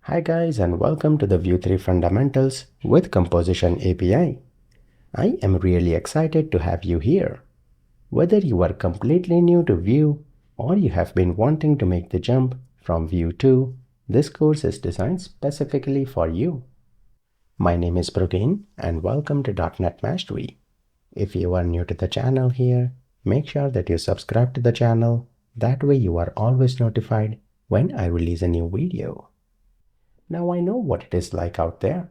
Hi guys, and welcome to the Vue 3 Fundamentals with Composition API. I am really excited to have you here. Whether you are completely new to Vue or you have been wanting to make the jump from Vue 2, this course is designed specifically for you. My name is Brugin and welcome to .NET Mastery. If you are new to the channel here, make sure that you subscribe to the channel. That way you are always notified when I release a new video. Now I know what it is like out there.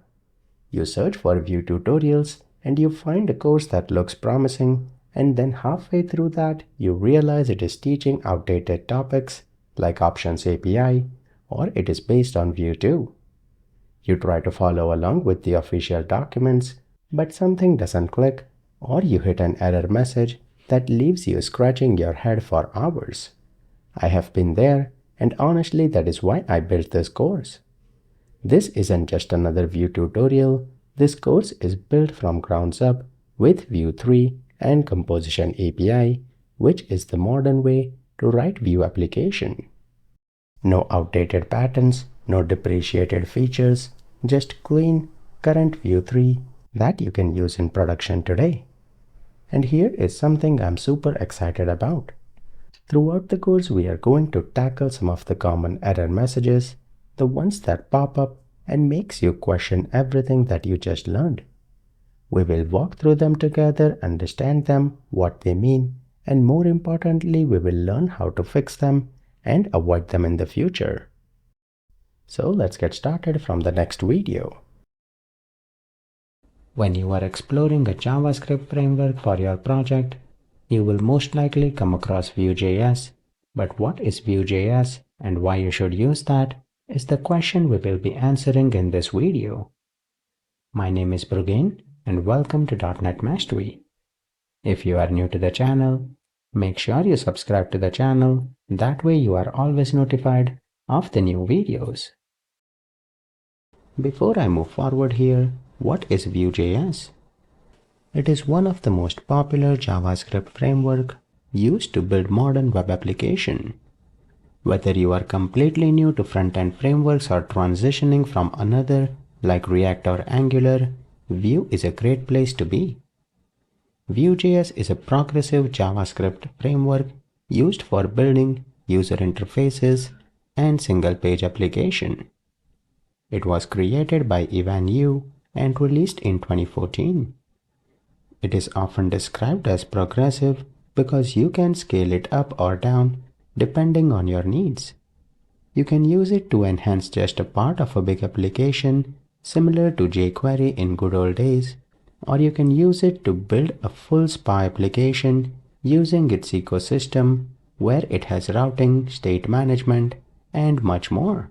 You search for Vue tutorials and you find a course that looks promising, and then halfway through that you realize it is teaching outdated topics like Options API, or it is based on Vue 2. You try to follow along with the official documents, but something doesn't click, or you hit an error message that leaves you scratching your head for hours. I have been there, and honestly that is why I built this course. This isn't just another Vue tutorial. This course is built from grounds up with Vue 3 and Composition API, which is the modern way to write Vue application. No outdated patterns, no depreciated features, just clean, current Vue 3 that you can use in production today. And here is something I'm super excited about. Throughout the course, we are going to tackle some of the common error messages, the ones that pop up and makes you question everything that you just learned. We will walk through them together, understand them, what they mean, and more importantly, we will learn how to fix them and avoid them in the future. So let's get started from the next video. When you are exploring a JavaScript framework for your project, you will most likely come across Vue.js. But what is Vue.js and why you should use that is the question we will be answering in this video. My name is Brugin and welcome to .NET Mastery. If you are new to the channel, make sure you subscribe to the channel, that way you are always notified of the new videos. Before I move forward here, what is Vue.js? It is one of the most popular JavaScript framework used to build modern web application. Whether you are completely new to front-end frameworks or transitioning from another like React or Angular, Vue is a great place to be. Vue.js is a progressive JavaScript framework used for building user interfaces and single-page application. It was created by Ivan Yu and released in 2014. It is often described as progressive because you can scale it up or down depending on your needs. You can use it to enhance just a part of a big application similar to jQuery in good old days, or you can use it to build a full SPA application using its ecosystem where it has routing, state management, and much more.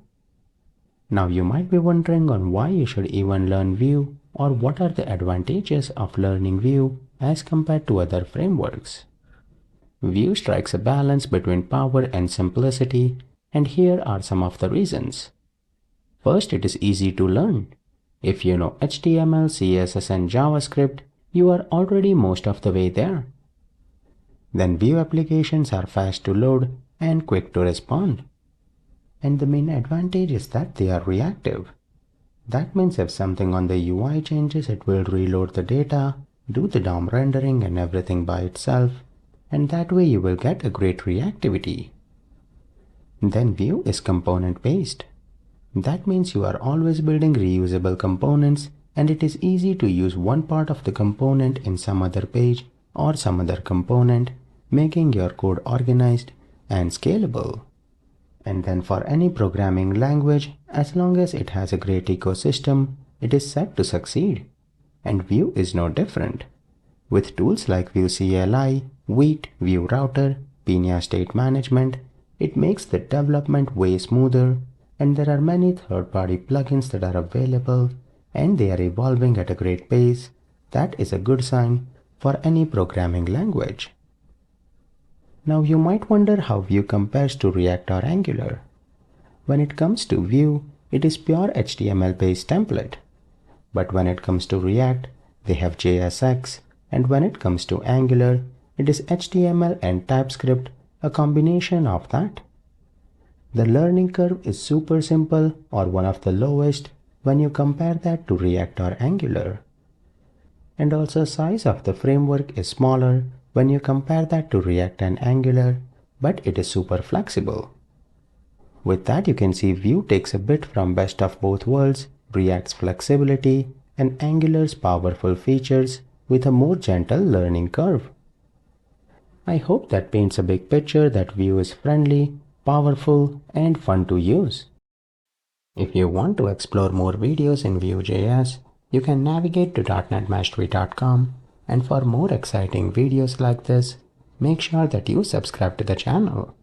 Now you might be wondering on why you should even learn Vue or what are the advantages of learning Vue as compared to other frameworks. Vue strikes a balance between power and simplicity, and here are some of the reasons. First, it is easy to learn. If you know HTML, CSS, and JavaScript, you are already most of the way there. Then Vue applications are fast to load and quick to respond. And the main advantage is that they are reactive. That means if something on the UI changes, it will reload the data, do the DOM rendering and everything by itself, and that way you will get a great reactivity. Then Vue is component based. That means you are always building reusable components, and it is easy to use one part of the component in some other page or some other component, making your code organized and scalable. And then for any programming language, as long as it has a great ecosystem, it is set to succeed. And Vue is no different. With tools like Vue CLI, Vite, Vue Router, Pinia State Management, it makes the development way smoother, and there are many third-party plugins that are available, and they are evolving at a great pace. That is a good sign for any programming language. Now you might wonder how Vue compares to React or Angular. When it comes to Vue, it is pure HTML-based template. But when it comes to React, they have JSX, and when it comes to Angular, it is HTML and TypeScript, a combination of that. The learning curve is super simple or one of the lowest when you compare that to React or Angular. And also size of the framework is smaller when you compare that to React and Angular, but it is super flexible. With that, you can see Vue takes a bit from best of both worlds, React's flexibility and Angular's powerful features with a more gentle learning curve. I hope that paints a big picture that Vue is friendly, powerful, and fun to use. If you want to explore more videos in Vue.js, you can navigate to .NETMastery.com, and for more exciting videos like this, make sure that you subscribe to the channel.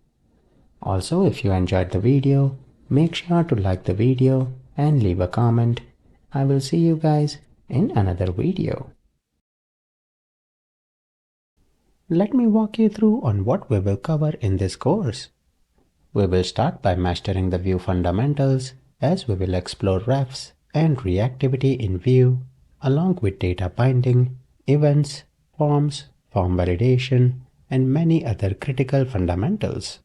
Also, if you enjoyed the video, make sure to like the video and leave a comment. I will see you guys in another video. Let me walk you through on what we will cover in this course. We will start by mastering the Vue fundamentals, as we will explore refs and reactivity in Vue, along with data binding, events, forms, form validation, and many other critical fundamentals.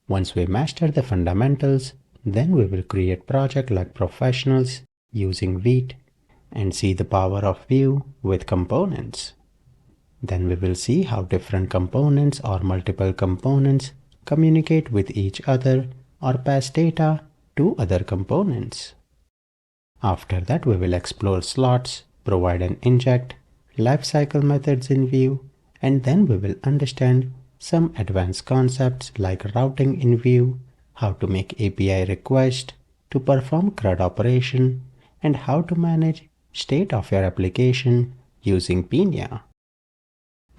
Once we master the fundamentals, then we will create projects like professionals using Vite and see the power of Vue with components. Then we will see how different components or multiple components communicate with each other or pass data to other components. After that, we will explore slots, provide an inject, lifecycle methods in Vue, and then we will understand some advanced concepts like routing in Vue, how to make API request to perform CRUD operation, and how to manage state of your application using Pinia.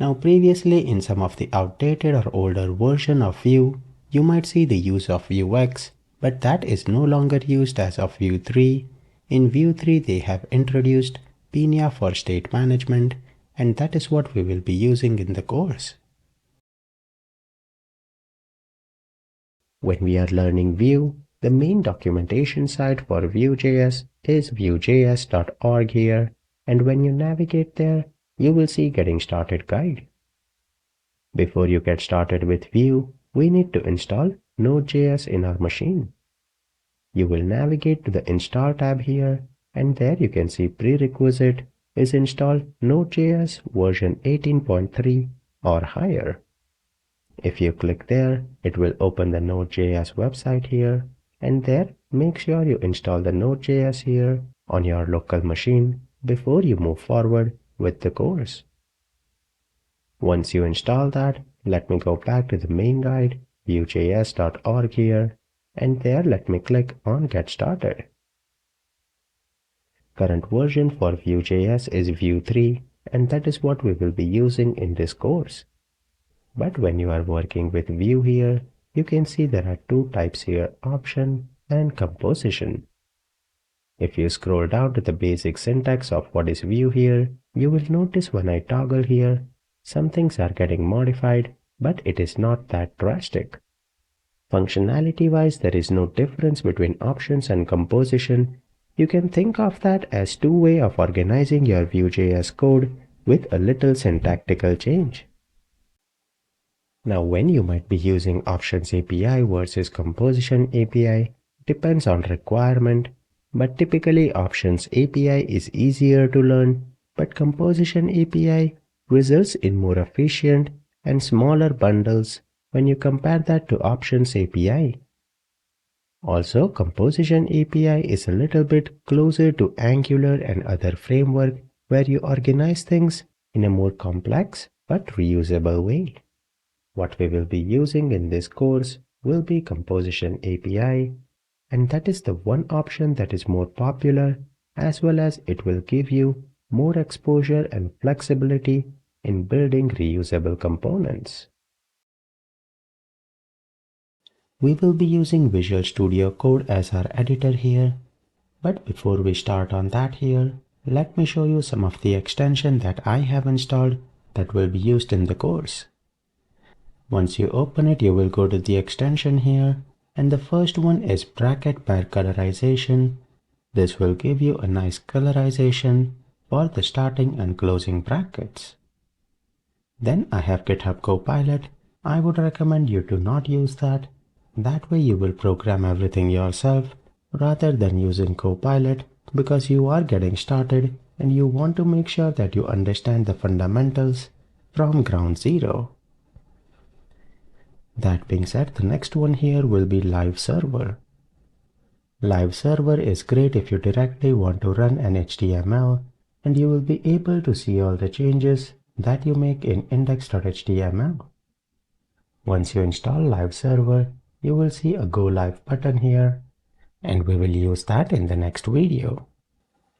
Now previously in some of the outdated or older version of Vue, you might see the use of Vuex, but that is no longer used as of Vue 3. In Vue 3 they have introduced Pinia for state management, and that is what we will be using in the course. When we are learning Vue, the main documentation site for Vue.js is vuejs.org here, and when you navigate there, you will see Getting Started guide. Before you get started with Vue, we need to install Node.js in our machine. You will navigate to the Install tab here, and there you can see prerequisite is install Node.js version 18.3 or higher. If you click there, it will open the Node.js website here, and there make sure you install the Node.js here on your local machine before you move forward with the course. Once you install that, let me go back to the main guide, vuejs.org here, and there let me click on Get Started. Current version for Vue.js is Vue 3, and that is what we will be using in this course. But when you are working with Vue here, you can see there are two types here, option and composition. If you scroll down to the basic syntax of what is Vue here, you will notice when I toggle here, some things are getting modified, but it is not that drastic. Functionality wise, there is no difference between options and composition. You can think of that as two ways of organizing your Vue.js code with a little syntactical change. Now when you might be using Options API versus Composition API depends on requirement, but typically Options API is easier to learn, but Composition API results in more efficient and smaller bundles when you compare that to Options API. Also, Composition API is a little bit closer to Angular and other framework where you organize things in a more complex but reusable way. What we will be using in this course will be Composition API, and that is the one option that is more popular, as well as it will give you more exposure and flexibility in building reusable components. We will be using Visual Studio Code as our editor here, but before we start on that here, let me show you some of the extensions that I have installed that will be used in the course. Once you open it, you will go to the extension here, and the first one is bracket pair colorization. This will give you a nice colorization for the starting and closing brackets. Then I have GitHub Copilot. I would recommend you to not use that, That way you will program everything yourself rather than using Copilot, because you are getting started and you want to make sure that you understand the fundamentals from ground zero. That being said, the next one here will be Live Server. Live Server is great if you directly want to run an HTML, and you will be able to see all the changes that you make in index.html. Once you install Live Server, you will see a Go Live button here, and we will use that in the next video.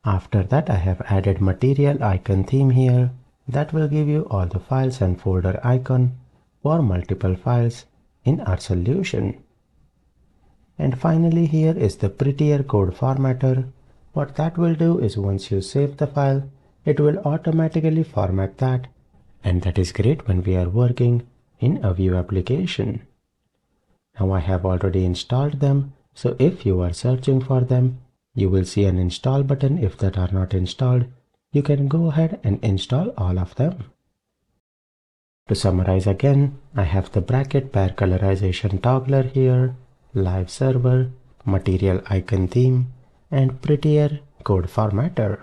After that, I have added material icon theme here that will give you all the files and folder icon for multiple files in our solution. And finally, here is the prettier code formatter. What that will do is once you save the file, it will automatically format that, and that is great when we are working in a Vue application. Now I have already installed them, so if you are searching for them, you will see an install button. If that are not installed, you can go ahead and install all of them. To summarize again, I have the bracket pair colorization toggler here, live server, material icon theme, and prettier code formatter.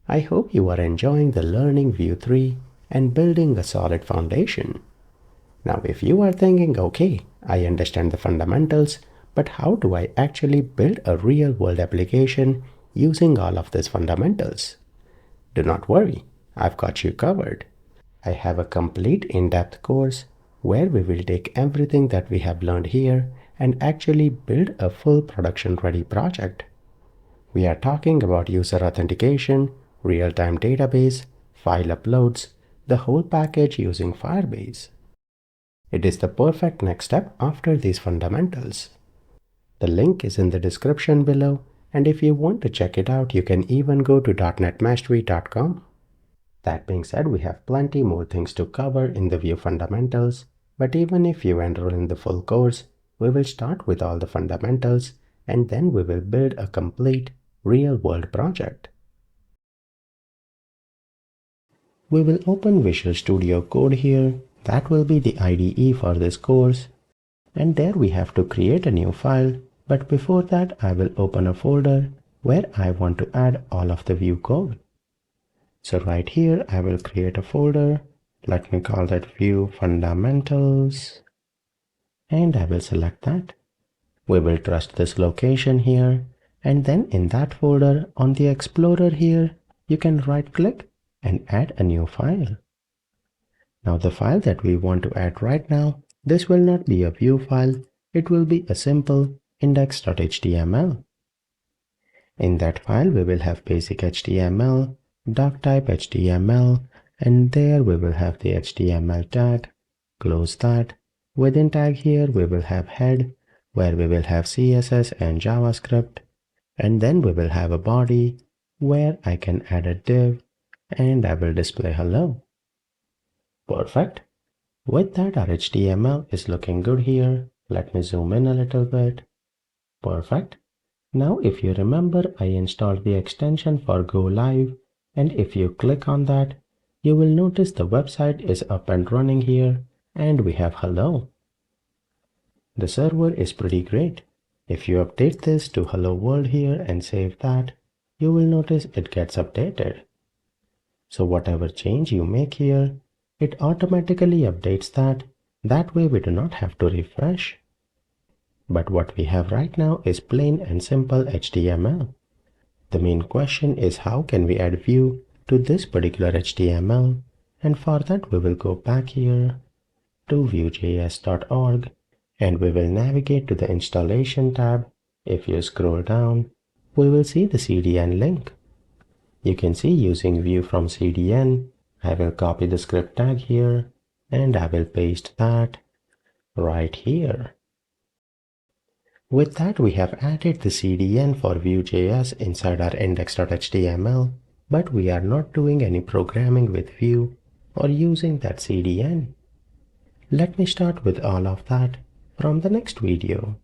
I hope you are enjoying the learning Vue 3 and building a solid foundation. Now if you are thinking, okay, I understand the fundamentals, but how do I actually build a real-world application using all of these fundamentals? Do not worry, I've got you covered. I have a complete in-depth course where we will take everything that we have learned here and actually build a full production-ready project. We are talking about user authentication, real-time database, file uploads, the whole package using Firebase. It is the perfect next step after these fundamentals. The link is in the description below, and if you want to check it out, you can even go to .netmastery.com. That being said, we have plenty more things to cover in the Vue fundamentals, but even if you enroll in the full course, we will start with all the fundamentals, and then we will build a complete real-world project. We will open Visual Studio Code here. That will be the IDE for this course. And there we have to create a new file. But before that, I will open a folder where I want to add all of the Vue code. So right here, I will create a folder. Let me call that Vue Fundamentals. And I will select that. We will trust this location here. And then in that folder, on the Explorer here, you can right click and add a new file. Now the file that we want to add right now, this will not be a Vue file. It will be a simple index.html. In that file, we will have basic HTML, doctype HTML, and there we will have the HTML tag. Close that. Within tag here, we will have head, where we will have CSS and JavaScript, and then we will have a body where I can add a div, and I will display hello. Perfect. With that, our HTML is looking good here. Let me zoom in a little bit. Perfect. Now, if you remember, I installed the extension for Go Live, and if you click on that, you will notice the website is up and running here, and we have hello. The server is pretty great. If you update this to hello world here and save that, you will notice it gets updated. So whatever change you make here, it automatically updates that. That way we do not have to refresh. But what we have right now is plain and simple HTML. The main question is how can we add Vue to this particular HTML, and for that we will go back here to vue.js.org and we will navigate to the installation tab. If you scroll down, we will see the CDN link. You can see using Vue from CDN, I will copy the script tag here and I will paste that right here. With that, we have added the CDN for Vue.js inside our index.html, but we are not doing any programming with Vue or using that CDN. Let me start with all of that from the next video.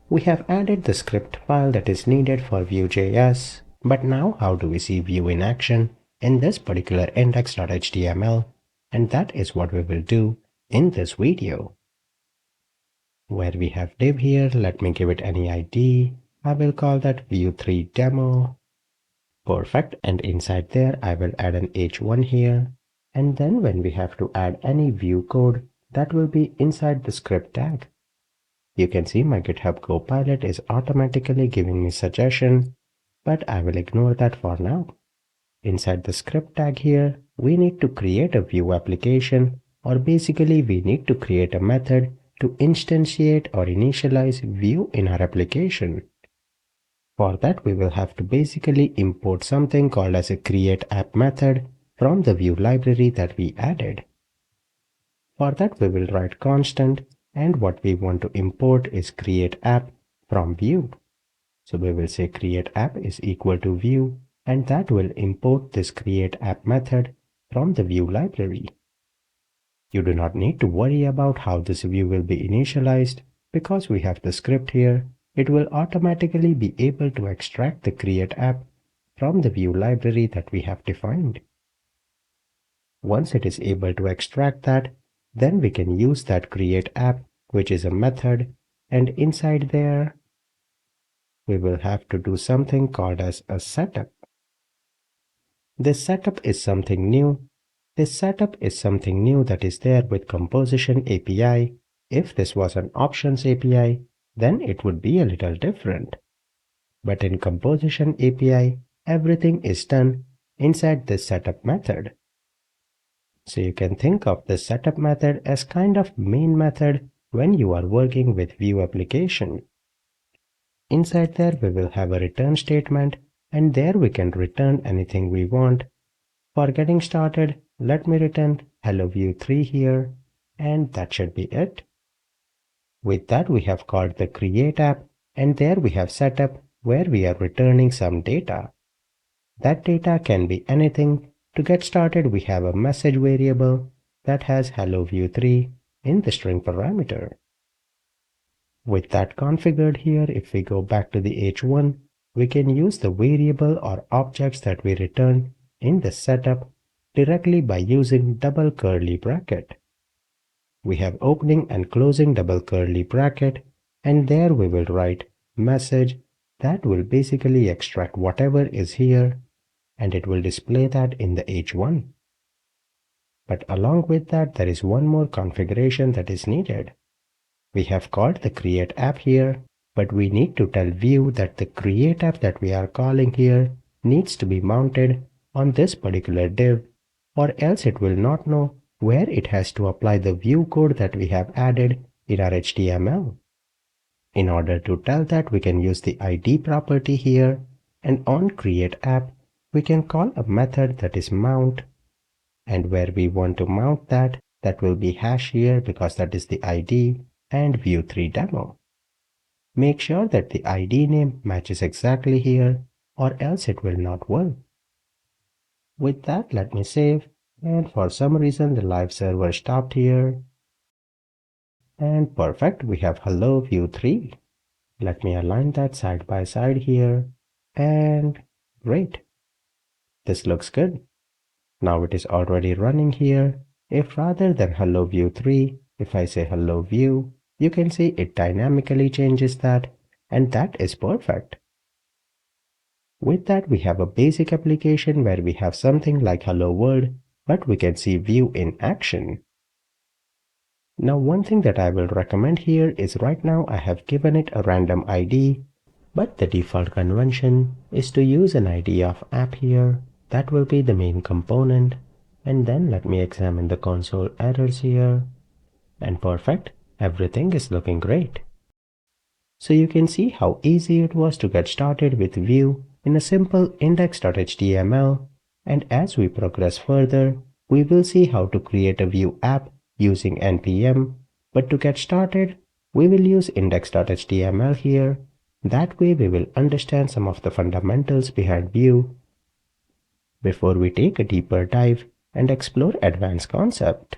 We have added the script file that is needed for Vue.js, but now how do we see Vue in action in this particular index.html? And that is what we will do in this video. Where we have div here, let me give it any ID. I will call that Vue3 demo. Perfect. And inside there, I will add an h1 here. And then when we have to add any Vue code, that will be inside the script tag. You can see my GitHub Copilot is automatically giving me suggestion, but I will ignore that for now. Inside the script tag here, we need to create a Vue application, or basically we need to create a method to instantiate or initialize Vue in our application. For that, we will have to basically import something called as a createApp method from the Vue library that we added. For that, we will write constant, and what we want to import is createApp from Vue. So we will say createApp is equal to Vue, and that will import this createApp method from the Vue library. You do not need to worry about how this Vue will be initialized because we have the script here. It will automatically be able to extract the createApp from the Vue library that we have defined. Once it is able to extract that, then we can use that createApp, which is a method, and inside there, we will have to do something called as a setup. This setup is something new. This setup is something new that is there with Composition API. If this was an Options API, then it would be a little different. But in Composition API, everything is done inside this setup method. So you can think of the setup method as kind of main method when you are working with Vue application. Inside there, we will have a return statement, and there we can return anything we want. For getting started, let me return hello Vue3 here, and that should be it. With that, we have called the createApp, and there we have setup where we are returning some data. That data can be anything. To get started, we have a message variable that has hello Vue3 in the string parameter. With that configured here, if we go back to the h1, we can use the variable or objects that we return in the setup directly by using double curly bracket. We have opening and closing double curly bracket, and there we will write message that will basically extract whatever is here, and it will display that in the h1. But along with that, there is one more configuration that is needed. We have called the createApp here, but we need to tell Vue that the createApp that we are calling here needs to be mounted on this particular div, or else it will not know where it has to apply the Vue code that we have added in our HTML. In order to tell that, we can use the ID property here, and on createApp, we can call a method that is mount, and where we want to mount that will be hash here because that is the ID, and Vue3 demo. Make sure that the ID name matches exactly here, or else it will not work. With that, let me save, and for some reason the live server stopped here. And perfect, we have hello Vue3. Let me align that side by side here, and great. This looks good. Now it is already running here. If rather than hello Vue3, if I say hello Vue, you can see it dynamically changes that, and that is perfect. With that, we have a basic application where we have something like hello world, but we can see Vue in action. Now one thing that I will recommend here is right now I have given it a random ID, but the default convention is to use an ID of app here. That will be the main component. And then let me examine the console errors here. And perfect, everything is looking great. So you can see how easy it was to get started with Vue in a simple index.html. And as we progress further, we will see how to create a Vue app using npm. But to get started, we will use index.html here. That way we will understand some of the fundamentals behind Vue before we take a deeper dive and explore advanced concept.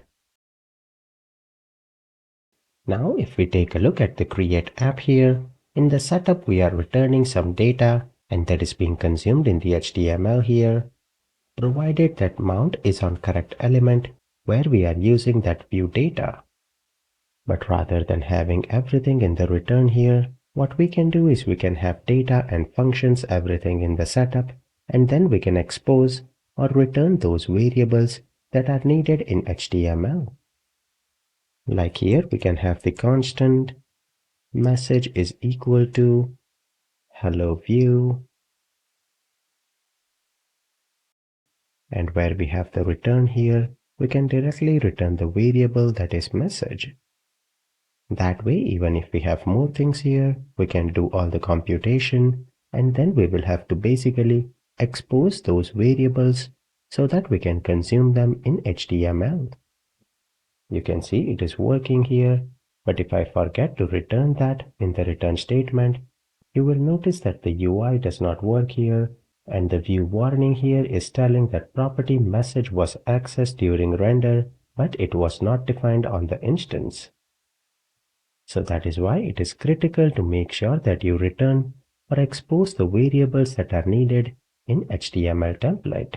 Now if we take a look at the createApp here, in the setup we are returning some data and that is being consumed in the HTML here, provided that mount is on correct element where we are using that Vue data. But rather than having everything in the return here, what we can do is we can have data and functions everything in the setup, and then we can expose or return those variables that are needed in HTML. Like here we can have the constant message is equal to hello view, and where we have the return here, we can directly return the variable that is message. That way, even if we have more things here, we can do all the computation, and then we will have to basically expose those variables so that we can consume them in HTML. You can see it is working here, but if I forget to return that in the return statement, you will notice that the UI does not work here, and the view warning here is telling that property message was accessed during render, but it was not defined on the instance. So that is why it is critical to make sure that you return or expose the variables that are needed in HTML template.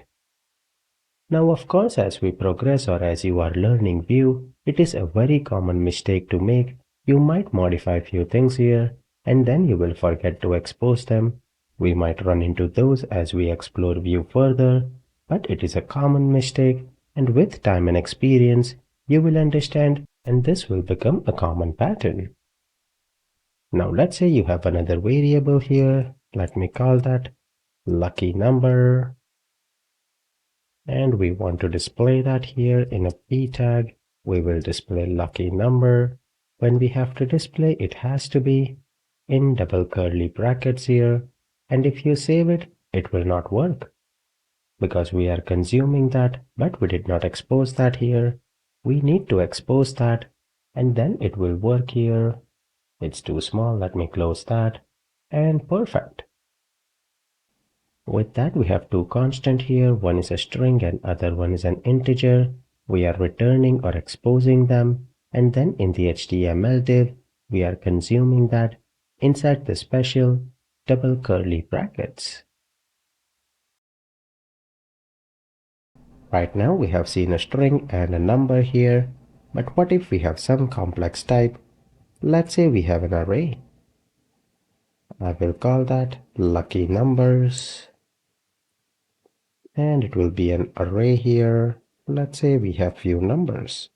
Now, of course, as we progress or as you are learning Vue, it is a very common mistake to make. You might modify few things here, and then you will forget to expose them. We might run into those as we explore Vue further, but it is a common mistake, and with time and experience, you will understand, and this will become a common pattern. Now, let's say you have another variable here. Let me call that lucky number. And we want to display that here in a p tag. We will display lucky number. When we have to display, it has to be in double curly brackets here. And if you save it, it will not work because we are consuming that, but we did not expose that here. We need to expose that, and then it will work here. It's too small. Let me close that. And perfect. With that, we have two constants here. One is a string and other one is an integer. We are returning or exposing them. And then in the HTML div, we are consuming that inside the special double curly brackets. Right now, we have seen a string and a number here. But what if we have some complex type? Let's say we have an array. I will call that lucky numbers. And it will be an array here. Let's say we have few numbers.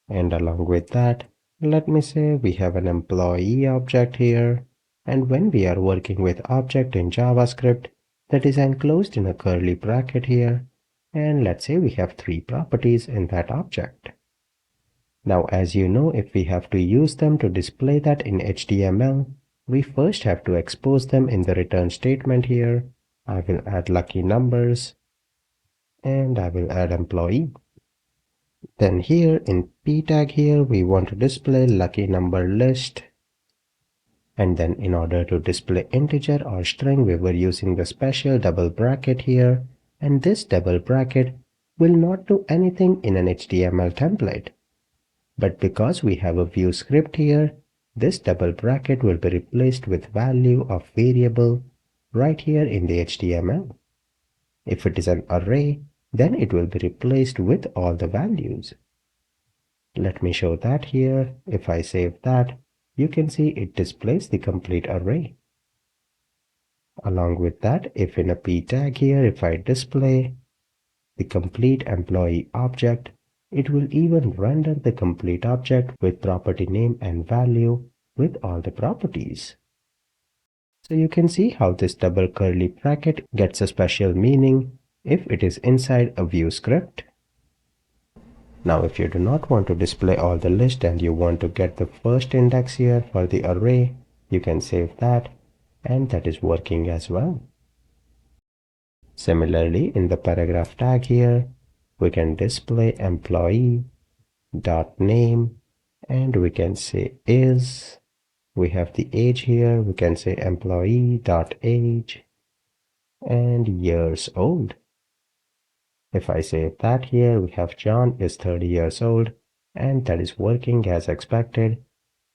And along with that, let me say we have an employee object here. And when we are working with object in JavaScript, that is enclosed in a curly bracket here. And let's say we have three properties in that object. Now, as you know, if we have to use them to display that in HTML, we first have to expose them in the return statement here. I will add lucky numbers and I will add employee. Then here in p tag here, we want to display lucky number list. And then in order to display integer or string, we were using the special double bracket here. And this double bracket will not do anything in an HTML template. But because we have a Vue script here, this double bracket will be replaced with value of variable right here in the HTML. If it is an array, then it will be replaced with all the values. Let me show that here. If I save that, you can see it displays the complete array. Along with that, if in a p tag here, if I display the complete employee object, it will even render the complete object with property name and value with all the properties. So you can see how this double curly bracket gets a special meaning if it is inside a Vue script. Now, if you do not want to display all the list and you want to get the first index here for the array, you can save that, and that is working as well. Similarly, in the paragraph tag here, we can display employee dot name, and we can say is. We have the age here. We can say employee dot age and years old. If I save that here, we have John is 30 years old, and that is working as expected.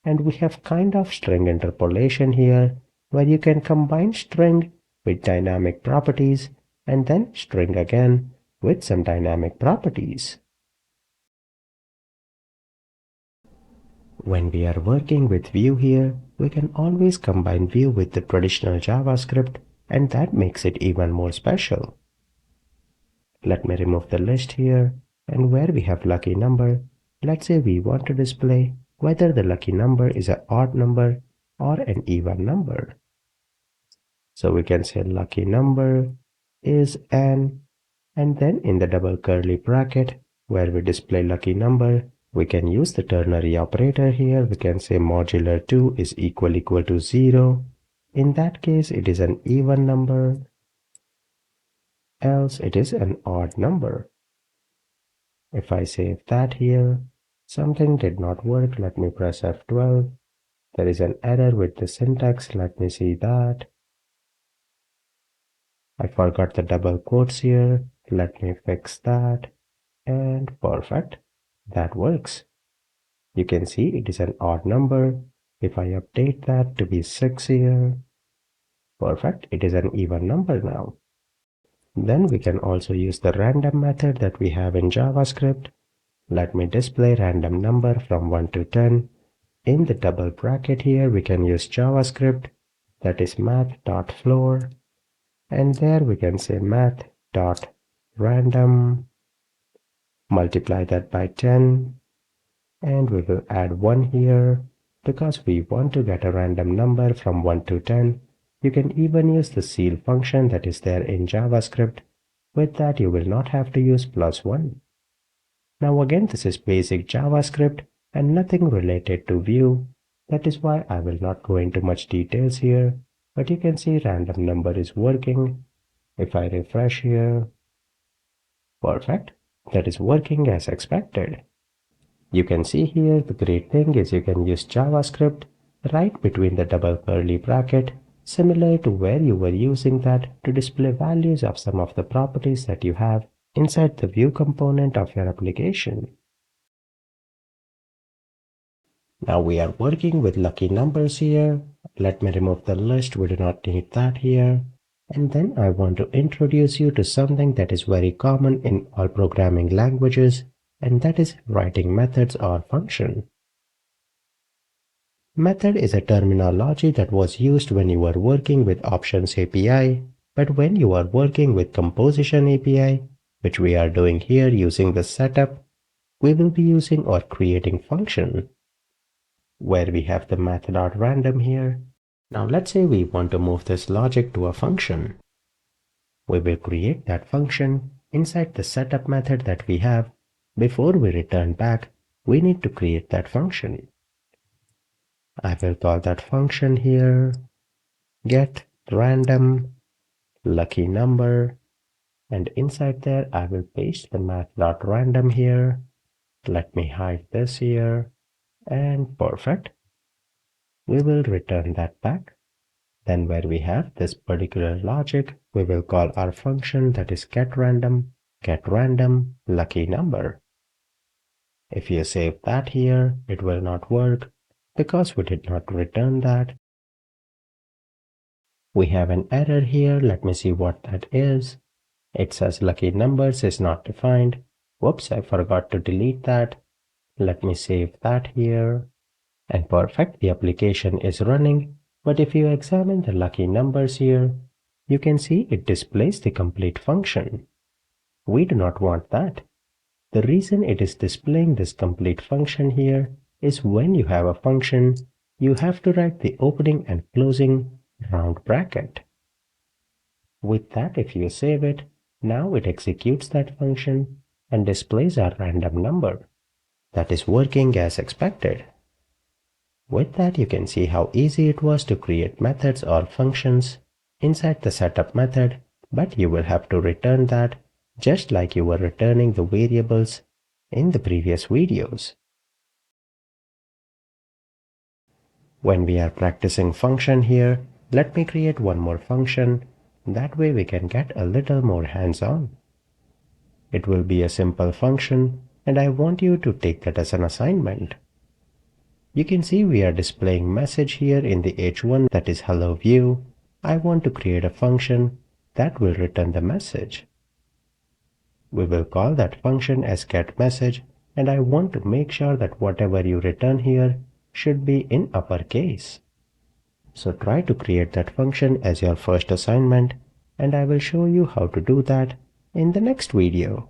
And we have kind of string interpolation here, where you can combine string with dynamic properties and then string again with some dynamic properties. When we are working with Vue here, we can always combine Vue with the traditional JavaScript, and that makes it even more special. Let me remove the list here, and where we have lucky number, let's say we want to display whether the lucky number is an odd number or an even number. So we can say lucky number is an, and then in the double curly bracket where we display lucky number, we can use the ternary operator here. We can say modular 2 is equal to 0. In that case, it is an even number, else it is an odd number. If I save that here, something did not work. Let me press F12. There is an error with the syntax. Let me see that. I forgot the double quotes here. Let me fix that. And perfect. That works. You can see it is an odd number. If I update that to be 6 here, perfect. It is an even number now. Then we can also use the random method that we have in JavaScript. Let me display random number from 1 to 10. In the double bracket here, we can use JavaScript, that is math.floor, and there we can say math.random, multiply that by 10, and we will add 1 here, because we want to get a random number from 1 to 10. You can even use the ceil function that is there in JavaScript. With that, you will not have to use +1. Now again, this is basic JavaScript and nothing related to Vue. That is why I will not go into much details here, but you can see random number is working. If I refresh here, perfect, that is working as expected. You can see here the great thing is you can use JavaScript right between the double curly bracket, similar to where you were using that to display values of some of the properties that you have inside the Vue component of your application. Now we are working with lucky numbers here. Let me remove the list, we do not need that here. And then I want to introduce you to something that is very common in all programming languages, and that is writing methods or function. Method is a terminology that was used when you were working with Options API, but when you are working with Composition API, which we are doing here using the setup, we will be using or creating function, where we have the math.random here. Now let's say we want to move this logic to a function. We will create that function inside the setup method that we have. Before we return back, we need to create that function. I will call that function here get random lucky number, and inside there I will paste the math.random here. Let me hide this here, and perfect. We will return that back. Then where we have this particular logic, we will call our function that is get random lucky number. If you save that here, it will not work because we did not return that. We have an error here. Let me see what that is. It says lucky numbers is not defined. Whoops, I forgot to delete that. Let me save that here. And perfect, the application is running. But if you examine the lucky numbers here, you can see it displays the complete function. We do not want that. The reason it is displaying this complete function here is when you have a function, you have to write the opening and closing round bracket. With that, if you save it, now it executes that function and displays our random number. That is working as expected. With that, you can see how easy it was to create methods or functions inside the setup method, but you will have to return that just like you were returning the variables in the previous videos. When we are practicing function here, let me create one more function. That way we can get a little more hands-on. It will be a simple function, and I want you to take that as an assignment. You can see we are displaying message here in the H1 that is hello Vue. I want to create a function that will return the message. We will call that function as getMessage, and I want to make sure that whatever you return here should be in uppercase. So try to create that function as your first assignment, and I will show you how to do that in the next video.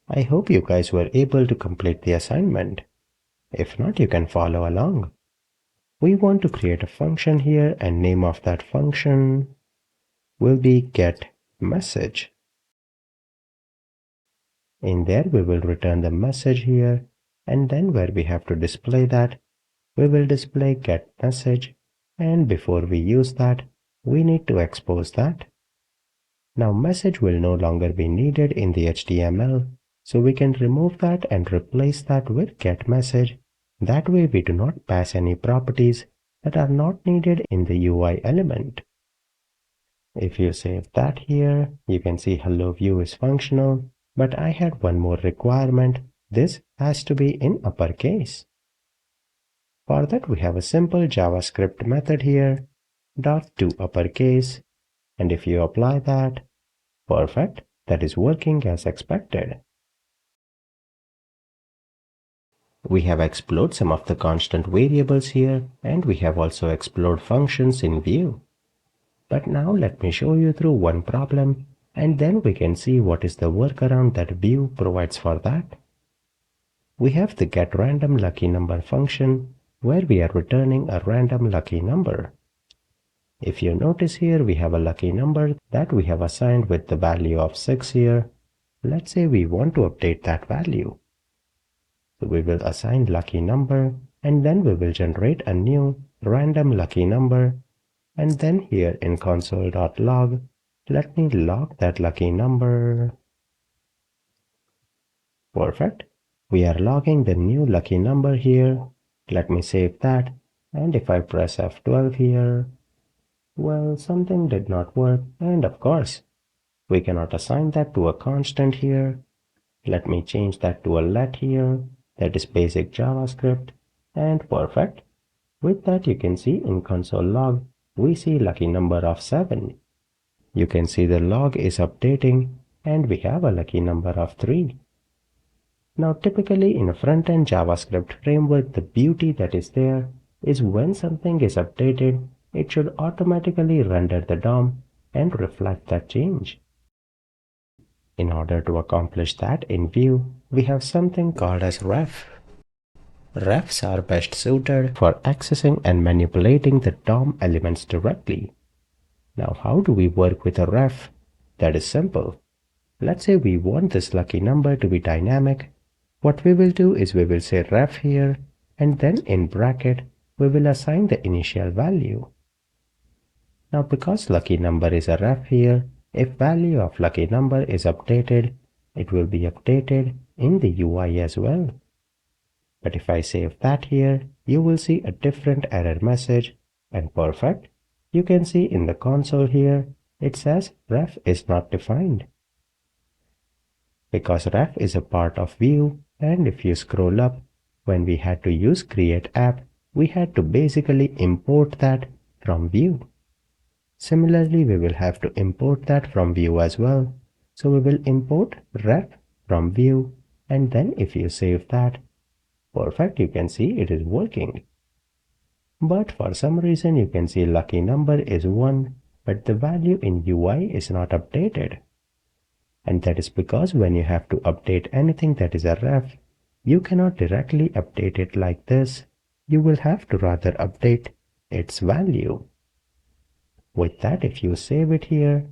I hope you guys were able to complete the assignment. If not, you can follow along. We want to create a function here, and name of that function will be getMessage. In there we will return the message here, and then where we have to display that, we will display getMessage, and before we use that, we need to expose that. Now message will no longer be needed in the HTML, so we can remove that and replace that with getMessage. That way we do not pass any properties that are not needed in the UI element. If you save that here, you can see hello view is functional, but I had one more requirement. This has to be in uppercase. For that we have a simple JavaScript method here, .toUppercase, and if you apply that, perfect, that is working as expected. We have explored some of the constant variables here, and we have also explored functions in Vue. But now let me show you through one problem, and then we can see what is the workaround that Vue provides for that. We have the getRandomLuckyNumber function, where we are returning a random lucky number. If you notice here, we have a lucky number that we have assigned with the value of 6 here. Let's say we want to update that value. So we will assign lucky number, and then we will generate a new random lucky number. And then here in console.log, let me log that lucky number. Perfect. We are logging the new lucky number here. Let me save that. And if I press F12 here, well, something did not work. And of course, we cannot assign that to a constant here. Let me change that to a let here. That is basic JavaScript. And perfect. With that, you can see in console log, we see lucky number of 7. You can see the log is updating, and we have a lucky number of 3. Now typically in a front-end JavaScript framework, the beauty that is there is when something is updated, it should automatically render the DOM and reflect that change. In order to accomplish that in Vue, we have something called as ref. Refs are best suited for accessing and manipulating the DOM elements directly. Now how do we work with a ref? That is simple. Let's say we want this lucky number to be dynamic. What we will do is we will say ref here, and then in bracket we will assign the initial value. Now because lucky number is a ref here, if value of lucky number is updated, it will be updated in the UI as well. But if I save that here, you will see a different error message, and perfect. You can see in the console here, it says ref is not defined. Because ref is a part of Vue, and if you scroll up, when we had to use create app, we had to basically import that from Vue. Similarly, we will have to import that from Vue as well. So we will import ref from Vue, and then if you save that, perfect, you can see it is working. But for some reason you can see lucky number is 1, but the value in UI is not updated. And that is because when you have to update anything that is a ref, you cannot directly update it like this. You will have to rather update its value. With that, if you save it here,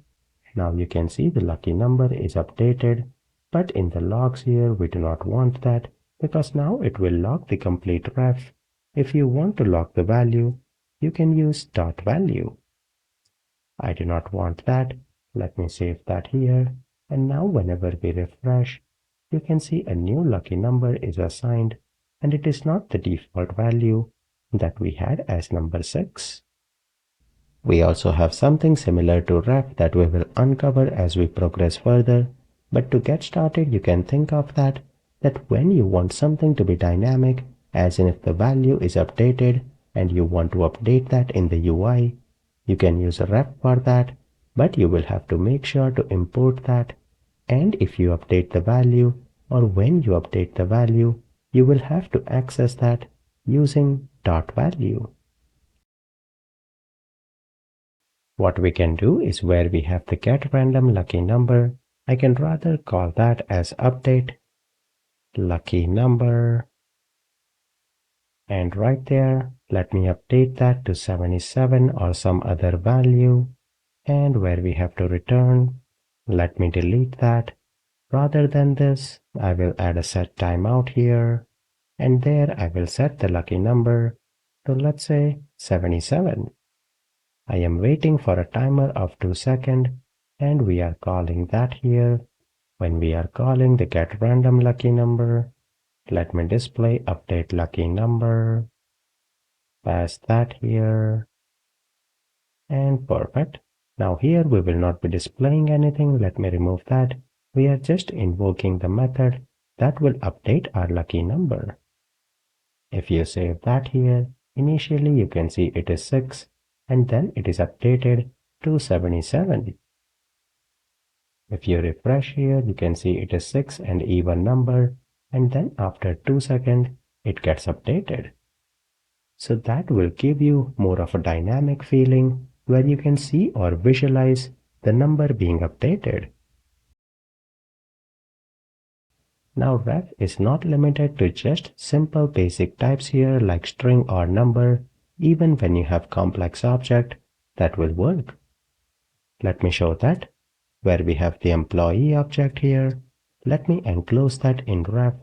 now you can see the lucky number is updated. But in the logs here, we do not want that, because now it will log the complete ref. If you want to log the value, you can use .value. I do not want that. Let me save that here. And now whenever we refresh, you can see a new lucky number is assigned, and it is not the default value that we had as number 6. We also have something similar to ref that we will uncover as we progress further. But to get started, you can think of that when you want something to be dynamic, as in if the value is updated and you want to update that in the UI, you can use a ref for that, but you will have to make sure to import that. And if you update the value, or when you update the value, you will have to access that using .value. What we can do is where we have the get random lucky number, I can rather call that as update lucky number. And right there, let me update that to 77 or some other value. And where we have to return, let me delete that. Rather than this, I will add a set timeout here. And there I will set the lucky number to, let's say, 77. I am waiting for a timer of 2 seconds, and we are calling that here. When we are calling the get random lucky number, let me display update lucky number. Pass that here. And perfect. Now here we will not be displaying anything. Let me remove that. We are just invoking the method that will update our lucky number. If you save that here, initially you can see it is 6 and then it is updated to 77. If you refresh here, you can see it is 6 and even number, and then after 2 seconds it gets updated. So that will give you more of a dynamic feeling where you can see or visualize the number being updated. Now ref is not limited to just simple basic types here like string or number. Even when you have complex object, that will work. Let me show that. Where we have the employee object here, let me enclose that in ref.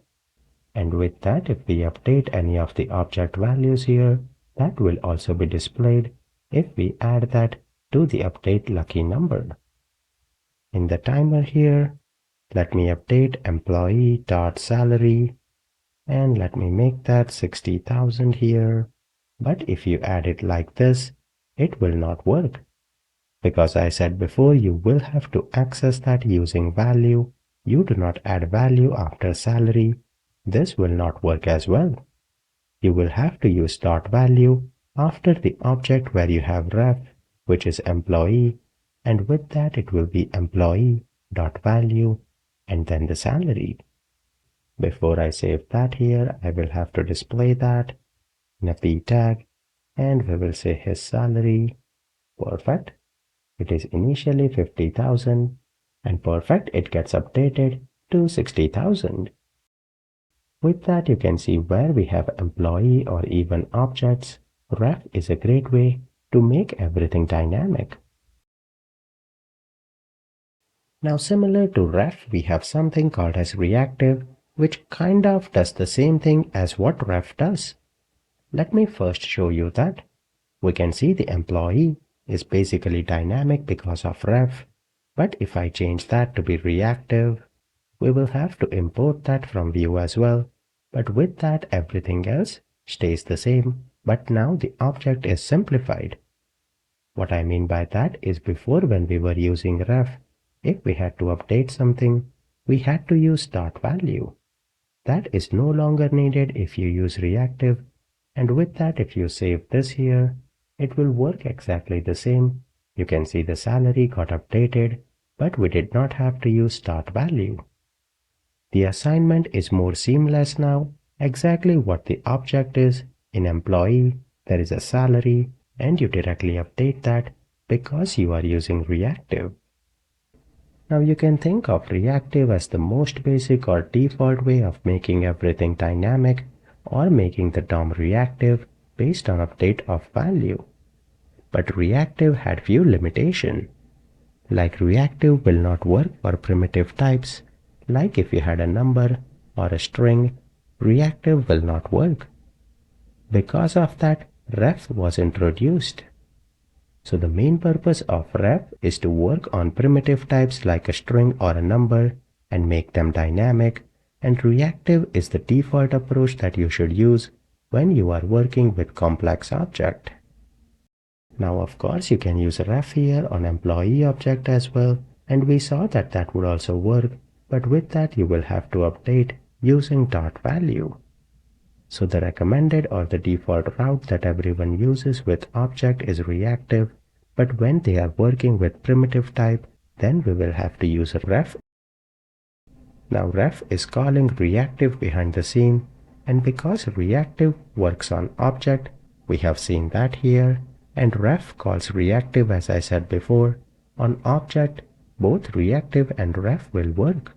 And with that, if we update any of the object values here, that will also be displayed if we add that to the update lucky number. In the timer here, let me update employee.salary and let me make that 60,000 here. But if you add it like this, it will not work. Because I said before, you will have to access that using value. You do not add value after salary. This will not work as well. You will have to use .value after the object where you have ref, which is employee, and with that it will be employee.value and then the salary. Before I save that here, I will have to display that in a p tag, and we will say his salary. Perfect. It is initially 50,000, and perfect, it gets updated to 60,000. With that, you can see where we have employee or even objects. Ref is a great way to make everything dynamic. Now similar to ref, we have something called as reactive, which kind of does the same thing as what ref does. Let me first show you that. We can see the employee is basically dynamic because of ref, but if I change that to be reactive, we will have to import that from Vue as well. But with that, everything else stays the same, but now the object is simplified. What I mean by that is before when we were using ref, if we had to update something, we had to use .value. That is no longer needed if you use reactive, and with that if you save this here, it will work exactly the same. You can see the salary got updated, but we did not have to use .value. The assignment is more seamless now. Exactly what the object is. In employee, there is a salary, and you directly update that because you are using reactive. Now you can think of reactive as the most basic or default way of making everything dynamic or making the DOM reactive based on update of value. But reactive had few limitations. Like reactive will not work for primitive types. Like if you had a number or a string, reactive will not work. Because of that, ref was introduced. So the main purpose of ref is to work on primitive types like a string or a number and make them dynamic, and reactive is the default approach that you should use when you are working with complex object. Now of course you can use ref here on employee object as well, and we saw that that would also work, but with that you will have to update using .value. So the recommended or the default route that everyone uses with object is reactive, but when they are working with primitive type, then we will have to use ref. Now ref is calling reactive behind the scene, And because reactive works on object, we have seen that here, and ref calls reactive, as I said before, on object. Both reactive and ref will work.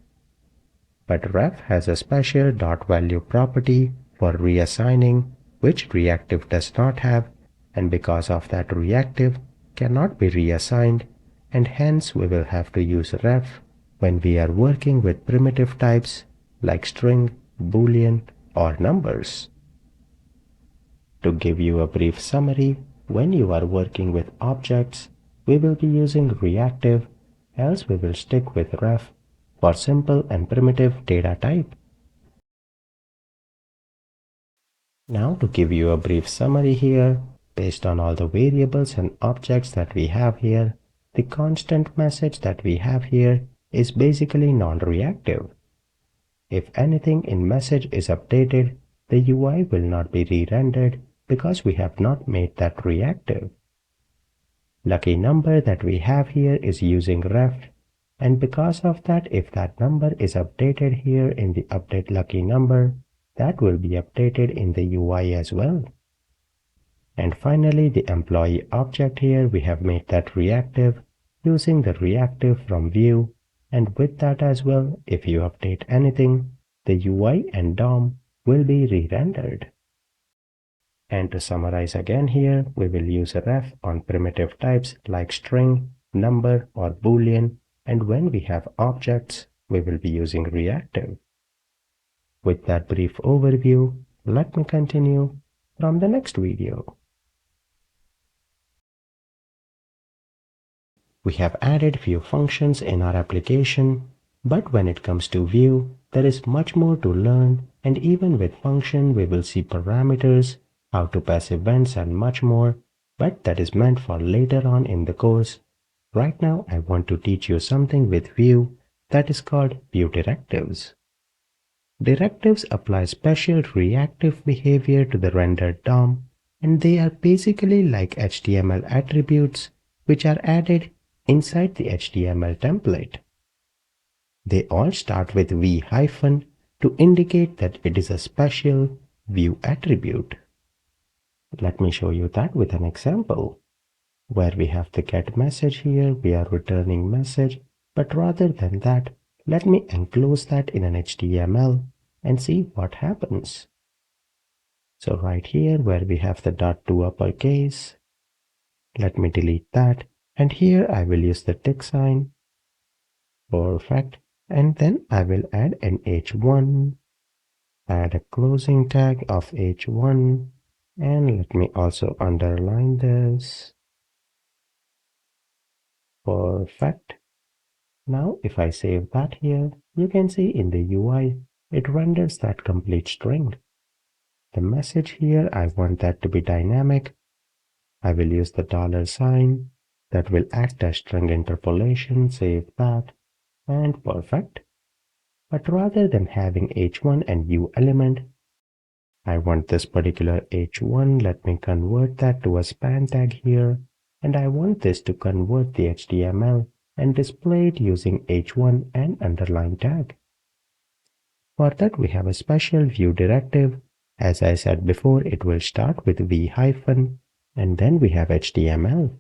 But ref has a special dot value property for reassigning, which reactive does not have, and because of that reactive cannot be reassigned, and hence we will have to use ref when we are working with primitive types like string, boolean, or numbers. To give you a brief summary, when you are working with objects, we will be using reactive, else we will stick with ref for simple and primitive data type. Now to give you a brief summary here, based on all the variables and objects that we have here, the constant message that we have here is basically non-reactive. If anything in message is updated, the UI will not be re-rendered because we have not made that reactive. Lucky number that we have here is using ref, and because of that, if that number is updated here in the update lucky number, that will be updated in the UI as well. And finally, the employee object here, we have made that reactive using the reactive from Vue, and with that as well, if you update anything, the UI and DOM will be re-rendered. And to summarize again here, we will use a ref on primitive types like string, number, or boolean, and when we have objects, we will be using reactive. With that brief overview, let me continue from the next video. We have added few functions in our application, but when it comes to Vue, there is much more to learn, and even with function we will see parameters, how to pass events and much more, but that is meant for later on in the course. Right now I want to teach you something with Vue that is called Vue Directives. Directives apply special reactive behavior to the rendered DOM, and they are basically like HTML attributes which are added inside the HTML template. They all start with V hyphen to indicate that it is a special Vue attribute. Let me show you that with an example. Where we have the get message here, we are returning message, but rather than that, let me enclose that in an HTML and see what happens. So right here where we have the .to uppercase, let me delete that, and here I will use the tick sign. Perfect. And then I will add an h1, add a closing tag of h1, and let me also underline this. Perfect. Now if I save that here, you can see in the UI, it renders that complete string. The message here, I want that to be dynamic. I will use the $sign that will act as string interpolation, save that, and perfect. But rather than having h1 and u element, I want this particular h1, let me convert that to a span tag here, and I want this to convert the HTML and display it using h1 and underline tag. For that we have a special Vue directive. As I said before, it will start with v hyphen, and then we have HTML.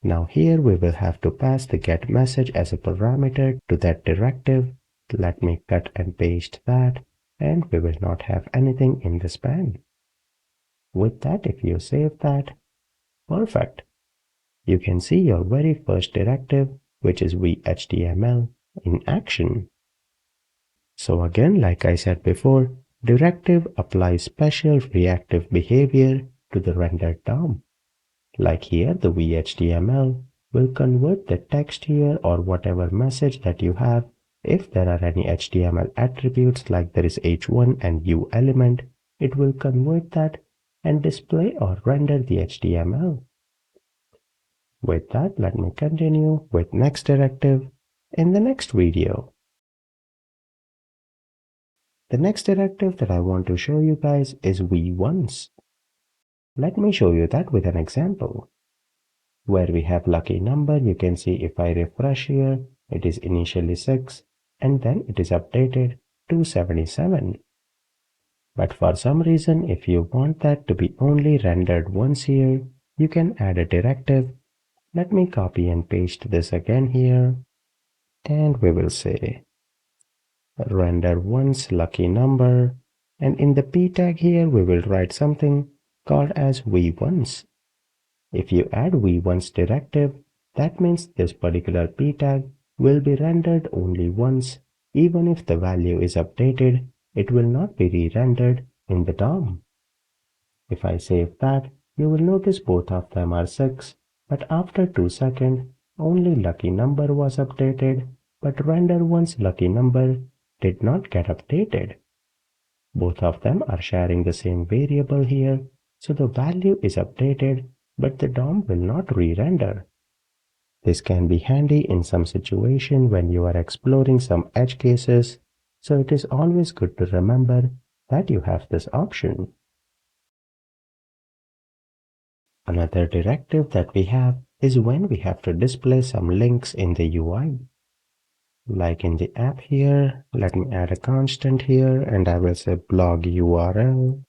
Now here we will have to pass the get message as a parameter to that directive. Let me cut and paste that, and we will not have anything in the span. With that, if you save that, perfect. You can see your very first directive, which is v-html, in action. So again, like I said before, directive applies special reactive behavior to the rendered DOM. Like here, the v-html will convert the text here or whatever message that you have. If there are any HTML attributes like there is h1 and u element, it will convert that and display or render the HTML. With that, let me continue with next directive in the next video. The next directive that I want to show you guys is v-once. Let me show you that with an example. Where we have lucky number, you can see if I refresh here, it is initially 6 and then it is updated to 77. But for some reason, if you want that to be only rendered once here, you can add a directive. Let me copy and paste this again here. And we will say render once lucky number. And in the p tag here, we will write something called as v1s. If you add v1s directive, that means this particular p tag will be rendered only once. Even if the value is updated, it will not be re-rendered in the DOM. If I save that, you will notice both of them are 6, but after 2 seconds, only lucky number was updated, but render once lucky number did not get updated. Both of them are sharing the same variable here, so the value is updated, but the DOM will not re-render. This can be handy in some situation when you are exploring some edge cases, so it is always good to remember that you have this option. Another directive that we have is when we have to display some links in the UI. Like in the app here, let me add a constant here and I will say blog URL.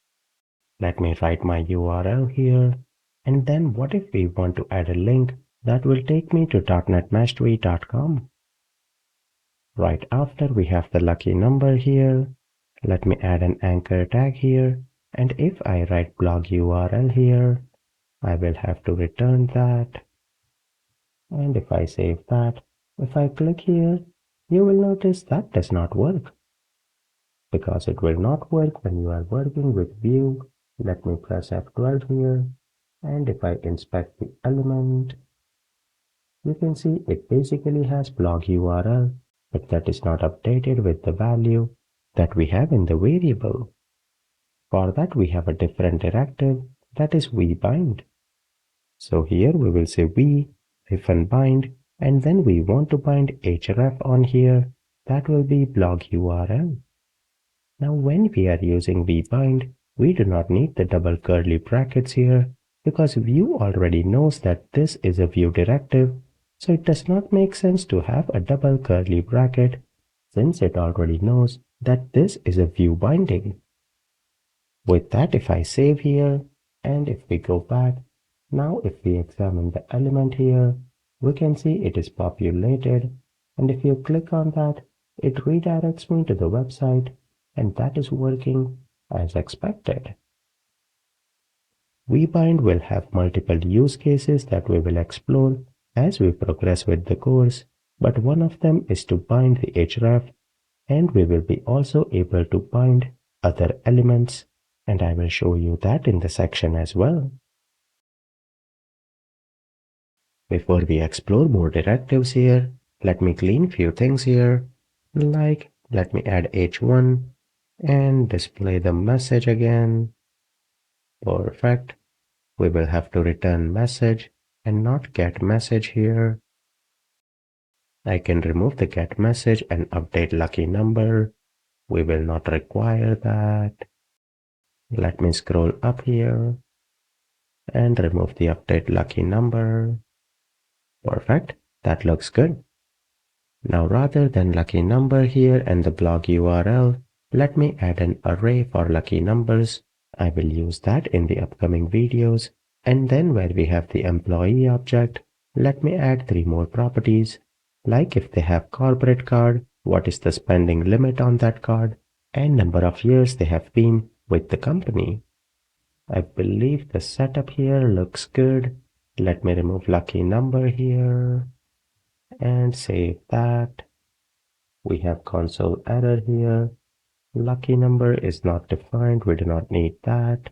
Let me write my URL here. And then what if we want to add a link that will take me to .NETMastery.com? Right after we have the lucky number here. Let me add an anchor tag here. And if I write blog URL here, I will have to return that. And if I save that, if I click here, you will notice that does not work. Because it will not work when you are working with Vue. Let me press F12 here. And if I inspect the element, you can see it basically has blog URL, but that is not updated with the value that we have in the variable. For that we have a different directive, that is vbind. So here we will say v-bind, and then we want to bind href on here. That will be blog URL. Now when we are using vbind, we do not need the double curly brackets here because Vue already knows that this is a Vue directive, so it does not make sense to have a double curly bracket since it already knows that this is a Vue binding. With that, if I save here and if we go back, now if we examine the element here, we can see it is populated, and if you click on that, it redirects me to the website, and that is working as expected. vbind will have multiple use cases that we will explore as we progress with the course, but one of them is to bind the href, and we will be also able to bind other elements, and I will show you that in the section as well. Before we explore more directives here, let me clean few things here, like let me add h1 and display the message again. Perfect. We will have to return message and not get message here. I can remove the get message and update lucky number. We will not require that. Let me scroll up here and remove the update lucky number. Perfect. That looks good. Now rather than lucky number here and the blog URL, let me add an array for lucky numbers. I will use that in the upcoming videos. And then where we have the employee object, let me add 3 more properties. Like if they have corporate card, what is the spending limit on that card, and number of years they have been with the company. I believe the setup here looks good. Let me remove lucky number here and save that. We have console error here. Lucky number is not defined. We do not need that.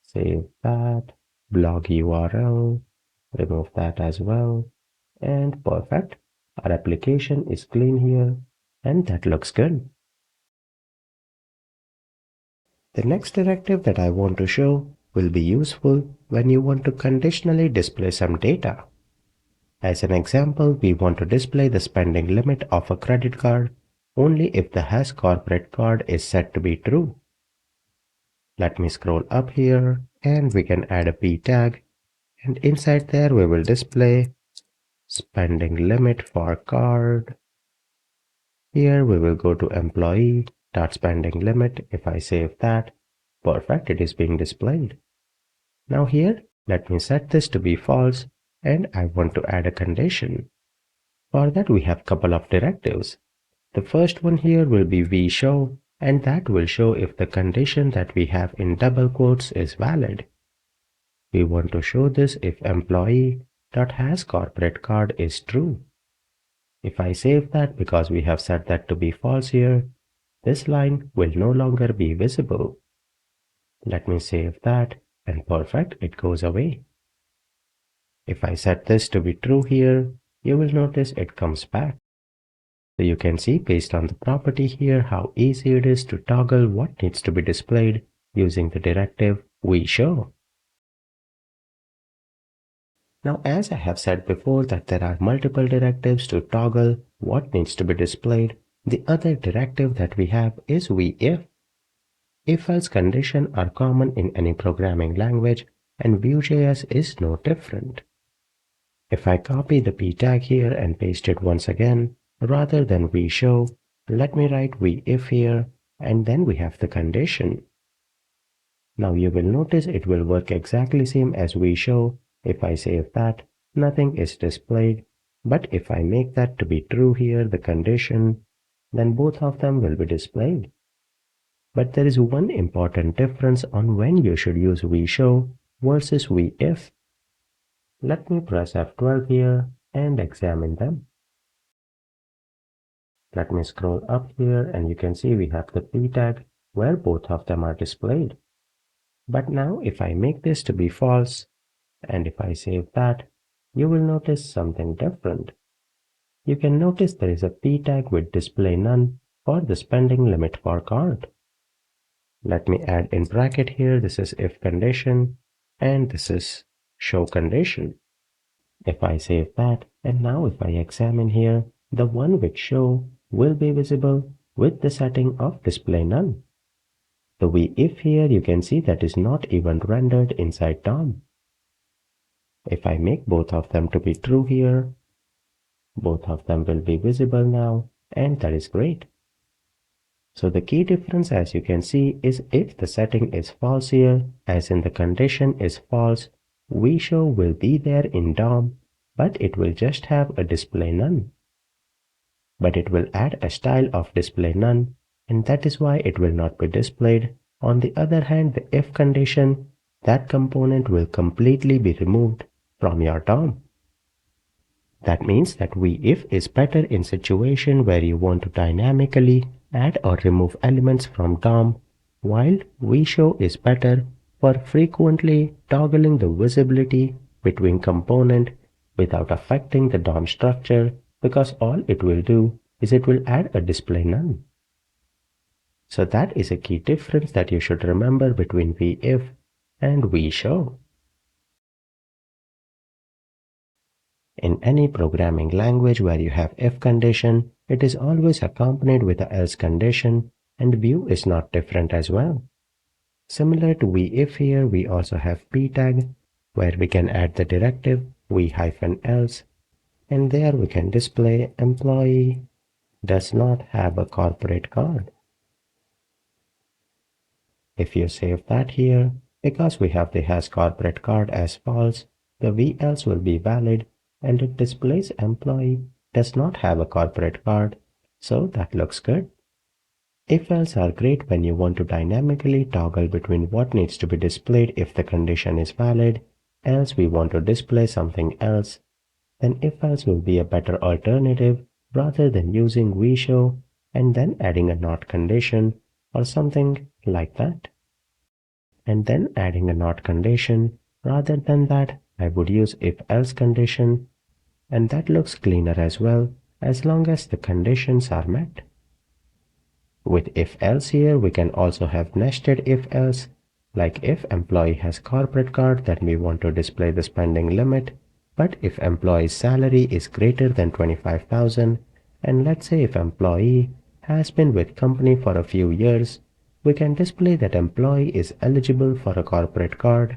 Save that. Blog URL. Remove that as well. And perfect. Our application is clean here. And that looks good. The next directive that I want to show will be useful when you want to conditionally display some data. As an example, we want to display the spending limit of a credit card only if the has corporate card is set to be true. Let me scroll up here and we can add a p tag, and inside there we will display spending limit for card. Here we will go to employee spending limit. If I save that, perfect, it is being displayed. Now here, let me set this to be false and I want to add a condition. For that we have couple of directives. The first one here will be vShow, and that will show if the condition that we have in double quotes is valid. We want to show this if employee.hasCorporateCard is true. If I save that, because we have set that to be false here, this line will no longer be visible. Let me save that, and perfect, it goes away. If I set this to be true here, you will notice it comes back. So you can see based on the property here how easy it is to toggle what needs to be displayed using the directive vShow. Now, as I have said before that there are multiple directives to toggle what needs to be displayed, the other directive that we have is vIf. If-else conditions are common in any programming language, and Vue.js is no different. If I copy the p tag here and paste it once again, rather than vShow, let me write vIf here, and then we have the condition. Now you will notice it will work exactly same as vShow. If I save that, nothing is displayed, but if I make that to be true here, the condition, then both of them will be displayed. But there is one important difference on when you should use vShow versus vIf. Let me press F12 here and examine them. Let me scroll up here and you can see we have the p tag where both of them are displayed. But now if I make this to be false and if I save that, you will notice something different. You can notice there is a p tag with display none for the spending limit for card. Let me add in bracket here, this is if condition and this is show condition. If I save that, and now if I examine here, the one with show will be visible with the setting of display none. The vIf here you can see that is not even rendered inside DOM. If I make both of them to be true here, both of them will be visible now, and that is great. So the key difference, as you can see, is if the setting is false here, as in the condition is false, vShow will be there in DOM, but it will just have a display none. But it will add a style of display none, and that is why it will not be displayed. On the other hand, the if condition, that component will completely be removed from your DOM. That means that vIf is better in situation where you want to dynamically add or remove elements from DOM, while vShow is better for frequently toggling the visibility between component without affecting the DOM structure, because all it will do is it will add a display none. So that is a key difference that you should remember between vIf and vShow. In any programming language where you have if condition, it is always accompanied with a else condition, and Vue is not different as well. Similar to vIf here, we also have p tag, where we can add the directive v-else, and there we can display employee does not have a corporate card. If you save that here, because we have the has corporate card as false, the v-else will be valid and it displays employee does not have a corporate card, so that looks good. If-else are great when you want to dynamically toggle between what needs to be displayed if the condition is valid, else we want to display something else, then if-else will be a better alternative rather than using vShow and then adding a not condition or something like that. And then adding a not condition, rather than that, I would use if-else condition, and that looks cleaner as well, as long as the conditions are met. With if-else here, we can also have nested if-else, like if employee has corporate card, then we want to display the spending limit, but if employee's salary is greater than 25,000, and let's say if employee has been with company for a few years, we can display that employee is eligible for a corporate card,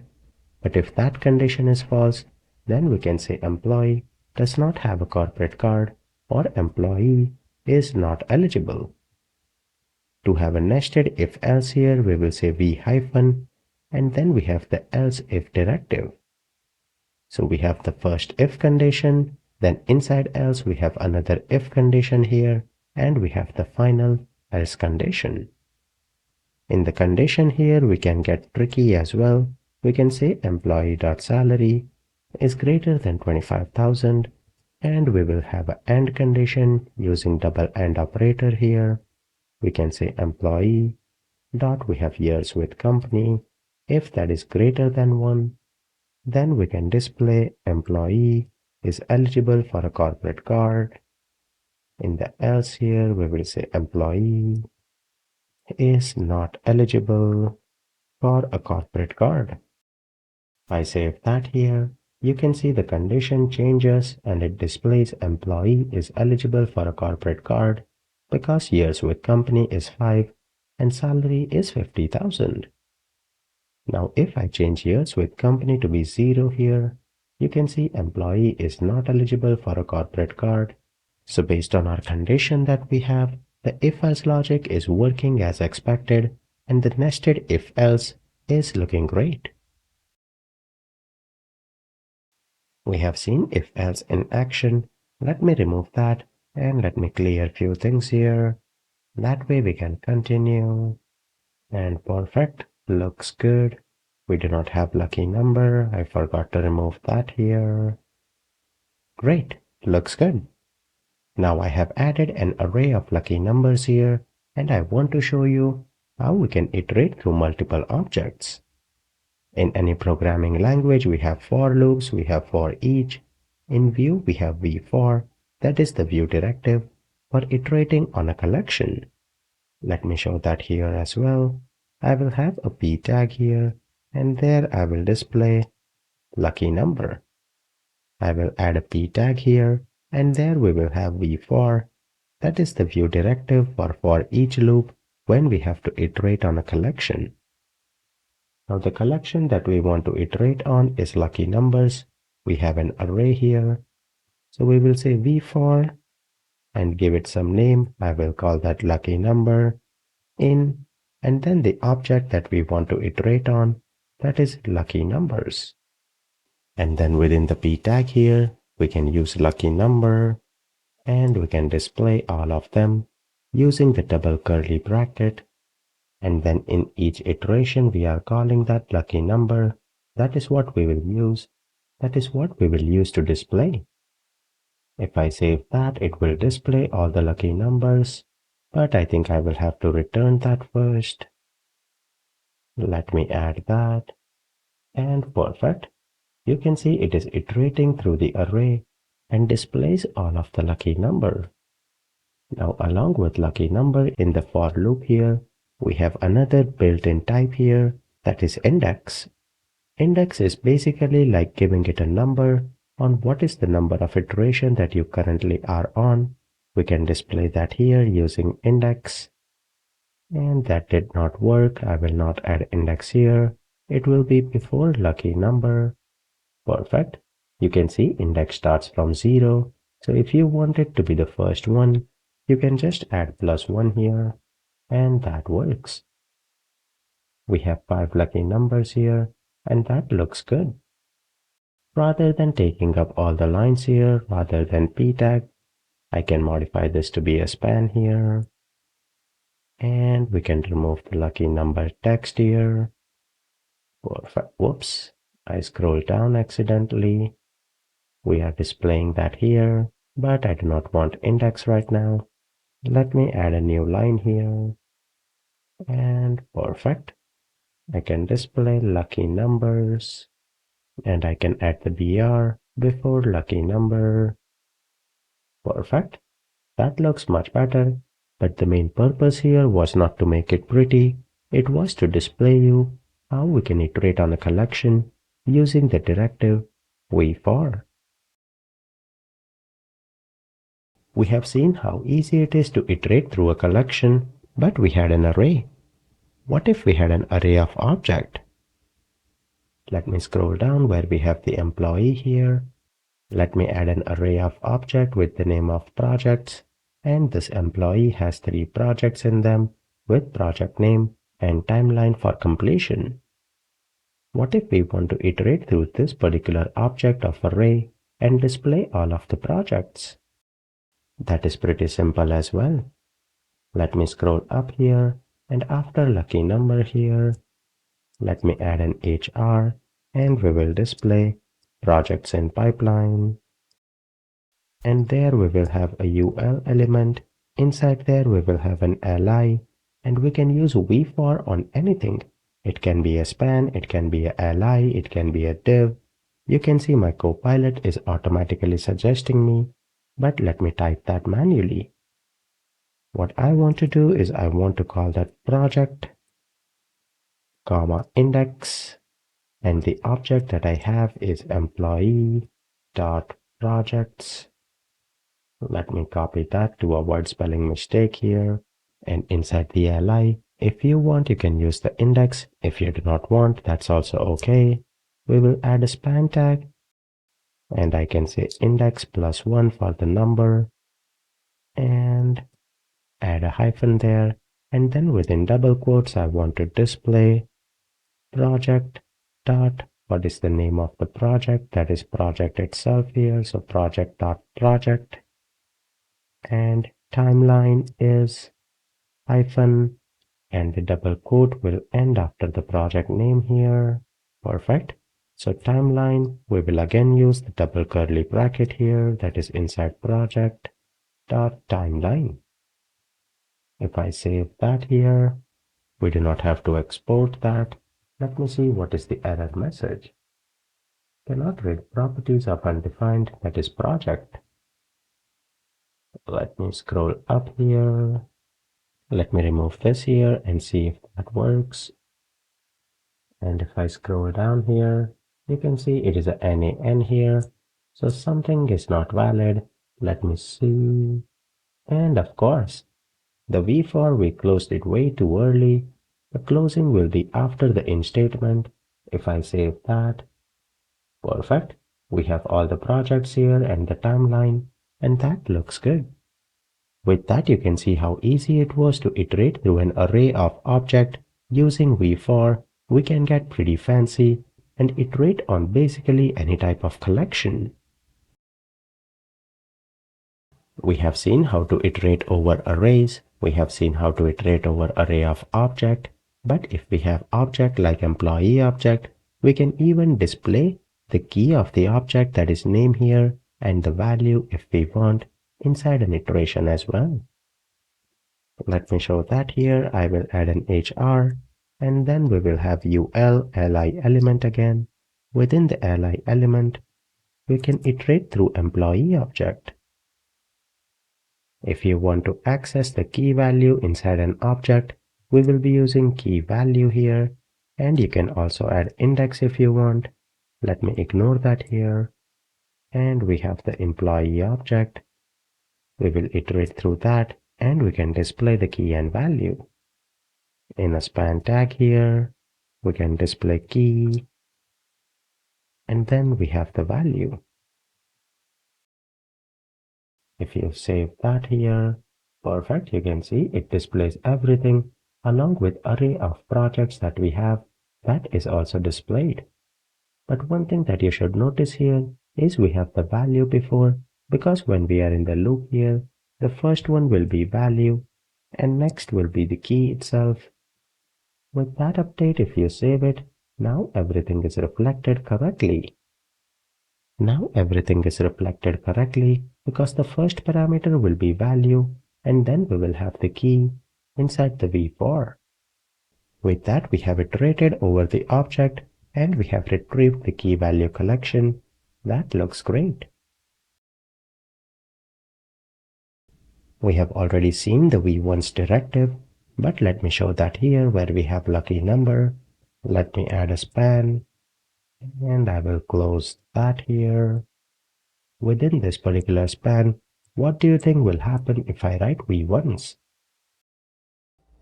but if that condition is false, then we can say employee does not have a corporate card or employee is not eligible. To have a nested if else here, we will say v hyphen, and then we have the else if directive. So we have the first if condition, then inside else we have another if condition here, and we have the final else condition. In the condition here, we can get tricky as well. We can say employee.salary is greater than 25,000, and we will have an AND condition using double AND operator here. We can say employee dot we have years with company. If that is greater than 1, then we can display employee is eligible for a corporate card. In the else here, we will say employee is not eligible for a corporate card. If I save that here, you can see the condition changes and it displays employee is eligible for a corporate card because years with company is 5 and salary is 50,000. Now if I change years with company to be 0 here, you can see employee is not eligible for a corporate card. So based on our condition that we have, the if-else logic is working as expected and the nested if-else is looking great. We have seen if-else in action. Let me remove that and let me clear a few things here. That way we can continue. And perfect, looks good. We do not have lucky number. I forgot to remove that here. Great, looks good. Now I have added an array of lucky numbers here and I want to show you how we can iterate through multiple objects. In any programming language, we have for loops, we have for each. In Vue, we have v-for, that is the Vue directive for iterating on a collection. Let me show that here as well. I will have a p tag here, and there I will display lucky number. I will add a p tag here, and there we will have v-for, that is the Vue directive for each loop when we have to iterate on a collection. Now the collection that we want to iterate on is lucky numbers. We have an array here. So we will say v-for and give it some name. I will call that lucky number in, and then the object that we want to iterate on, that is lucky numbers. And then within the p tag here, we can use lucky number and we can display all of them using the double curly bracket. And then in each iteration, we are calling that lucky number. That is what we will use. That is what we will use to display. If I save that, it will display all the lucky numbers. But I think I will have to return that first. Let me add that. And perfect. You can see it is iterating through the array and displays all of the lucky number. Now along with lucky number in the for loop here, we have another built-in type here, that is index. Index is basically like giving it a number on what is the number of iteration that you currently are on. We can display that here using index. And that did not work. I will not add index here. It will be before lucky number. Perfect. You can see index starts from 0. So if you want it to be the first one, you can just add +1 here. And that works. We have 5 lucky numbers here, and that looks good. Rather than taking up all the lines here, rather than p tag, I can modify this to be a span here. And we can remove the lucky number text here. Perfect. Whoops, I scrolled down accidentally. We are displaying that here, but I do not want index right now. Let me add a new line here. And perfect. I can display lucky numbers and I can add the BR before lucky number. Perfect. That looks much better, but the main purpose here was not to make it pretty. It was to display you how we can iterate on a collection using the directive v-for. We have seen how easy it is to iterate through a collection, but we had an array. What if we had an array of object? Let me scroll down where we have the employee here. Let me add an array of object with the name of projects, and this employee has 3 projects in them, with project name and timeline for completion. What if we want to iterate through this particular object of array and display all of the projects? That is pretty simple as well. Let me scroll up here, and after lucky number here, let me add an HR, and we will display projects in pipeline. And there we will have a UL element. Inside there we will have an li, and we can use v for on anything. It can be a span, it can be a li, it can be a div. You can see my copilot is automatically suggesting me, but let me type that manually. What I want to do is I want to call that project, comma index, and the object that I have is employee dot projects. Let me copy that to avoid spelling mistake here. And inside the li, if you want, you can use the index. If you do not want, that's also okay. We will add a span tag, and I can say index plus 1 for the number, and add a hyphen there. And then within double quotes, I want to display project dot, what is the name of the project? That is project itself here. So project dot project, and timeline is hyphen, and the double quote will end after the project name here. Perfect. So timeline, we will again use the double curly bracket here, that is inside project dot timeline. If I save that here, we do not have to export that. Let me see what is the error message. Cannot read properties of undefined, that is project. Let me scroll up here. Let me remove this here and see if that works. And if I scroll down here, you can see it is a NaN here. So something is not valid. Let me see. And of course, the v-for, we closed it way too early. The closing will be after the in statement. If I save that, perfect. We have all the projects here and the timeline, and that looks good. With that, you can see how easy it was to iterate through an array of objects using v-for. We can get pretty fancy and iterate on basically any type of collection. We have seen how to iterate over arrays. We have seen how to iterate over array of object. But if we have object like employee object, we can even display the key of the object, that is name here, and the value if we want inside an iteration as well. Let me show that here. I will add an HR, and then we will have UL li element again. Within the li element, we can iterate through employee object. If you want to access the key value inside an object, we will be using key value here, and you can also add index if you want. Let me ignore that here. And we have the employee object. We will iterate through that, and we can display the key and value. In a span tag here, we can display key, and then we have the value. If you save that here, perfect, you can see it displays everything along with array of projects that we have. That is also displayed. But one thing that you should notice here is we have the value before, because when we are in the loop here, the first one will be value and next will be the key itself. With that update, if you save it, now everything is reflected correctly. Now everything is reflected correctly because the first parameter will be value, and then we will have the key inside the v-for. With that, we have iterated over the object and we have retrieved the key value collection. That looks great. We have already seen the v1's directive, but let me show that here where we have lucky number. Let me add a span, and I will close that here. Within this particular span, what do you think will happen if I write v1's?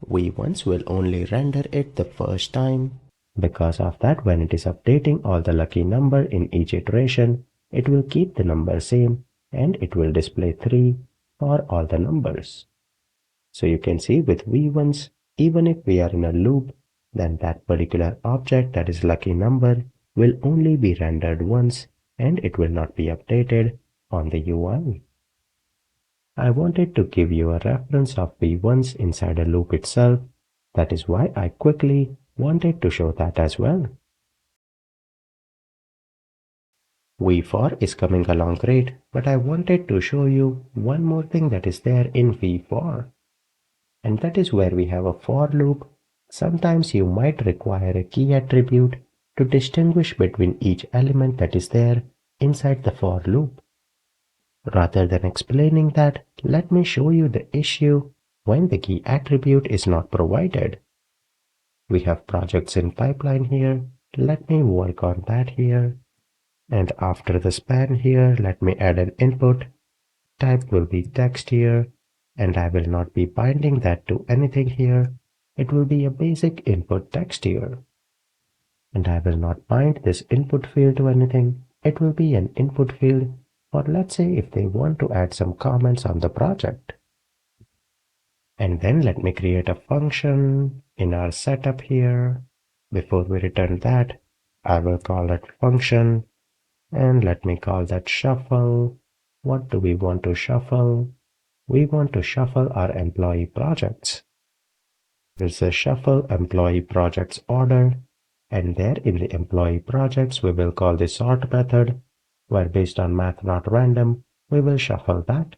V1's will only render it the first time. Because of that, when it is updating all the lucky number in each iteration, it will keep the number same and it will display 3 for all the numbers. So you can see with v1's, Even if we are in a loop, then that particular object, that is lucky number, will only be rendered once and it will not be updated on the UI. I wanted to give you a reference of v once inside a loop itself. That is why I quickly wanted to show that as well. v4 is coming along great, but I wanted to show you one more thing that is there in v4. And that is where we have a for loop. Sometimes you might require a key attribute to distinguish between each element that is there inside the for loop. Rather than explaining that, let me show you the issue when the key attribute is not provided. We have projects in pipeline here. Let me work on that here. And after the span here, let me add an input. Type will be text here, and I will not be binding that to anything here. It will be a basic input text here. And I will not bind this input field to anything. It will be an input field, or let's say if they want to add some comments on the project. And then let me create a function in our setup here. Before we return that, I will call it function, and let me call that shuffle. What do we want to shuffle? We want to shuffle our employee projects. There's a shuffle employee projects order, and there in the employee projects we will call the sort method, where based on math not random, we will shuffle that.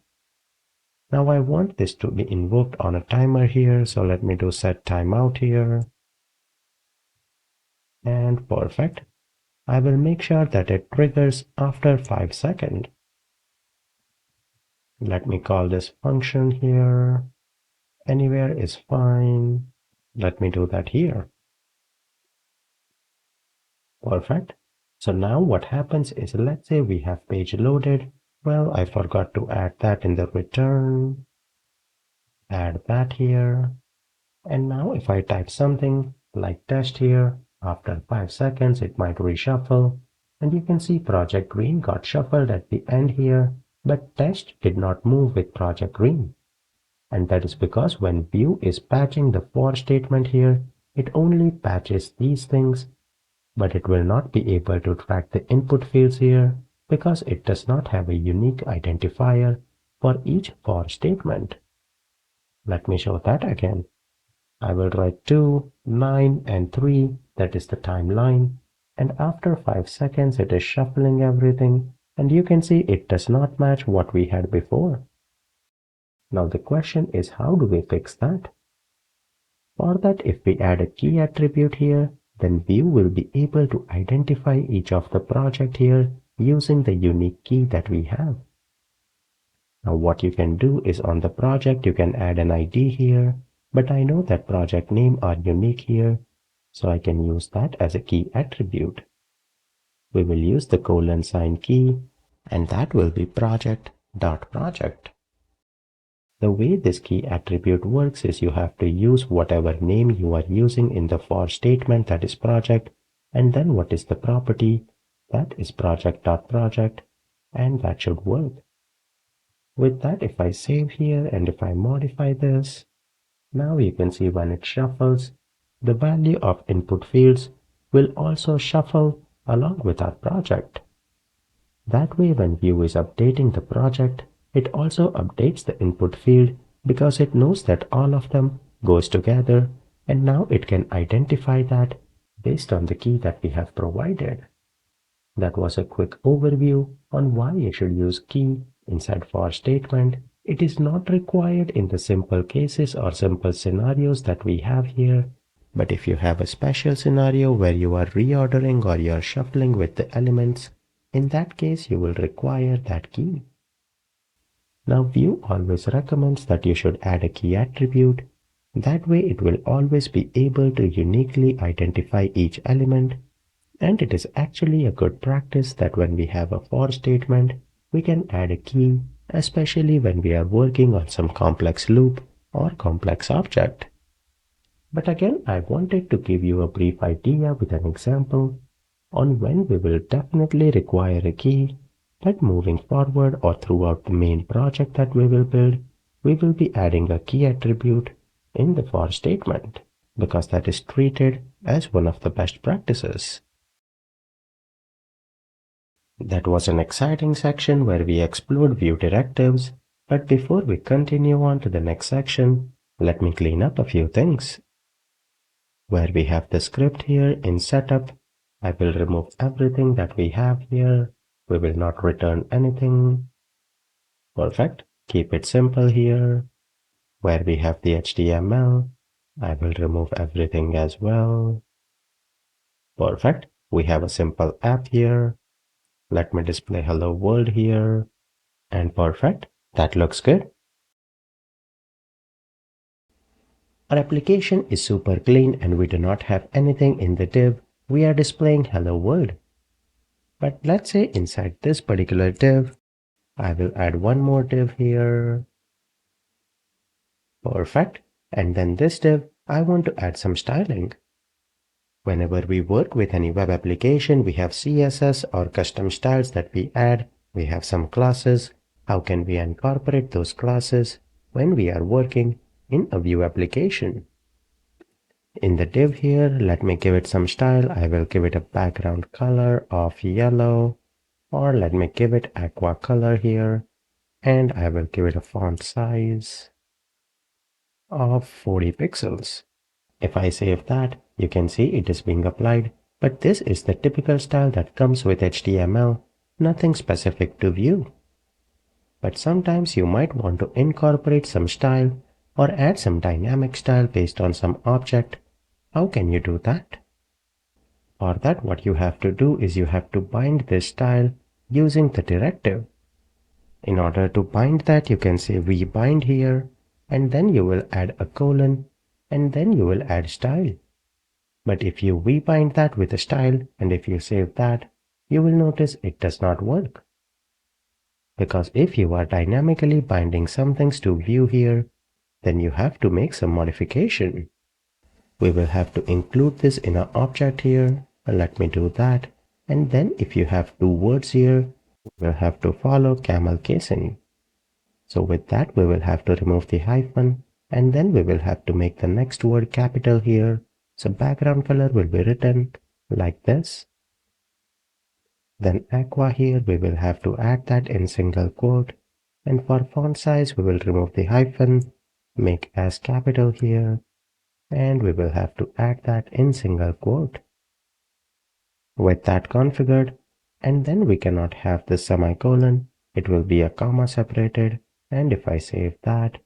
Now I want this to be invoked on a timer here, so let me do set timeout here. And perfect. I will make sure that it triggers after 5 seconds. Let me call this function here. Anywhere is fine. Let me do that here. Perfect. So now what happens is, let's say we have page loaded. Well, I forgot to add that in the return. Add that here. And now if I type something like test here, after 5 seconds it might reshuffle. And you can see project green got shuffled at the end here, but test did not move with project green. And that is because when Vue is patching the for statement here, it only patches these things, but it will not be able to track the input fields here because it does not have a unique identifier for each for statement. Let me show that again. I will write 2, 9, and 3, that is the timeline, and after 5 seconds it is shuffling everything, and you can see it does not match what we had before. Now the question is, how do we fix that? For that, if we add a key attribute here, then Vue will be able to identify each of the project here using the unique key that we have. Now what you can do is, on the project you can add an ID here, but I know that project name are unique here, so I can use that as a key attribute. We will use the $sign key, and that will be project.project. The way this key attribute works is you have to use whatever name you are using in the for statement, that is project, and then what is the property, that is project.project, and that should work. With that, if I save here and if I modify this, now you can see when it shuffles, the value of input fields will also shuffle along with our project. That way, when Vue is updating the project, it also updates the input field because it knows that all of them goes together, and now it can identify that based on the key that we have provided. That was a quick overview on why you should use key inside for statement. It is not required in the simple cases or simple scenarios that we have here, but if you have a special scenario where you are reordering or you are shuffling with the elements, in that case you will require that key. Now Vue always recommends that you should add a key attribute. That way it will always be able to uniquely identify each element, and it is actually a good practice that when we have a for statement, we can add a key, especially when we are working on some complex loop or complex object. But again, I wanted to give you a brief idea with an example on when we will definitely require a key, but moving forward or throughout the main project that we will build, we will be adding a key attribute in the for statement, because that is treated as one of the best practices. That was an exciting section where we explored Vue directives, but before we continue on to the next section, let me clean up a few things. Where we have the script here in setup, I will remove everything that we have here. We will not return anything. Perfect. Keep it simple here. Where we have the HTML, I will remove everything as well. Perfect. We have a simple app here. Let me display hello world here. And perfect. That looks good. Our application is super clean and we do not have anything in the div. We are displaying hello world. But let's say inside this particular div, I will add one more div here. Perfect. And then this div, I want to add some styling. Whenever we work with any web application, we have CSS or custom styles that we add. We have some classes. How can we incorporate those classes when we are working in a Vue application? In the div here, let me give it some style. I will give it a background color of yellow, or let me give it aqua color here, and I will give it a font size of 40 pixels. If I save that, you can see it is being applied, but this is the typical style that comes with HTML, nothing specific to Vue. But sometimes you might want to incorporate some style or add some dynamic style based on some object. How can you do that? For that, what you have to do is you have to bind this style using the directive. In order to bind that, you can say rebind here, and then you will add a colon, and then you will add style. But if you rebind that with a style, and if you save that, you will notice it does not work. Because if you are dynamically binding some things to Vue here, then you have to make some modification. We will have to include this in our object here. Let me do that. And then if you have two words here, we will have to follow camel casing. So with that, we will have to remove the hyphen, and then we will have to make the next word capital here. So background color will be written like this. Then aqua here, we will have to add that in single quote. And for font size, we will remove the hyphen, make as capital here, and we will have to add that in single quote. With that configured, and then we cannot have the semicolon, it will be a comma separated, and if I save that,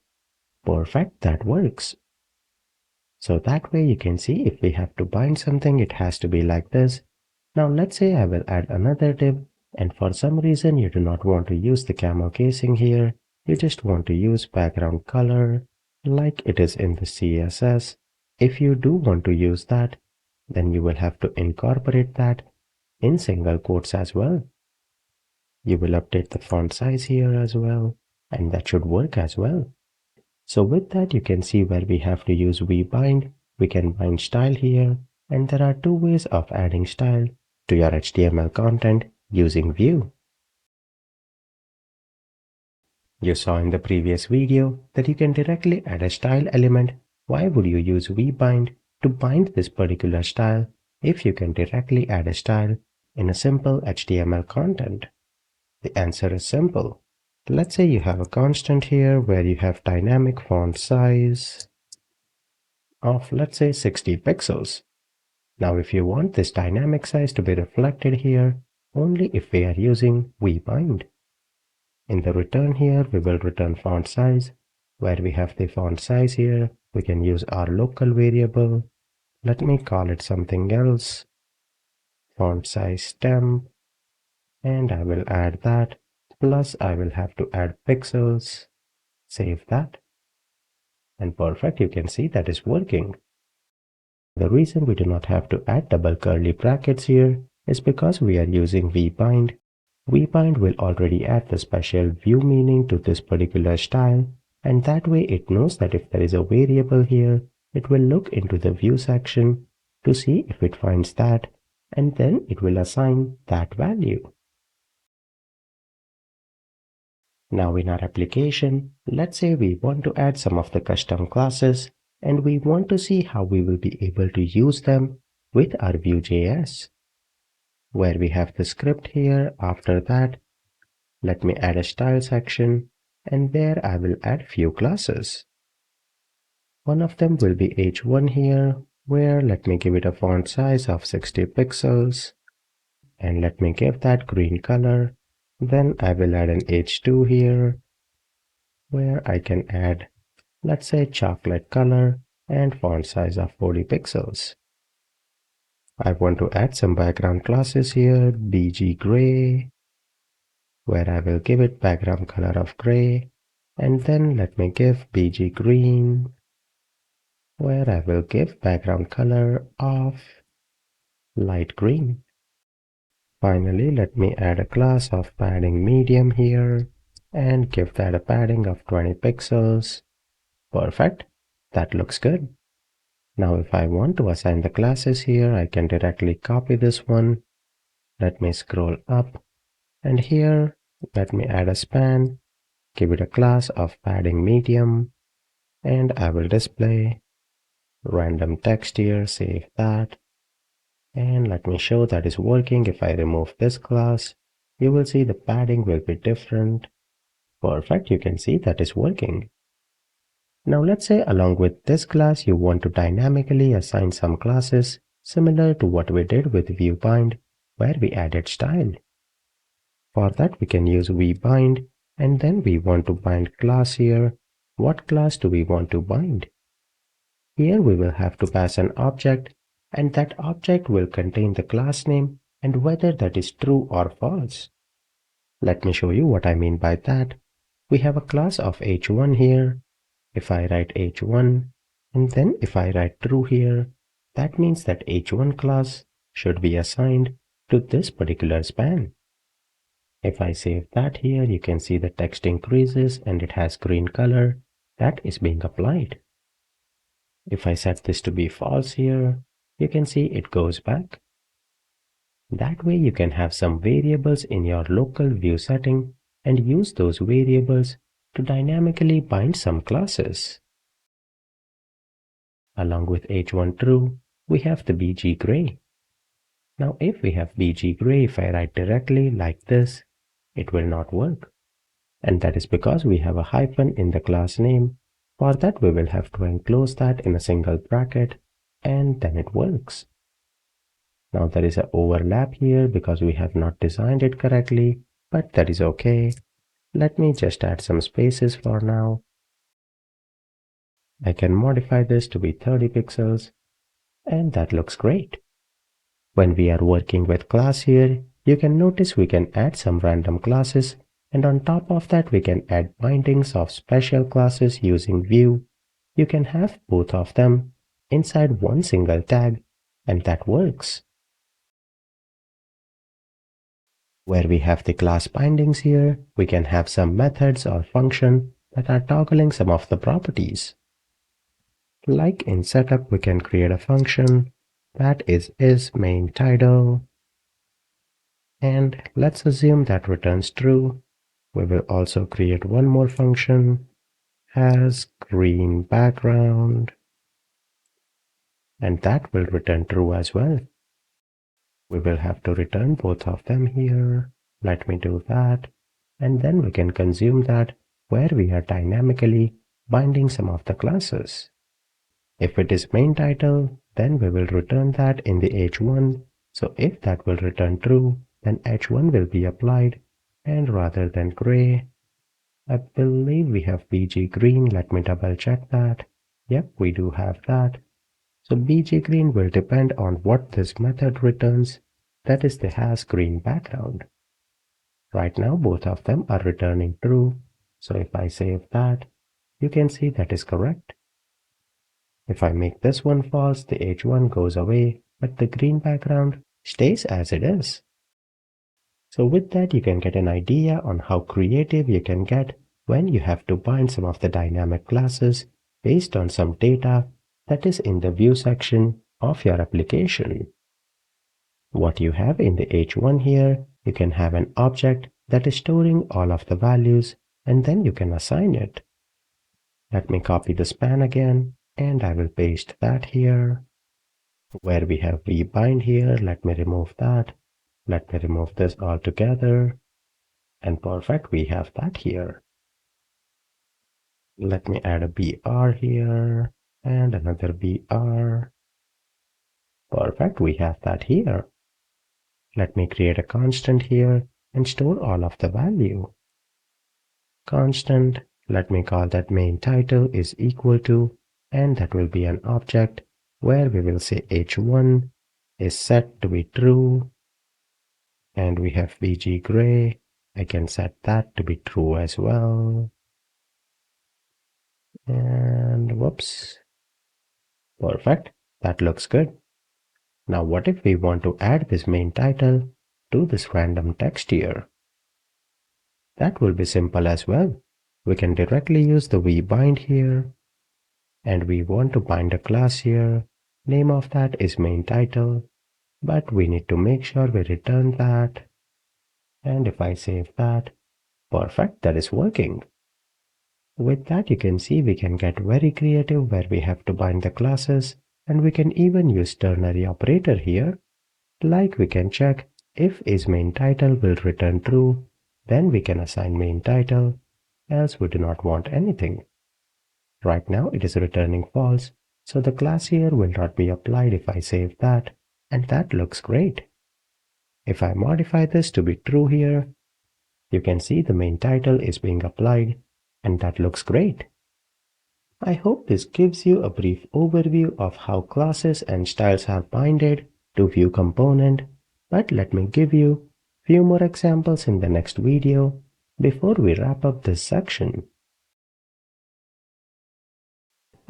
perfect, that works. So that way you can see if we have to bind something, it has to be like this. Now let's say I will add another div, and for some reason you do not want to use the camo casing here, you just want to use background color like it is in the CSS. If you do want to use that, then you will have to incorporate that in single quotes as well. You will update the font size here as well, and that should work as well. So with that, you can see where we have to use rebind. We can bind style here, and there are two ways of adding style to your HTML content using Vue. You saw in the previous video that you can directly add a style element. Why would you use rebind to bind this particular style if you can directly add a style in a simple HTML content? The answer is simple. Let's say you have a constant here where you have dynamic font size of, let's say, 60 pixels. Now if you want this dynamic size to be reflected here, only if we are using rebind. In the return here, we will return font size. Where we have the font size here, we can use our local variable. Let me call it something else. Font size temp. And I will add that. Plus I will have to add pixels. Save that. And perfect, you can see that is working. The reason we do not have to add double curly brackets here is because we are using rebind. Rebind will already add the special Vue meaning to this particular style, and that way it knows that if there is a variable here, it will look into the Vue section to see if it finds that, and then it will assign that value. Now in our application, let's say we want to add some of the custom classes. and we want to see how we will be able to use them with our Vue.js. Where we have the script here, after that, let me add a style section, and there I will add few classes. One of them will be h1 here, where let me give it a font size of 60 pixels, and let me give that green color. Then I will add an h2 here, where I can add, let's say, chocolate color and font size of 40 pixels. I want to add some background classes here, bg gray, where I will give it background color of gray, and then let me give bg green, where I will give background color of light green. Finally, let me add a class of padding medium here and give that a padding of 20 pixels. Perfect. That looks good. Now if I want to assign the classes here, I can directly copy this one. Let me scroll up, and here let me add a span, give it a class of padding medium, and I will display random text here, save that. And let me show that is working. If I remove this class, you will see the padding will be different. Perfect, you can see that is working. Now let's say along with this class you want to dynamically assign some classes similar to what we did with VueBind, where we added style. For that we can use VBind, and then we want to bind class here. What class do we want to bind? Here we will have to pass an object, and that object will contain the class name and whether that is true or false. Let me show you what I mean by that. We have a class of h1 here. If I write h1 and then if I write true here, that means that h1 class should be assigned to this particular span. If I save that here, you can see the text increases and it has green color that is being applied. If I set this to be false here, you can see it goes back. That way you can have some variables in your local Vue setting and use those variables to dynamically bind some classes. Along with h1 true, we have the bg gray. Now if we have bg gray, if I write directly like this, it will not work. And that is because we have a hyphen in the class name. For that we will have to enclose that in a single bracket, and then it works. Now there is an overlap here because we have not designed it correctly, but that is okay. Let me just add some spaces for now. I can modify this to be 30 pixels, and that looks great. When we are working with class here, you can notice we can add some random classes, and on top of that we can add bindings of special classes using Vue. You can have both of them inside one single tag, and that works. Where we have the class bindings here, we can have some methods or function that are toggling some of the properties. Like in setup, we can create a function that is main title, and let's assume that returns true. We will also create one more function as green background, and that will return true as well. We will have to return both of them here. Let me do that, and then we can consume that where we are dynamically binding some of the classes. If it is main title, then we will return that in the h1. So if that will return true, then h1 will be applied, and rather than gray, I believe we have bg green. Let me double check that. Yep, we do have that. So bg green will depend on what this method returns, that is the has green background. Right now both of them are returning true, so if I save that, you can see that is correct. If I make this one false, the h1 goes away, but the green background stays as it is. So with that, you can get an idea on how creative you can get when you have to bind some of the dynamic classes based on some data that is in the Vue section of your application. What you have in the h1 here, you can have an object that is storing all of the values, and then you can assign it. Let me copy the span again, and I will paste that here. Where we have vbind here, let me remove that. Let me remove this altogether. And perfect, we have that here. Let me add a br here and another br. Perfect, we have that here. Let me create a constant here and store all of the value. Constant, let me call that main title is equal to, and that will be an object where we will say h1 is set to be true, and we have vg gray. I can set that to be true as well. And whoops. Perfect. That looks good. Now what if we want to add this main title to this random text here? That will be simple as well. We can directly use the vbind here, and we want to bind a class here. Name of that is main title, but we need to make sure we return that. And if I save that, perfect, that is working. With that, you can see we can get very creative where we have to bind the classes, and we can even use ternary operator here. Like we can check if is main title will return true, then we can assign main title, else we do not want anything. Right now it is returning false, so the class here will not be applied if I save that, and that looks great. If I modify this to be true here, you can see the main title is being applied, and that looks great. I hope this gives you a brief overview of how classes and styles are binded to Vue component, but let me give you few more examples in the next video before we wrap up this section.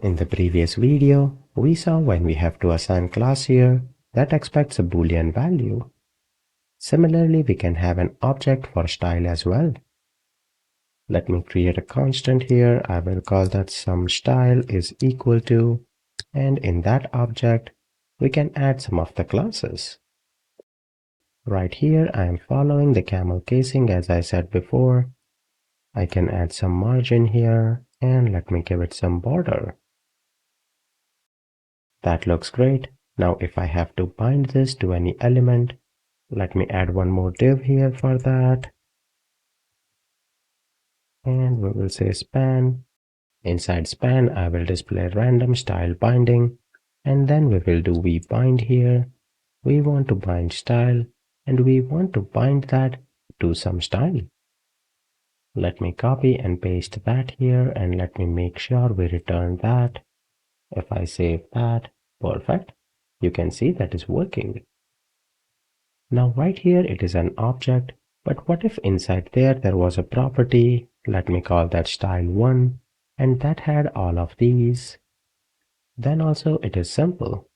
In the previous video, we saw when we have to assign class here that expects a boolean value. Similarly, we can have an object for style as well. Let me create a constant here. I will call that some style is equal to, and in that object, we can add some of the classes. Right here, I am following the camel casing as I said before. I can add some margin here, and let me give it some border. That looks great. Now if I have to bind this to any element, let me add one more div here for that. And we will say span. Inside span, I will display random style binding, and then we will do vbind here. We want to bind style, and we want to bind that to some style. Let me copy and paste that here, and let me make sure we return that. If I save that, perfect. You can see that is working. Now right here it is an object, but what if inside there was a property, let me call that style1, and that had all of these? Then also it is simple.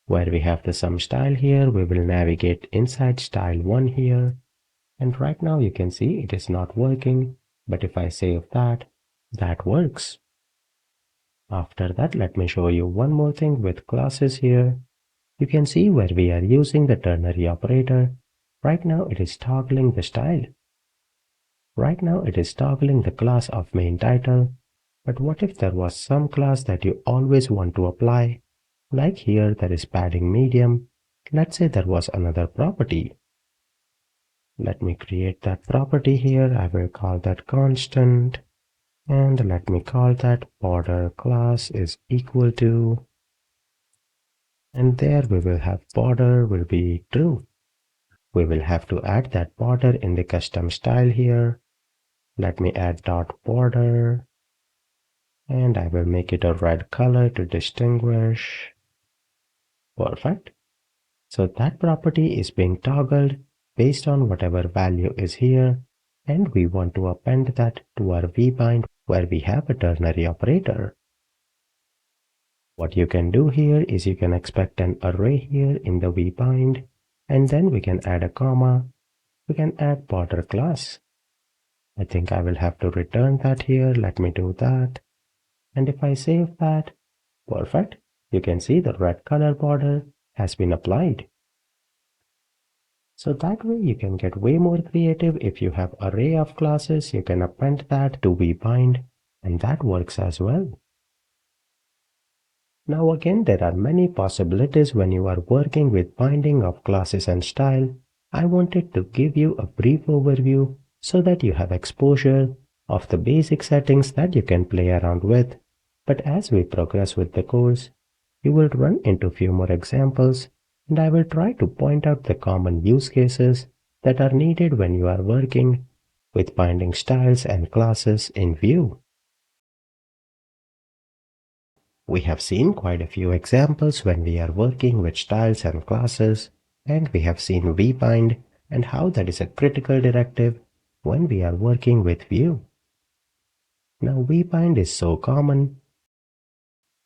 Where we have the some style here, we will navigate inside style1 here, and right now you can see it is not working, but if I save that, that works. After that, let me show you one more thing with classes here. You can see where we are using the ternary operator. Right now it is toggling the style. Right now it is toggling the class of main title. But what if there was some class that you always want to apply? Like here there is padding medium. Let's say there was another property. Let me create that property here. I will call that constant. And let me call that border class is equal to, and there we will have border will be true. We will have to add that border in the custom style here. Let me add dot border, and I will make it a red color to distinguish. Perfect. So that property is being toggled based on whatever value is here, and we want to append that to our vbind where we have a ternary operator. What you can do here is you can expect an array here in the vbind, and then we can add a comma. We can add border class. I think I will have to return that here. Let me do that. And if I save that, perfect. You can see the red color border has been applied. So that way you can get way more creative. If you have array of classes, you can append that to vbind, and that works as well. Now again, there are many possibilities when you are working with binding of classes and style. I wanted to give you a brief overview so that you have exposure of the basic settings that you can play around with. But as we progress with the course, you will run into few more examples, and I will try to point out the common use cases that are needed when you are working with binding styles and classes in Vue. We have seen quite a few examples when we are working with styles and classes, and we have seen vbind and how that is a critical directive when we are working with Vue. Now vbind is so common.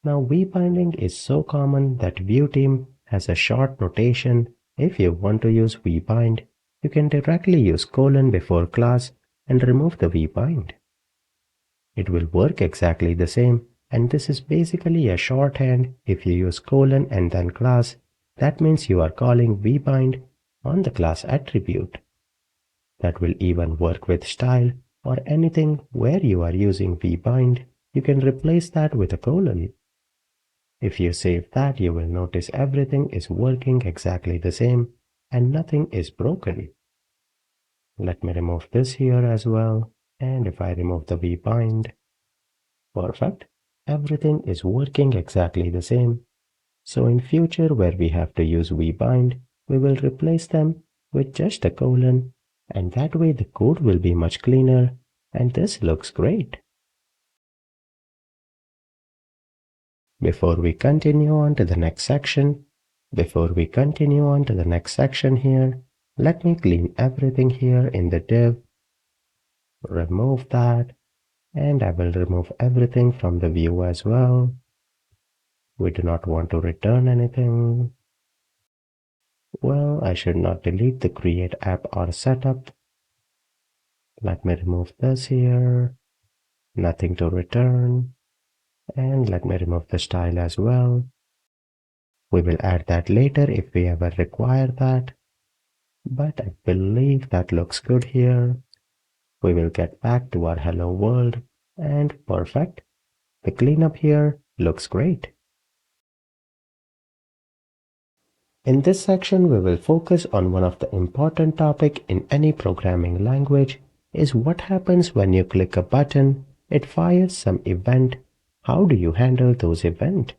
Now vbinding is so common that Vue team has a short notation. If you want to use vbind, you can directly use colon before class and remove the vbind. It will work exactly the same, and this is basically a shorthand. If you use colon and then class, that means you are calling vbind on the class attribute. That will even work with style or anything where you are using vbind. You can replace that with a colon. If you save that, you will notice everything is working exactly the same and nothing is broken. Let me remove this here as well, and if I remove the vbind, perfect. Everything is working exactly the same. So in future where we have to use vbind, we will replace them with just a colon, and that way the code will be much cleaner, and this looks great. Before we continue on to the next section, here, let me clean everything here in the div, remove that, and I will remove everything from the view as well. We do not want to return anything. Well, I should not delete the create app or setup. Let me remove this here. Nothing to return. And let me remove the style as well. We will add that later if we ever require that. But I believe that looks good here. We will get back to our hello world. And perfect. The cleanup here looks great. In this section, we will focus on one of the important topics in any programming language is what happens when you click a button, it fires some event. How do you handle those events?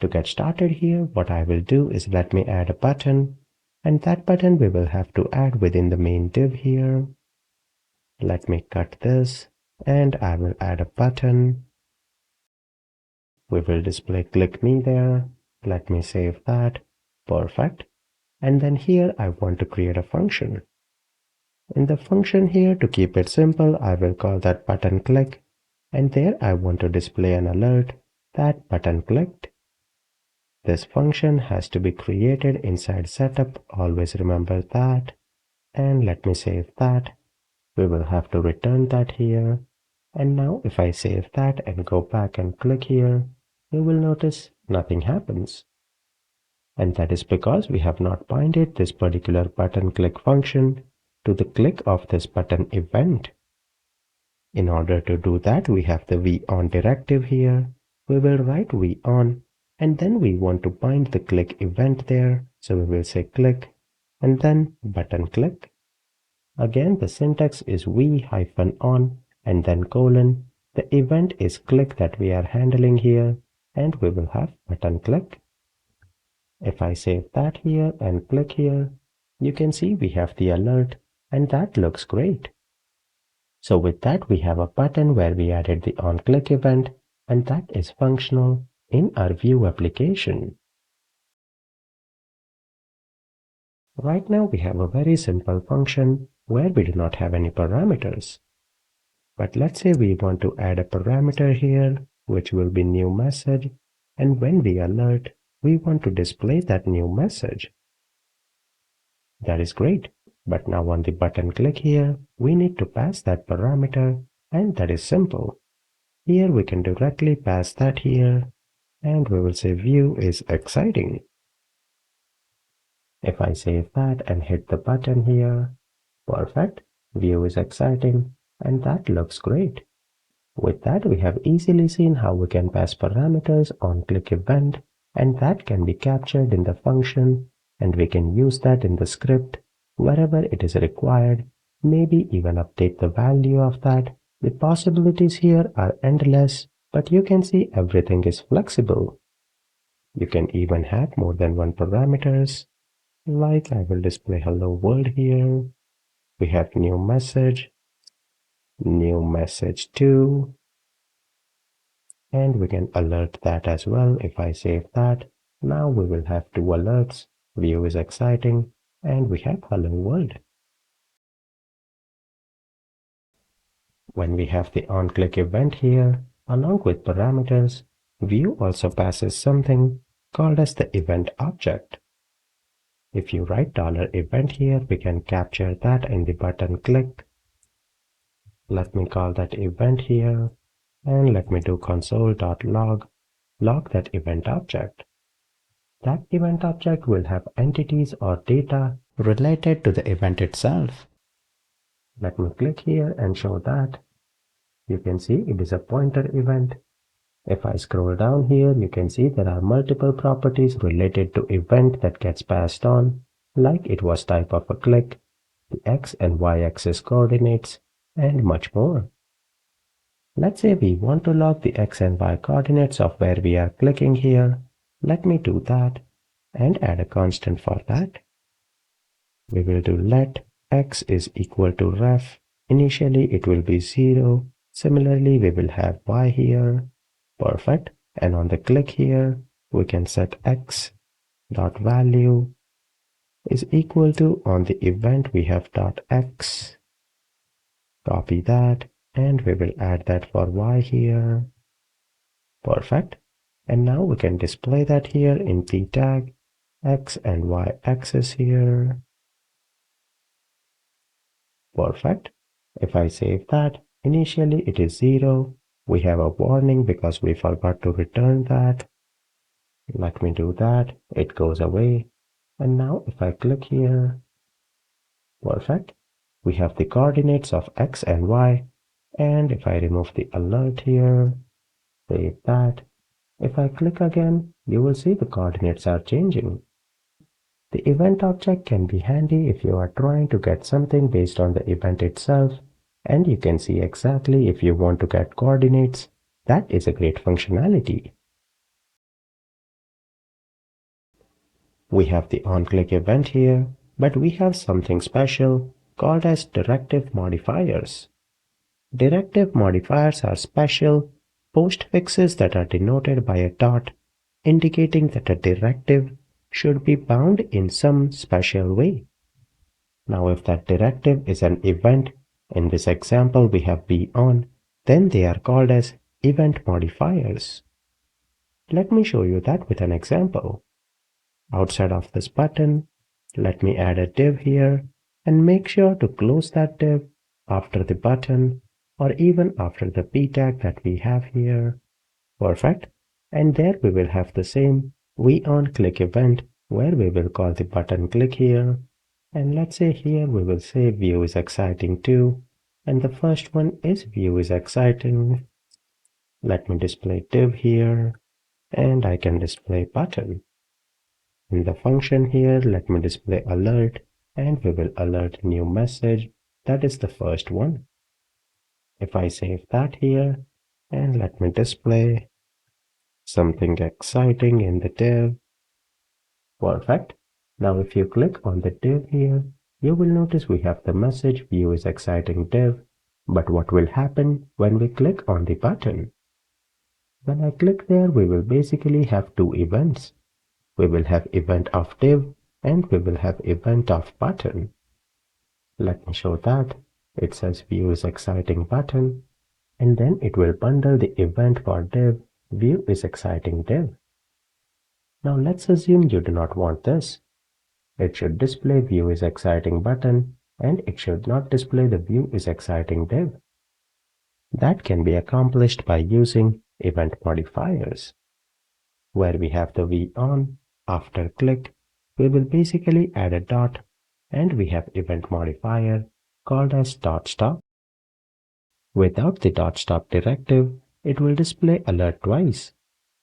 To get started here, what I will do is let me add a button, and that button we will have to add within the main div here. Let me cut this, and I will add a button. We will display click me there. Let me save that. Perfect. And then here I want to create a function. In the function here, to keep it simple, I will call that button click, and there I want to display an alert that button clicked. This function has to be created inside setup, always remember that, and let me save that. We will have to return that here, and now if I save that and go back and click here, you will notice nothing happens. And that is because we have not binded this particular button click function to the click of this button event. In order to do that, we have the vOn directive here. We will write vOn, and then we want to bind the click event there. So we will say click, and then button click. Again, the syntax is v-on, and then colon. The event is click that we are handling here, and we will have button click. If I save that here and click here, you can see we have the alert, and that looks great. So with that, we have a button where we added the onClick event, and that is functional in our Vue application. Right now, we have a very simple function where we do not have any parameters. But let's say we want to add a parameter here, which will be new message, and when we alert, we want to display that new message. That is great. But now on the button click here, we need to pass that parameter, and that is simple. Here we can directly pass that here, and we will say Vue is exciting. If I save that and hit the button here, perfect, Vue is exciting, and that looks great. With that, we have easily seen how we can pass parameters on click event, and that can be captured in the function, and we can use that in the script wherever it is required, maybe even update the value of that. The possibilities here are endless, but you can see everything is flexible. You can even have more than one parameters, like I will display hello world here. We have new message 2, and we can alert that as well. If I save that, now we will have two alerts. View is exciting, and we have hello world. When we have the onClick event here, along with parameters, Vue also passes something called as the event object. If you write $event here, we can capture that in the button click. Let me call that event here, and let me do console.log, log that event object. That event object will have entities or data related to the event itself. Let me click here and show that. You can see it is a pointer event. If I scroll down here, you can see there are multiple properties related to event that gets passed on, like it was type of a click, the x and y axis coordinates, and much more. Let's say we want to log the x and y coordinates of where we are clicking here. Let me do that and add a constant for that. We will do let x is equal to ref. Initially it will be 0. Similarly, we will have y here. Perfect. And on the click here, we can set x dot value is equal to, on the event we have dot x. Copy that, and we will add that for y here. Perfect. And now we can display that here in p tag, x and y axis here. Perfect. If I save that, initially it is 0. We have a warning because we forgot to return that. Let me do that. It goes away. And now if I click here, perfect. We have the coordinates of x and y. And if I remove the alert here, save that. If I click again, you will see the coordinates are changing. The event object can be handy if you are trying to get something based on the event itself, and you can see exactly if you want to get coordinates. That is a great functionality. We have the onClick event here, but we have something special called as directive modifiers. Directive modifiers are special postfixes that are denoted by a dot, indicating that a directive should be bound in some special way. Now if that directive is an event, in this example we have on, then they are called as event modifiers. Let me show you that with an example. Outside of this button, let me add a div here and make sure to close that div after the button or even after the p tag that we have here. Perfect. And there we will have the same onClick event where we will call the button click here. And let's say here we will say Vue is exciting too. And the first one is Vue is exciting. Let me display div here. And I can display button. In the function here, let me display alert. And we will alert new message. That is the first one. If I save that here, and let me display something exciting in the div. Perfect. Now if you click on the div here, you will notice we have the message Vue is exciting div. But what will happen when we click on the button? When I click there, we will basically have two events. We will have event of div and we will have event of button. Let me show that. It says Vue is exciting button, and then it will bundle the event for div, Vue is exciting div. Now let's assume you do not want this. It should display Vue is exciting button and it should not display the Vue is exciting div. That can be accomplished by using event modifiers. Where we have the V on, after click, we will basically add a dot and we have event modifier called as dot stop. Without the .stop directive, it will display alert twice.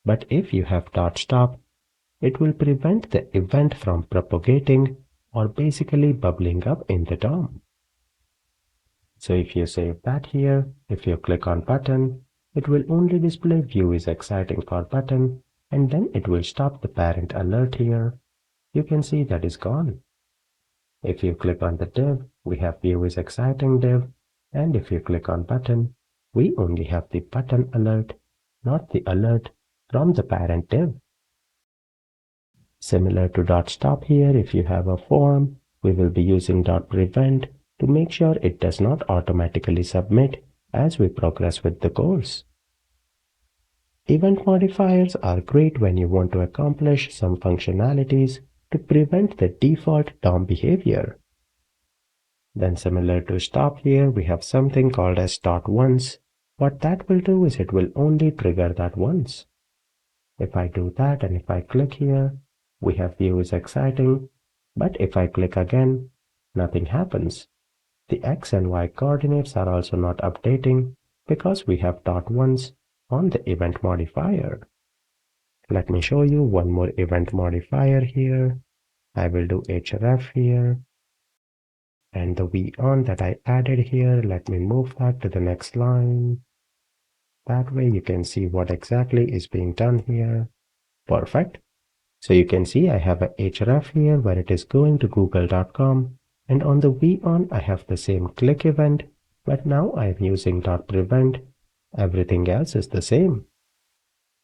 But if you have .stop, it will prevent the event from propagating or basically bubbling up in the DOM. So if you save that here, if you click on button, it will only display Vue is exciting for button, and then it will stop the parent alert here. You can see that is gone. If you click on the div, we have Vue is exciting div, and if you click on button, we only have the button alert, not the alert from the parent div. Similar to .stop here, if you have a form, we will be using .prevent to make sure it does not automatically submit as we progress with the course. Event modifiers are great when you want to accomplish some functionalities to prevent the default DOM behavior. Then similar to stop here, we have something called as .once. What that will do is it will only trigger that once. If I do that and if I click here, we have Vue is exciting, but if I click again, nothing happens. The X and Y coordinates are also not updating because we have .once on the event modifier. Let me show you one more event modifier here. I will do href here. And the VON that I added here, let me move that to the next line. That way you can see what exactly is being done here. Perfect. So you can see I have a href here where it is going to google.com, and on the VON I have the same click event, but now I am using .prevent. Everything else is the same.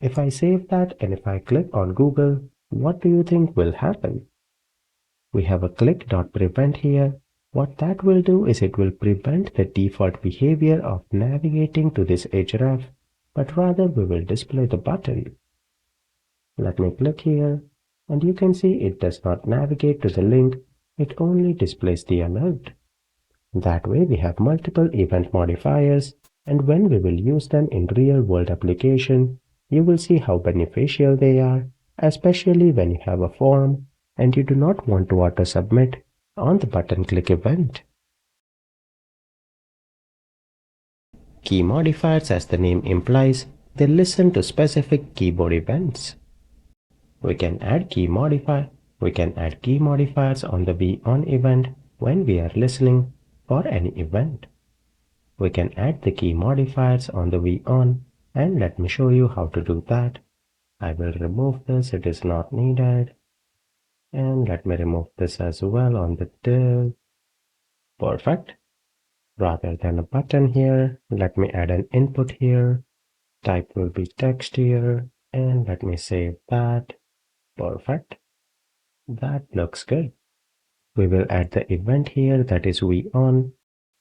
If I save that and if I click on Google, what do you think will happen? We have a click.prevent here. What that will do is it will prevent the default behavior of navigating to this href, but rather we will display the button. Let me click here, and you can see it does not navigate to the link, it only displays the alert. That way we have multiple event modifiers, and when we will use them in real-world application, you will see how beneficial they are, especially when you have a form and you do not want to auto-submit on the button click event. Key modifiers, as the name implies, they listen to specific keyboard events. We can add key modifiers on the VON event when we are listening for any event. We can add the key modifiers on the VON, and let me show you how to do that. I will remove this, it is not needed. And let me remove this as well on the div. Perfect. Rather than a button here, let me add an input here. Type will be text here, and let me save that. Perfect. That looks good. We will add the event here, that is VON.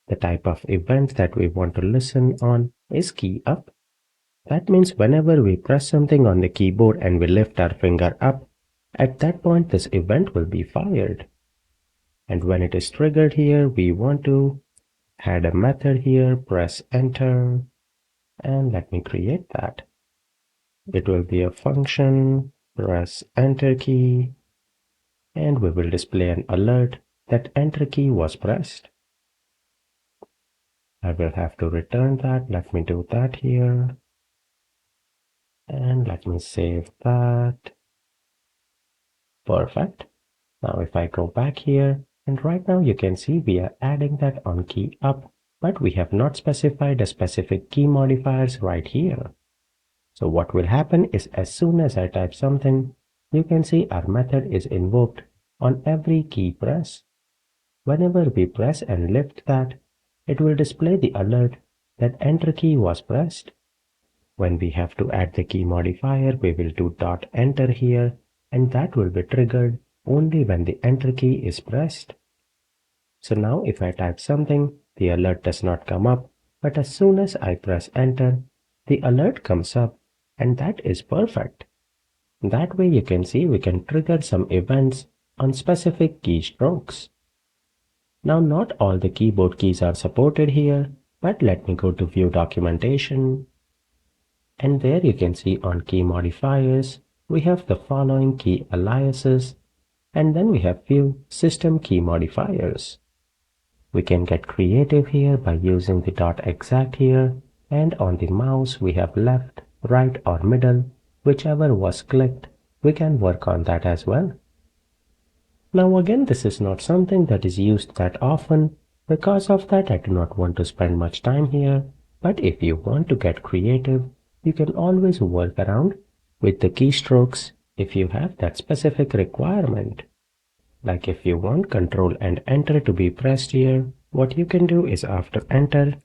The type of event that we want to listen on is key up. That means whenever we press something on the keyboard and we lift our finger up, at that point this event will be fired. And when it is triggered here, we want to add a method here, press enter, and let me create that. It will be a function, press enter key, and we will display an alert that enter key was pressed. I will have to return that. Let me do that here. And let me save that. Perfect. Now if I go back here, and right now you can see we are adding that on key up, but we have not specified a specific key modifiers right here. So what will happen is as soon as I type something, you can see our method is invoked on every key press. Whenever we press and lift that, it will display the alert that enter key was pressed. When we have to add the key modifier, we will do .enter here, and that will be triggered only when the enter key is pressed. So now if I type something, the alert does not come up, but as soon as I press enter, the alert comes up, and that is perfect. That way you can see we can trigger some events on specific keystrokes. Now not all the keyboard keys are supported here, but let me go to Vue documentation. And there you can see on key modifiers, we have the following key aliases, and then we have few system key modifiers. We can get creative here by using the dot exact here, and on the mouse we have left, right or middle, whichever was clicked, we can work on that as well. Now again, this is not something that is used that often. Because of that, I do not want to spend much time here, but if you want to get creative, you can always work around with the keystrokes if you have that specific requirement. Like if you want Control and Enter to be pressed here, what you can do is after Enter,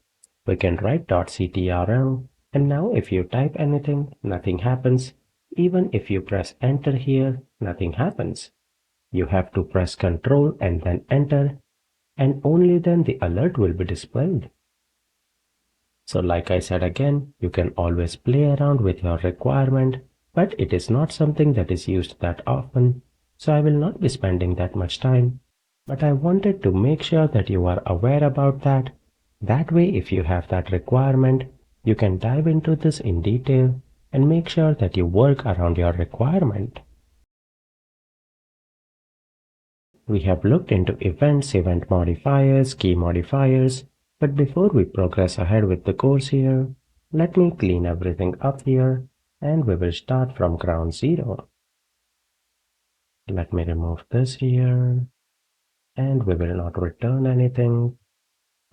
we can write .ctrl, and now if you type anything, nothing happens. Even if you press Enter here, nothing happens. You have to press Control and then Enter, and only then the alert will be displayed. So like I said again, you can always play around with your requirement, but it is not something that is used that often, so I will not be spending that much time. But I wanted to make sure that you are aware about that. That way, if you have that requirement, you can dive into this in detail and make sure that you work around your requirement. We have looked into events, event modifiers, key modifiers, but before we progress ahead with the course here, let me clean everything up here and we will start from ground zero. Let me remove this here and we will not return anything.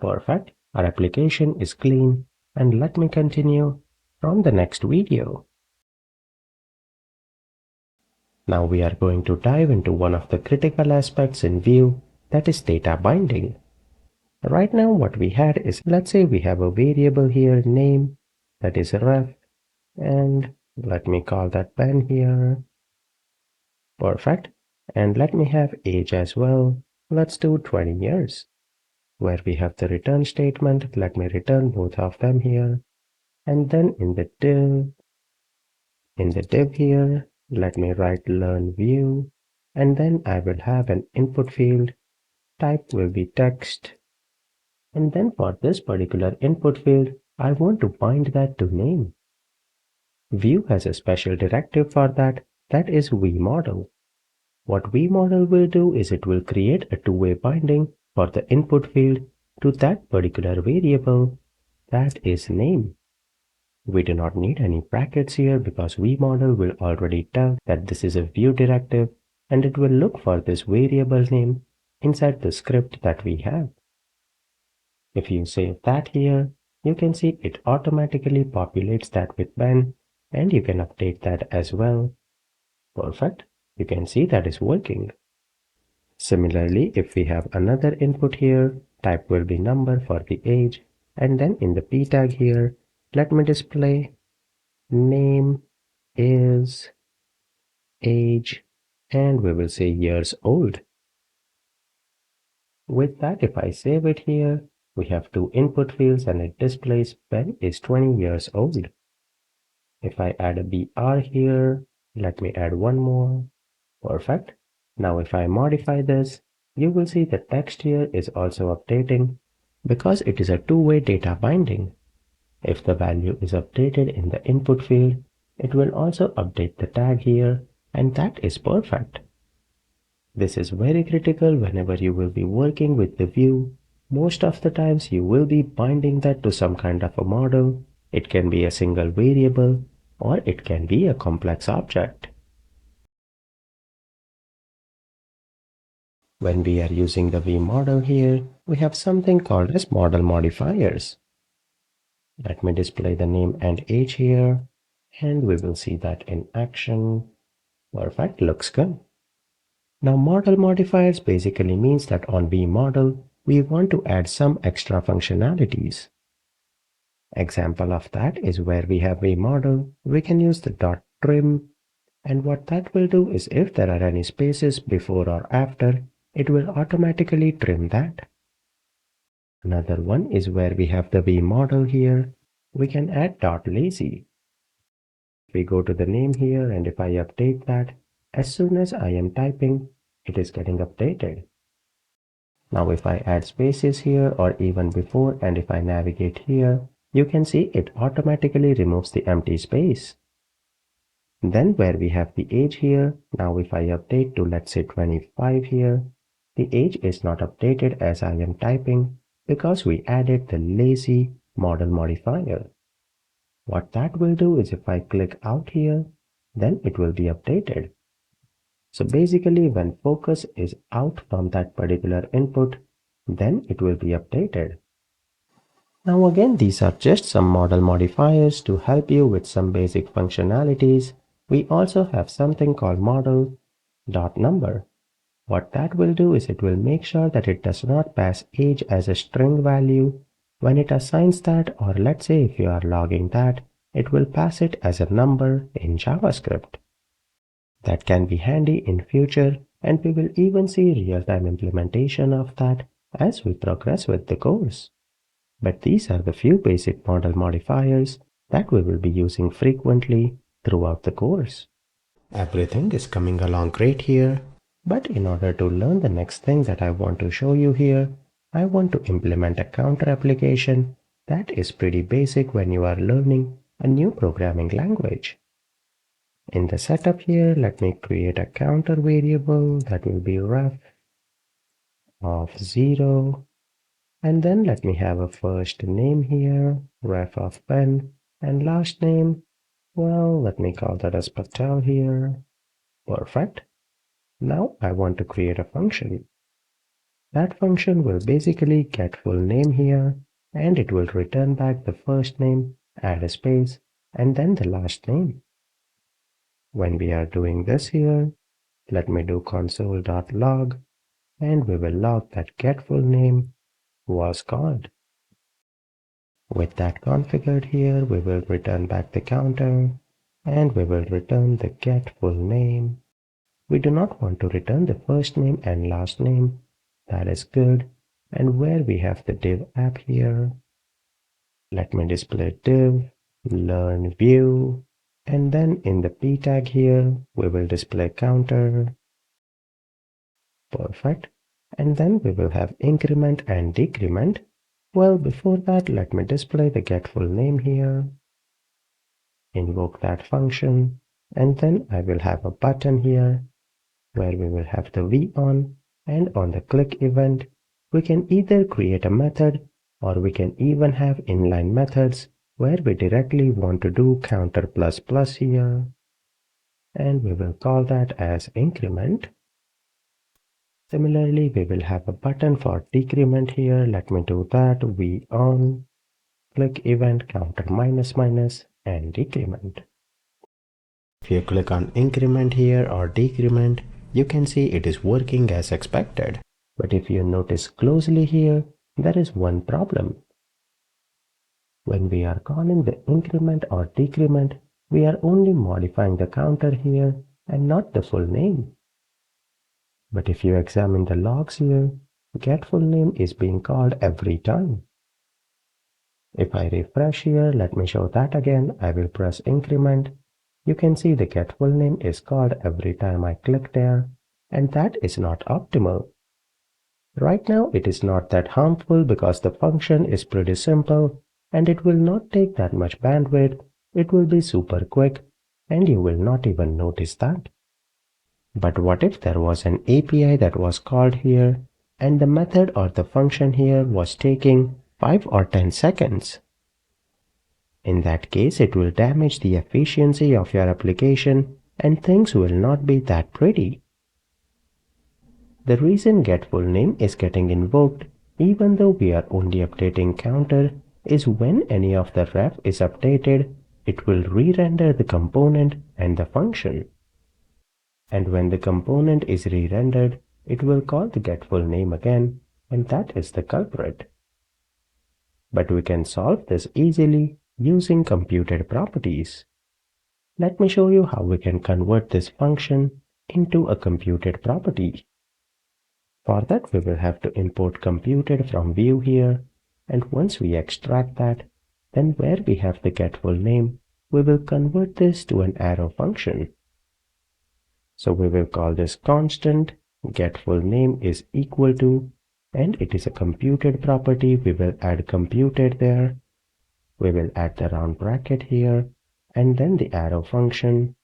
Perfect. Our application is clean and let me continue from the next video. Now we are going to dive into one of the critical aspects in Vue, that is data binding. Right now what we had is, let's say we have a variable here, name, that is ref, and let me call that pen here. Perfect. And let me have age as well. Let's do 20 years. Where we have the return statement, let me return both of them here. And then in the div here, let me write learn Vue. And then I will have an input field. Type will be text. And then for this particular input field, I want to bind that to name. Vue has a special directive for that, that is vModel. What vModel will do is it will create a two-way binding for the input field to that particular variable, that is name. We do not need any brackets here because vModel will already tell that this is a Vue directive and it will look for this variable name inside the script that we have. If you save that here, you can see it automatically populates that with Ben, and you can update that as well. Perfect. You can see that is working. Similarly, if we have another input here, type will be number for the age, and then in the p tag here, let me display name is age, and we will say years old. With that, if I save it here, we have two input fields and it displays Ben is 20 years old. If I add a BR here, let me add one more. Perfect. Now if I modify this, you will see the text here is also updating because it is a two-way data binding. If the value is updated in the input field, it will also update the tag here, and that is perfect. This is very critical whenever you will be working with the Vue. Most of the times you will be binding that to some kind of a model. It can be a single variable or it can be a complex object. When we are using the Vue model here, we have something called as model modifiers. Let me display the name and age here, and we will see that in action. Perfect, looks good. Now model modifiers basically means that on vModel, we want to add some extra functionalities. Example of that is where we have vModel, we can use the .trim, and what that will do is if there are any spaces before or after, it will automatically trim that. Another one is where we have the vModel here, we can add .lazy. If we go to the name here and if I update that, as soon as I am typing, it is getting updated. Now if I add spaces here or even before and if I navigate here, you can see it automatically removes the empty space. Then where we have the age here, now if I update to let's say 25 here, the age is not updated as I am typing because we added the lazy model modifier. What that will do is if I click out here, then it will be updated. So basically when focus is out from that particular input, then it will be updated. Now again, these are just some model modifiers to help you with some basic functionalities. We also have something called model.number. What that will do is it will make sure that it does not pass age as a string value. When it assigns that, or let's say if you are logging that, it will pass it as a number in JavaScript. That can be handy in future, and we will even see real-time implementation of that as we progress with the course. But these are the few basic model modifiers that we will be using frequently throughout the course. Everything is coming along great here, but in order to learn the next thing that I want to show you here, I want to implement a counter application that is pretty basic when you are learning a new programming language. In the setup here, let me create a counter variable that will be ref of 0. And then let me have a first name here, ref of pen, and last name, well, let me call that as Patel here. Perfect. Now I want to create a function. That function will basically get full name here, and it will return back the first name, add a space, and then the last name. When we are doing this here, let me do console.log, and we will log that get full name was called. With that configured here, we will return back the counter, and we will return the get full name. We do not want to return the first name and last name. That is good. And where we have the div app here, let me display div, learn view, and then in the p tag here, we will display counter. Perfect. And then we will have increment and decrement. Well, before that, let me display the get full name here. Invoke that function, and then I will have a button here where we will have the V on, and on the click event, we can either create a method or we can even have inline methods where we directly want to do counter plus plus here, and we will call that as increment. Similarly, we will have a button for decrement here. Let me do that. V on, click event counter minus minus, and decrement. If you click on increment here or decrement, you can see it is working as expected. But if you notice closely here, there is one problem. When we are calling the increment or decrement, we are only modifying the counter here and not the full name. But if you examine the logs here, get full name is being called every time. If I refresh here, let me show that again. I will press increment. You can see the get full name is called every time I click there, and that is not optimal. Right now it is not that harmful because the function is pretty simple and it will not take that much bandwidth. It will be super quick and you will not even notice that. But what if there was an API that was called here and the method or the function here was taking 5 or 10 seconds? In that case, it will damage the efficiency of your application and things will not be that pretty. The reason get full name is getting invoked even though we are only updating counter is when any of the ref is updated, it will re-render the component and the function. And when the component is re-rendered, it will call the get full name again, and that is the culprit. But we can solve this easily using computed properties. Let me show you how we can convert this function into a computed property. For that, we will have to import computed from Vue here, and once we extract that, then where we have the get full name, we will convert this to an arrow function. So we will call this constant get full name is equal to, and it is a computed property. We will add computed there. We will add the round bracket here, and then the arrow function.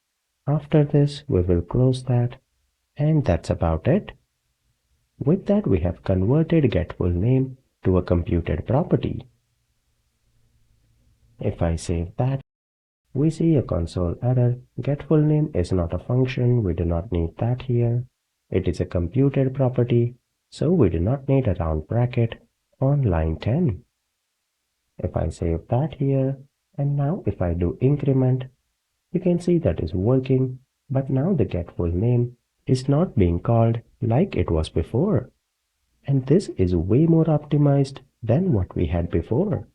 After this, we will close that, and that's about it. With that, we have converted getFullName to a computed property. If I save that, we see a console error. GetFullName is not a function. We do not need that here. It is a computed property, so we do not need a round bracket on line 10. If I save that here, and now if I do increment, you can see that is working, but now the getFullName is not being called like it was before. And this is way more optimized than what we had before.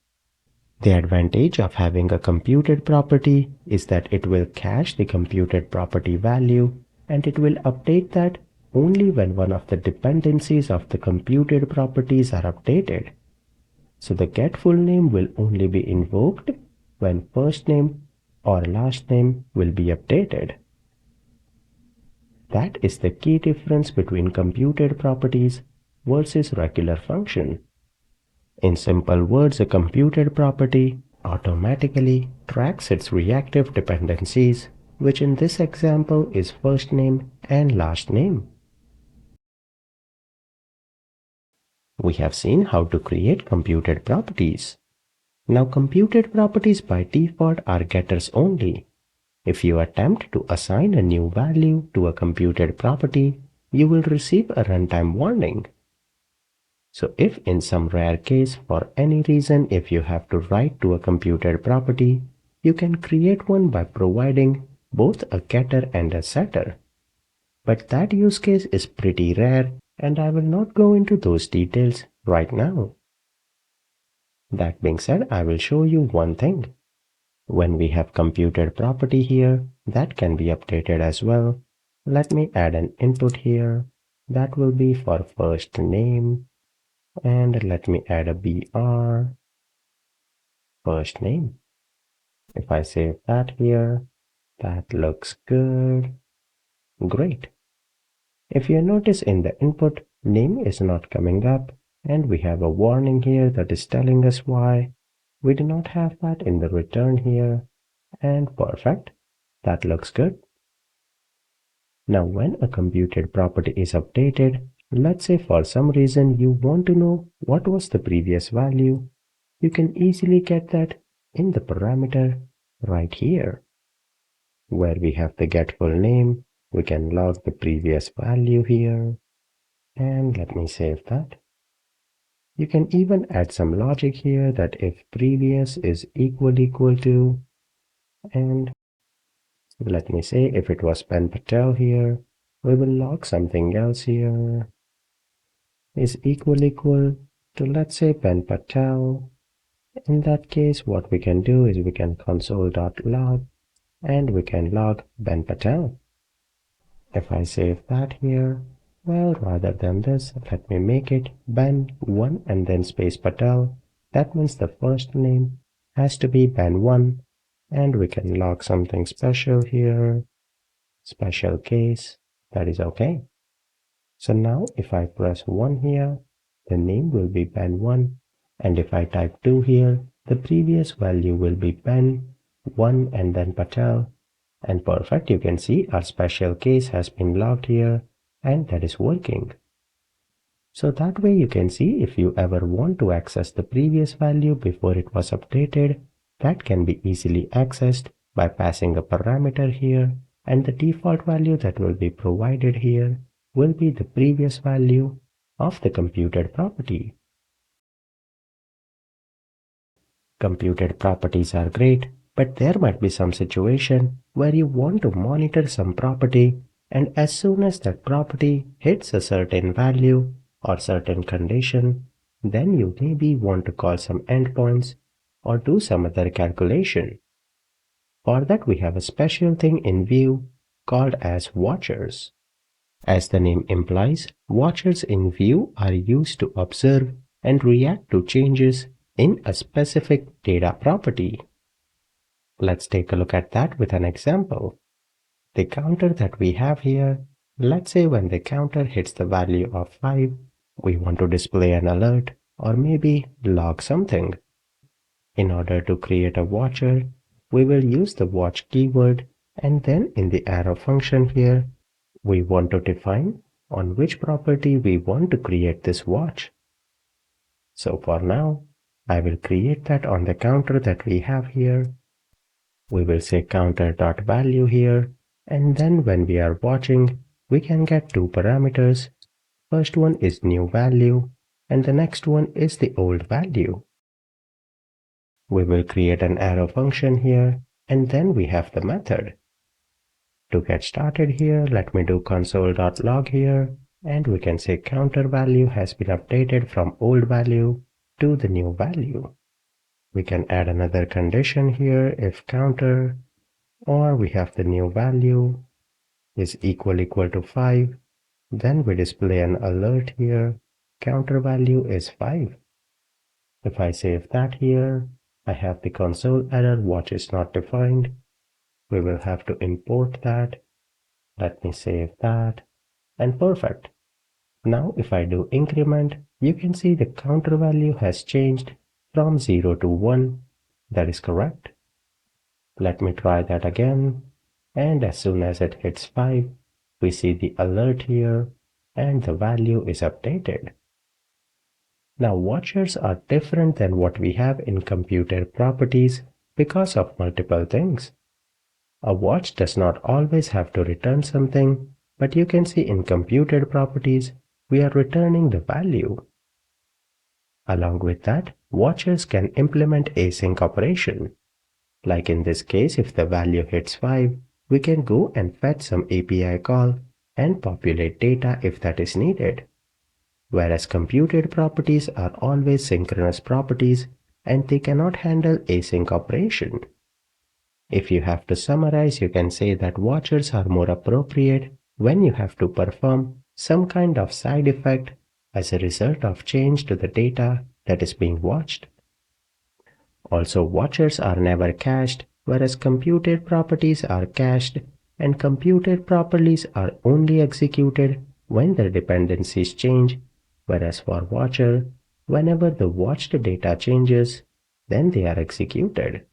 The advantage of having a computed property is that it will cache the computed property value and it will update that only when one of the dependencies of the computed properties are updated. So the getFullName will only be invoked when first name or last name will be updated. That is the key difference between computed properties versus regular function. In simple words, a computed property automatically tracks its reactive dependencies, which in this example is first name and last name. We have seen how to create computed properties. Now computed properties by default are getters only. If you attempt to assign a new value to a computed property, you will receive a runtime warning. So if in some rare case for any reason if you have to write to a computed property, you can create one by providing both a getter and a setter. But that use case is pretty rare and I will not go into those details right now. That being said, I will show you one thing. When we have computed property here, that can be updated as well. Let me add an input here. That will be for first name. And let me add a BR, first name. If I save that here, that looks good. Great. If you notice in the input, name is not coming up, and we have a warning here that is telling us why. We do not have that in the return here, and perfect. That looks good. Now when a computed property is updated, let's say for some reason you want to know what was the previous value, you can easily get that in the parameter right here. Where we have the getFullName, we can log the previous value here. And let me save that. You can even add some logic here that if previous is equal to, and let me say if it was Pen Patel here, we will log something else here is equal to, let's say, Pen Patel. In that case, what we can do is we can console.log and we can log Ben Patel. If I save that here, well, rather than this, let me make it Ben1 and then space Patel. That means the first name has to be Ben1 and we can log something special here, special case, that is okay. So now if I press 1 here, the name will be Ben1, and if I type 2 here, the previous value will be Ben1 and then Patel. And perfect, you can see our special case has been logged here, and that is working. So that way you can see if you ever want to access the previous value before it was updated, that can be easily accessed by passing a parameter here, and the default value that will be provided here will be the previous value of the computed property. Computed properties are great, but there might be some situation where you want to monitor some property, and as soon as that property hits a certain value or certain condition, then you maybe want to call some endpoints or do some other calculation. For that we have a special thing in Vue called as watchers. As the name implies, watchers in Vue are used to observe and react to changes in a specific data property. Let's take a look at that with an example. The counter that we have here, let's say when the counter hits the value of 5, we want to display an alert or maybe log something. In order to create a watcher, we will use the watch keyword, and then in the arrow function here, we want to define on which property we want to create this watch. So for now, I will create that on the counter that we have here. We will say counter.value here, and then when we are watching, we can get two parameters. First one is new value, and the next one is the old value. We will create an arrow function here, and then we have the method. To get started here, let me do console.log here, and we can say counter value has been updated from old value to the new value. We can add another condition here if counter, or we have the new value is equal to 5. Then we display an alert here, counter value is 5. If I save that here, I have the console error watch is not defined. We will have to import that. Let me save that, and perfect. Now if I do increment, you can see the counter value has changed from 0 to 1. That is correct. Let me try that again, and as soon as it hits 5, we see the alert here, and the value is updated. Now watchers are different than what we have in computer properties because of multiple things. A watch does not always have to return something, but you can see in computed properties, we are returning the value. Along with that, watchers can implement async operation. Like in this case, if the value hits 5, we can go and fetch some API call and populate data if that is needed. Whereas computed properties are always synchronous properties and they cannot handle async operation. If you have to summarize, you can say that watchers are more appropriate when you have to perform some kind of side effect as a result of change to the data that is being watched. Also, watchers are never cached, whereas computed properties are cached, and computed properties are only executed when the dependencies change, whereas for watcher, whenever the watched data changes, then they are executed.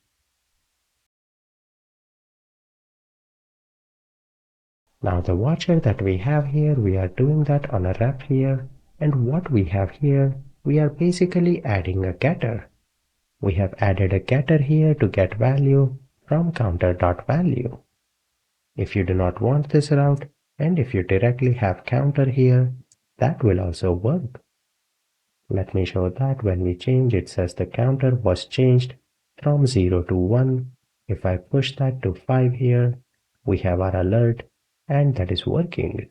Now the watcher that we have here, we are doing that on a ref here, and what we have here, we are basically adding a getter. We have added a getter here to get value from counter.value. If you do not want this route, and if you directly have counter here, that will also work. Let me show that when we change, it says the counter was changed from 0 to 1. If I push that to 5 here, we have our alert, and that is working.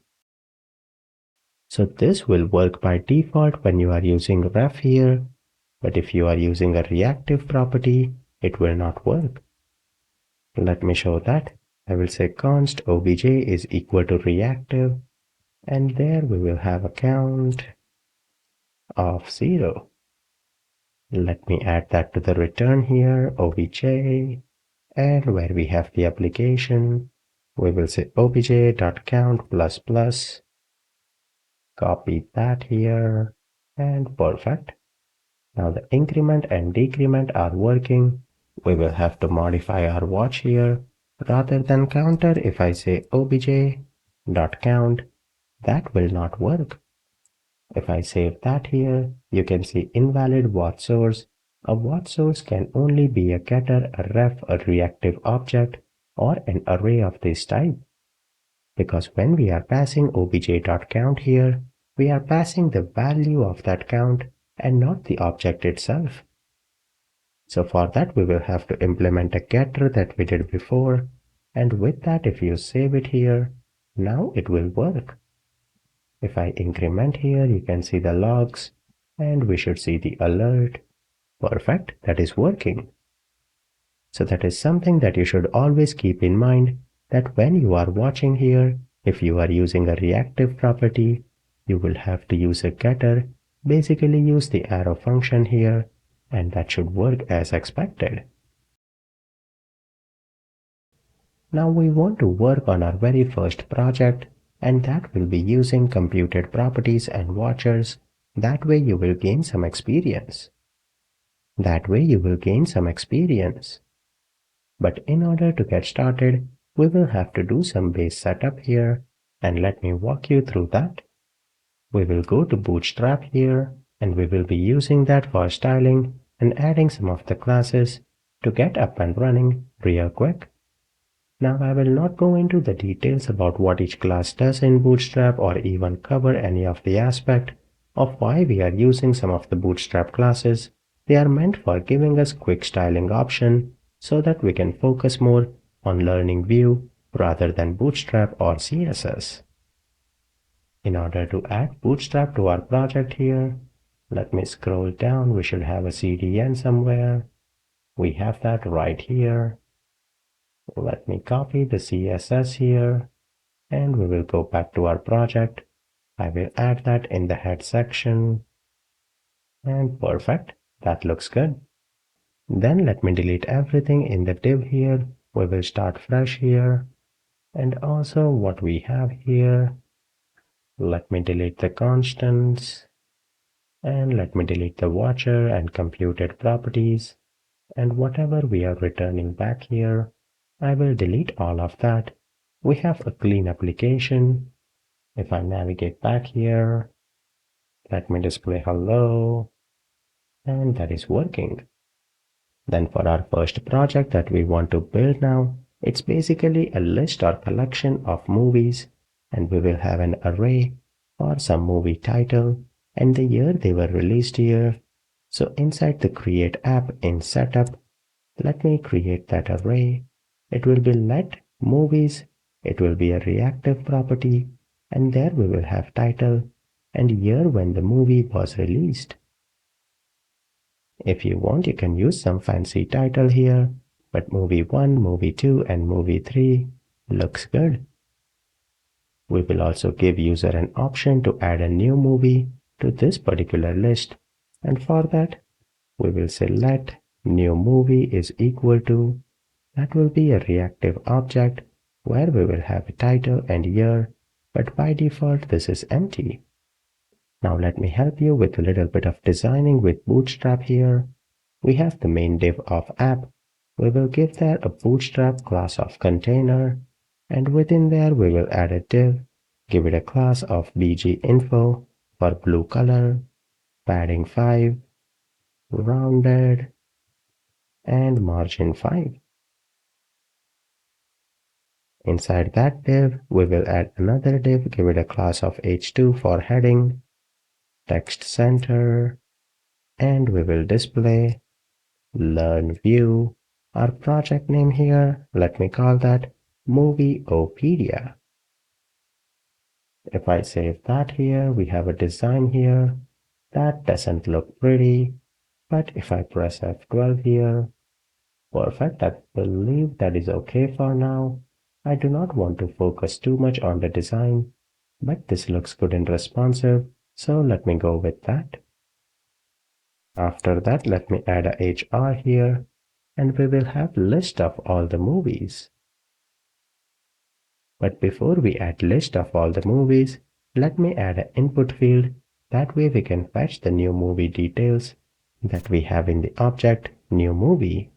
So this will work by default when you are using ref here, but if you are using a reactive property, it will not work. Let me show that. I will say const obj is equal to reactive, and there we will have a count of 0. Let me add that to the return here, obj, and where we have the application, we will say obj.count++. Copy that here, and perfect. Now the increment and decrement are working. We will have to modify our watch here. Rather than counter, if I say obj.count, that will not work. If I save that here, you can see invalid watch source. A watch source can only be a getter, a ref, a reactive object, or an array of this type. Because when we are passing obj.count here, we are passing the value of that count and not the object itself. So for that we will have to implement a getter that we did before, and with that if you save it here, now it will work. If I increment here, you can see the logs, and we should see the alert. Perfect, that is working. So that is something that you should always keep in mind, that when you are watching here, if you are using a reactive property, you will have to use a getter, basically use the arrow function here, and that should work as expected. Now we want to work on our very first project, and that will be using computed properties and watchers. That way you will gain some experience. But in order to get started, we will have to do some base setup here, and let me walk you through that. We will go to Bootstrap here, and we will be using that for styling and adding some of the classes to get up and running real quick. Now I will not go into the details about what each class does in Bootstrap or even cover any of the aspect of why we are using some of the Bootstrap classes. They are meant for giving us quick styling option so that we can focus more on learning Vue rather than Bootstrap or CSS. In order to add Bootstrap to our project here, let me scroll down. We should have a CDN somewhere. We have that right here. Let me copy the CSS here, and we will go back to our project. I will add that in the head section, and perfect. That looks good. Then let me delete everything in the div here. We will start fresh here, and also what we have here. Let me delete the constants, and let me delete the watcher and computed properties, and whatever we are returning back here, I will delete all of that. We have a clean application. If I navigate back here, let me display hello, and that is working. Then for our first project that we want to build now, it's basically a list or collection of movies, and we will have an array or some movie title and the year they were released here. So inside the create app in setup, let me create that array. It will be let movies. It will be a reactive property, and there we will have title and year when the movie was released. If you want, you can use some fancy title here, but movie 1, movie 2, and movie 3 looks good. We will also give user an option to add a new movie to this particular list, and for that, we will say let new movie is equal to, that will be a reactive object where we will have a title and year, but by default this is empty. Now let me help you with a little bit of designing with Bootstrap here. We have the main div of app. We will give there a Bootstrap class of container, and within there we will add a div, give it a class of bginfo for blue color, padding 5, rounded, and margin 5. Inside that div, we will add another div, give it a class of h2 for heading, text center, and we will display learn view. Our project name here, let me call that Movieopedia. If I save that here, we have a design here. That doesn't look pretty, but if I press F12 here, perfect, I believe that is okay for now. I do not want to focus too much on the design, but this looks good and responsive, so let me go with that. After that, let me add a HR here, and we will have list of all the movies. But before we add list of all the movies, let me add an input field. That way we can fetch the new movie details that we have in the object new movie.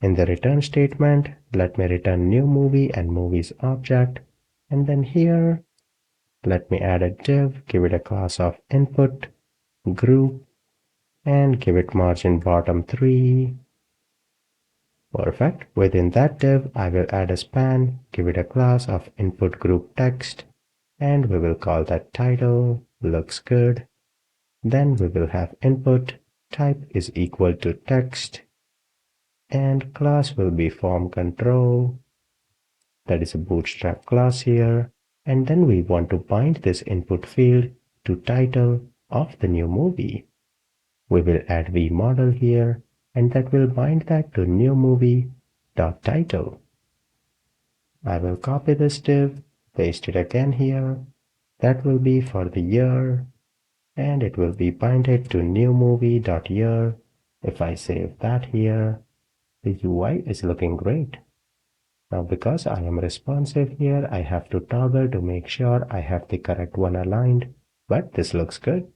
In the return statement, let me return new movie and movies object, and then here let me add a div, give it a class of input, group, and give it margin bottom 3. Perfect. Within that div, I will add a span, give it a class of input group text, and we will call that title. Looks good. Then we will have input, type is equal to text, and class will be form control. That is a Bootstrap class here. And then we want to bind this input field to title of the new movie. We will add vModel here, and that will bind that to new movie.title. I will copy this div, paste it again here. That will be for the year, and it will be binded to new movie.year. If I save that here, the UI is looking great. Now because I am responsive here, I have to toggle to make sure I have the correct one aligned, but this looks good.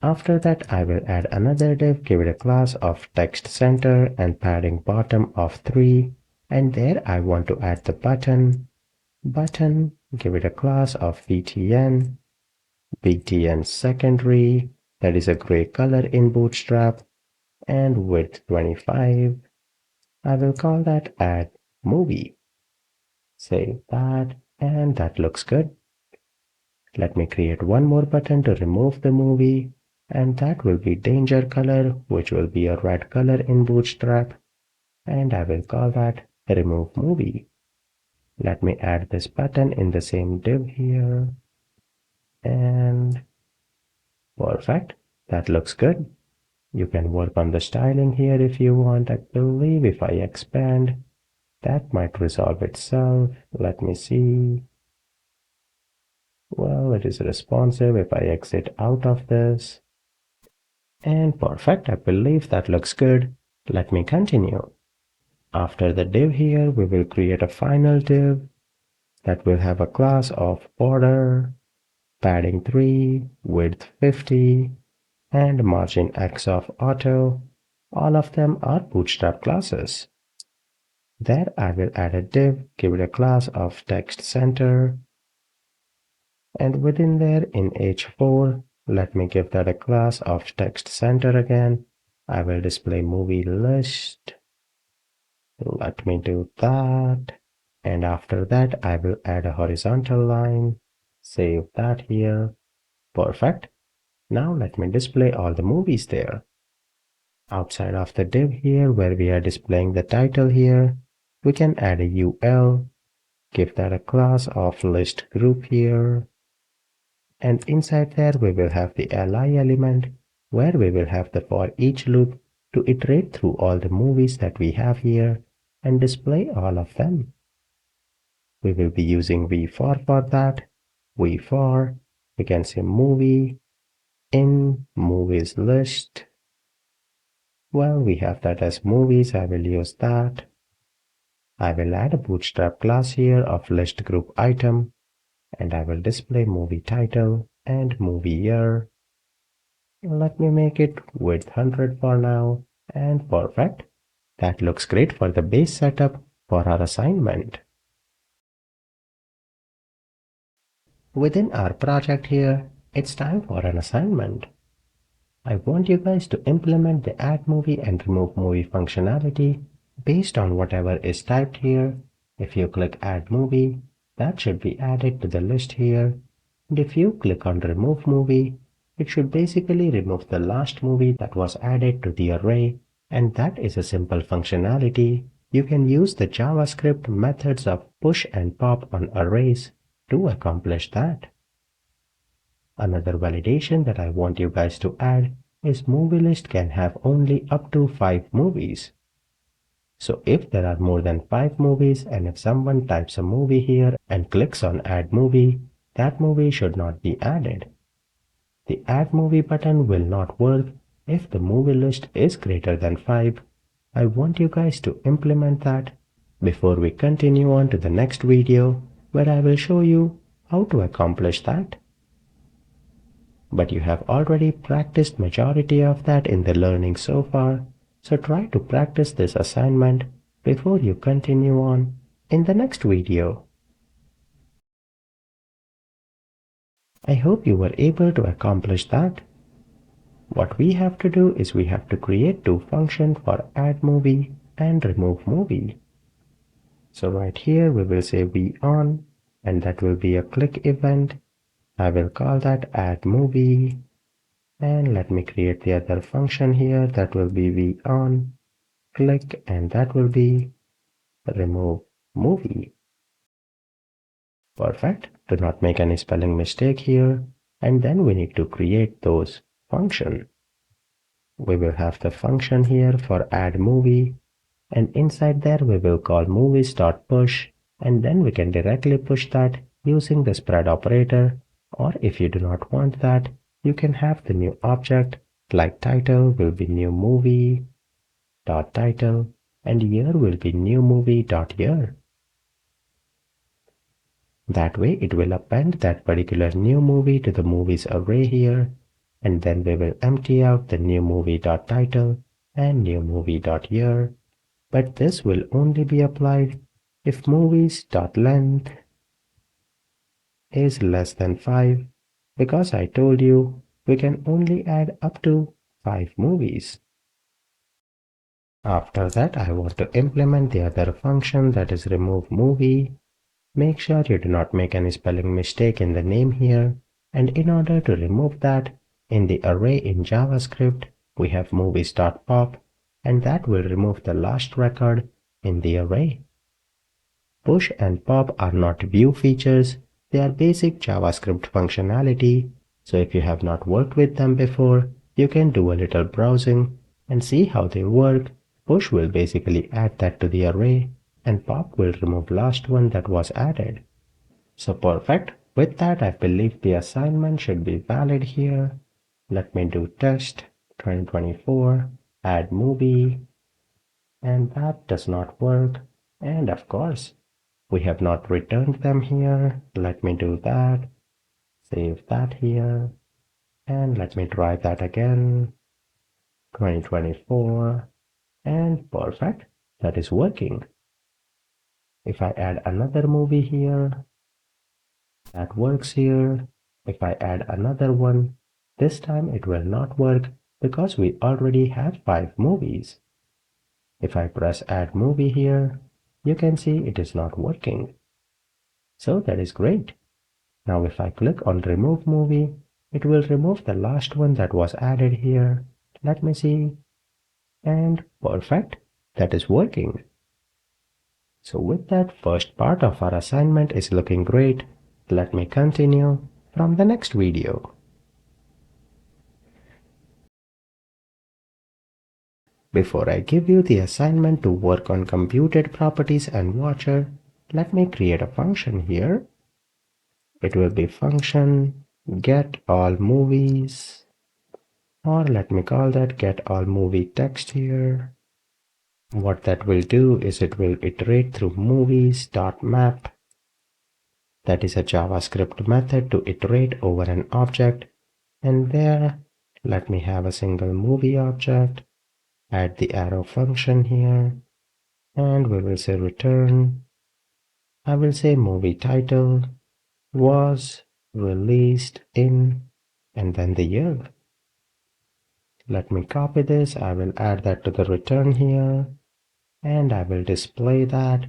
After that, I will add another div, give it a class of text center and padding bottom of 3, and there I want to add the button. button, give it a class of btn, btn secondary, that is a gray color in Bootstrap, and width 25. I will call that add movie. Save that, and that looks good. Let me create one more button to remove the movie, and that will be danger color, which will be a red color in Bootstrap, and I will call that remove movie. Let me add this button in the same div here, and perfect. That looks good. You can work on the styling here if you want. I believe if I expand, that might resolve itself. Let me see. Well, it is responsive if I exit out of this. And perfect, I believe that looks good. Let me continue. After the div here, we will create a final div that will have a class of border, padding 3, width 50, and margin X of auto. All of them are Bootstrap classes. There I will add a div, give it a class of text center, and within there in h4, let me give that a class of text center again. I will display movie list. Let me do that. And after that, I will add a horizontal line. Save that here. Perfect. Now let me display all the movies there. Outside of the div here, where we are displaying the title here, we can add a UL, give that a class of list group here. And inside there, we will have the li element, where we will have the for each loop to iterate through all the movies that we have here and display all of them. We will be using v_for for that. v_for, we can say movie in movies list. Well, we have that as movies. I will use that. I will add a Bootstrap class here of list group item, and I will display movie title and movie year. Let me make it width 100 for now, and perfect. That looks great for the base setup for our assignment. Within our project here, it's time for an assignment. I want you guys to implement the add movie and remove movie functionality based on whatever is typed here. If you click add movie, that should be added to the list here. And if you click on remove movie, it should basically remove the last movie that was added to the array. And that is a simple functionality. You can use the JavaScript methods of push and pop on arrays to accomplish that. Another validation that I want you guys to add is movie list can have only up to 5 movies. So if there are more than 5 movies and if someone types a movie here and clicks on add movie, that movie should not be added. The add movie button will not work if the movie list is greater than 5. I want you guys to implement that before we continue on to the next video where I will show you how to accomplish that. But you have already practiced majority of that in the learning so far, so try to practice this assignment before you continue on in the next video. I hope you were able to accomplish that. What we have to do is we have to create 2 functions for add movie and remove movie. So right here we will say on, and that will be a click event. I will call that add movie, and let me create the other function here that will be on click, and that will be remove movie. Perfect. Do not make any spelling mistake here. And then we need to create those function. We will have the function here for add movie, and inside there we will call movies.push, and then we can directly push that using the spread operator. Or if you do not want that, you can have the new object like title will be new movie dot title and year will be new movie dot year. That way it will append that particular new movie to the movies array here, and then we will empty out the new movie dot title and new movie dot year. But this will only be applied if movies dot length is less than 5 because I told you we can only add up to 5 movies. After that, I want to implement the other function, that is remove movie. Make sure you do not make any spelling mistake in the name here. And in order to remove that, in the array in JavaScript, we have movies.pop, and that will remove the last record in the array. Push and pop are not Vue features, they are basic JavaScript functionality. So if you have not worked with them before, you can do a little browsing and see how they work. Push will basically add that to the array, and pop will remove last one that was added. So perfect. With that, I believe the assignment should be valid here. Let me do test 2024, add movie, and that does not work. And of course, we have not returned them here. Let me do that. Save that here. And let me try that again. 2024. And perfect. That is working. If I add another movie here, that works here. If I add another one, this time it will not work because we already have 5 movies. If I press add movie here, you can see it is not working. So that is great. Now if I click on remove movie, it will remove the last one that was added here. Let me see. And perfect. That is working. So with that, first part of our assignment is looking great. Let me continue from the next video. Before I give you the assignment to work on computed properties and watcher, let me create a function here. It will be function get all movies, or let me call that get all movie text here. What that will do is it will iterate through movies.map. That is a JavaScript method to iterate over an object. And there, let me have a single movie object. Add the arrow function here. And we will say return. I will say movie title was released in, and then the year. Let me copy this. I will add that to the return here. And I will display that.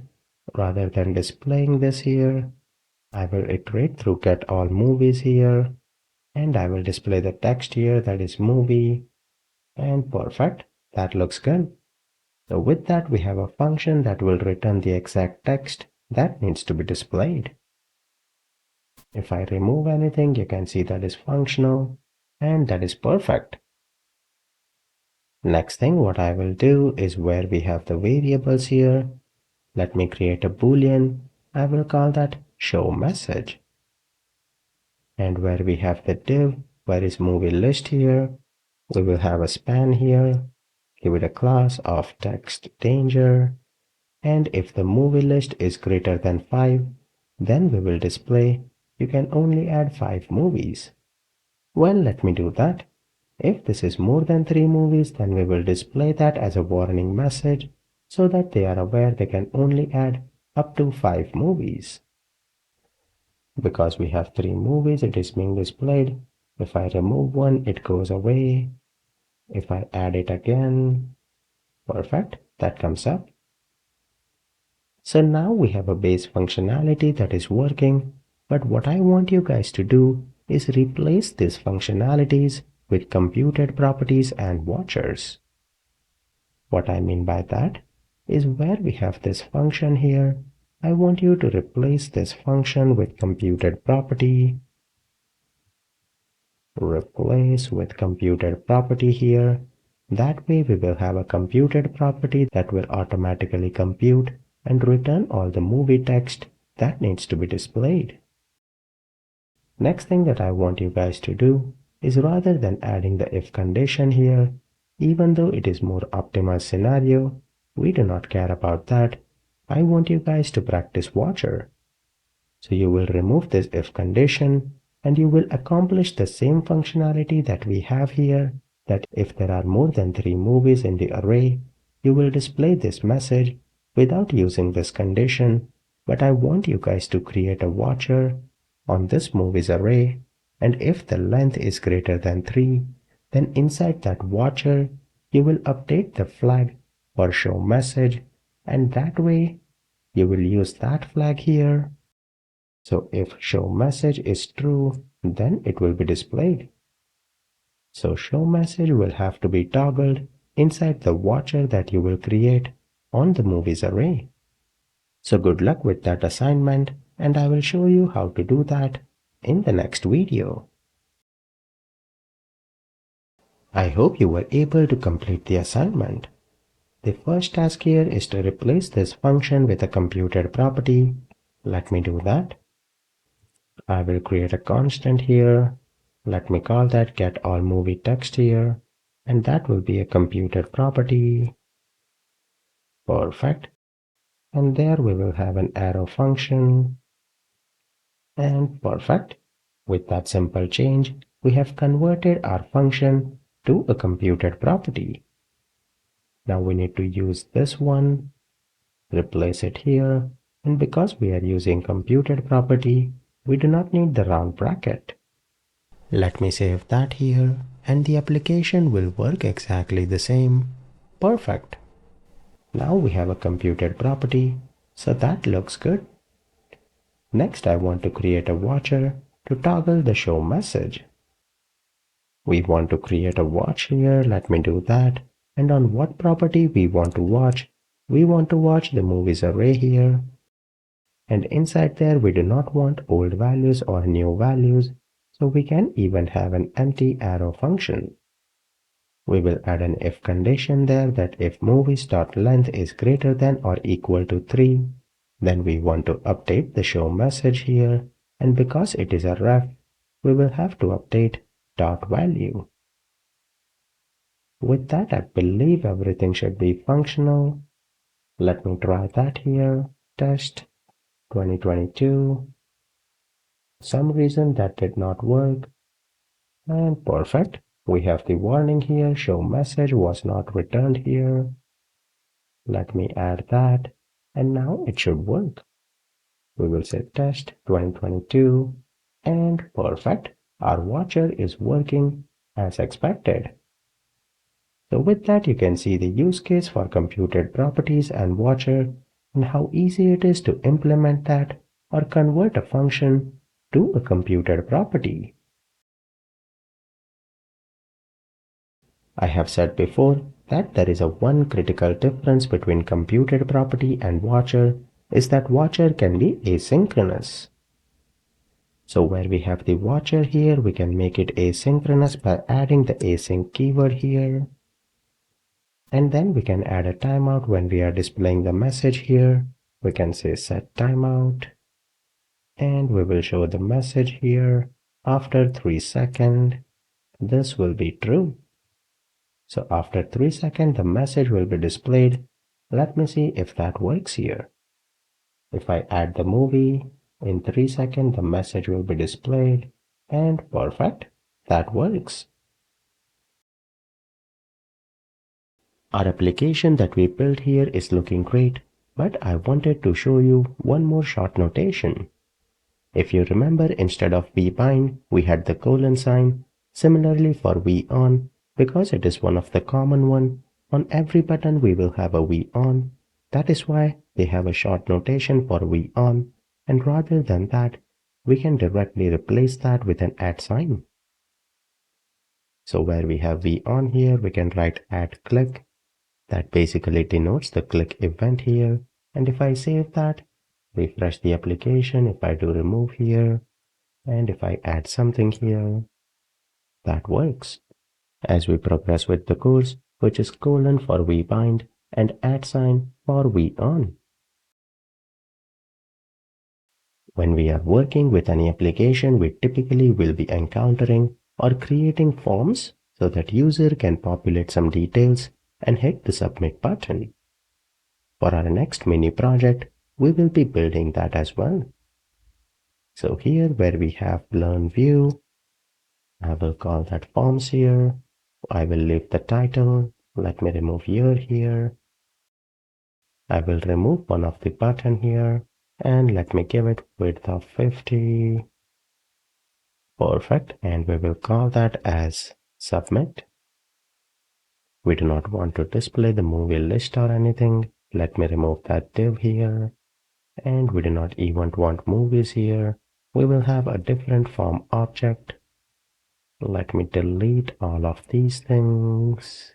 Rather than displaying this here, I will iterate through get all movies here, and I will display the text here, that is movie, and perfect. That looks good. So with that, we have a function that will return the exact text that needs to be displayed. If I remove anything, you can see that is functional, and that is perfect. Next thing what I will do is where we have the variables here, let me create a boolean. I will call that show message. And where we have the div, where is movie list here, we will have a span here, give it a class of text danger, and if the movie list is greater than 5, then we will display you can only add 5 movies. Well, let me do that. If this is more than 3 movies, then we will display that as a warning message so that they are aware they can only add up to 5 movies. Because we have 3 movies, it is being displayed. If I remove one, it goes away. If I add it again, perfect, that comes up. So now we have a base functionality that is working, but what I want you guys to do is replace these functionalities with computed properties and watchers. What I mean by that is where we have this function here, I want you to replace this function with computed property. Replace with computed property here. That way we will have a computed property that will automatically compute and return all the movie text that needs to be displayed. Next thing that I want you guys to do is rather than adding the if condition here, even though it is more optimal scenario, we do not care about that. I want you guys to practice watcher. So you will remove this if condition and you will accomplish the same functionality that we have here, that if there are more than 3 movies in the array, you will display this message without using this condition. But I want you guys to create a watcher on this movies array, and if the length is greater than 3, then inside that watcher you will update the flag for show message, and that way you will use that flag here. So if show message is true, then it will be displayed. So show message will have to be toggled inside the watcher that you will create on the movies array. So good luck with that assignment, and I will show you how to do that in the next video. I hope you were able to complete the assignment. The first task here is to replace this function with a computed property. Let me do that. I will create a constant here. Let me call that getAllMovieText here, and that will be a computed property. Perfect. And there we will have an arrow function. And perfect. With that simple change, we have converted our function to a computed property. Now we need to use this one, replace it here, and because we are using computed property, we do not need the round bracket. Let me save that here, and the application will work exactly the same. Perfect. Now we have a computed property, so that looks good. Next, I want to create a watcher to toggle the show message. We want to create a watch here. Let me do that. And on what property we want to watch? We want to watch the movies array here. And inside there, we do not want old values or new values, so we can even have an empty arrow function. We will add an if condition there that if movies.length is greater than or equal to 3, then we want to update the show message here, and because it is a ref, we will have to update dot value. With that, I believe everything should be functional. Let me try that here. Test 2022. For some reason that did not work. And perfect. We have the warning here. Show message was not returned here. Let me add that. And now it should work. We will say test 2022. And perfect. Our watcher is working as expected. So with that, you can see the use case for computed properties and watcher and how easy it is to implement that or convert a function to a computed property. I have said before that there is a one critical difference between computed property and watcher is that watcher can be asynchronous. So where we have the watcher here, we can make it asynchronous by adding the async keyword here. And then we can add a timeout when we are displaying the message here. We can say set timeout. And we will show the message here after 3 seconds. This will be true. So after 3 seconds, the message will be displayed. Let me see if that works here. If I add the movie, in 3 seconds, the message will be displayed. And perfect, that works. Our application that we built here is looking great, but I wanted to show you one more short notation. If you remember, instead of vbind, we had the colon sign. Similarly for vOn, because it is one of the common one, on every button we will have a vOn. That is why they have a short notation for vOn, and rather than that, we can directly replace that with an @ sign. So where we have vOn here, we can write @click. That basically denotes the click event here. And if I save that, refresh the application, if I do remove here, and if I add something here, that works. As we progress with the course, which is colon for vbind and @ sign for vOn. When we are working with any application, we typically will be encountering or creating forms so that user can populate some details and hit the submit button. For our next mini project, we will be building that as well. So here where we have learn Vue, I will call that forms here. I will leave the title. Let me remove year here. I will remove one of the button here and let me give it width of 50. Perfect. And we will call that as submit. We do not want to display the movie list or anything. Let me remove that div here. And we do not even want movies here. We will have a different form object. Let me delete all of these things.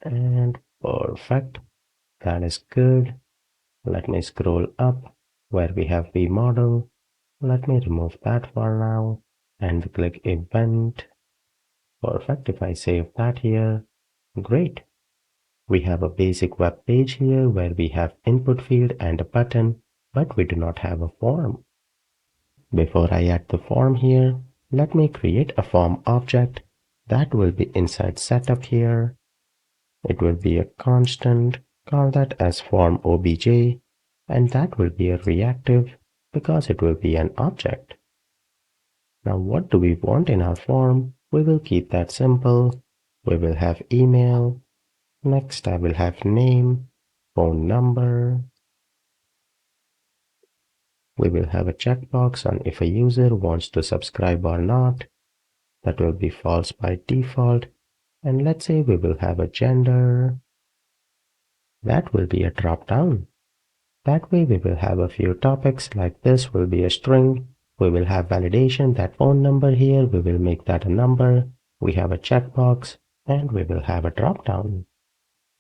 And perfect. That is good. Let me scroll up where we have the model. Let me remove that for now and click event. Perfect. If I save that here, great. We have a basic web page here where we have input field and a button, but we do not have a form. Before I add the form here, let me create a form object that will be inside setup here. It will be a constant, call that as form obj, and that will be a reactive because it will be an object. Now what do we want in our form? We will keep that simple. We will have email. Next I will have name, phone number. We will have a checkbox on if a user wants to subscribe or not. That will be false by default. And let's say we will have a gender. That will be a drop down. That way we will have a few topics like this will be a string. We will have validation, that phone number here, we will make that a number. We have a checkbox and we will have a drop down.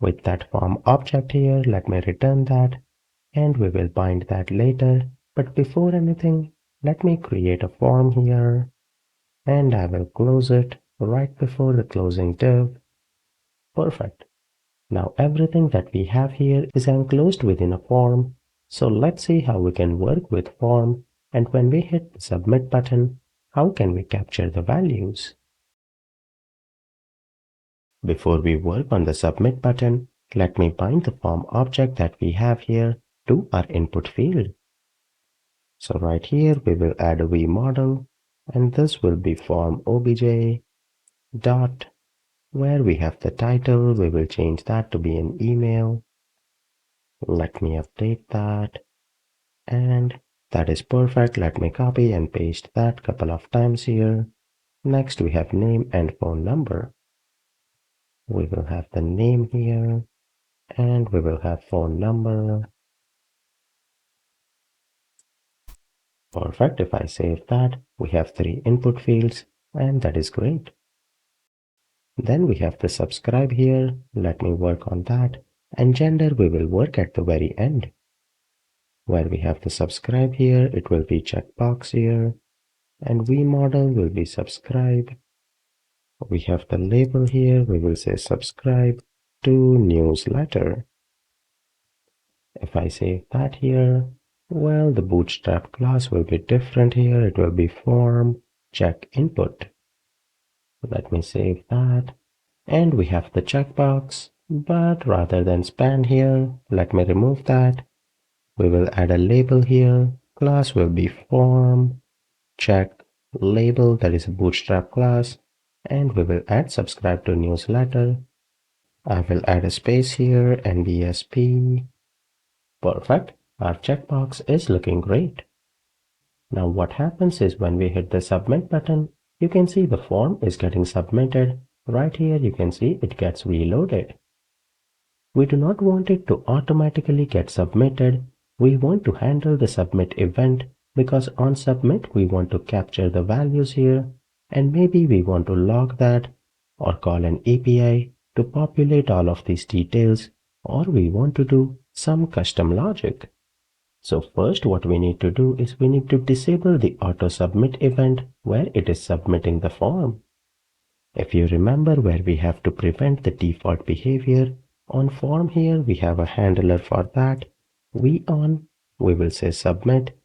With that form object here, let me return that and we will bind that later. But before anything, let me create a form here and I will close it right before the closing div. Perfect. Now everything that we have here is enclosed within a form. So let's see how we can work with form, and when we hit the submit button, how can we capture the values? Before we work on the submit button, let me bind the form object that we have here to our input field. So right here we will add a Vue model, and this will be form obj dot. Where we have the title, we will change that to be an email. Let me update that. And that is perfect. Let me copy and paste that couple of times here. Next we have name and phone number. We will have the name here and we will have phone number. Perfect. If I save that, we have 3 input fields and that is great. Then we have the subscribe here. Let me work on that. And gender we will work at the very end. Where we have the subscribe here, it will be checkbox here. And Vue model will be subscribe. We have the label here. We will say subscribe to newsletter. If I save that here, well, the bootstrap class will be different here. It will be form check input. Let me save that. And we have the checkbox, but rather than span here, let me remove that. We will add a label here. Class will be form check label, that is a bootstrap class, and we will add subscribe to newsletter. I will add a space here, NBSP. Perfect. Our checkbox is looking great. Now what happens is when we hit the submit button, you can see the form is getting submitted. Right here you can see it gets reloaded. We do not want it to automatically get submitted. We want to handle the submit event because on submit we want to capture the values here and maybe we want to log that or call an API to populate all of these details, or we want to do some custom logic. So first what we need to do is we need to disable the auto submit event where it is submitting the form. If you remember where we have to prevent the default behavior, on form here we have a handler for that. We will say submit.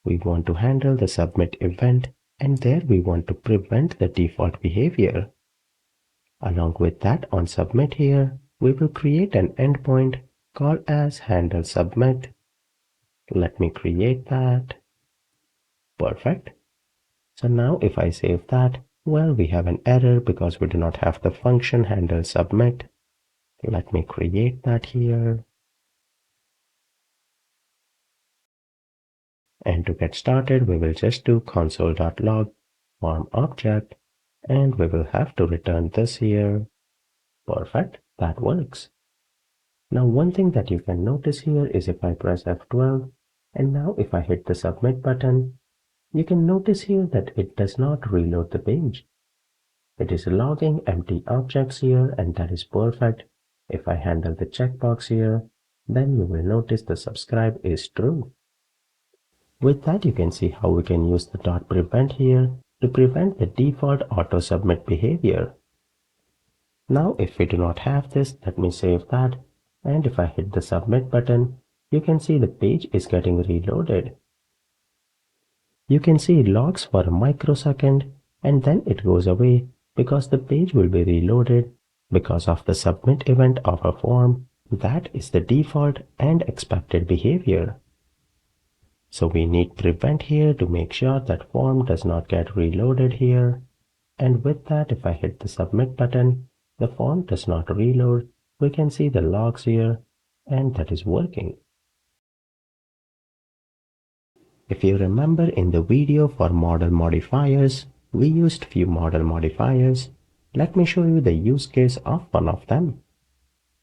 We want to handle the submit event and there we want to prevent the default behavior. Along with that, on submit here, we will create an endpoint called as handle submit. Let me create that. Perfect. So now if I save that, well, we have an error because we do not have the function handle submit. Let me create that here. And to get started, we will just do console.log form object, and we will have to return this here. Perfect, that works. Now one thing that you can notice here is if I press F12, and now if I hit the submit button, you can notice here that it does not reload the page. It is logging empty objects here, and that is perfect. If I handle the checkbox here, then you will notice the subscribe is true. With that, you can see how we can use the .prevent here to prevent the default auto submit behavior. Now, if we do not have this, let me save that. And if I hit the submit button, you can see the page is getting reloaded. You can see it logs for a microsecond and then it goes away because the page will be reloaded because of the submit event of a form. That is the default and expected behavior. So we need prevent here to make sure that form does not get reloaded here. And with that, if I hit the submit button, the form does not reload. We can see the logs here, and that is working. If you remember in the video for model modifiers, we used few model modifiers. Let me show you the use case of one of them.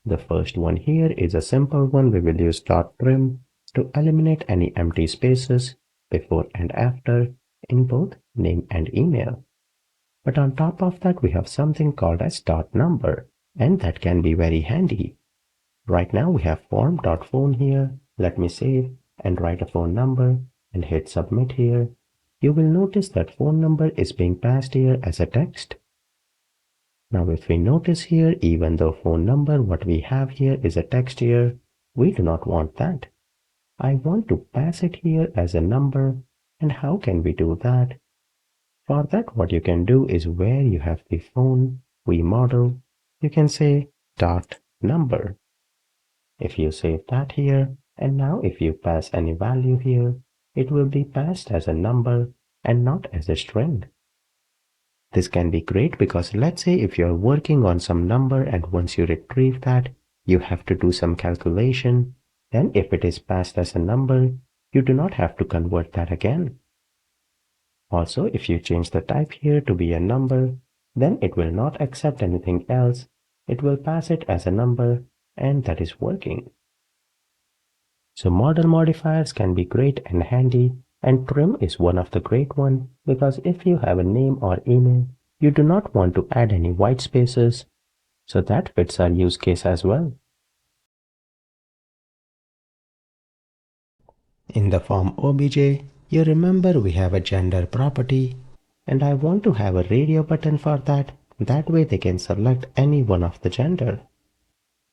The first one here is a simple one. We will use .trim to eliminate any empty spaces before and after in both name and email. But on top of that, we have something called as .number, and that can be very handy. Right now we have form.phone here. Let me save and write a phone number and hit submit here. You will notice that phone number is being passed here as a text. Now if we notice here, even though phone number what we have here is a text here, we do not want that. I want to pass it here as a number. And how can we do that? For that, what you can do is where you have the phone we model, you can say .number. If you save that here, and now if you pass any value here, it will be passed as a number and not as a string. This can be great because let's say if you're working on some number and once you retrieve that, you have to do some calculation. Then if it is passed as a number, you do not have to convert that again. Also, if you change the type here to be a number, then it will not accept anything else. It will pass it as a number, and that is working. So model modifiers can be great and handy, and trim is one of the great one because if you have a name or email, you do not want to add any white spaces. So that fits our use case as well. In the form obj, you remember we have a gender property, and I want to have a radio button for that. That way they can select any one of the gender.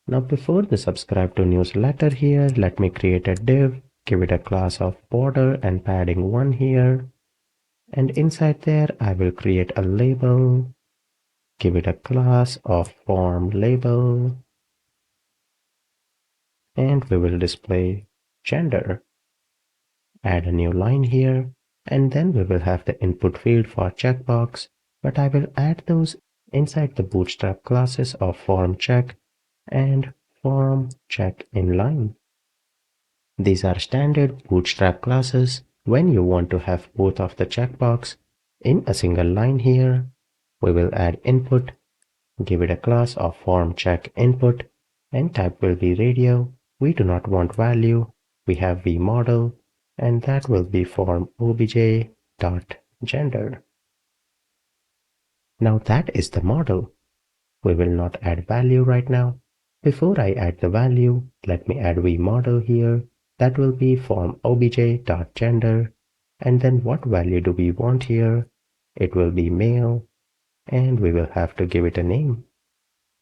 Now before the subscribe to newsletter here, let me create a div, give it a class of border and padding 1 here. And inside there, I will create a label, give it a class of form label, and we will display gender. Add a new line here, and then we will have the input field for checkbox, but I will add those inside the bootstrap classes of form check and form check inline. These are standard bootstrap classes. When you want to have both of the checkbox in a single line here, we will add input, give it a class of form check input, and type will be radio. We do not want value. We have v model, and that will be form obj dot gender. Now that is the model. We will not add value right now. Before I add the value, let me add v model here. That will be form obj dot gender, and then what value do we want here? It will be male, and we will have to give it a name.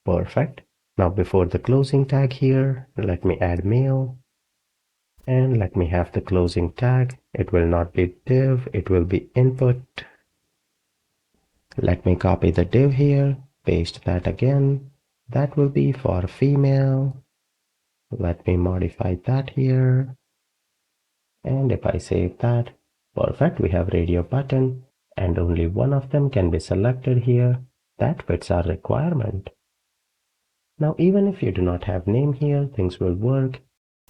Perfect. Now before the closing tag here, let me add male. And let me have the closing tag. It will not be div, it will be input. Let me copy the div here, paste that again. That will be for female. Let me modify that here. And if I save that, perfect, we have radio button and only one of them can be selected here. That fits our requirement. Now even if you do not have name here, things will work.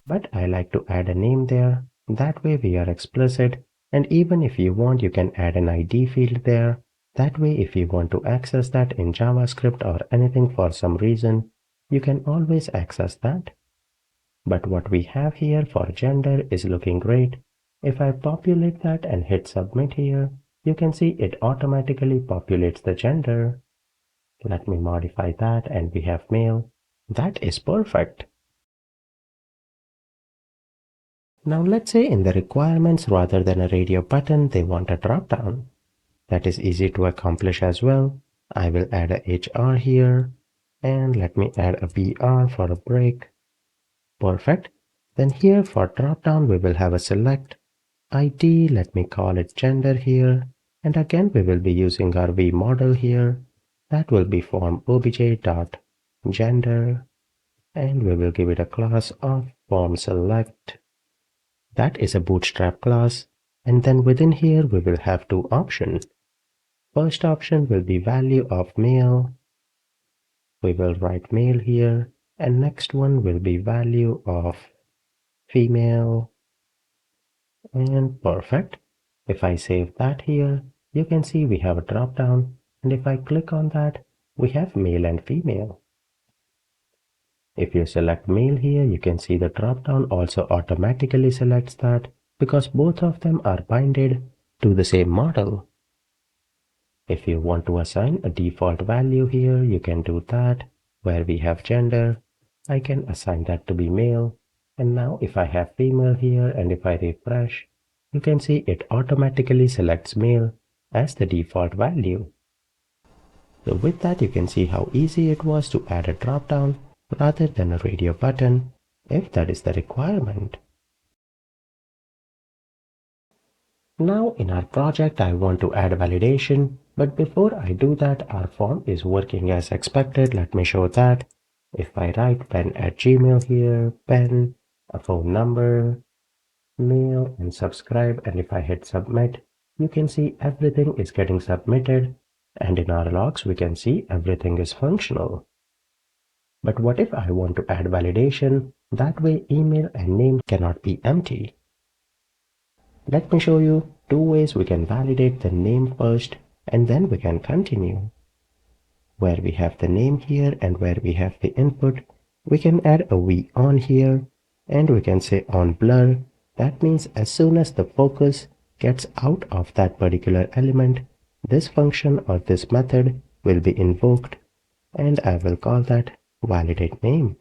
But I like to add a name there. That way we are explicit, and even if you want, you can add an ID field there. That way, if you want to access that in JavaScript or anything for some reason, you can always access that. But what we have here for gender is looking great. If I populate that and hit submit here, you can see it automatically populates the gender. Let me modify that and we have male. That is perfect. Now let's say in the requirements, rather than a radio button, they want a dropdown. That is easy to accomplish as well. I will add a HR here, and let me add a BR for a break. Perfect. Then here for dropdown, we will have a select ID. Let me call it gender here. And again, we will be using our V model here. That will be form obj.gender. And we will give it a class of form select. That is a bootstrap class. And then within here, we will have two options. First option will be value of male. We will write male here. And next one will be value of female. And perfect. If I save that here, you can see we have a drop down. And if I click on that, we have male and female. If you select male here, you can see the drop down also automatically selects that because both of them are binded to the same model. If you want to assign a default value here, you can do that. Where we have gender, I can assign that to be male. And now if I have female here and if I refresh, you can see it automatically selects male as the default value. So with that, you can see how easy it was to add a drop-down rather than a radio button, if that is the requirement. Now in our project, I want to add validation, but before I do that, our form is working as expected. Let me show that. If I write pen@gmail here, pen, a phone number, mail, and subscribe, and if I hit submit, you can see everything is getting submitted, and in our logs, we can see everything is functional. But what if I want to add validation? That way email and name cannot be empty. Let me show you two ways we can validate the name first and then we can continue. Where we have the name here and where we have the input, we can add a V on here and we can say on blur. That means as soon as the focus gets out of that particular element, this function or this method will be invoked and I will call that validate name.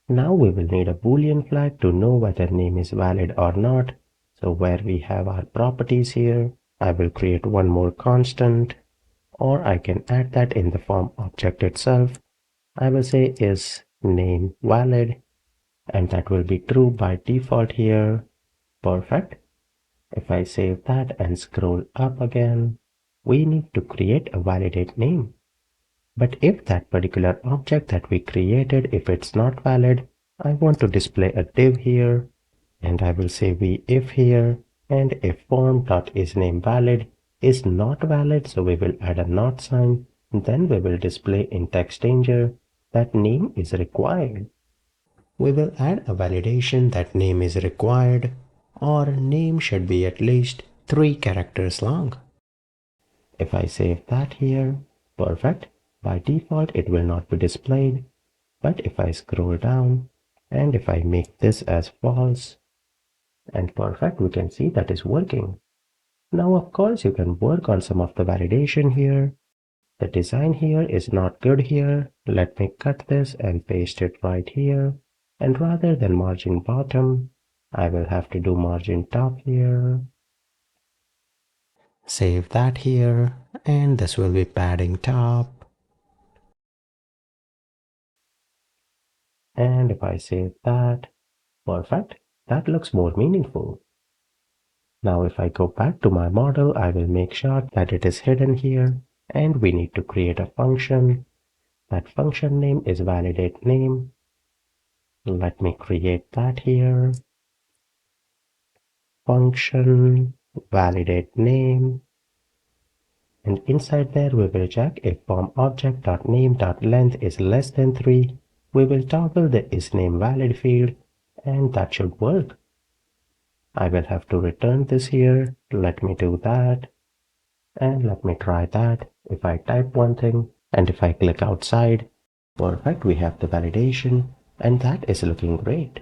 Now we will need a Boolean flag to know whether name is valid or not. So where we have our properties here, I will create one more constant, or I can add that in the form object itself. I will say is name valid, and that will be true by default here. Perfect. If I save that and scroll up again, we need to create a validate name. But if that particular object that we created, if it's not valid, I want to display a div here. And I will say if here, and if form.isNameValid is not valid, so we will add a not sign, then we will display in text danger that name is required. We will add a validation that name is required, or name should be at least 3 characters long. If I save that here, perfect. By default, it will not be displayed. But if I scroll down, and if I make this as false, and perfect, we can see that is working. Now, of course, you can work on some of the validation here. The design here is not good here. Let me cut this and paste it right here. And rather than margin bottom, I will have to do margin top here. Save that here, and this will be padding top. And if I save that, perfect, that looks more meaningful. Now if I go back to my model, I will make sure that it is hidden here, and we need to create a function. That function name is validate name. Let me create that here. Function validate name. And inside there we will check if form object.name.length is less than 3. We will toggle the isNameValid field, and that should work. I will have to return this here. Let me do that. And let me try that. If I type one thing and if I click outside, perfect, we have the validation and that is looking great.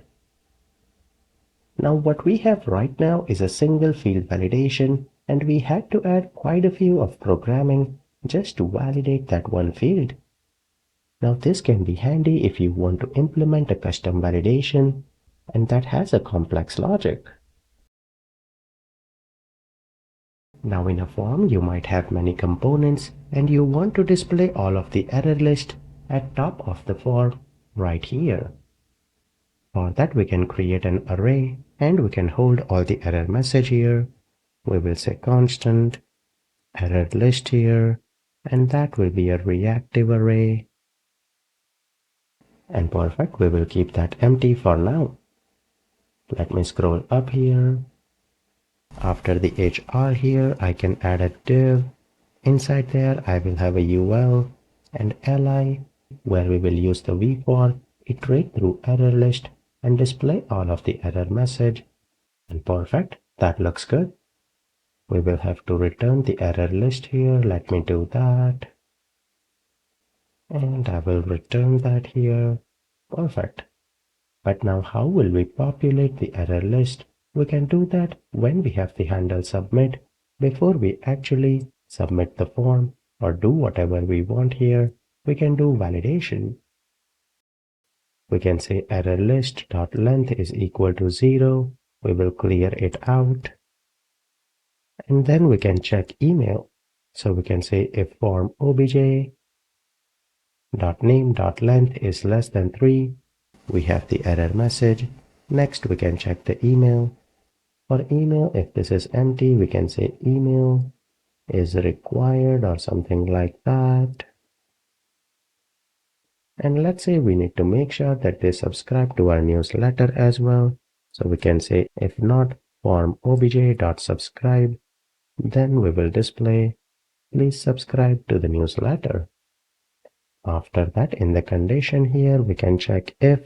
Now what we have right now is a single field validation and we had to add quite a few of programming just to validate that one field. Now this can be handy if you want to implement a custom validation and that has a complex logic. Now in a form you might have many components and you want to display all of the error list at top of the form right here. For that we can create an array and we can hold all the error message here. We will say constant error list here and that will be a reactive array. And perfect, we will keep that empty for now. Let me scroll up here. After the HR here, I can add a div. Inside there, I will have a UL and li where we will use the v for iterate through error list and display all of the error message. And perfect, that looks good. We will have to return the error list here. Let me do that. And I will return that here. Perfect. But now how will we populate the error list? We can do that when we have the handle submit before we actually submit the form or do whatever we want here. We can do validation. We can say error list dot length is equal to 0. We will clear it out. And then we can check email. So we can say if form obj dot name dot length is less than 3. We have the error message. Next we can check the email. For email, if this is empty, we can say email is required or something like that. And let's say we need to make sure that they subscribe to our newsletter as well. So we can say if not form obj.subscribe, then we will display please subscribe to the newsletter. After that, in the condition here, we can check if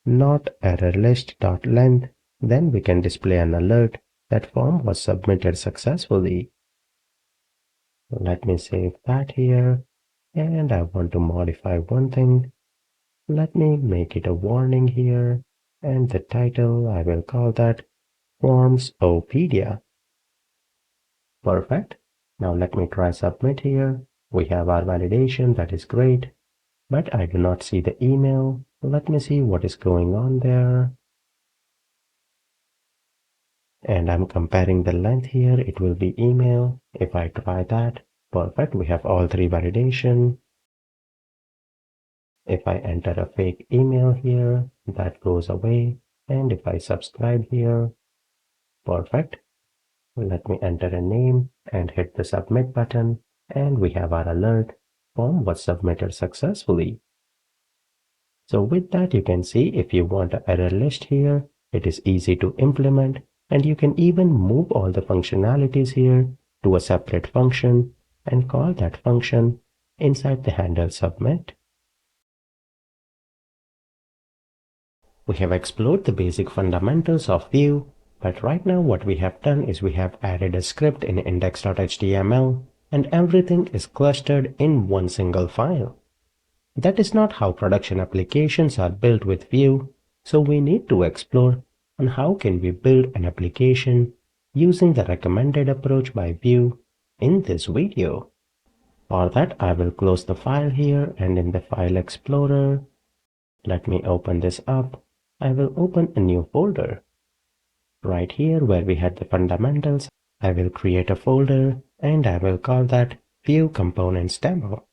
not error list.length, then we can display an alert that form was submitted successfully. Let me save that here and I want to modify one thing. Let me make it a warning here and the title I will call that Forms Pinia. Perfect. Now let me try submit here. We have our validation, that is great, but I do not see the email. Let me see what is going on there. And I'm comparing the length here. It will be email. If I try that, perfect. We have all three validation. If I enter a fake email here, that goes away. And if I subscribe here, perfect. Let me enter a name and hit the submit button. And we have our alert. Form was submitted successfully. So with that, you can see if you want an error list here, it is easy to implement. And you can even move all the functionalities here to a separate function and call that function inside the handle submit. We have explored the basic fundamentals of Vue, but right now what we have done is we have added a script in index.html and everything is clustered in one single file. That is not how production applications are built with Vue, so we need to explore on how can we build an application using the recommended approach by Vue in this video. For that, I will close the file here and in the File Explorer, let me open this up. I will open a new folder. Right here where we had the fundamentals, I will create a folder and I will call that Vue Components Demo.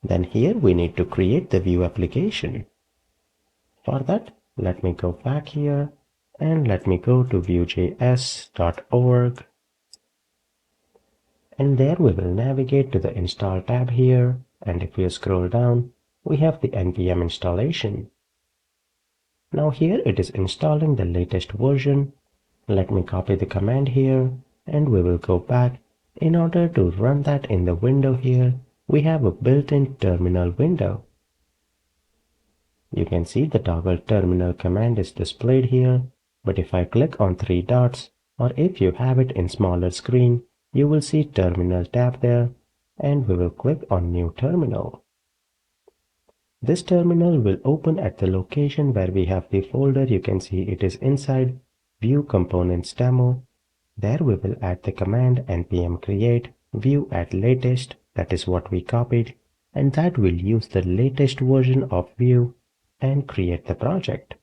Then here we need to create the Vue application. For that, let me go back here and let me go to vuejs.org. And there we will navigate to the install tab here. And if you scroll down, we have the npm installation. Now here it is installing the latest version. Let me copy the command here and we will go back. In order to run that in the window here, we have a built-in terminal window. You can see the toggle terminal command is displayed here, but if I click on three dots, or if you have it in smaller screen, you will see terminal tab there, and we will click on new terminal. This terminal will open at the location where we have the folder. You can see it is inside Vue Components Demo. There we will add the command npm create vue at latest, that is what we copied, and that will use the latest version of Vue and create the project.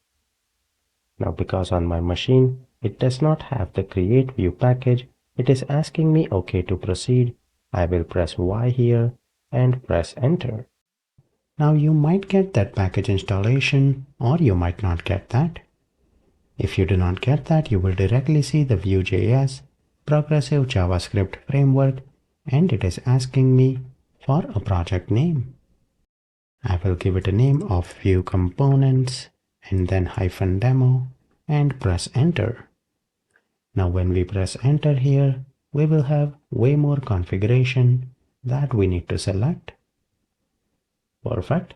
Now because on my machine it does not have the create Vue package, it is asking me OK to proceed. I will press Y here and press enter. Now you might get that package installation, or you might not get that. If you do not get that, you will directly see the Vue.js progressive JavaScript framework, and it is asking me for a project name. I will give it a name of Vue Components and then -demo and press enter. Now when we press enter here, we will have way more configuration that we need to select. Perfect.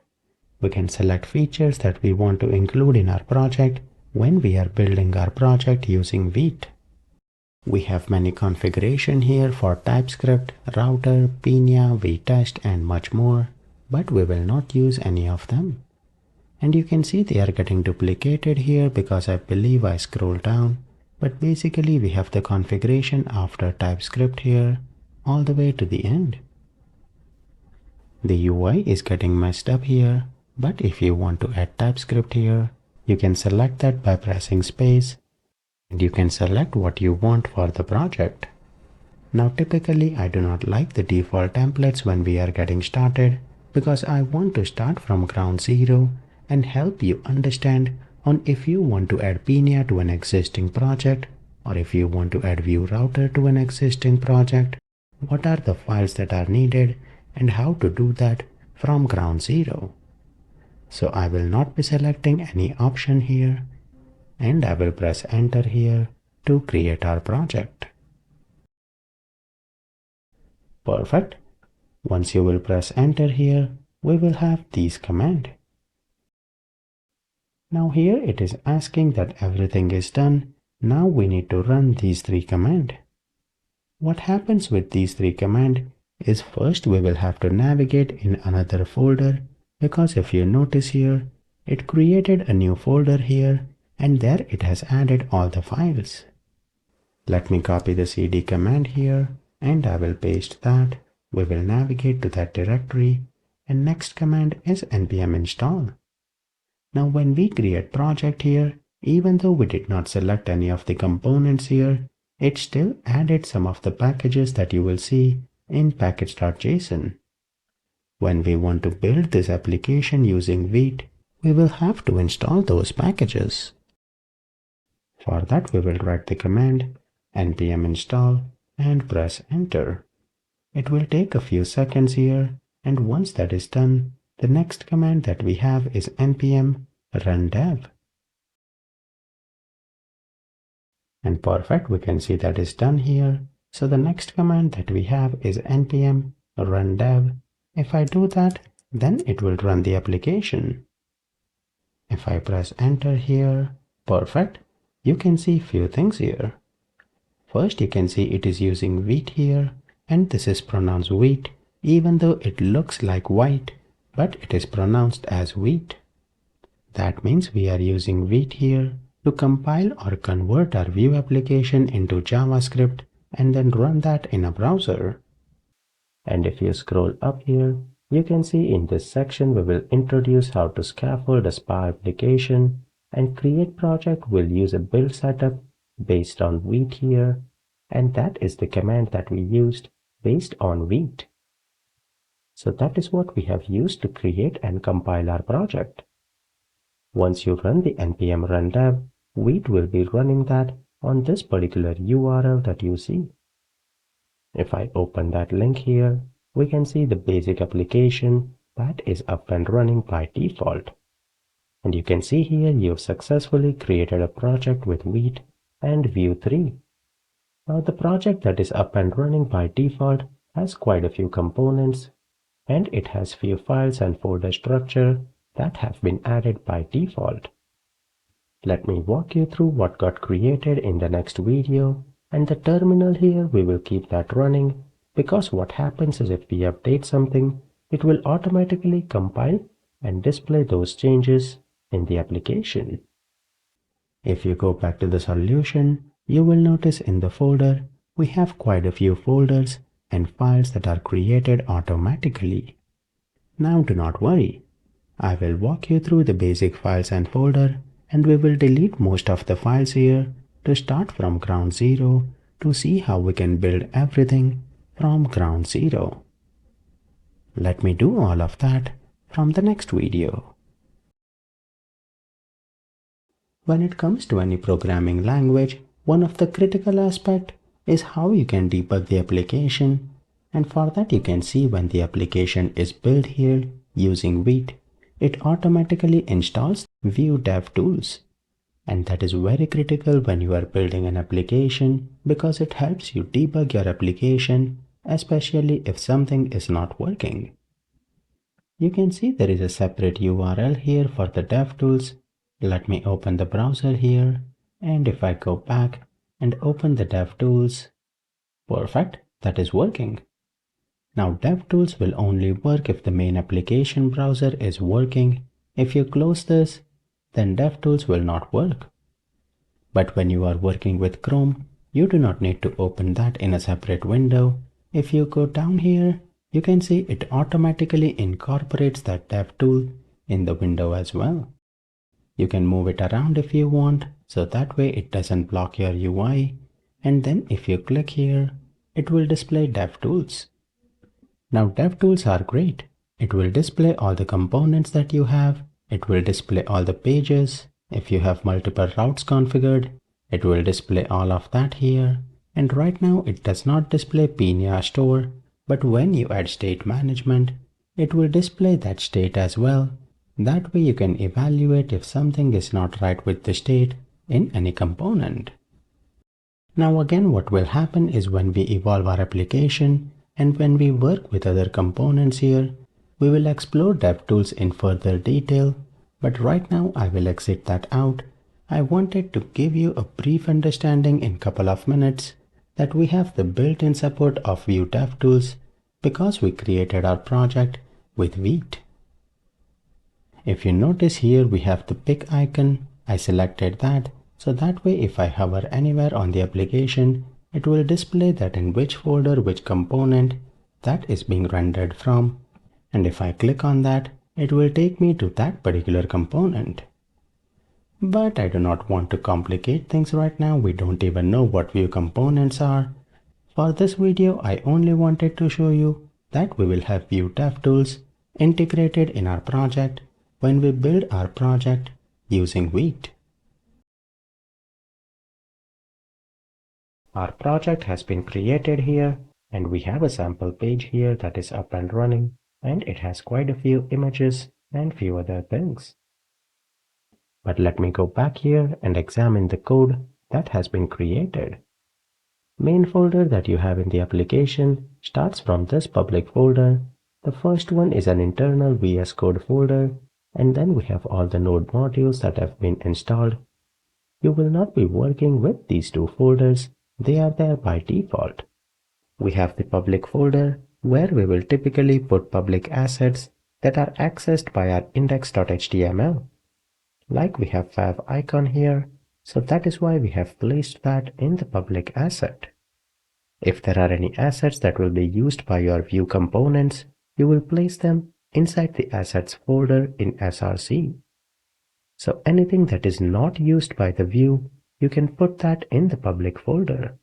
We can select features that we want to include in our project when we are building our project using Vite. We have many configuration here for TypeScript, router, Pinia, vtest and much more, but we will not use any of them. And you can see they are getting duplicated here because I believe I scroll down, but basically we have the configuration after TypeScript here all the way to the end. The UI is getting messed up here, but if you want to add TypeScript here, you can select that by pressing space, and you can select what you want for the project. Now typically I do not like the default templates when we are getting started, because I want to start from ground zero and help you understand on if you want to add Pinia to an existing project, or if you want to add Vue router to an existing project, what are the files that are needed and how to do that from ground zero. So I will not be selecting any option here, and I will press enter here to create our project. Perfect. Once you will press enter here, we will have these commands. Now here it is asking that everything is done. Now we need to run these three commands. What happens with these three commands is first we will have to navigate in another folder, because if you notice here, it created a new folder here and there it has added all the files. Let me copy the cd command here and I will paste that. We will navigate to that directory, and next command is npm install. Now when we create project here, even though we did not select any of the components here, it still added some of the packages that you will see in package.json. When we want to build this application using Vite, we will have to install those packages. For that we will write the command npm install and press enter. It will take a few seconds here, and once that is done, the next command that we have is npm run dev. And perfect, we can see that is done here. So the next command that we have is npm run dev. If I do that, then it will run the application. If I press enter here, perfect, you can see few things here. First, you can see it is using Vite here, and this is pronounced wheat, even though it looks like white, but it is pronounced as wheat. That means we are using Vite here to compile or convert our Vue application into JavaScript and then run that in a browser. And if you scroll up here, you can see in this section we will introduce how to scaffold a SPA application, and create project will use a build setup based on Vite here, and that is the command that we used based on Vite. So that is what we have used to create and compile our project. Once you run the npm run dev, Vite will be running that on this particular URL that you see. If I open that link here, we can see the basic application that is up and running by default. And you can see here you've successfully created a project with Vite and Vue 3. Now the project that is up and running by default has quite a few components, and it has few files and folder structure that have been added by default. Let me walk you through what got created in the next video, and the terminal here we will keep that running, because what happens is if we update something, it will automatically compile and display those changes in the application. If you go back to the solution, you will notice in the folder we have quite a few folders and files that are created automatically. Now do not worry. I will walk you through the basic files and folder, and we will delete most of the files here to start from ground zero to see how we can build everything from ground zero. Let me do all of that from the next video. When it comes to any programming language, one of the critical aspects is how you can debug the application, and for that you can see when the application is built here using Vue, it automatically installs Vue DevTools, and that is very critical when you are building an application because it helps you debug your application, especially if something is not working. You can see there is a separate URL here for the DevTools. Let me open the browser here, and if I go back and open the DevTools, perfect, that is working. Now DevTools will only work if the main application browser is working. If you close this, then DevTools will not work. But when you are working with Chrome, you do not need to open that in a separate window. If you go down here, you can see it automatically incorporates that DevTool in the window as well. You can move it around if you want, so that way it doesn't block your UI. And then if you click here, it will display DevTools. Now DevTools are great. It will display all the components that you have. It will display all the pages. If you have multiple routes configured, it will display all of that here. And right now it does not display Pinia store, but when you add state management, it will display that state as well. That way you can evaluate if something is not right with the state in any component. Now again, what will happen is when we evolve our application and when we work with other components here, we will explore DevTools in further detail, but right now I will exit that out. I wanted to give you a brief understanding in a couple of minutes that we have the built-in support of Vue DevTools because we created our project with Vue. If you notice here we have the pick icon, I selected that, so that way if I hover anywhere on the application, it will display that in which folder, which component that is being rendered from. And if I click on that, it will take me to that particular component. But I do not want to complicate things right now. We don't even know what Vue components are. For this video, I only wanted to show you that we will have Vue DevTools integrated in our project when we build our project using Vue. Our project has been created here, and we have a sample page here that is up and running, and it has quite a few images and few other things. But let me go back here and examine the code that has been created. Main folder that you have in the application starts from this public folder. The first one is an internal VS Code folder, and then we have all the node modules that have been installed. You will not be working with these two folders. They are there by default. We have the public folder where we will typically put public assets that are accessed by our index.html. Like we have fav icon here, so that is why we have placed that in the public asset. If there are any assets that will be used by your Vue components, you will place them inside the assets folder in SRC. So anything that is not used by the Vue, you can put that in the public folder.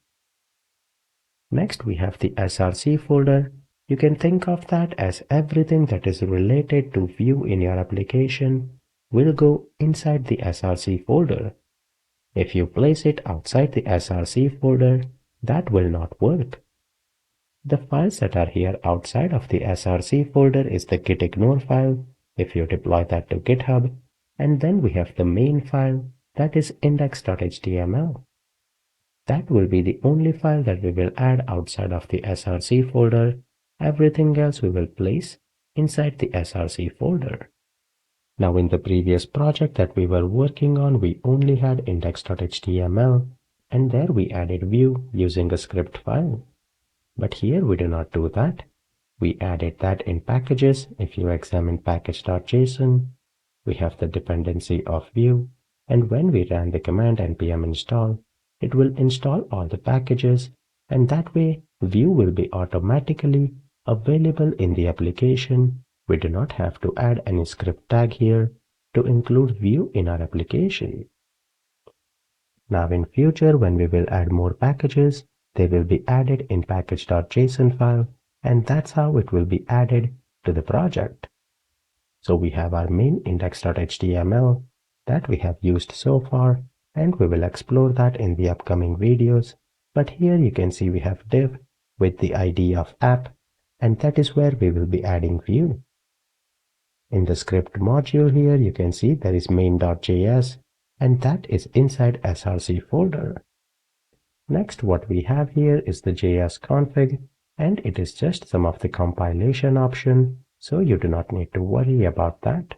Next we have the SRC folder. You can think of that as everything that is related to Vue in your application will go inside the SRC folder. If you place it outside the SRC folder, that will not work. The files that are here outside of the SRC folder is the gitignore file, if you deploy that to GitHub, and then we have the main file that is index.html. That will be the only file that we will add outside of the SRC folder. Everything else we will place inside the SRC folder. Now in the previous project that we were working on, we only had index.html and there we added Vue using a script file. But here we do not do that. We added that in packages. If you examine package.json, we have the dependency of Vue, and when we ran the command npm install, it will install all the packages, and that way Vue will be automatically available in the application. We do not have to add any script tag here to include Vue in our application. Now in future, when we will add more packages, they will be added in package.json file, and that's how it will be added to the project. So we have our main index.html that we have used so far, and we will explore that in the upcoming videos. But here you can see we have div with the ID of app, and that is where we will be adding Vue. In the script module here, you can see there is main.js, and that is inside src folder. Next, what we have here is the JS config, and it is just some of the compilation option, so you do not need to worry about that.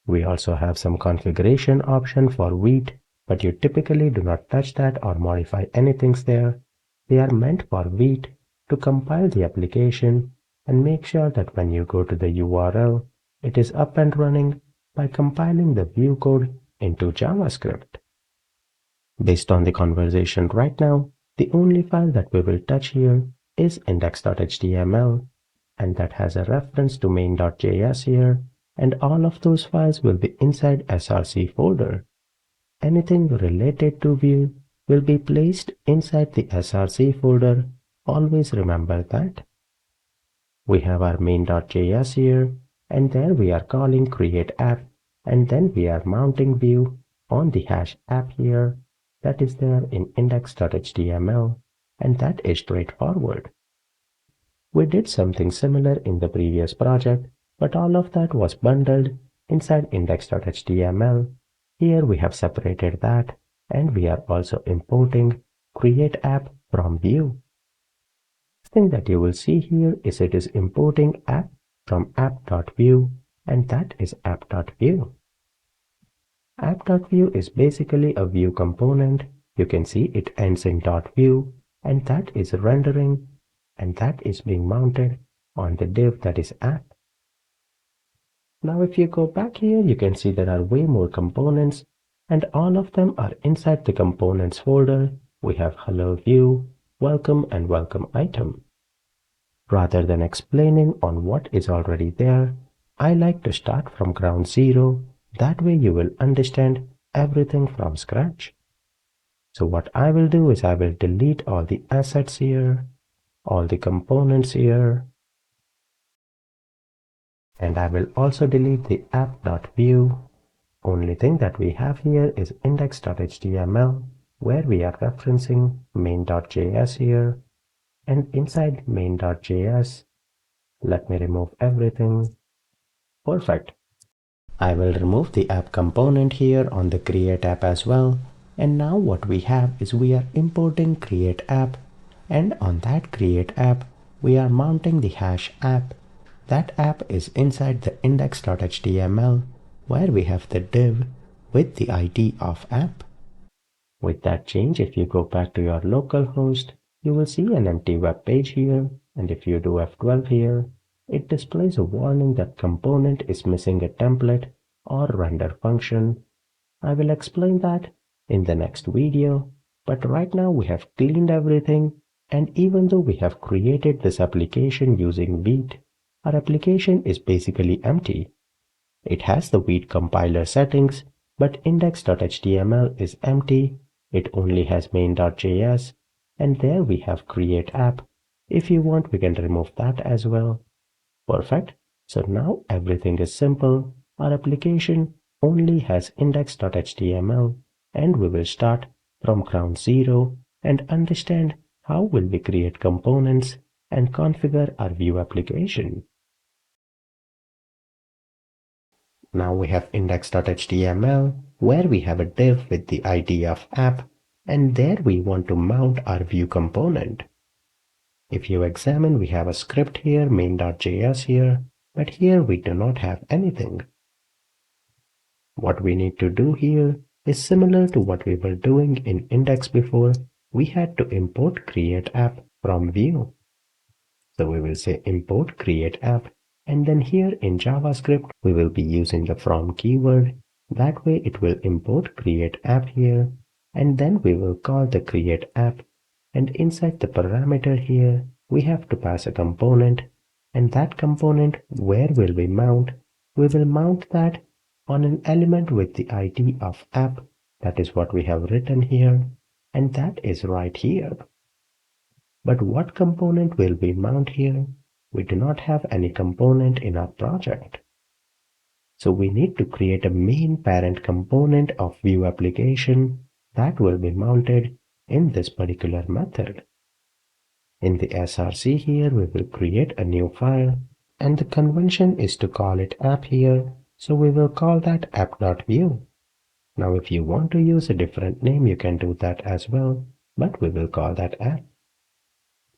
We also have some configuration option for Vite, but you typically do not touch that or modify anything there. They are meant for Vite to compile the application and make sure that when you go to the URL, it is up and running by compiling the Vue code into JavaScript. Based on the conversation right now, the only file that we will touch here is index.html, and that has a reference to main.js here, and all of those files will be inside src folder. Anything related to Vue will be placed inside the src folder. Always remember that. We have our main.js here, and there we are calling create app, and then we are mounting Vue on the hash app here that is there in index.html, and that is straightforward. We did something similar in the previous project, but all of that was bundled inside index.html. Here we have separated that, and we are also importing create app from Vue. Thing that you will see here is it is importing app from app.vue, and that is app.vue. App.vue is basically a Vue component. You can see it ends in .vue, and that is rendering, and that is being mounted on the div that is app. Now if you go back here, you can see there are way more components, and all of them are inside the components folder. We have hello Vue, welcome, and welcome item. Rather than explaining on what is already there, I like to start from ground zero. That way you will understand everything from scratch. So what I will do is I will delete all the assets here, all the components here, and I will also delete the app.vue. Only thing that we have here is index.html, where we are referencing main.js here, and inside main.js, let me remove everything. Perfect. I will remove the app component here on the create app as well. And now what we have is we are importing create app, and on that create app, we are mounting the hash app. That app is inside the index.html, where we have the div with the ID of app. With that change, if you go back to your local host, you will see an empty web page here, and if you do F12 here, it displays a warning that component is missing a template or render function. I will explain that in the next video, but right now we have cleaned everything, and even though we have created this application using Vite, our application is basically empty. It has the Vite compiler settings, but index.html is empty. It only has main.js, and there we have create app. If you want, we can remove that as well. Perfect. So now everything is simple. Our application only has index.html, and we will start from ground zero and understand how will we create components and configure our Vue application. Now we have index.html, where we have a div with the ID of app, and there we want to mount our Vue component. If you examine, we have a script here, main.js here, but here we do not have anything. What we need to do here is similar to what we were doing in index before. We had to import create app from Vue. So we will say import create app, and then here in JavaScript we will be using the from keyword. That way it will import create app here, and then we will call the create app, and inside the parameter here we have to pass a component, and that component, where will we mount? We will mount that on an element with the ID of app. That is what we have written here, and that is right here. But what component will we mount here? We do not have any component in our project. So we need to create a main parent component of Vue application that will be mounted in this particular method. In the src here, we will create a new file, and the convention is to call it app here. So we will call that app.vue. Now if you want to use a different name, you can do that as well, but we will call that app.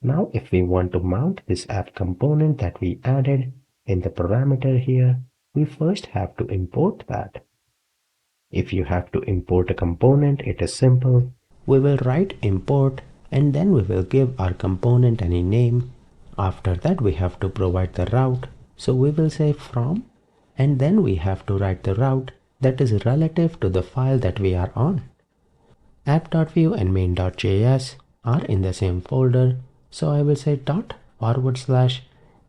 Now if we want to mount this app component that we added in the parameter here, we first have to import that. If you have to import a component, it is simple. We will write import, and then we will give our component any name. After that we have to provide the route. So we will say from, and then we have to write the route that is relative to the file that we are on. App.vue and main.js are in the same folder. So I will say //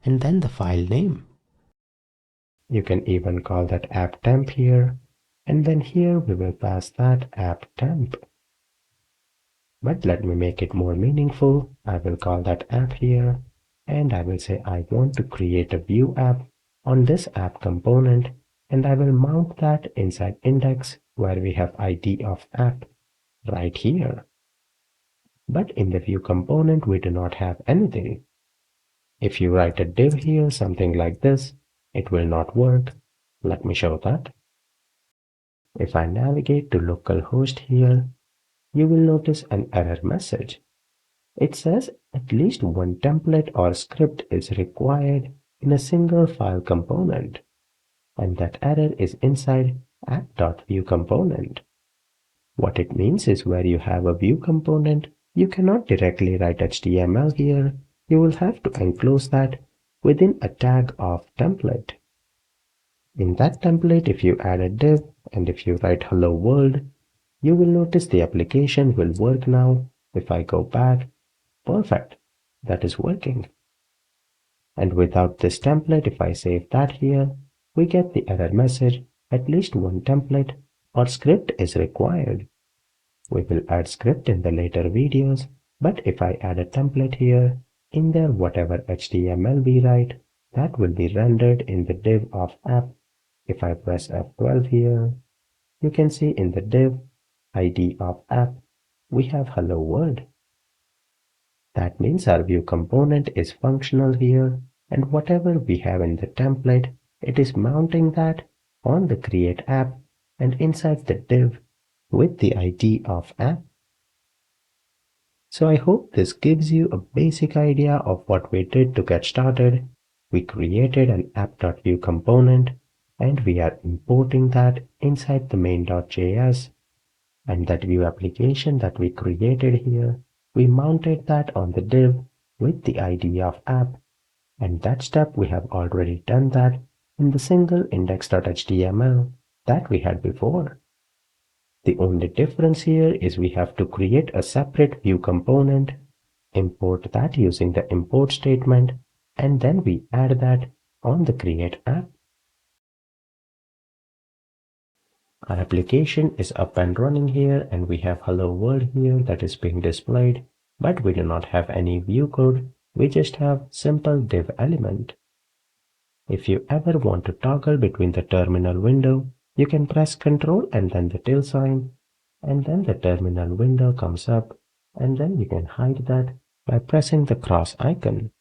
and then the file name. You can even call that app temp here, and then here we will pass that app temp. But let me make it more meaningful. I will call that app here, and I will say I want to create a Vue app on this app component, and I will mount that inside index where we have ID of app right here. But in the Vue component, we do not have anything. If you write a div here, something like this, it will not work. Let me show that. If I navigate to localhost here, you will notice an error message. It says at least one template or script is required in a single file component, and that error is inside app.vue component. What it means is where you have a Vue component, you cannot directly write HTML here. You will have to enclose that within a tag of template. In that template, if you add a div and if you write hello world, you will notice the application will work now. If I go back, perfect, that is working. And without this template, if I save that here, we get the error message, at least one template or script is required. We will add script in the later videos, but if I add a template here, in there whatever HTML we write, that will be rendered in the div of app. If I press F12 here, you can see in the div ID of app, we have hello world. That means our Vue component is functional here, and whatever we have in the template, it is mounting that on the create app and inside the div with the ID of app. So I hope this gives you a basic idea of what we did to get started. We created an app.vue component, and we are importing that inside the main.js, and that Vue application that we created here, we mounted that on the div with the ID of app, and that step we have already done that in the single index.html that we had before. The only difference here is we have to create a separate Vue component, import that using the import statement, and then we add that on the create app. Our application is up and running here, and we have hello world here that is being displayed, but we do not have any Vue code. We just have simple div element. If you ever want to toggle between the terminal window, you can press Ctrl and then the tilde sign, and then the terminal window comes up, and then you can hide that by pressing the cross icon.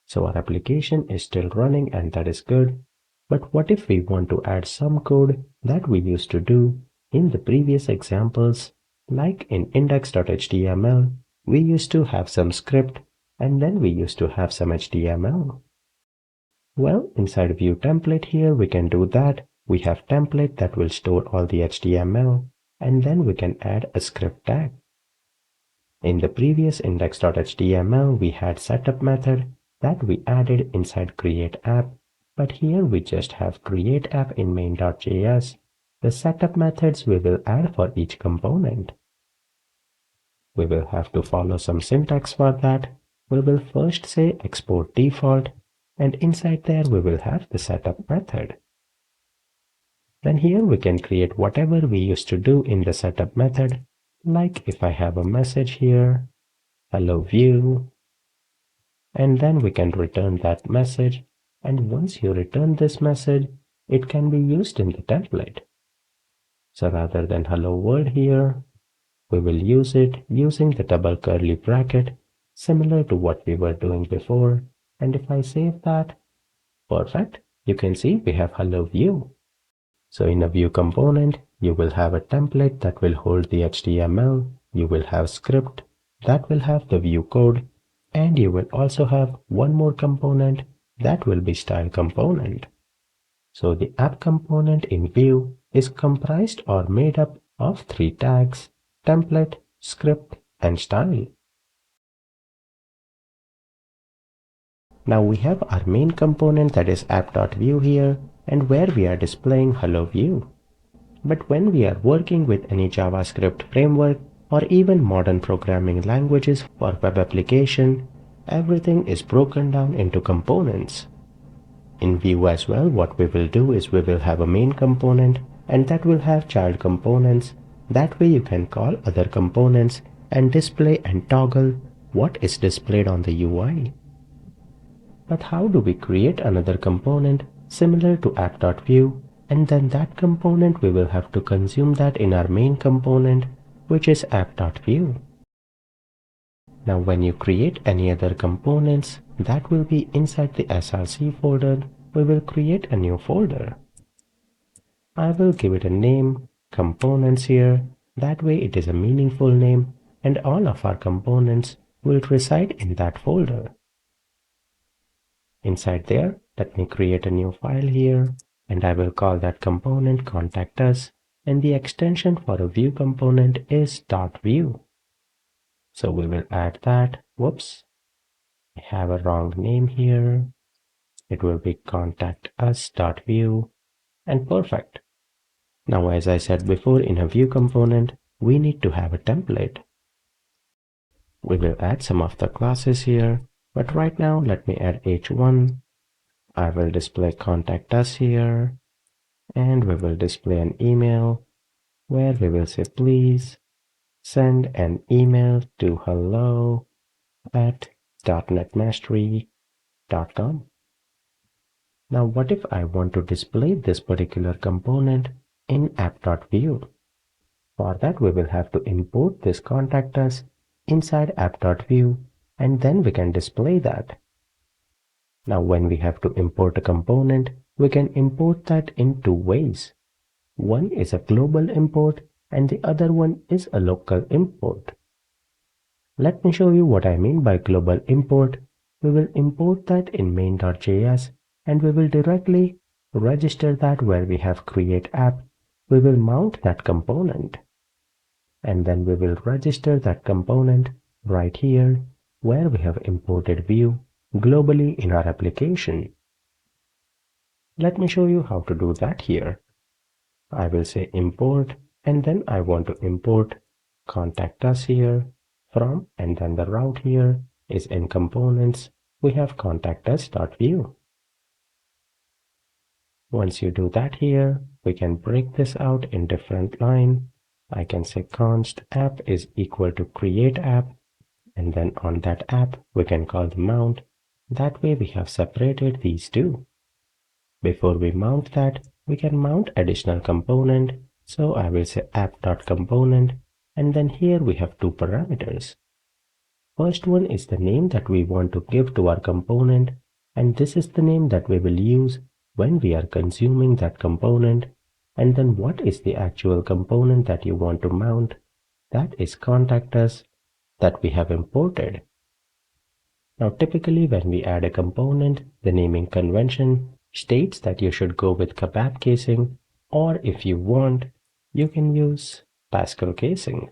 So our application is still running, and that is good. But what if we want to add some code that we used to do in the previous examples, like in index.html, we used to have some script and then we used to have some HTML. Well, inside Vue template here, we can do that We have template that will store all the HTML, and then we can add a script tag. In the previous index.html, we had setup method that we added inside create app, but here we just have create app in main.js. The setup methods we will add for each component. We will have to follow some syntax for that. We will first say export default, and inside there we will have the setup method. Then here we can create whatever we used to do in the setup method, like if I have a message here, hello Vue, and then we can return that message, and once you return this message, it can be used in the template. So rather than hello world here, we will use it using the double curly bracket, similar to what we were doing before, and if I save that, perfect, you can see we have hello Vue. So in a Vue component, you will have a template that will hold the HTML, you will have script that will have the Vue code, and you will also have one more component that will be style component. So the app component in Vue is comprised or made up of 3 tags, template, script, and style. Now we have our main component that is app.vue here, and where we are displaying hello Vue. But when we are working with any JavaScript framework or even modern programming languages for web application, everything is broken down into components. In Vue as well, what we will do is we will have a main component and that will have child components. That way you can call other components and display and toggle what is displayed on the UI. But how do we create another component similar to app.vue, and then that component we will have to consume that in our main component, which is app.vue. Now when you create any other components that will be inside the src folder, we will create a new folder. I will give it a name, components here, that way it is a meaningful name and all of our components will reside in that folder. Inside there, let me create a new file here, and I will call that component contact us, and the extension for a Vue component is .vue. So we will add that. Whoops, I have a wrong name here. It will be contact us.vue, and perfect. Now as I said before, in a Vue component, we need to have a template. We will add some of the classes here, but right now let me add h1. I will display contact us here, and we will display an email where we will say please send an email to hello@.netmastery.com. Now what if I want to display this particular component in app.vue? For that we will have to import this contact us inside app.vue, and then we can display that. Now when we have to import a component, we can import that in 2 ways. One is a global import and the other one is a local import. Let me show you what I mean by global import. We will import that in main.js and we will directly register that where we have create app. We will mount that component and then we will register that component right here where we have imported Vue globally in our application. Let me show you how to do that here. I will say import and then I want to import contact us here from, and then the route here is in components. We have contact us.vue. Once you do that here, we can break this out in different line. I can say const app is equal to create app, and then on that app we can call the mount. That way we have separated these two. Before we mount that, we can mount additional component. So I will say app.component, and then here we have 2 parameters. First one is the name that we want to give to our component, and this is the name that we will use when we are consuming that component. And then what is the actual component that you want to mount? That is contact us that we have imported. Now typically when we add a component, the naming convention states that you should go with kebab casing, or if you want, you can use Pascal casing.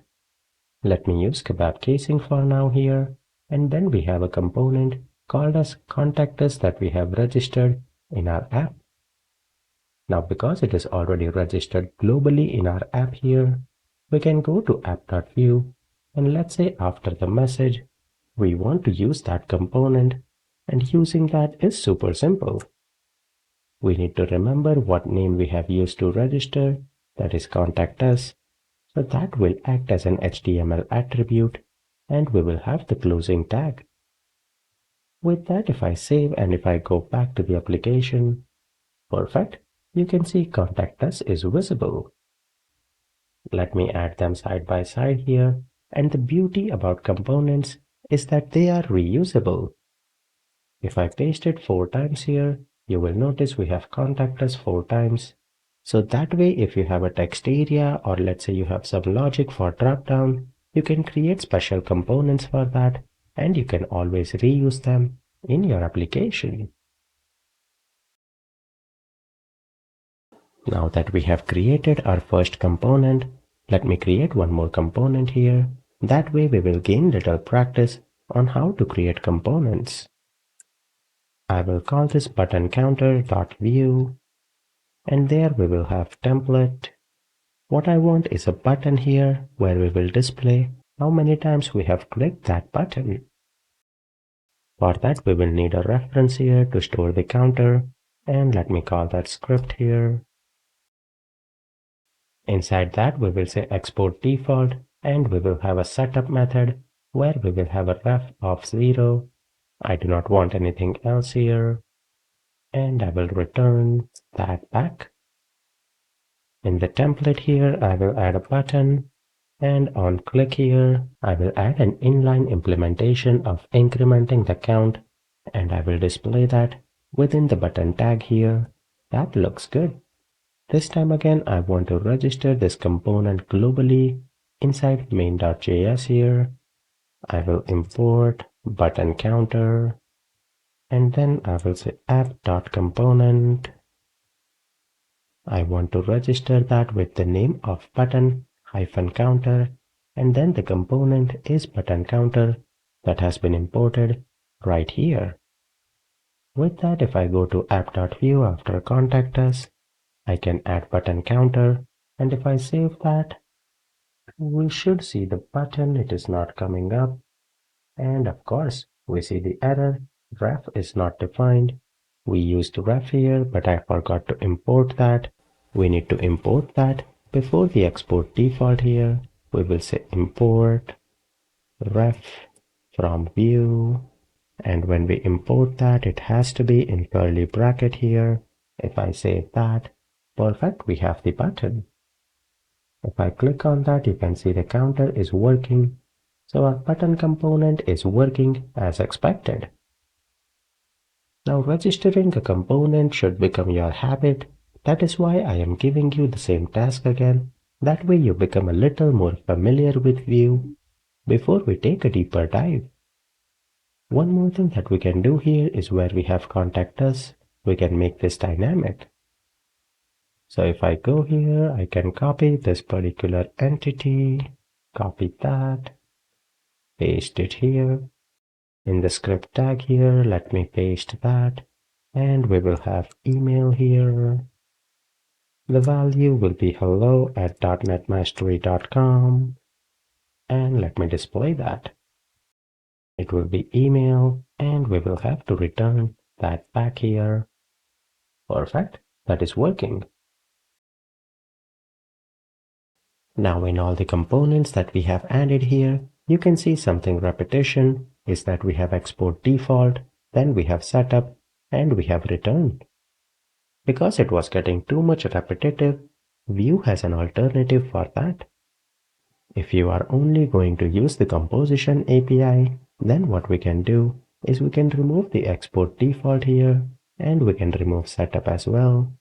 Let me use kebab casing for now here, and then we have a component called as contact us that we have registered in our app. Now because it is already registered globally in our app here, we can go to app.view, and let's say after the message, we want to use that component, and using that is super simple. We need to remember what name we have used to register, that is contact us, so that will act as an HTML attribute, and we will have the closing tag. With that, if I save and if I go back to the application, perfect, you can see contact us is visible. Let me add them side by side here, and the beauty about components is that they are reusable. If I paste it 4 times here, you will notice we have contact us 4 times. So that way, if you have a text area, or let's say you have some logic for dropdown, you can create special components for that, and you can always reuse them in your application. Now that we have created our first component, let me create one more component here. That way we will gain little practice on how to create components. I will call this button counter.view, and there we will have template. What I want is a button here where we will display how many times we have clicked that button. For that we will need a reference here to store the counter, and let me call that script here. Inside that we will say export default, and we will have a setup method where we will have a ref of 0. I do not want anything else here, and I will return that back. In the template here I will add a button, and on click here I will add an inline implementation of incrementing the count, and I will display that within the button tag here. That looks good. This time again I want to register this component globally inside main.js here. I will import button counter, and then I will say app.component. I want to register that with the name of button-counter, and then the component is button counter that has been imported right here. With that, if I go to app.view after contact us, I can add button counter, and if I save that, we should see the button. It is not coming up, and of course we see the error, ref is not defined. We used ref here, but I forgot to import that. We need to import that before the export default here. We will say import ref from view, and when we import that, it has to be in curly bracket here. If I save that, perfect, we have the button. If I click on that, you can see the counter is working. So our button component is working as expected. Now registering a component should become your habit. That is why I am giving you the same task again. That way you become a little more familiar with Vue before we take a deeper dive. One more thing that we can do here is where we have contact us, we can make this dynamic. So if I go here, I can copy this particular entity, copy that, paste it here. In the script tag here, let me paste that, and we will have email here. The value will be hello@.netmastery.com, and let me display that. It will be email, and we will have to return that back here. Perfect, that is working. Now in all the components that we have added here, you can see something repetition is that we have export default, then we have setup, and we have return. Because it was getting too much repetitive, Vue has an alternative for that. If you are only going to use the composition API, then what we can do is we can remove the export default here, and we can remove setup as well,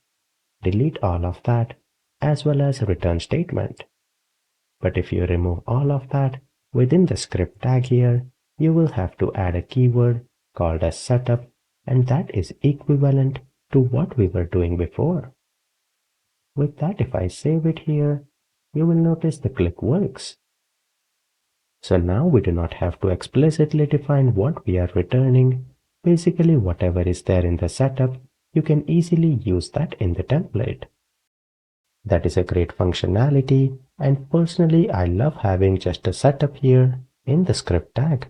delete all of that, as well as return statement. But if you remove all of that, within the script tag here, you will have to add a keyword called as setup, and that is equivalent to what we were doing before. With that, if I save it here, you will notice the click works. So now we do not have to explicitly define what we are returning. Basically, whatever is there in the setup, you can easily use that in the template. That is a great functionality, and personally I love having just a setup here in the script tag.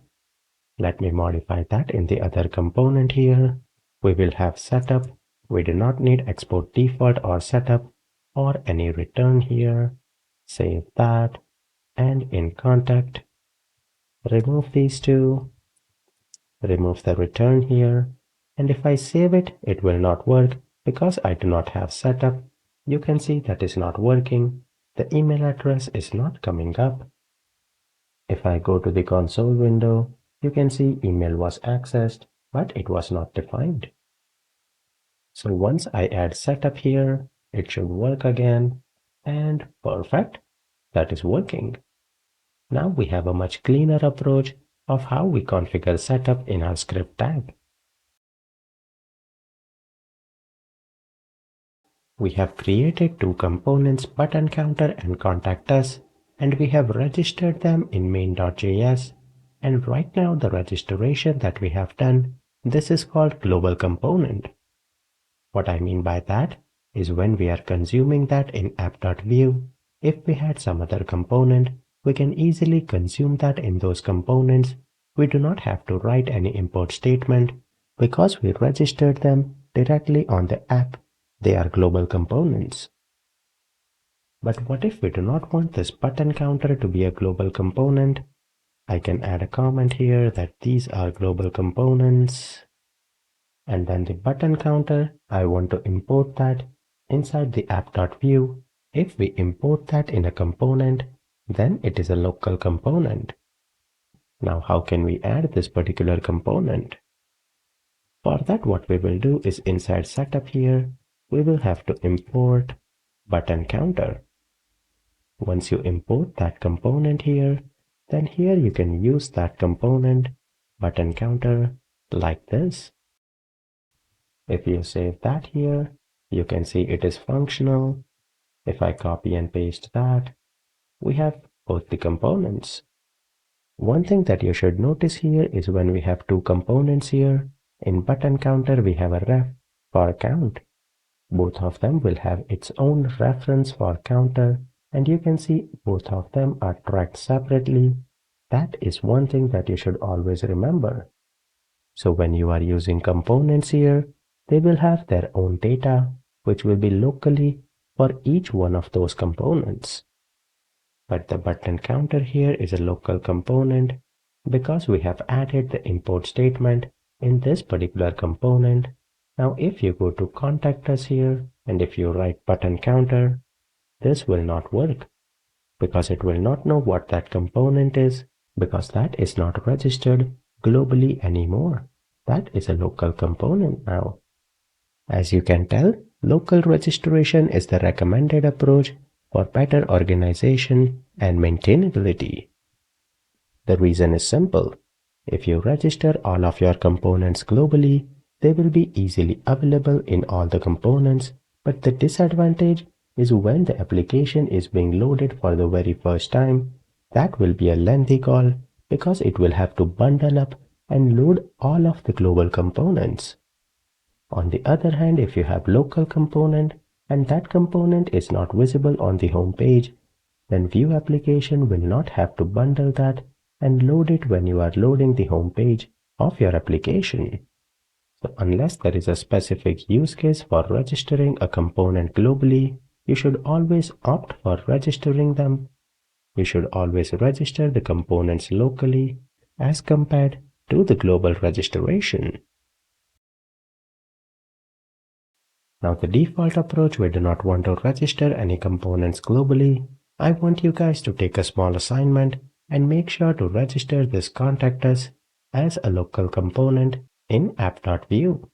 Let me modify that in the other component here. We will have setup. We do not need export default or setup or any return here. Save that, and in contact, remove these two, remove the return here, and if I save it, it will not work because I do not have setup. You can see that is not working. The email address is not coming up. If I go to the console window, you can see email was accessed, but it was not defined. So once I add setup here, it should work again, and perfect, that is working. Now we have a much cleaner approach of how we configure setup in our script tag. We have created two components, button counter and contact us, and we have registered them in main.js. And right now the registration that we have done, this is called global component. What I mean by that is when we are consuming that in app.vue, if we had some other component, we can easily consume that in those components. We do not have to write any import statement because we registered them directly on the app. They are global components. But what if we do not want this button counter to be a global component? I can add a comment here that these are global components. And then the button counter, I want to import that inside the app.vue. If we import that in a component, then it is a local component. Now how can we add this particular component? For that, what we will do is inside setup here, we will have to import button counter. Once you import that component here, then here you can use that component button counter like this. If you save that here, you can see it is functional. If I copy and paste that, we have both the components. One thing that you should notice here is when we have two components here, in button counter we have a ref for count. Both of them will have its own reference for counter, and you can see both of them are tracked separately. That is one thing that you should always remember. So when you are using components here, they will have their own data, which will be locally for each one of those components. But the button counter here is a local component because we have added the import statement in this particular component. Now if you go to contact us here and if you write button counter, this will not work because it will not know what that component is because that is not registered globally anymore. That is a local component now. As you can tell, local registration is the recommended approach for better organization and maintainability. The reason is simple. If you register all of your components globally, they will be easily available in all the components, but the disadvantage is when the application is being loaded for the very first time, that will be a lengthy call because it will have to bundle up and load all of the global components. On the other hand, if you have local component and that component is not visible on the home page, then Vue application will not have to bundle that and load it when you are loading the home page of your application. So unless there is a specific use case for registering a component globally, you should always opt for registering them. You should always register the components locally as compared to the global registration. Now the default approach, we do not want to register any components globally. I want you guys to take a small assignment and make sure to register this contact us as a local component in app.vue.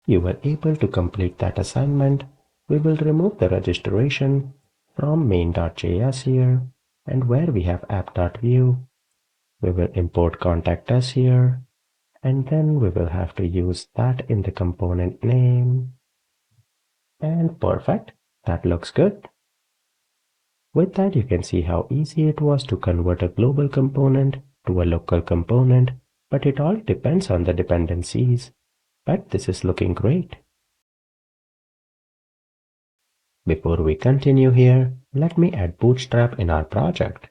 You were able to complete that assignment. We will remove the registration from main.js here, and where we have app.vue, we will import contact us here, And then we will have to use that in the component name. And perfect. That looks good. With that, you can see how easy it was to convert a global component to a local component, but it all depends on the dependencies. But this is looking great. Before we continue here, let me add Bootstrap in our project.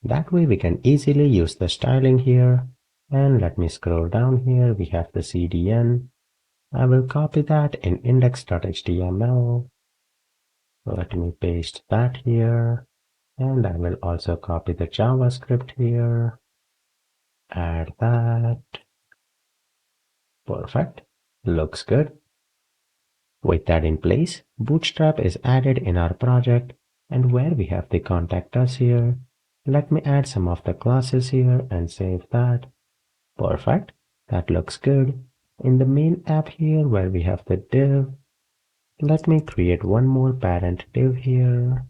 That way we can easily use the styling here. And let me scroll down here. We have the CDN. I will copy that in index.html. Let me paste that here. And I will also copy the JavaScript here. Add that. Perfect. Looks good. With that in place, Bootstrap is added in our project, and where we have the contact us here, let me add some of the classes here and save that. Perfect. That looks good. In the main app here where we have the div, let me create one more parent div here,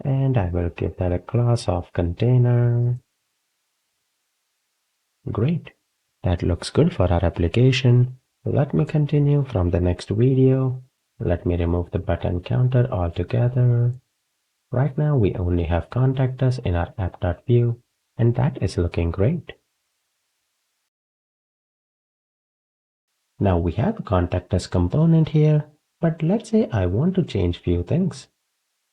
and I will give that a class of container. Great. That looks good for our application. Let me continue from the next video. Let me remove the button counter altogether. Right now we only have contact us in our app.vue, and that is looking great. Now we have a contact us component here, but let's say I want to change few things.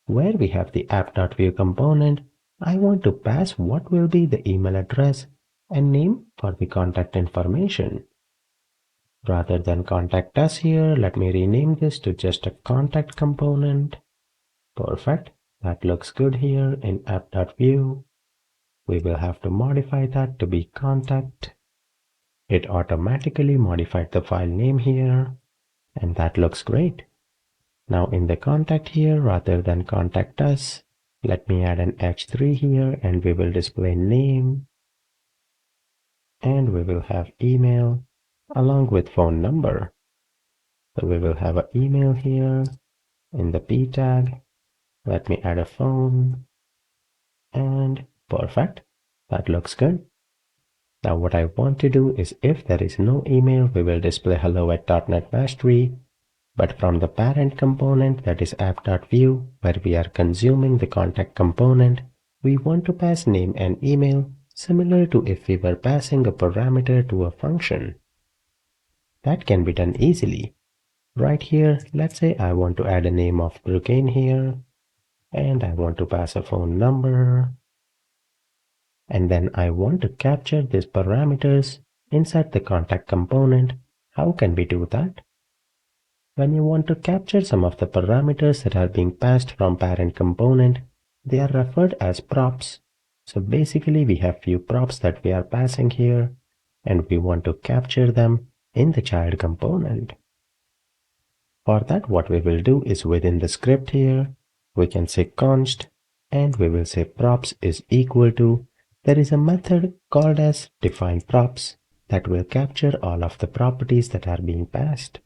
Where we have the app.vue component, I want to pass what will be the email address and name for the contact information. Rather than contact us here, let me rename this to just a contact component. Perfect. That looks good here in app.vue. We will have to modify that to be contact. It automatically modified the file name here, and that looks great. Now in the contact here, rather than contact us, let me add an h3 here, and we will display name, and we will have email along with phone number. So we will have an email here in the p tag. Let me add a phone, and perfect. That looks good. Now what I want to do is, if there is no email, we will display hello at .NET Mastery. But from the parent component, that is app.vue, where we are consuming the contact component, we want to pass name and email, similar to if we were passing a parameter to a function. That can be done easily. Right here, let's say I want to add a name of Brooklyn here, and I want to pass a phone number. And then I want to capture these parameters inside the contact component. How can we do that? When you want to capture some of the parameters that are being passed from parent component, they are referred as props. So basically we have few props that we are passing here, and we want to capture them in the child component. For that, what we will do is, within the script here, we can say const, and we will say props is equal to, there is a method called as define props that will capture all of the properties that are being passed.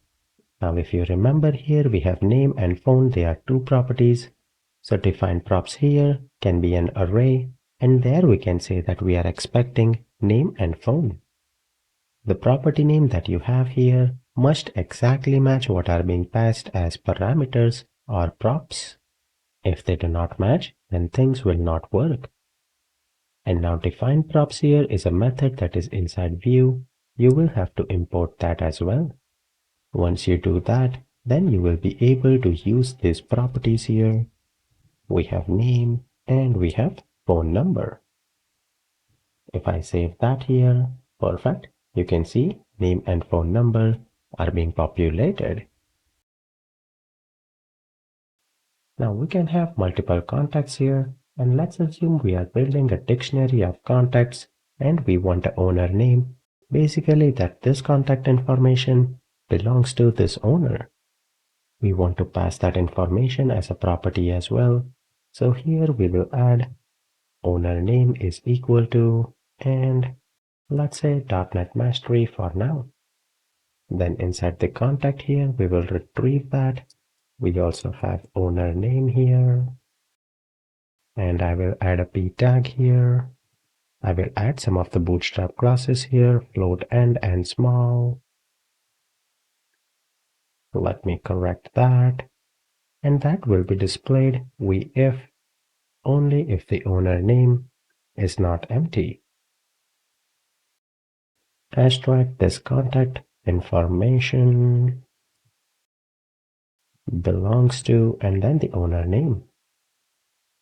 Now if you remember here, we have name and phone, they are two properties. So define props here can be an array, and there we can say that we are expecting name and phone. The property name that you have here must exactly match what are being passed as parameters or props. If they do not match, then things will not work. And now define props here is a method that is inside Vue. You will have to import that as well. Once you do that, then you will be able to use these properties here. We have name and we have phone number. If I save that here, perfect. You can see name and phone number are being populated. Now we can have multiple contacts here, and let's assume we are building a dictionary of contacts and we want a owner name. Basically that this contact information belongs to this owner. We want to pass that information as a property as well. So here we will add owner name is equal to, and let's say .NET Mastery for now. Then inside the contact here, we will retrieve that. We also have owner name here. And I will add a p tag here. I will add some of the bootstrap classes here, float end and small. Let me correct that. And that will be displayed if only if the owner name is not empty. Abstract this contact information belongs to and then the owner name.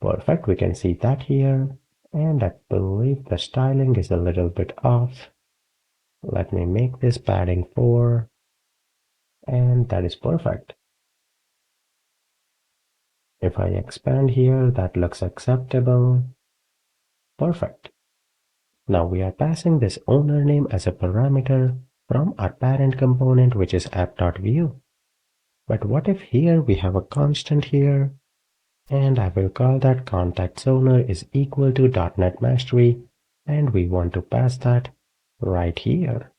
Perfect, we can see that here. And I believe the styling is a little bit off. Let me make this padding 4. And that is perfect. If I expand here, that looks acceptable. Perfect. Now we are passing this owner name as a parameter from our parent component, which is app.vue. But what if here we have a constant here, and I will call that contacts owner is equal to .NET Mastery, and we want to pass that right here.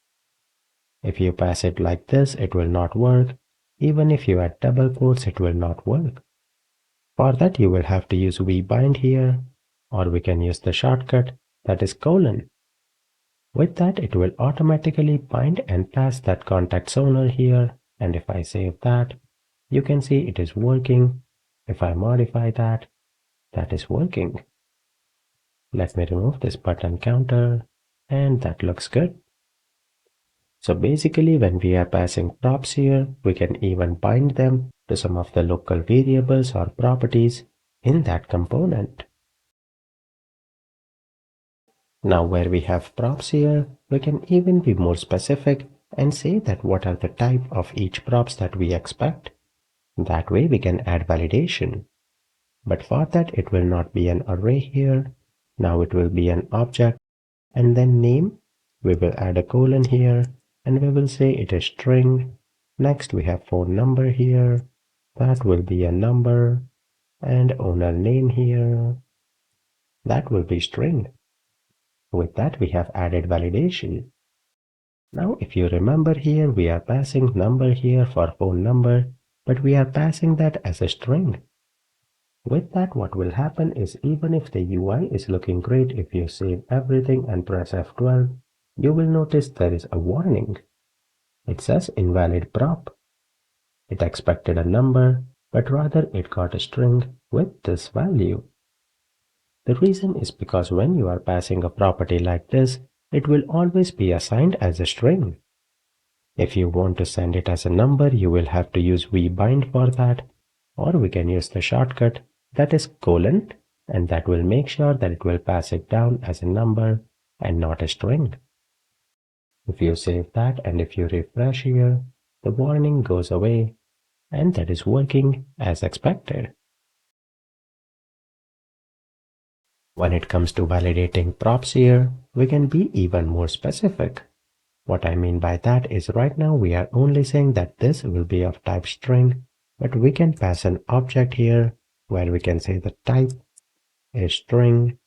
If you pass it like this, it will not work. Even if you add double quotes, it will not work. For that, you will have to use vbind here, or we can use the shortcut that is colon. With that, it will automatically bind and pass that contacts owner here. And if I save that, you can see it is working. If I modify that, that is working. Let me remove this button counter, and that looks good. So basically, when we are passing props here, we can even bind them to some of the local variables or properties in that component. Now where we have props here, we can even be more specific and say that what are the type of each props that we expect. That way we can add validation. But for that, it will not be an array here. Now it will be an object, and then name. We will add a colon here, and we will say it is string. Next we have phone number here. That will be a number, and owner name here. That will be string. With that, we have added validation. Now, if you remember here, we are passing number here for phone number, but we are passing that as a string. With that, what will happen is even if the UI is looking great, if you save everything and press F12, you will notice there is a warning. It says invalid prop. It expected a number, but rather it got a string with this value. The reason is because when you are passing a property like this, it will always be assigned as a string. If you want to send it as a number, you will have to use vbind for that, or we can use the shortcut that is colon, and that will make sure that it will pass it down as a number and not a string. If you save that and if you refresh here, the warning goes away, and that is working as expected. When it comes to validating props here, we can be even more specific. What I mean by that is right now we are only saying that this will be of type string, but we can pass an object here where we can say the type is string,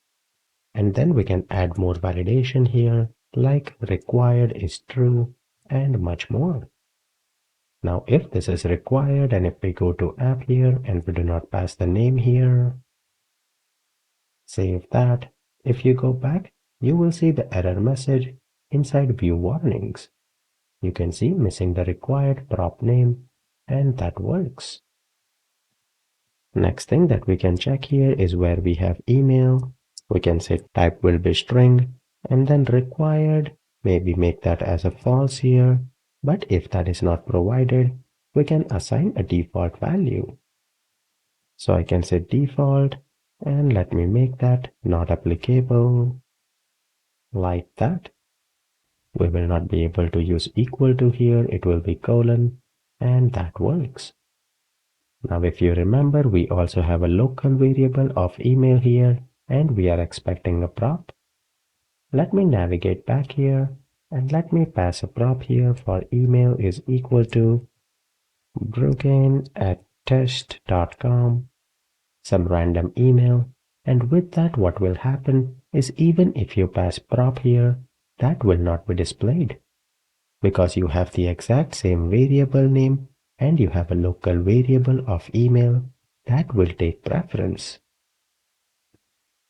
and then we can add more validation here like required is true and much more. Now if this is required and if we go to app here and we do not pass the name here, save that. If you go back, you will see the error message inside view warnings. You can see missing the required prop name, and that works. Next thing that we can check here is where we have email. We can say type will be string, and then required, maybe make that as a false here. But if that is not provided, we can assign a default value. So I can say default, and let me make that not applicable, like that. We will not be able to use equal to here, it will be colon, and that works. Now if you remember, we also have a local variable of email here, and we are expecting a prop. Let me navigate back here, and let me pass a prop here for email is equal to broken@test.com, some random email, and with that what will happen is even if you pass prop here, that will not be displayed because you have the exact same variable name and you have a local variable of email that will take preference.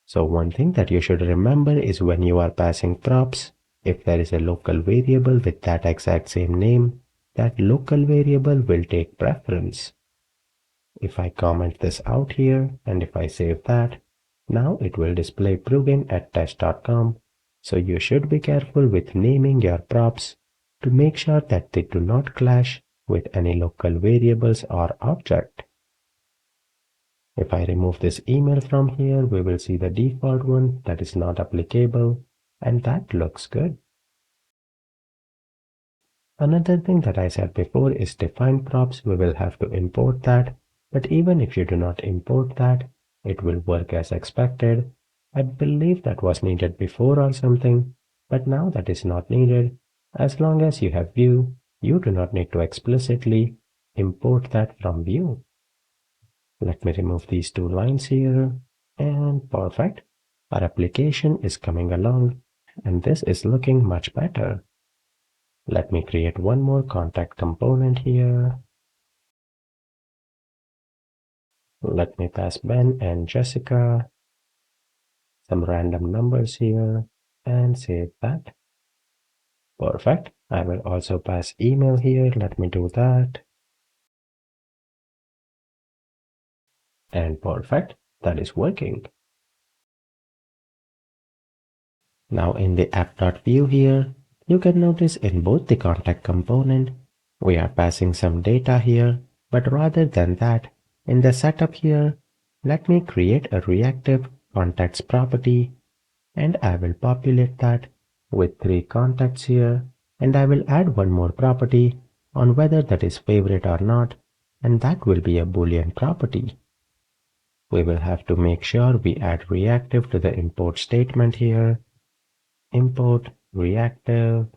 So one thing that you should remember is when you are passing props, if there is a local variable with that exact same name, that local variable will take preference. If I comment this out here and if I save that, now it will display plugin at test.com. So you should be careful with naming your props to make sure that they do not clash with any local variables or object. If I remove this email from here, we will see the default one that is not applicable, and that looks good. Another thing that I said before is define props. We will have to import that, but even if you do not import that, it will work as expected. I believe that was needed before or something, but now that is not needed. As long as you have Vue, you do not need to explicitly import that from Vue. Let me remove these two lines here, and perfect. Our application is coming along, and this is looking much better. Let me create one more contact component here. Let me pass Ben and Jessica, some random numbers here, and save that. Perfect. I will also pass email here. Let me do that. And perfect. That is working. Now in the app.view here, you can notice in both the contact component, we are passing some data here, but rather than that, in the setup here, let me create a reactive contacts property, and I will populate that with 3 contacts here, and I will add one more property on whether that is favorite or not, and that will be a Boolean property. We will have to make sure we add reactive to the import statement here. Import reactive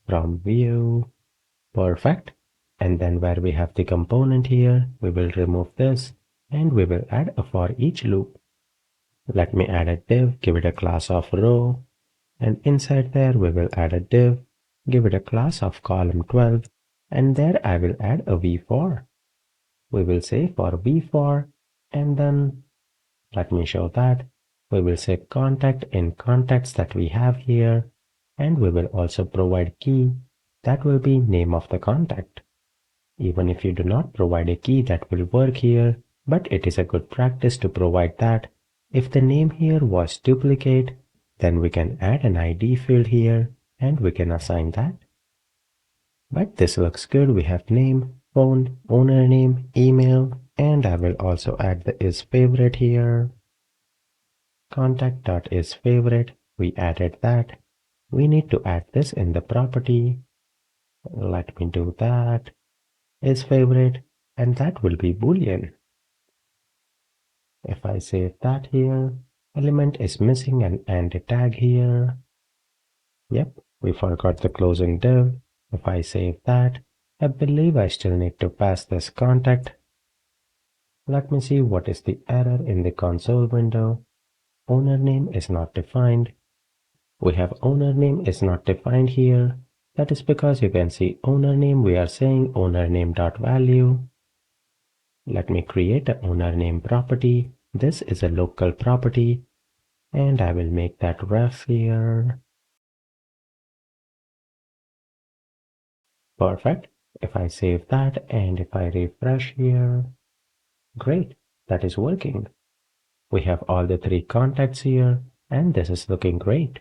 from Vue. Perfect. And then where we have the component here, we will remove this and we will add a for each loop. Let me add a div, give it a class of row, and inside there we will add a div, give it a class of column 12, and there I will add a v4. We will say for v4, and then let me show that. We will say contact in contacts that we have here, and we will also provide key that will be name of the contact. Even if you do not provide a key, that will work here, but it is a good practice to provide that. If the name here was duplicate, then we can add an ID field here and we can assign that. But this looks good. We have name, phone, owner name, email, and I will also add the is favorite here. Contact.isFavorite, we added that. We need to add this in the property. Let me do that. Is favorite, and that will be Boolean. If I save that here, element is missing and a tag here. Yep, we forgot the closing div. If I save that, I believe I still need to pass this contact. Let me see what is the error in the console window. Owner name is not defined. We have owner name is not defined here. That is because you can see owner name, we are saying owner name.value. Let me create a owner name property. This is a local property, and I will make that ref here. Perfect. If I save that and if I refresh here, great, that is working. We have all the 3 contacts here, and this is looking great.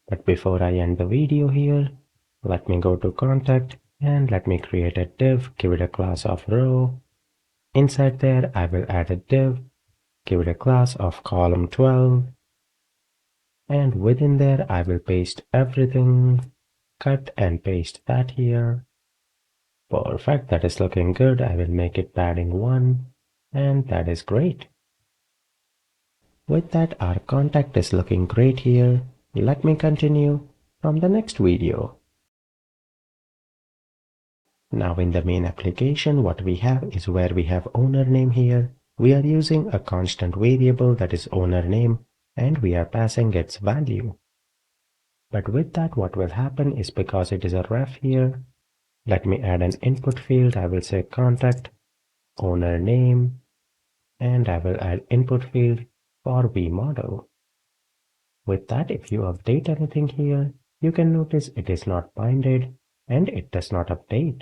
But before I end the video here, let me go to contact and let me create a div, give it a class of row. Inside there, I will add a div, give it a class of column 12. And within there, I will paste everything, cut and paste that here. Perfect, that is looking good. I will make it padding 1, and that is great. With that, our contact is looking great here. Let me continue from the next video. Now in the main application, what we have is where we have owner name here. We are using a constant variable that is owner name, and we are passing its value. But with that, what will happen is because it is a ref here, let me add an input field. I will say contact owner name, and I will add input field for V model. With that, if you update anything here, you can notice it is not binded and it does not update.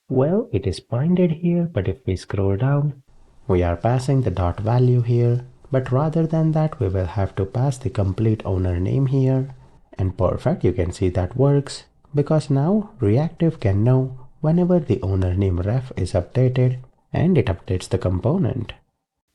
Well, it is binded here, but if we scroll down, we are passing the dot value here, but rather than that, we will have to pass the complete owner name here. And perfect, you can see that works, because now reactive can know whenever the owner name ref is updated and it updates the component.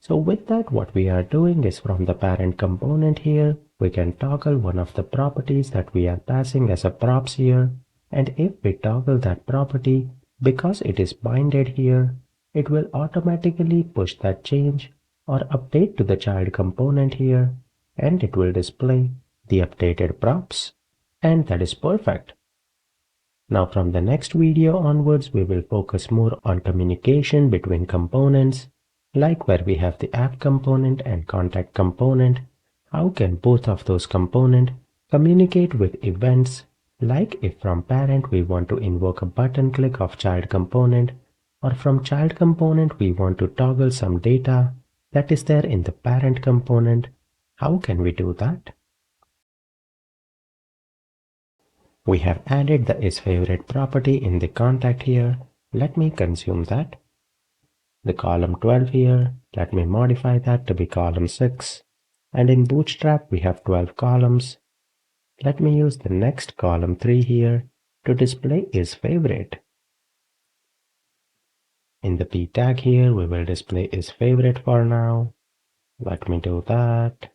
So with that, what we are doing is from the parent component here, we can toggle one of the properties that we are passing as a props here. And if we toggle that property, because it is binded here, it will automatically push that change or update to the child component here, and it will display the updated props. And that is perfect. Now from the next video onwards, we will focus more on communication between components, like where we have the app component and contact component. How can both of those components communicate with events, like if from parent we want to invoke a button click of child component, or from child component we want to toggle some data that is there in the parent component. How can we do that? We have added the isFavorite property in the contact here. Let me consume that. The column 12 here, let me modify that to be column 6. And in Bootstrap we have 12 columns. Let me use the next column 3 here to display isFavorite. In the p tag here we will display isFavorite for now. Let me do that.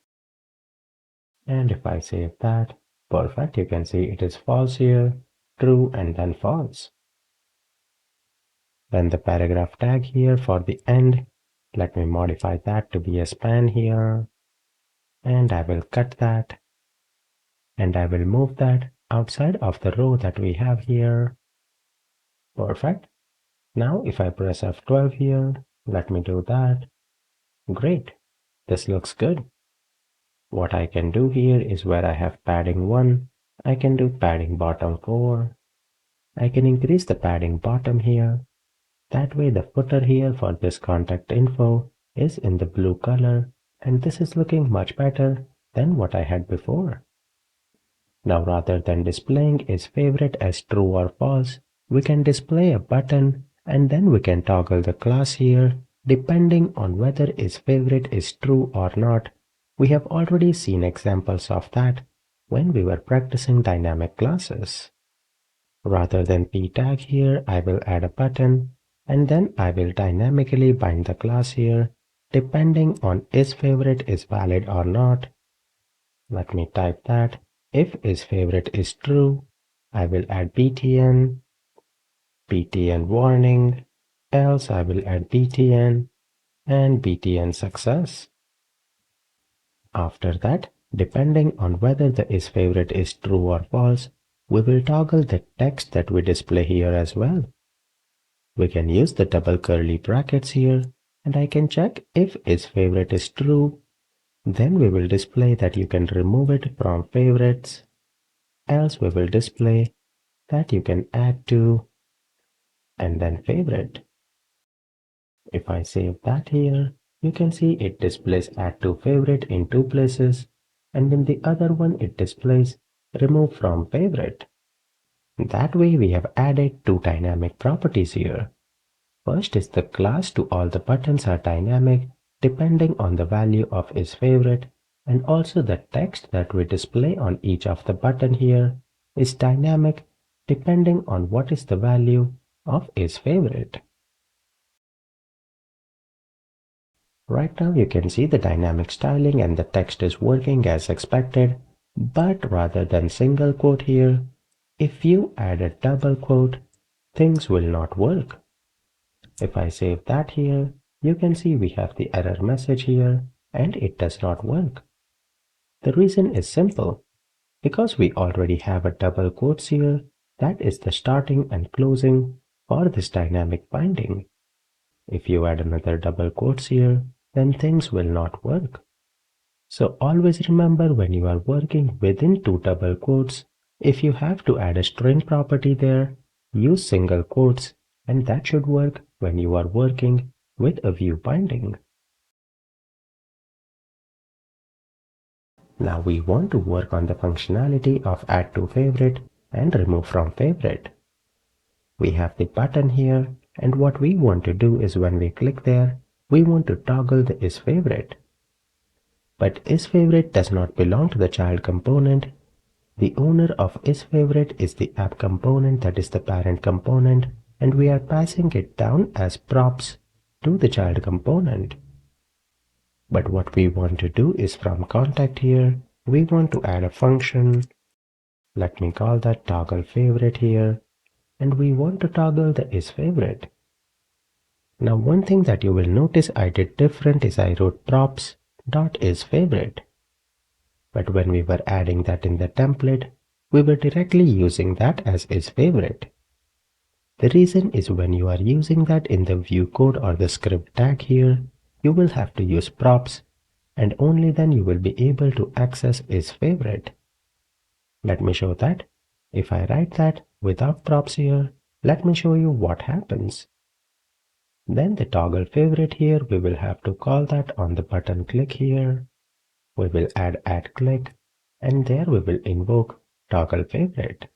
And if I save that, perfect, you can see it is false here, true and then false. Then the paragraph tag here for the end, let me modify that to be a span here. And I will cut that. And I will move that outside of the row that we have here. Perfect. Now if I press F12 here, let me do that. Great. This looks good. What I can do here is where I have padding 1, I can do padding bottom 4. I can increase the padding bottom here. That way the footer here for this contact info is in the blue color, and this is looking much better than what I had before. Now rather than displaying isFavorite as true or false, we can display a button and then we can toggle the class here depending on whether isFavorite is true or not. We have already seen examples of that when we were practicing dynamic classes. Rather than p tag here, I will add a button and then I will dynamically bind the class here depending on isFavorite is valid or not. Let me type that. If isFavorite is true, I will add btn warning, else I will add btn and btn success. After that, depending on whether the isFavorite is true or false, we will toggle the text that we display here as well. We can use the double curly brackets here, and I can check if isFavorite is true. Then we will display that you can remove it from favorites. Else we will display that you can add to and then favorite. If I save that here, you can see it displays add to favorite in 2 places, and in the other one it displays remove from favorite. That way we have added 2 dynamic properties here. First is the class to all the buttons are dynamic depending on the value of isFavorite, and also the text that we display on each of the button here is dynamic depending on what is the value of isFavorite. Right now you can see the dynamic styling and the text is working as expected, but rather than single quote here, if you add a double quote, things will not work. If I save that here, you can see we have the error message here and it does not work. The reason is simple. Because we already have a double quotes here, that is the starting and closing for this dynamic binding. If you add another double quotes here, then things will not work. So always remember when you are working within 2 double quotes, if you have to add a string property there, use single quotes, and that should work when you are working with a Vue binding. Now we want to work on the functionality of add to favorite and remove from favorite. We have the button here, and what we want to do is when we click there, we want to toggle the isFavorite. But isFavorite does not belong to the child component. The owner of isFavorite is the app component, that is the parent component, and we are passing it down as props to the child component. But what we want to do is from contact here, we want to add a function. Let me call that toggle favorite here, and we want to toggle the isFavorite. Now one thing that you will notice I did different is I wrote props.isFavorite. But when we were adding that in the template, we were directly using that as isFavorite. The reason is when you are using that in the Vue code or the script tag here, you will have to use props, and only then you will be able to access isFavorite. Let me show that. If I write that without props here, let me show you what happens. Then the toggle favorite here, we will have to call that on the button click here. We will add click, and there we will invoke toggle favorite.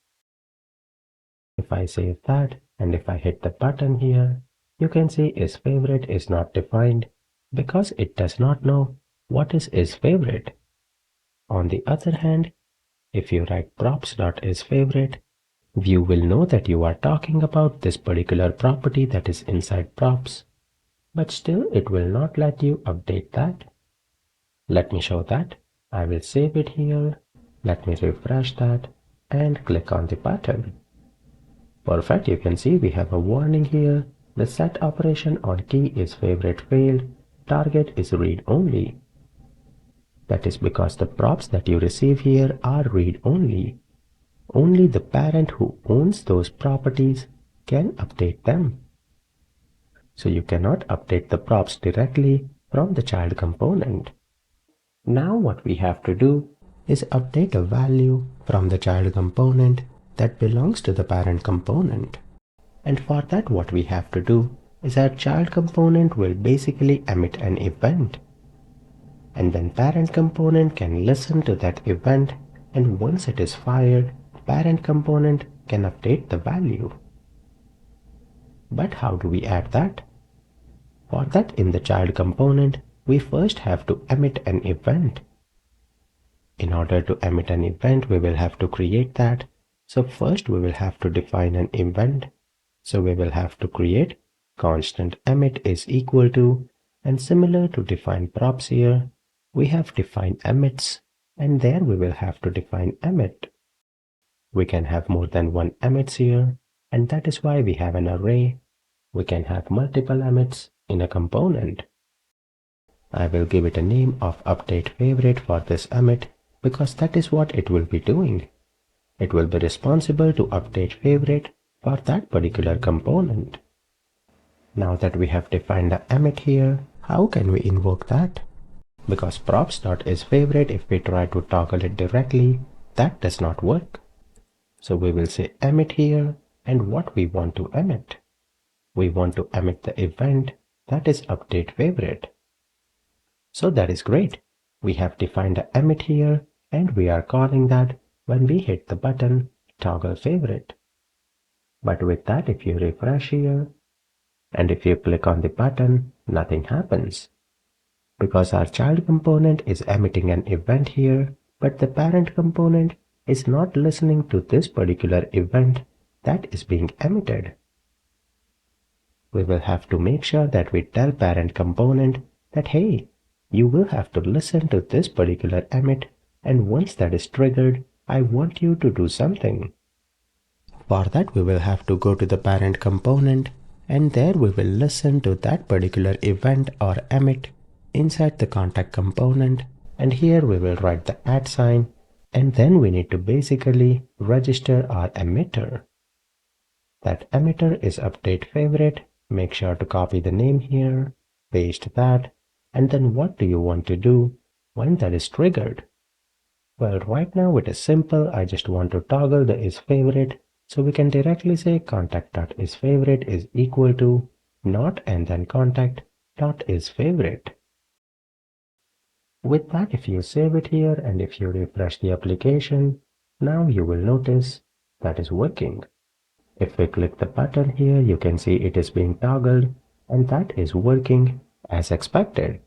If I save that, and if I hit the button here, you can see isFavorite is not defined because it does not know what is isFavorite. On the other hand, if you write props.isFavorite, Vue will know that you are talking about this particular property that is inside props, but still it will not let you update that. Let me show that. I will save it here. Let me refresh that and click on the button. Perfect, you can see we have a warning here. The set operation on key isFavorite failed. Target is read only. That is because the props that you receive here are read only. Only the parent who owns those properties can update them. So you cannot update the props directly from the child component. Now what we have to do is update a value from the child component that belongs to the parent component. And for that what we have to do is our child component will basically emit an event. And then parent component can listen to that event, and once it is fired, parent component can update the value. But how do we add that? For that in the child component, we first have to emit an event. In order to emit an event, we will have to create that. So first we will have to define an event. So we will have to create constant emit is equal to, and similar to define props here, we have defined emits, and there we will have to define emit. We can have more than one emits here, and that is why we have an array. We can have multiple emits in a component. I will give it a name of update favorite for this emit because that is what it will be doing. It will be responsible to update favorite for that particular component. Now that we have defined the emit here, how can we invoke that? Because props.isFavorite, if we try to toggle it directly, that does not work. So we will say emit here, and what we want to emit. We want to emit the event that is update favorite. So that is great. We have defined the emit here, and we are calling that when we hit the button toggle favorite. But with that, if you refresh here, and if you click on the button, nothing happens. Because our child component is emitting an event here, but the parent component is not listening to this particular event that is being emitted. We will have to make sure that we tell parent component that, hey, you will have to listen to this particular emit, and once that is triggered, I want you to do something. For that, we will have to go to the parent component, and there we will listen to that particular event or emit inside the contact component, and here we will write the @ sign, and then we need to basically register our emitter. That emitter is update favorite. Make sure to copy the name here, paste that, and then what do you want to do when that is triggered? Well, right now it is simple. I just want to toggle the isFavorite, so we can directly say contact.isFavorite is equal to not and then contact.isFavorite. With that, if you save it here and if you refresh the application, now you will notice that is working. If we click the button here, you can see it is being toggled and that is working as expected.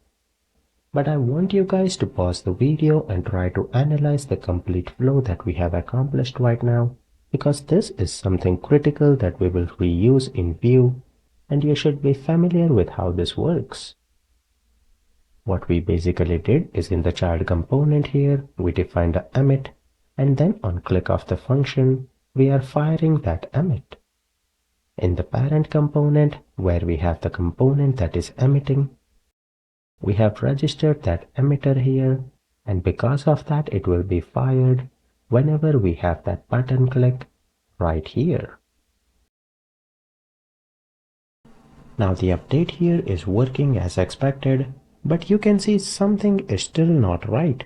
But I want you guys to pause the video and try to analyze the complete flow that we have accomplished right now, because this is something critical that we will reuse in Vue, and you should be familiar with how this works. What we basically did is in the child component here, we defined the emit, and then on click of the function, we are firing that emit. In the parent component, where we have the component that is emitting, we have registered that emitter here, and because of that it will be fired whenever we have that button click right here. Now the update here is working as expected, but you can see something is still not right.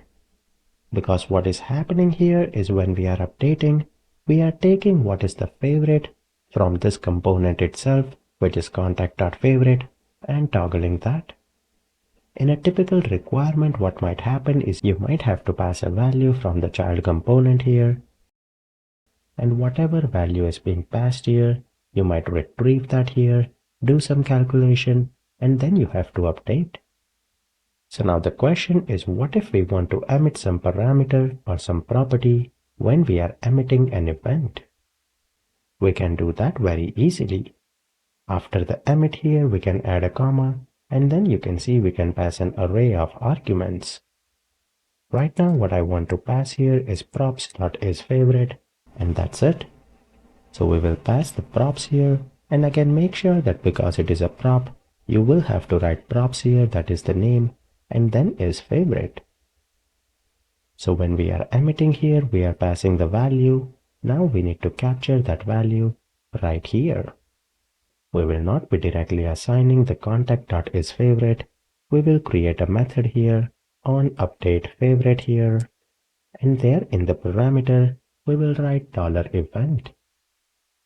Because what is happening here is when we are updating, we are taking what is the favorite from this component itself, which is contact.favorite, and toggling that. In a typical requirement, what might happen is you might have to pass a value from the child component here, and whatever value is being passed here, you might retrieve that here, do some calculation, and then you have to update. So now the question is, what if we want to emit some parameter or some property when we are emitting an event? We can do that very easily. After the emit here, we can add a comma, and then you can see we can pass an array of arguments. Right now what I want to pass here is props.isFavorite, and that's it. So we will pass the props here, and again make sure that because it is a prop, you will have to write props here, that is the name, and then isFavorite. So when we are emitting here, we are passing the value. Now we need to capture that value right here. We will not be directly assigning the contact.isFavorite. We will create a method here on updateFavorite here, and there in the parameter we will write $event.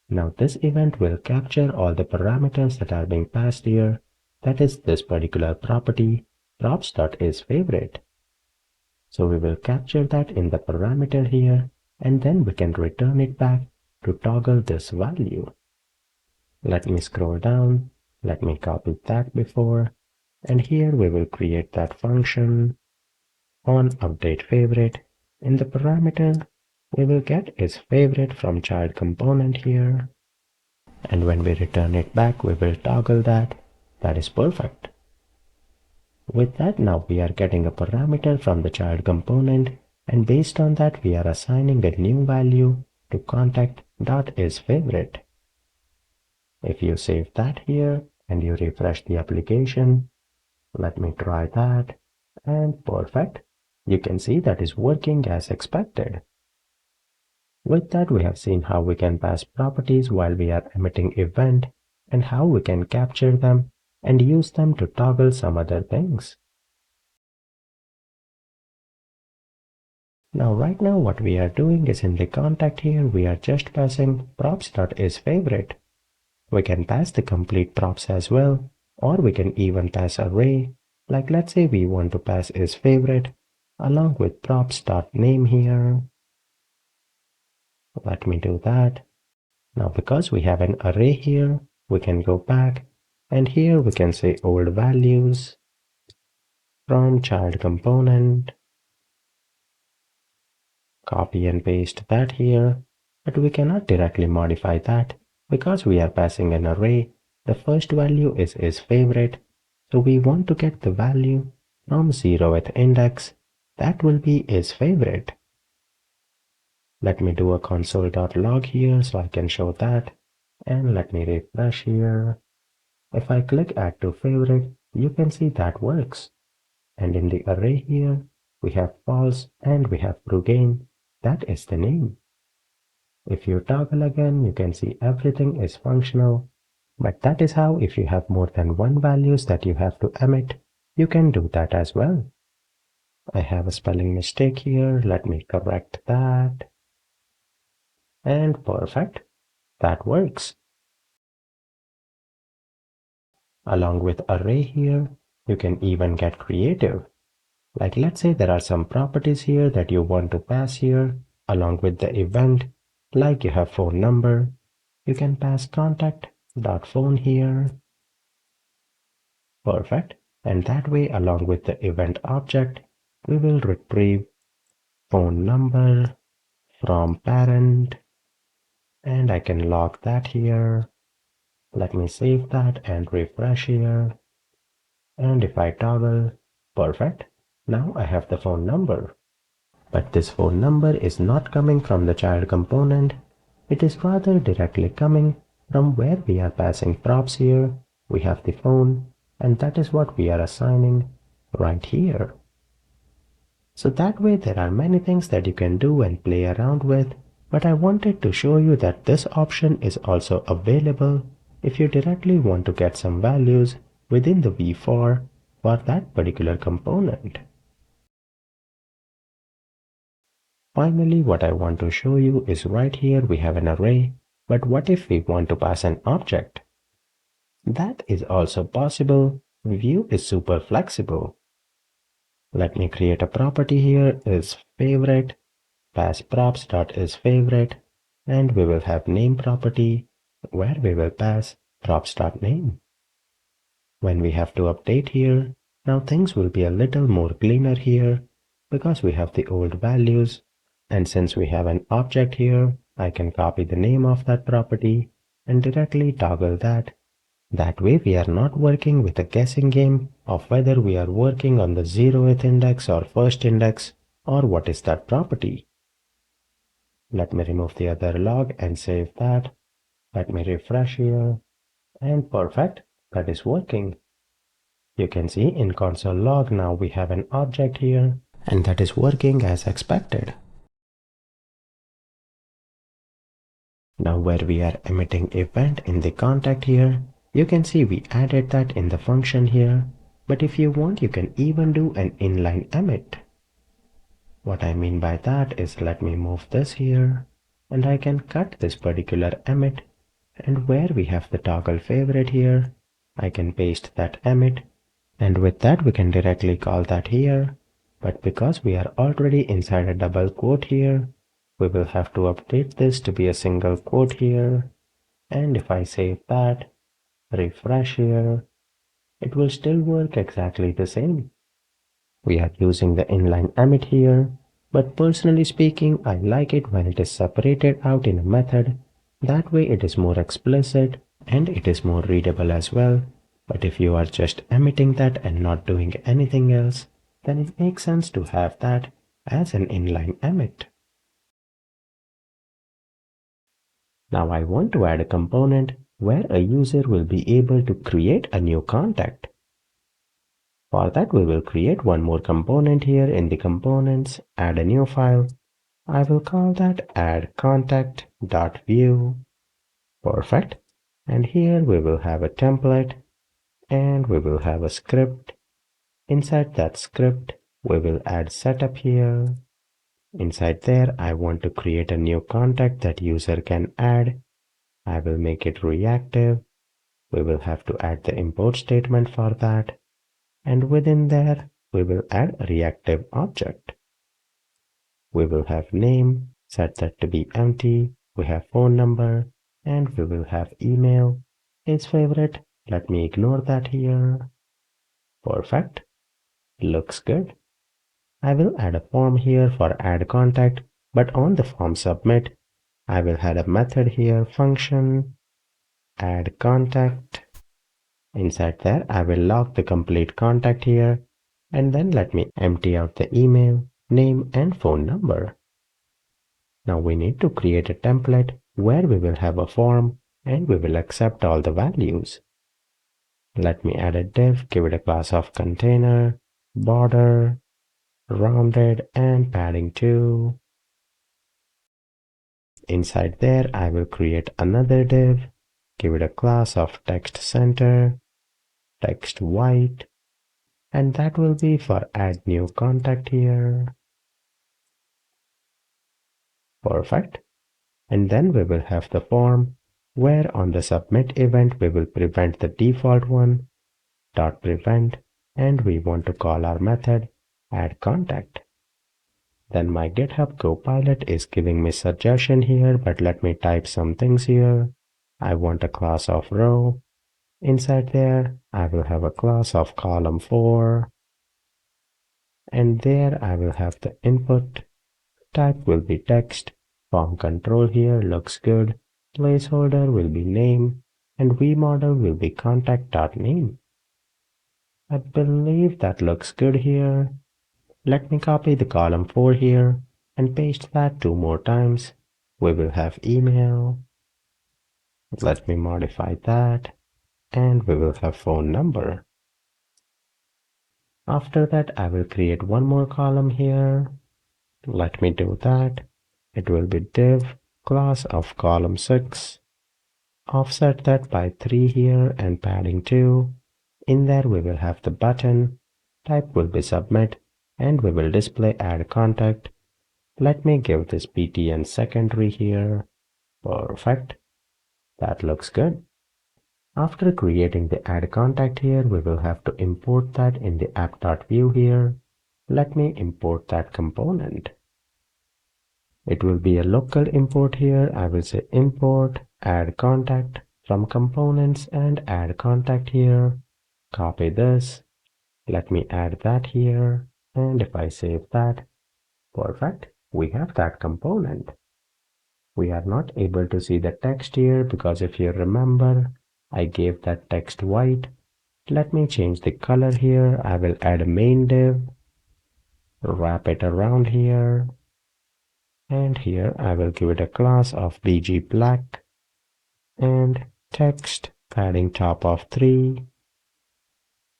Now this event will capture all the parameters that are being passed here, that is this particular property props.isFavorite. So we will capture that in the parameter here, and then we can return it back to toggle this value. Let me scroll down, let me copy that before, and here we will create that function on updateFavorite. In the parameter, we will get isFavorite from child component here, and when we return it back, we will toggle that. That is perfect. With that, now we are getting a parameter from the child component, and based on that, we are assigning a new value to contact.isFavorite. If you save that here and you refresh the application, let me try that, and perfect. You can see that is working as expected. With that, we have seen how we can pass properties while we are emitting event and how we can capture them and use them to toggle some other things. Now right now what we are doing is in the contact here, we are just passing props.isFavorite. We can pass the complete props as well, or we can even pass array, like let's say we want to pass isFavorite along with props.name here. Let me do that. Now because we have an array here, we can go back, and here we can say old values from child component, copy and paste that here, but we cannot directly modify that because we are passing an array. The first value is isFavorite, so we want to get the value from 0th index. That will be isFavorite. Let me do a console.log here so I can show that, and let me refresh here. If I click add to favorite, you can see that works. And in the array here, we have false and we have Brugain. That is the name. If you toggle again, you can see everything is functional. But that is how, if you have more than one values that you have to emit, you can do that as well. I have a spelling mistake here. Let me correct that. And perfect. That works. Along with array here, you can even get creative. Like let's say there are some properties here that you want to pass here along with the event. Like you have phone number, you can pass contact.phone here. Perfect. And that way along with the event object, we will retrieve phone number from parent, and I can log that here. Let me save that and refresh here. And if I toggle, perfect. Now I have the phone number. But this phone number is not coming from the child component. It is rather directly coming from where we are passing props here. We have the phone, and that is what we are assigning right here. So that way there are many things that you can do and play around with, but I wanted to show you that this option is also available if you directly want to get some values within the v for that particular component. Finally, what I want to show you is right here we have an array, but what if we want to pass an object? That is also possible. Vue is super flexible. Let me create a property here is favorite, pass props.isFavorite, and we will have name property where we will pass props.name. When we have to update here, now things will be a little more cleaner here because we have the old values, and since we have an object here, I can copy the name of that property and directly toggle that. That way we are not working with a guessing game of whether we are working on the 0th index or first index or what is that property. Let me remove the other log and save that. Let me refresh here, and perfect, that is working. You can see in console log now we have an object here, and that is working as expected. Now where we are emitting event in the contact here, you can see we added that in the function here, but if you want you can even do an inline emit. What I mean by that is let me move this here, and I can cut this particular emit, and where we have the toggle favorite here, I can paste that emit, and with that we can directly call that here, but because we are already inside a double quote here, we will have to update this to be a single quote here, and if I save that, refresh here, it will still work exactly the same. We are using the inline emit here, but personally speaking, I like it when it is separated out in a method. That way it is more explicit and it is more readable as well. But if you are just emitting that and not doing anything else, then it makes sense to have that as an inline emit. Now I want to add a component where a user will be able to create a new contact. For that we will create one more component here in the components, add a new file. I will call that add contact.vue. Perfect. And here we will have a template and we will have a script. Inside that script, we will add setup here. Inside there, I want to create a new contact that user can add. I will make it reactive. We will have to add the import statement for that. And within there, we will add a reactive object. We will have name, set that to be empty. We have phone number, and we will have email. His favorite. Let me ignore that here. Perfect. Looks good. I will add a form here for add contact, but on the form submit, I will add a method here, function, add contact. Inside there, I will log the complete contact here, and then let me empty out the email, name, and phone number. Now we need to create a template where we will have a form and we will accept all the values. Let me add a div, give it a class of container, border, rounded, and padding 2. Inside there, I will create another div, give it a class of text center, text white, and that will be for add new contact here. Perfect. And then we will have the form where on the submit event we will prevent the default one dot prevent, and we want to call our method add contact. Then my GitHub Copilot is giving me suggestion here, but let me type some things here. I want a class of row. Inside there, I will have a class of column 4. And there I will have the input. Type will be text. Form control here looks good. Placeholder will be name. And vModel will be contact.name. I believe that looks good here. Let me copy the column 4 here and paste that 2 more times. We will have email. Let me modify that. And we will have phone number. After that, I will create one more column here. Let me do that. It will be div class of column 6. Offset that by 3 here and padding 2. In there we will have the button. Type will be submit and we will display add contact. Let me give this btn secondary here. Perfect. That looks good. After creating the add contact here, we will have to import that in the app.vue here. Let me import that component. It will be a local import here. I will say import add contact from components and add contact here. Copy this. Let me add that here. And if I save that, perfect. We have that component. We are not able to see the text here because if you remember, I gave that text white. Let me change the color here. I will add a main div. Wrap it around here. And here I will give it a class of bg black and text padding top of 3.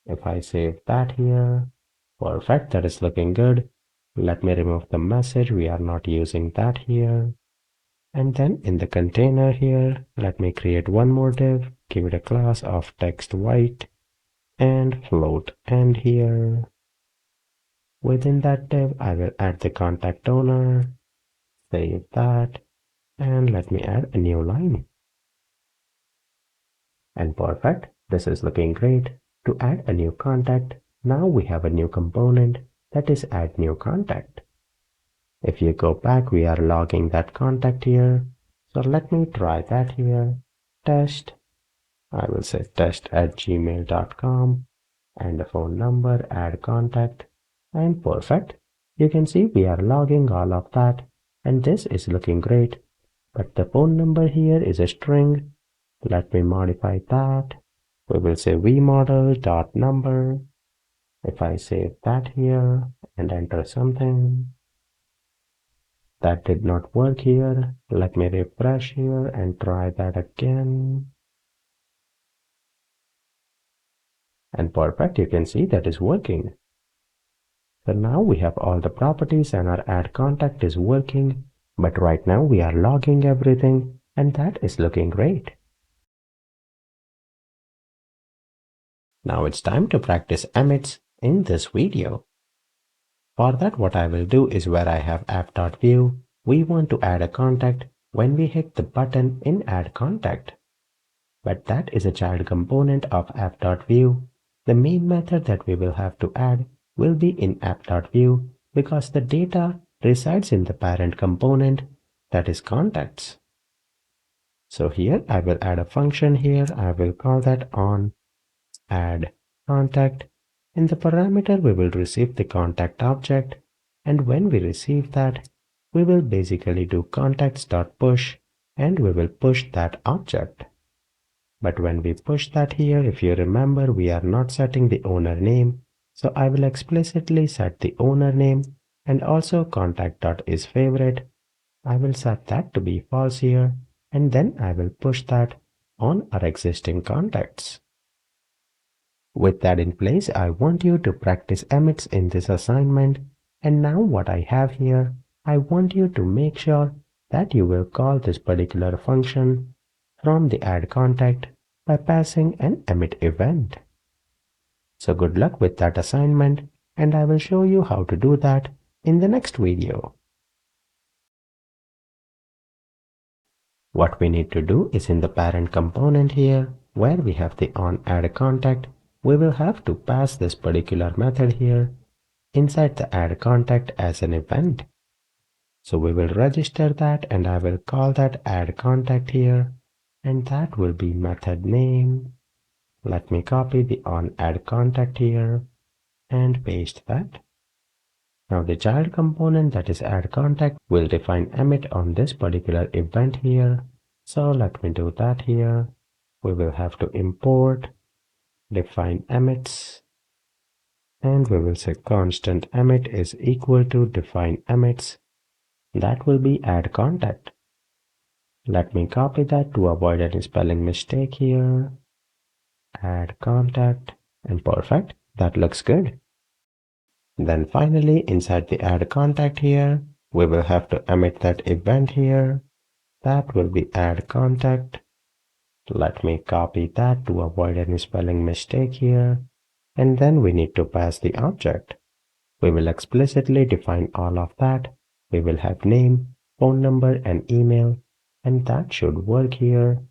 If I save that here, perfect, that is looking good. Let me remove the message, we are not using that here. And then in the container here, let me create one more div, give it a class of text white and float end here. Within that div, I will add the contact owner. Save that, and let me add a new line. And perfect, this is looking great. To add a new contact, now we have a new component that is add new contact. If you go back, we are logging that contact here. So let me try that here. Test, I will say test@gmail.com and a phone number, add contact, and perfect. You can see we are logging all of that. And this is looking great, but the phone number here is a string. Let me modify that. We will say vModel.number. If I save that here and enter something, that did not work here. Let me refresh here and try that again. And perfect, you can see that is working. So now we have all the properties and our add contact is working, but right now we are logging everything and that is looking great. Now it's time to practice emits in this video. For that, what I will do is where I have app.vue, we want to add a contact when we hit the button in add contact. But that is a child component of app.vue. The main method that we will have to add will be in app.vue because the data resides in the parent component, that is contacts. So here I will add a function here. I will call that on add contact. In the parameter we will receive the contact object, and when we receive that, we will basically do contacts.push and we will push that object. But when we push that here, if you remember, we are not setting the owner name. So I will explicitly set the owner name and also contact.isFavorite. I will set that to be false here, and then I will push that on our existing contacts. With that in place, I want you to practice emits in this assignment. And now what I have here, I want you to make sure that you will call this particular function from the add contact by passing an emit event. So good luck with that assignment, and I will show you how to do that in the next video. What we need to do is in the parent component here, where we have the on add contact, we will have to pass this particular method here. inside the add contact as an event. So we will register that and I will call that add contact here, and that will be method name. Let me copy the on add contact here and paste that. Now the child component, that is add contact, will define emit on this particular event here. So let me do that here. We will have to import define emits, and we will say constant emit is equal to define emits. That will be add contact. Let me copy that to avoid any spelling mistake here. Add contact, and perfect. That looks good. Then finally, inside the add contact here, we will have to emit that event here. That will be add contact. Let me copy that to avoid any spelling mistake here. And then we need to pass the object. We will explicitly define all of that. We will have name, phone number, and email, and that should work here.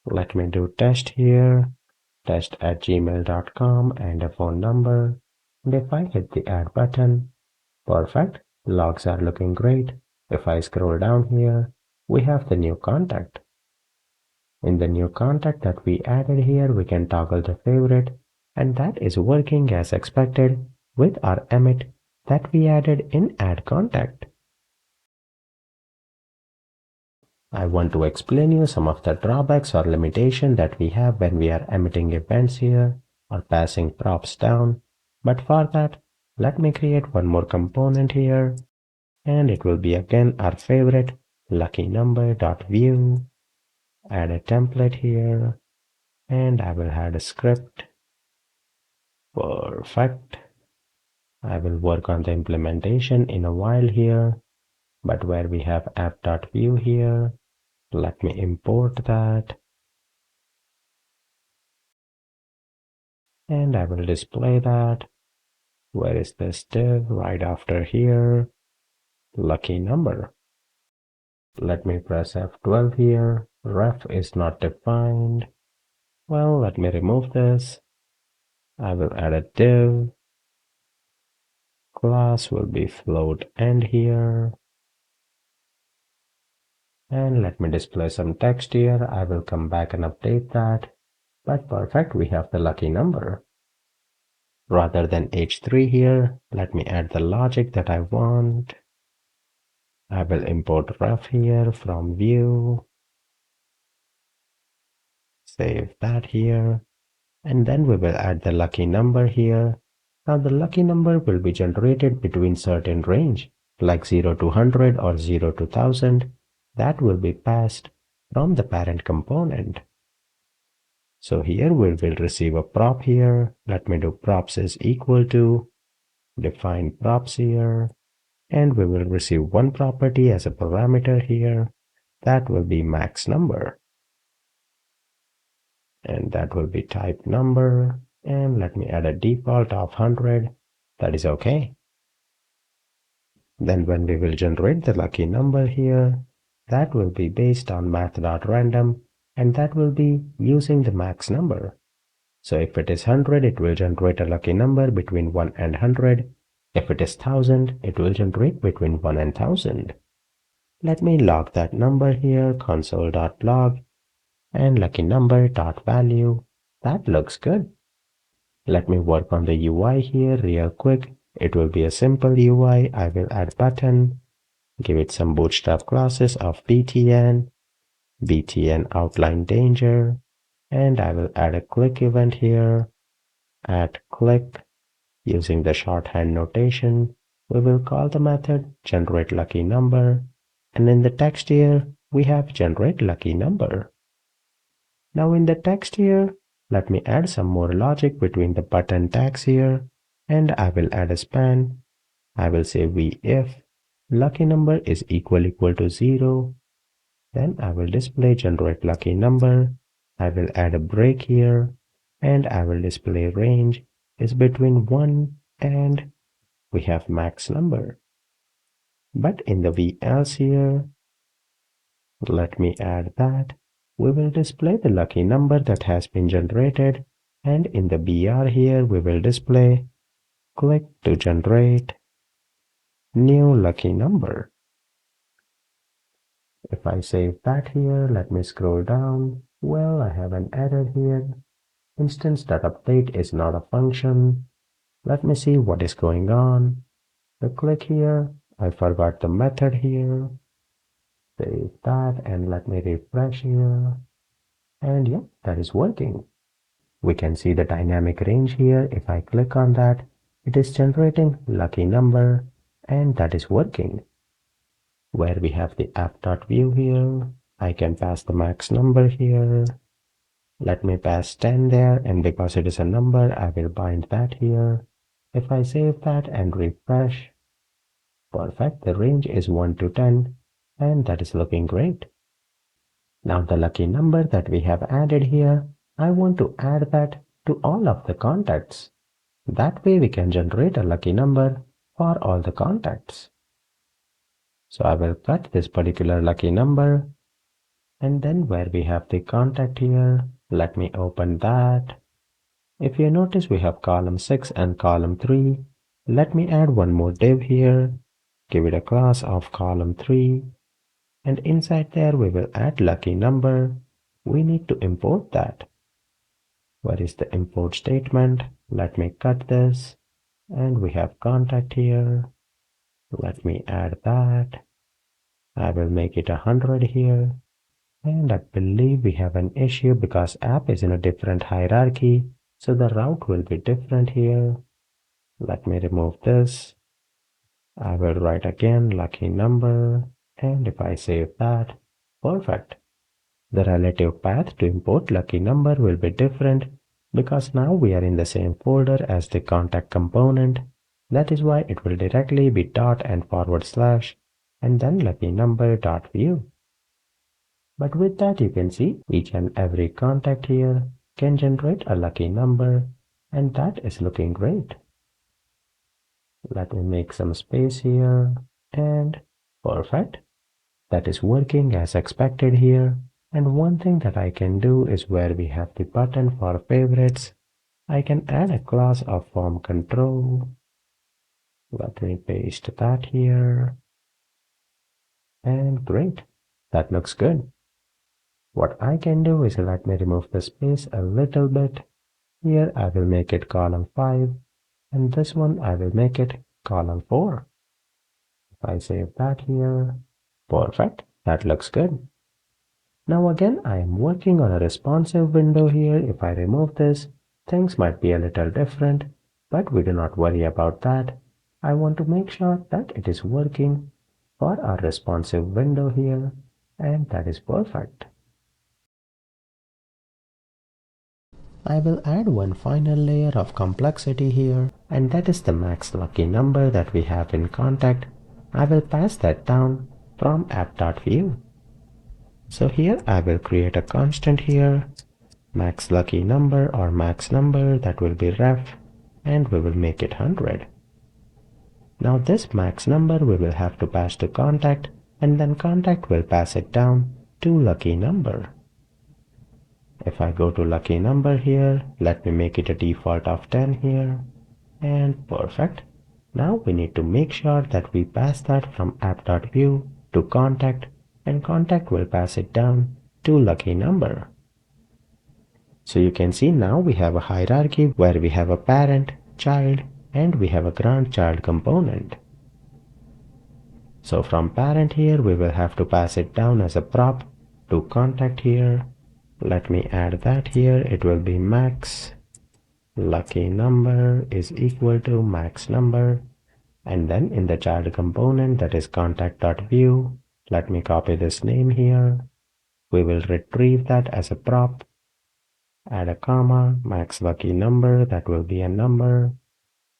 Let me do test here, test@gmail.com, and a phone number. And if I hit the add button, perfect, logs are looking great. If I scroll down here, we have the new contact. In the new contact that we added here, we can toggle the favorite, and that is working as expected with our emit that we added in add contact. I want to explain you some of the drawbacks or limitation that we have when we are emitting events here or passing props down. But for that, let me create one more component here, and it will be again our favorite lucky number.view. Add a template here, and I will add a script. Perfect. I will work on the implementation in a while here, but where we have app.view here, let me import that. And I will display that. Where is this div? Right after here, lucky number. Let me press F12 here. Ref is not defined. Well, let me remove this. I will add a div. Class will be float end here. And let me display some text here. I will come back and update that. But perfect, we have the lucky number. Rather than H3 here, let me add the logic that I want. I will import ref here from Vue. Save that here. And then we will add the lucky number here. Now the lucky number will be generated between certain range, like 0 to 100 or 0 to 1000. That will be passed from the parent component. So here we will receive a prop here. Let me do props is equal to, define props here, and we will receive one property as a parameter here. That will be max number. And that will be type number. And let me add a default of 100. That is okay. Then when we will generate the lucky number here, that will be based on math.random, and that will be using the max number. So if it is 100, it will generate a lucky number between 1 and 100. If it is 1000, it will generate between 1 and 1000. Let me log that number here, console.log, and lucky number.value. That looks good. Let me work on the UI here real quick. It will be a simple UI. I will add button, give it some bootstrap classes of btn, btn outline danger, and I will add a click event here. At click, using the shorthand notation, we will call the method generate lucky number, and in the text here we have generate lucky number. Now in the text here, let me add some more logic between the button tags here, and I will add a span. I will say if lucky number is equal to 0, then I will display generate lucky number. I will add a break here, and I will display range is between 1 and we have max number. But in the else here, let me add that. We will display the lucky number that has been generated, and in the BR here we will display click to generate new lucky number. If I save that here, let me scroll down. Well, I have an error here. Instance.update is not a function. Let me see what is going on. So click here. I forgot the method here. Save that and let me refresh here. And yeah, that is working. We can see the dynamic range here. If I click on that, it is generating lucky number and that is working. Where we have the app.view here, I can pass the max number here. Let me pass 10 there, and because it is a number, I will bind that here. If I save that and refresh, perfect, the range is 1 to 10, and that is looking great. Now the lucky number that we have added here, I want to add that to all of the contacts. That way we can generate a lucky number for all the contacts. So I will cut this particular lucky number, and then where we have the contact here, let me open that. If you notice we have column 6 and column 3, let me add one more div here, give it a class of column 3, and inside there we will add lucky number. We need to import that. Where is the import statement? Let me cut this, and we have contact here. Let me add that. I will make it 100 here. And I believe we have an issue because app is in a different hierarchy, so the route will be different here. Let me remove this. I will write again lucky number, and if I save that, perfect. The relative path to import lucky number will be different because now we are in the same folder as the contact component. That is why it will directly be dot and forward slash and then lucky number dot view. But with that you can see each and every contact here can generate a lucky number, and that is looking great. Let me make some space here, and perfect. That is working as expected here. And one thing that I can do is where we have the button for favorites, I can add a class of form control. Let me paste that here. And great. That looks good. What I can do is let me remove the space a little bit. Here I will make it column 5, and this one I will make it column 4. If I save that here, perfect, that looks good. Now again I am working on a responsive window here. If I remove this, things might be a little different, but we do not worry about that. I want to make sure that it is working for our responsive window here, and that is perfect. I will add one final layer of complexity here, and that is the max lucky number that we have in contact. I will pass that down from app.view. So here I will create a constant here, max lucky number or max number, that will be ref, and we will make it 100. Now this max number we will have to pass to contact, and then contact will pass it down to lucky number. If I go to lucky number here, let me make it a default of 10 here, and perfect. Now we need to make sure that we pass that from app.view to contact, and contact will pass it down to lucky number. So you can see now we have a hierarchy where we have a parent, child, and we have a grandchild component. So from parent here we will have to pass it down as a prop to contact here. Let me add that here. It will be max lucky number is equal to max number, and then in the child component, that is contact.view, let me copy this name here. We will retrieve that as a prop, add a comma, max lucky number, that will be a number,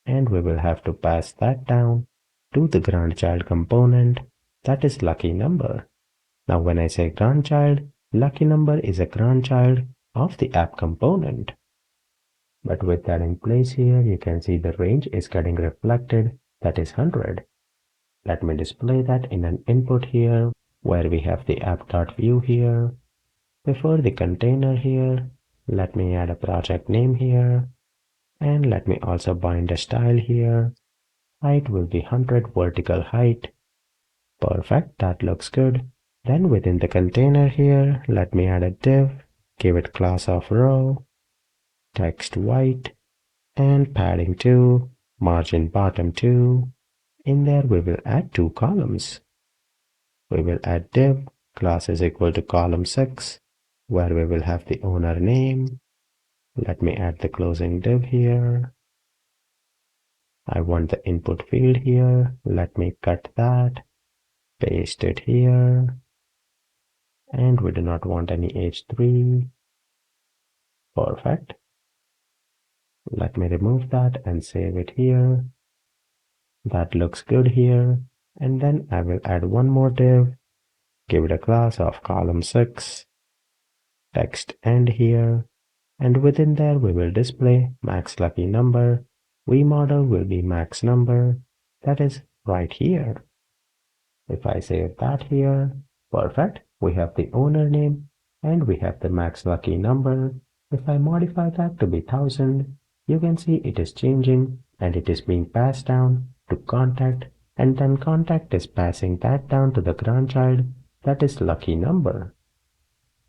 and we will have to pass that down to the grandchild component, that is lucky number. Now when I say grandchild, lucky number is a grandchild of the app component. But with that in place here, you can see the range is getting reflected, that is 100. Let me display that in an input here, where we have the app.view here. Before the container here, let me add a project name here. And let me also bind a style here. Height will be 100 vertical height. Perfect, that looks good. Then within the container here, let me add a div, give it class of row, text white, and padding 2, margin bottom 2. In there we will add 2 columns. We will add div, class is equal to column 6, where we will have the owner name. Let me add the closing div here. I want the input field here. Let me cut that, paste it here. And we do not want any H3. Perfect. Let me remove that and save it here. That looks good here. And then I will add one more div. Give it a class of column 6. Text end here. And within there we will display max lucky number. vModel will be max number. That is right here. If I save that here, perfect. We have the owner name and we have the max lucky number. If I modify that to be 1000, you can see it is changing and it is being passed down to contact, and then contact is passing that down to the grandchild, that is lucky number.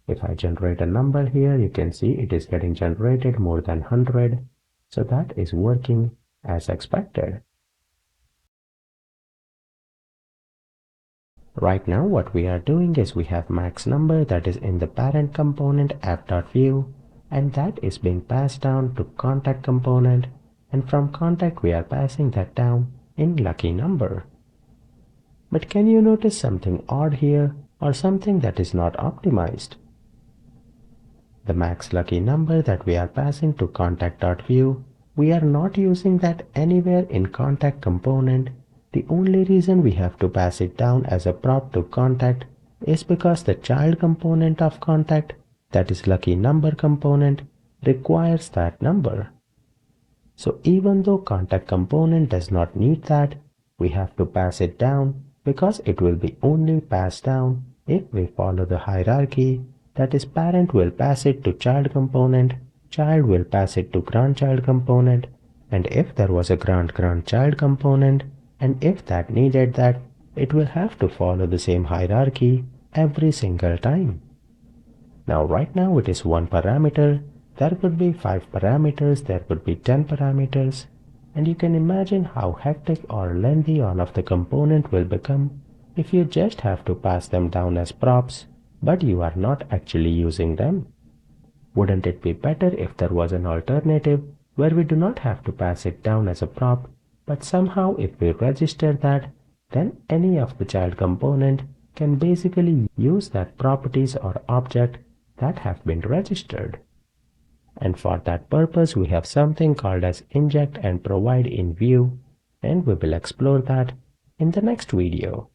If I generate a number here, you can see it is getting generated more than 100. So that is working as expected. Right now what we are doing is we have max number that is in the parent component app.view, and that is being passed down to contact component, and from contact we are passing that down in lucky number. But can you notice something odd here, or something that is not optimized? The max lucky number that we are passing to contact.view, we are not using that anywhere in contact component. The only reason we have to pass it down as a prop to contact is because the child component of contact, that is lucky number component, requires that number. So even though contact component does not need that, we have to pass it down because it will be only passed down if we follow the hierarchy. That is, parent will pass it to child component, child will pass it to grandchild component, and if there was a grandchild component, and if that needed that, it will have to follow the same hierarchy every single time. Now right now it is one parameter. There could be 5 parameters, there could be 10 parameters, and you can imagine how hectic or lengthy all of the component will become if you just have to pass them down as props, but you are not actually using them. Wouldn't it be better if there was an alternative where we do not have to pass it down as a prop, but somehow if we register that, then any of the child component can basically use that properties or object that have been registered. And for that purpose we have something called as inject and provide in Vue, and we will explore that in the next video.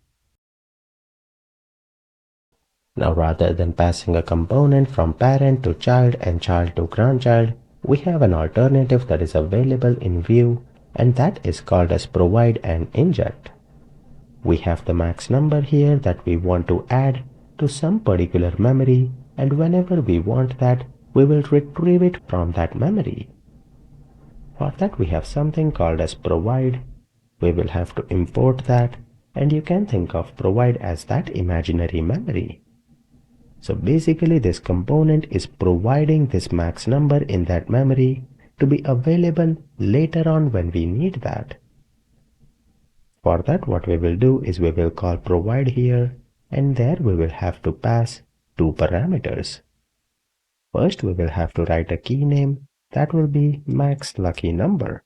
Now rather than passing a component from parent to child and child to grandchild, we have an alternative that is available in Vue, and that is called as provide and inject. We have the max number here that we want to add to some particular memory, and whenever we want that, we will retrieve it from that memory. For that we have something called as provide. We will have to import that, and you can think of provide as that imaginary memory. So basically this component is providing this max number in that memory to be available later on when we need that. For that what we will do is we will call provide here, and there we will have to pass 2 parameters. First we will have to write a key name that will be max lucky number.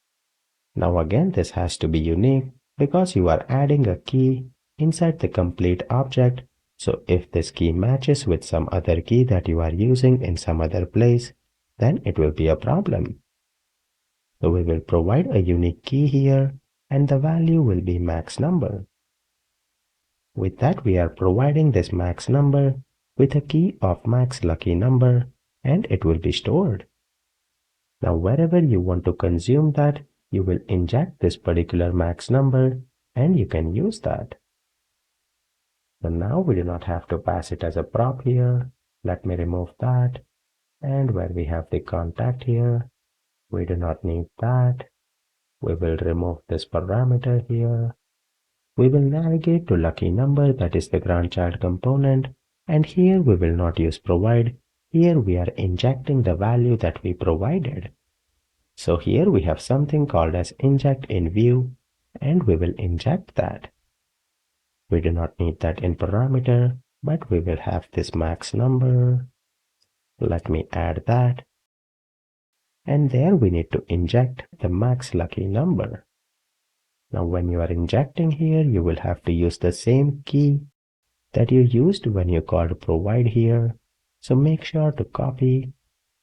Now again this has to be unique because you are adding a key inside the complete object. So if this key matches with some other key that you are using in some other place, then it will be a problem. So we will provide a unique key here, and the value will be max number. With that we are providing this max number with a key of max lucky number, and it will be stored. Now wherever you want to consume that, you will inject this particular max number and you can use that. So now we do not have to pass it as a prop here. Let me remove that. And where we have the contact here, We do not need that. We will remove this parameter here. We will navigate to lucky number, that is the grandchild component, and here we will not use provide. Here we are injecting the value that we provided. So here we have something called as inject in Vue, and we will inject that. We do not need that in parameter, but we will have this max number. Let me add that. And there we need to inject the max lucky number. Now when you are injecting here, you will have to use the same key that you used when you called provide here. So make sure to copy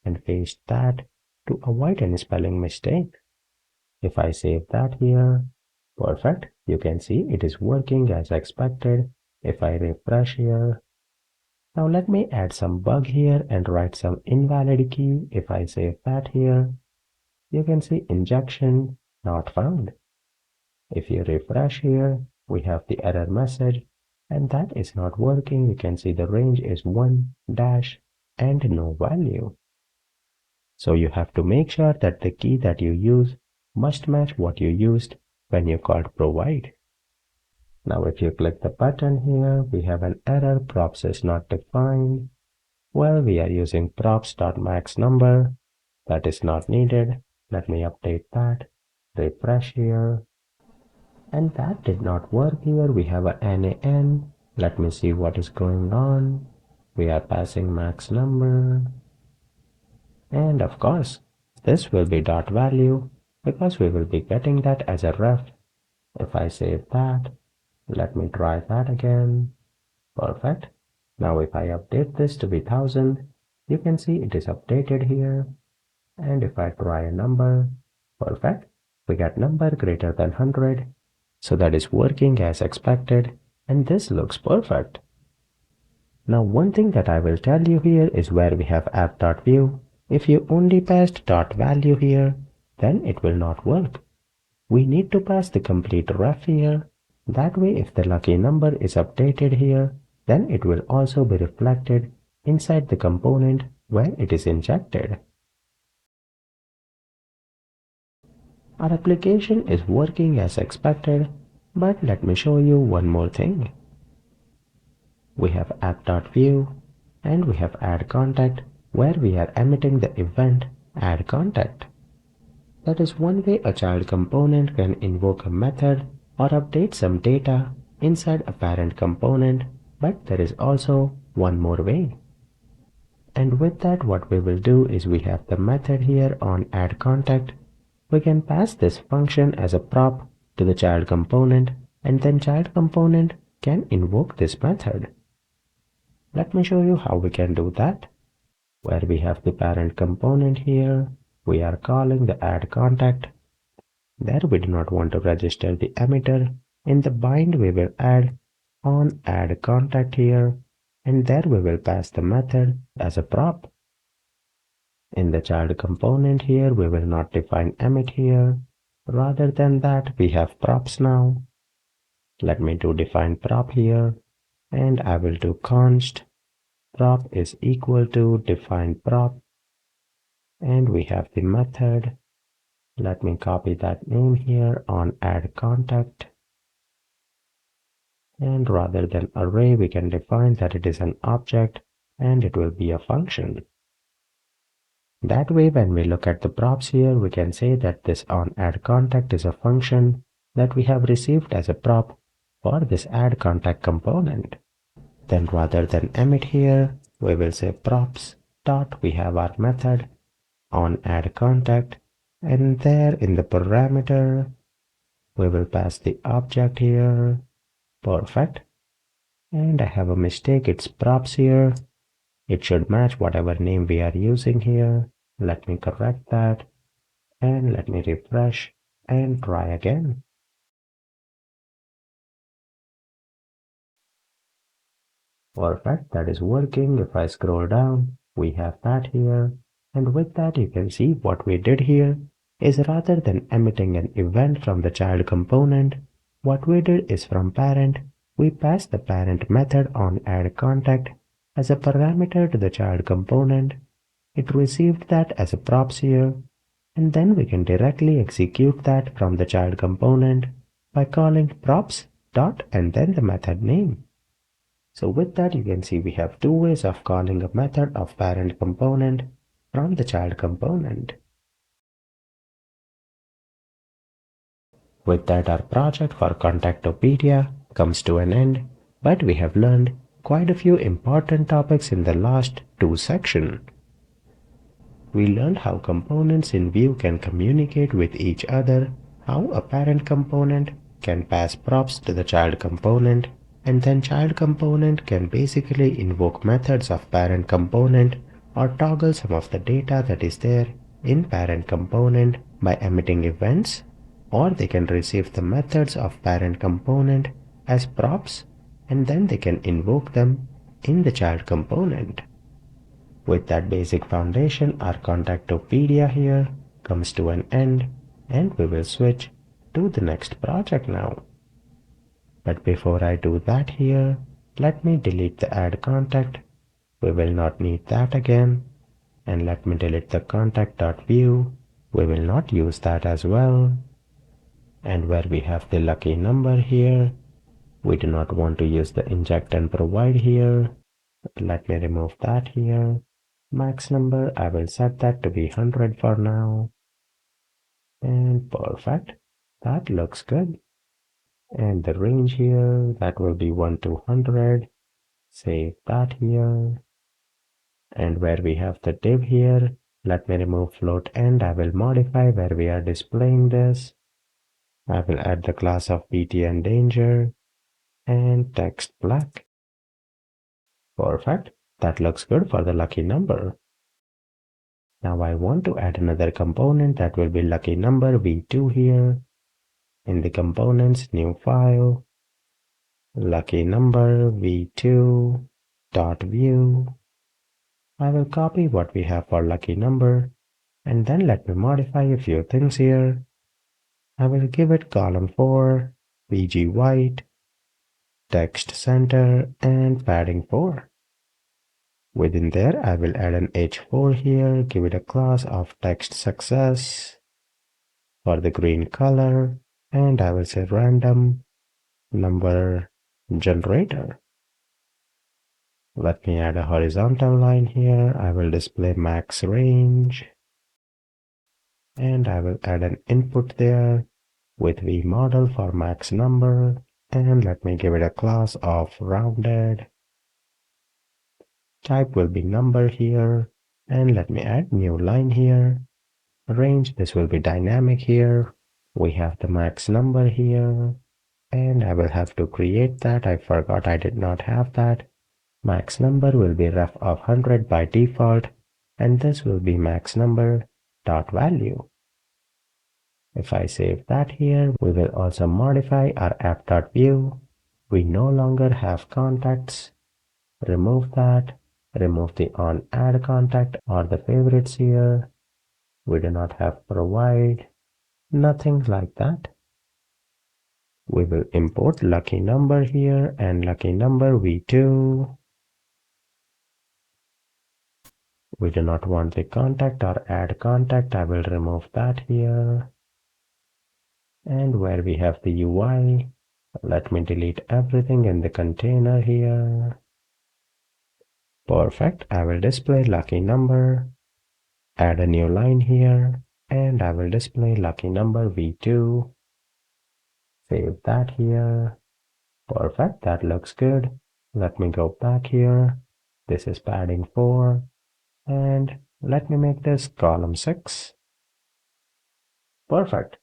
and paste that to avoid any spelling mistake. If I save that here, perfect. You can see it is working as expected. If I refresh here, now let me add some bug here and write some invalid key. If I save that here, you can see injection not found. If you refresh here, we have the error message and that is not working. You can see the range is 1 dash and no value. So you have to make sure that the key that you use must match what you used when you called provide. Now if you click the button here, we have an error, props is not defined. Well, we are using props.maxNumber. That is not needed. Let me update that. Refresh here. And that did not work here. We have a NaN. Let me see what is going on. We are passing max number. And of course, this will be dot value because we will be getting that as a ref. If I save that, let me try that again. Perfect. Now if I update this to be 1000, you can see it is updated here. And if I try a number, perfect. We get number greater than 100. So that is working as expected. And this looks perfect. Now one thing that I will tell you here is where we have app.view. If you only passed dot value here, then it will not work. We need to pass the complete ref here. That way if the lucky number is updated here, then it will also be reflected inside the component where it is injected. Our application is working as expected, but let me show you one more thing. We have app.view and we have add contact where we are emitting the event add contact. That is one way a child component can invoke a method or update some data inside a parent component, but there is also one more way. And with that, what we will do is we have the method here on add contact. We can pass this function as a prop to the child component, and then child component can invoke this method. Let me show you how we can do that. Where we have the parent component here, we are calling the add contact. There we do not want to register the emitter. In the bind we will add on add contact here, and there we will pass the method as a prop. In the child component here we will not define emit here. Rather than that we have props now. Let me do define prop here, and I will do const prop is equal to define prop, and we have the method. Let me copy that name here on add contact, and rather than array we can define that it is an object and it will be a function. That way when we look at the props here we can say that this on add contact is a function that we have received as a prop for this add contact component. Then rather than emit here, we will say props dot, we have our method on add contact, and there in the parameter, we will pass the object here. Perfect. And I have a mistake, it's props here. It should match whatever name we are using here. Let me correct that, and let me refresh and try again. Perfect, that is working. If I scroll down, we have that here. And with that, you can see what we did here is rather than emitting an event from the child component, what we did is from parent, we passed the parent method on add contact as a parameter to the child component. It received that as a props here. And then we can directly execute that from the child component by calling props dot and then the method name. So with that, you can see we have two ways of calling a method of parent component from the child component. With that, our project for Contactopedia comes to an end, but we have learned quite a few important topics in the last two sections. We learned how components in Vue can communicate with each other, how a parent component can pass props to the child component, and then child component can basically invoke methods of parent component or toggle some of the data that is there in parent component by emitting events, or they can receive the methods of parent component as props and then they can invoke them in the child component. With that basic foundation, our Contactopedia here comes to an end and we will switch to the next project now. But before I do that here, let me delete the add contact. We will not need that again. And let me delete the contact.view. We will not use that as well. And where we have the lucky number here, we do not want to use the inject and provide here. Let me remove that here. Max number, I will set that to be 100 for now. And perfect. That looks good. And the range here, that will be 1 to 100. Save that here. And where we have the div here, let me remove float and I will modify where we are displaying this. I will add the class of BT and danger and text black. Perfect. That looks good for the lucky number. Now I want to add another component that will be lucky number v2 here. In the components new file, lucky number v2 dot view. I will copy what we have for lucky number and then let me modify a few things here. I will give it column 4, VG white, text center and padding 4. Within there, I will add an h4 here, give it a class of text success for the green color, and I will say random number generator. Let me add a horizontal line here. I will display max range, and I will add an input there with vModel for max number, and let me give it a class of rounded. Type will be number here, and let me add new line here. Range, this will be dynamic here. We have the max number here, and I will have to create that. I forgot I did not have that. Max number will be ref of 100 by default, and this will be max number dot value. If I save that here, we will also modify our app.view. We no longer have contacts. Remove that. Remove the on add contact or the favorites here. We do not have provide. Nothing like that. We will import lucky number here and lucky number v2. We do not want the contact or add contact. I will remove that here. And where we have the UI, let me delete everything in the container here. Perfect. I will display lucky number, add a new line here, and I will display lucky number v2. Save that here. Perfect. That looks good. Let me go back here. This is padding 4. And let me make this column 6. Perfect.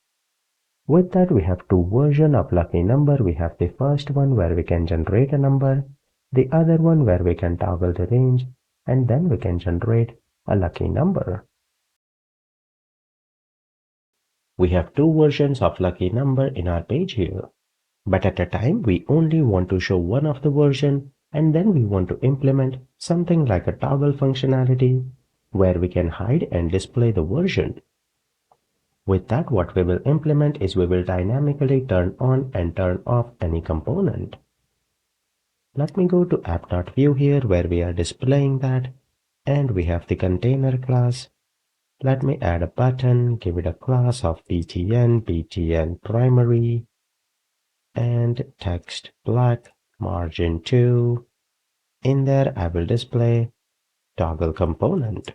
With that, we have two versions of lucky number. We have the first one where we can generate a number, the other one where we can toggle the range, and then we can generate a lucky number. We have two versions of lucky number in our page here. But at a time, we only want to show one of the version, and then we want to implement something like a toggle functionality where we can hide and display the version. With that, what we will implement is we will dynamically turn on and turn off any component. Let me go to app.view here where we are displaying that, and we have the container class. Let me add a button, give it a class of btn primary, and text black, margin 2. In there, I will display toggle component.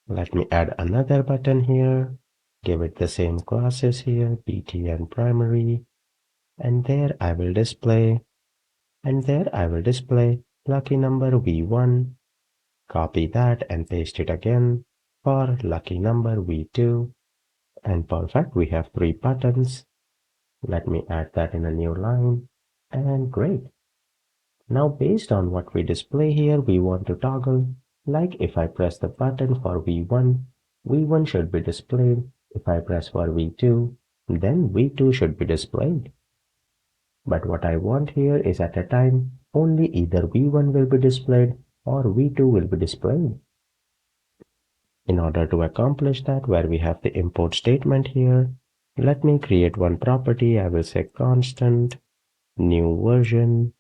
Let me add another button here, give it the same classes here, btn primary, and there I will display lucky number v1. Copy that and paste it again for lucky number v2. And perfect, we have 3 buttons. Let me add that in a new line. And great. Now based on what we display here, we want to toggle. Like if I press the button for v1, v1 should be displayed. If I press for v2, then v2 should be displayed. But what I want here is at a time, only either v1 will be displayed or v2 will be displayed. In order to accomplish that, where we have the import statement here, let me create one property. I will say constant new version,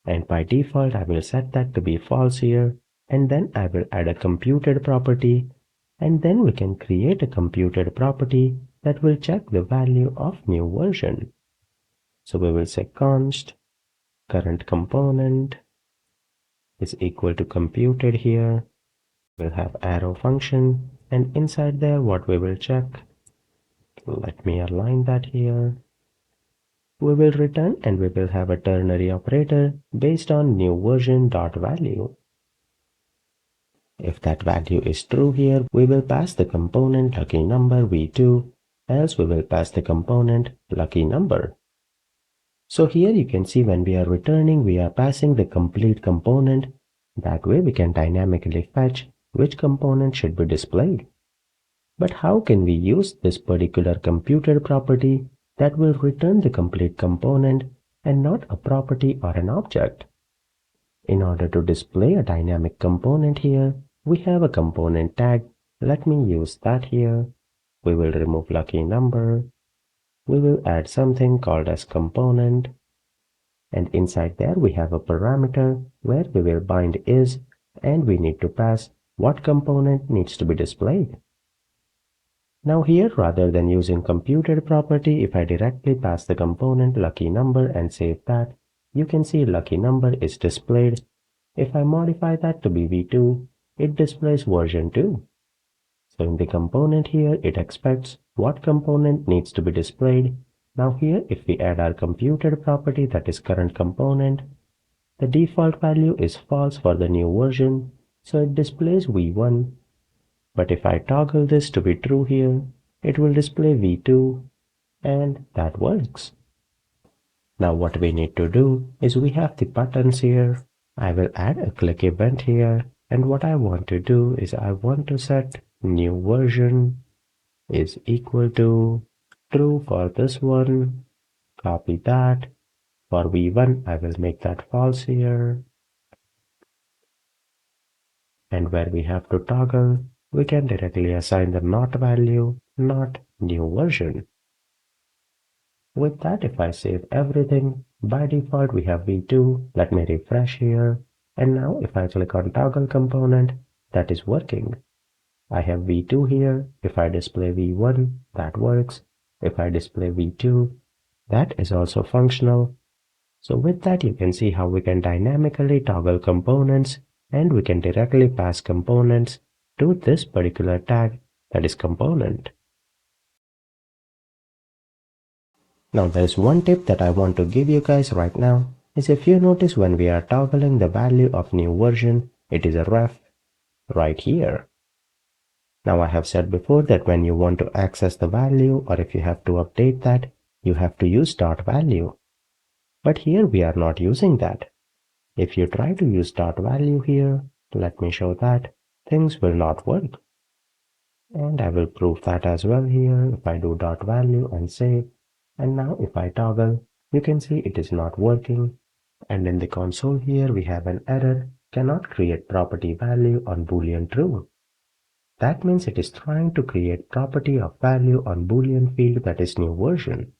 and by default I will set that to be false here, and then I will add a computed property, and then we can create a computed property that will check the value of new version. So we will say const current component is equal to computed here. We'll have arrow function, and inside there what we will check, let me align that here. We will return and we will have a ternary operator based on new version dot value. If that value is true here, we will pass the component lucky number v2, else we will pass the component lucky number. So here you can see when we are returning, we are passing the complete component. That way we can dynamically fetch which component should be displayed. But how can we use this particular computed property that will return the complete component and not a property or an object? In order to display a dynamic component here, we have a component tag. Let me use that here. We will remove lucky number. We will add something called as component. And inside there we have a parameter where we will bind is, and we need to pass what component needs to be displayed. Now here, rather than using computed property, if I directly pass the component lucky number and save that, you can see lucky number is displayed. If I modify that to be v2, it displays version 2. So in the component here, it expects what component needs to be displayed. Now here, if we add our computed property, that is current component, the default value is false for the new version, so it displays v1. But if I toggle this to be true here, it will display v2, and that works. Now what we need to do is we have the buttons here. I will add a click event here, and what I want to do is I want to set new version is equal to true for this one. Copy that. For v1, I will make that false here. And where we have to toggle, we can directly assign the not value, not new version. With that, if I save everything, by default we have v2. Let me refresh here. And now if I click on toggle component, that is working. I have v2 here. If I display v1, that works. If I display v2, that is also functional. So with that, you can see how we can dynamically toggle components, and we can directly pass components to this particular tag, that is component. Now there's one tip that I want to give you guys right now, is if you notice when we are toggling the value of new version, it is a ref right here. Now I have said before that when you want to access the value, or if you have to update that, you have to use dot value. But here we are not using that. If you try to use dot value here, let me show that, things will not work. And I will prove that as well here. If I do dot value and save, and now if I toggle, you can see it is not working. And in the console here we have an error, cannot create property value on boolean true. That means it is trying to create property of value on boolean field, that is new version.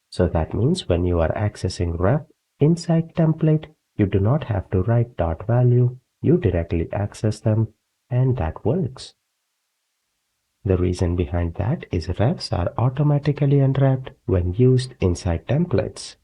So that means when you are accessing ref inside template, you do not have to write dot value, you directly access them And that works. The reason behind that is refs are automatically unwrapped when used inside templates.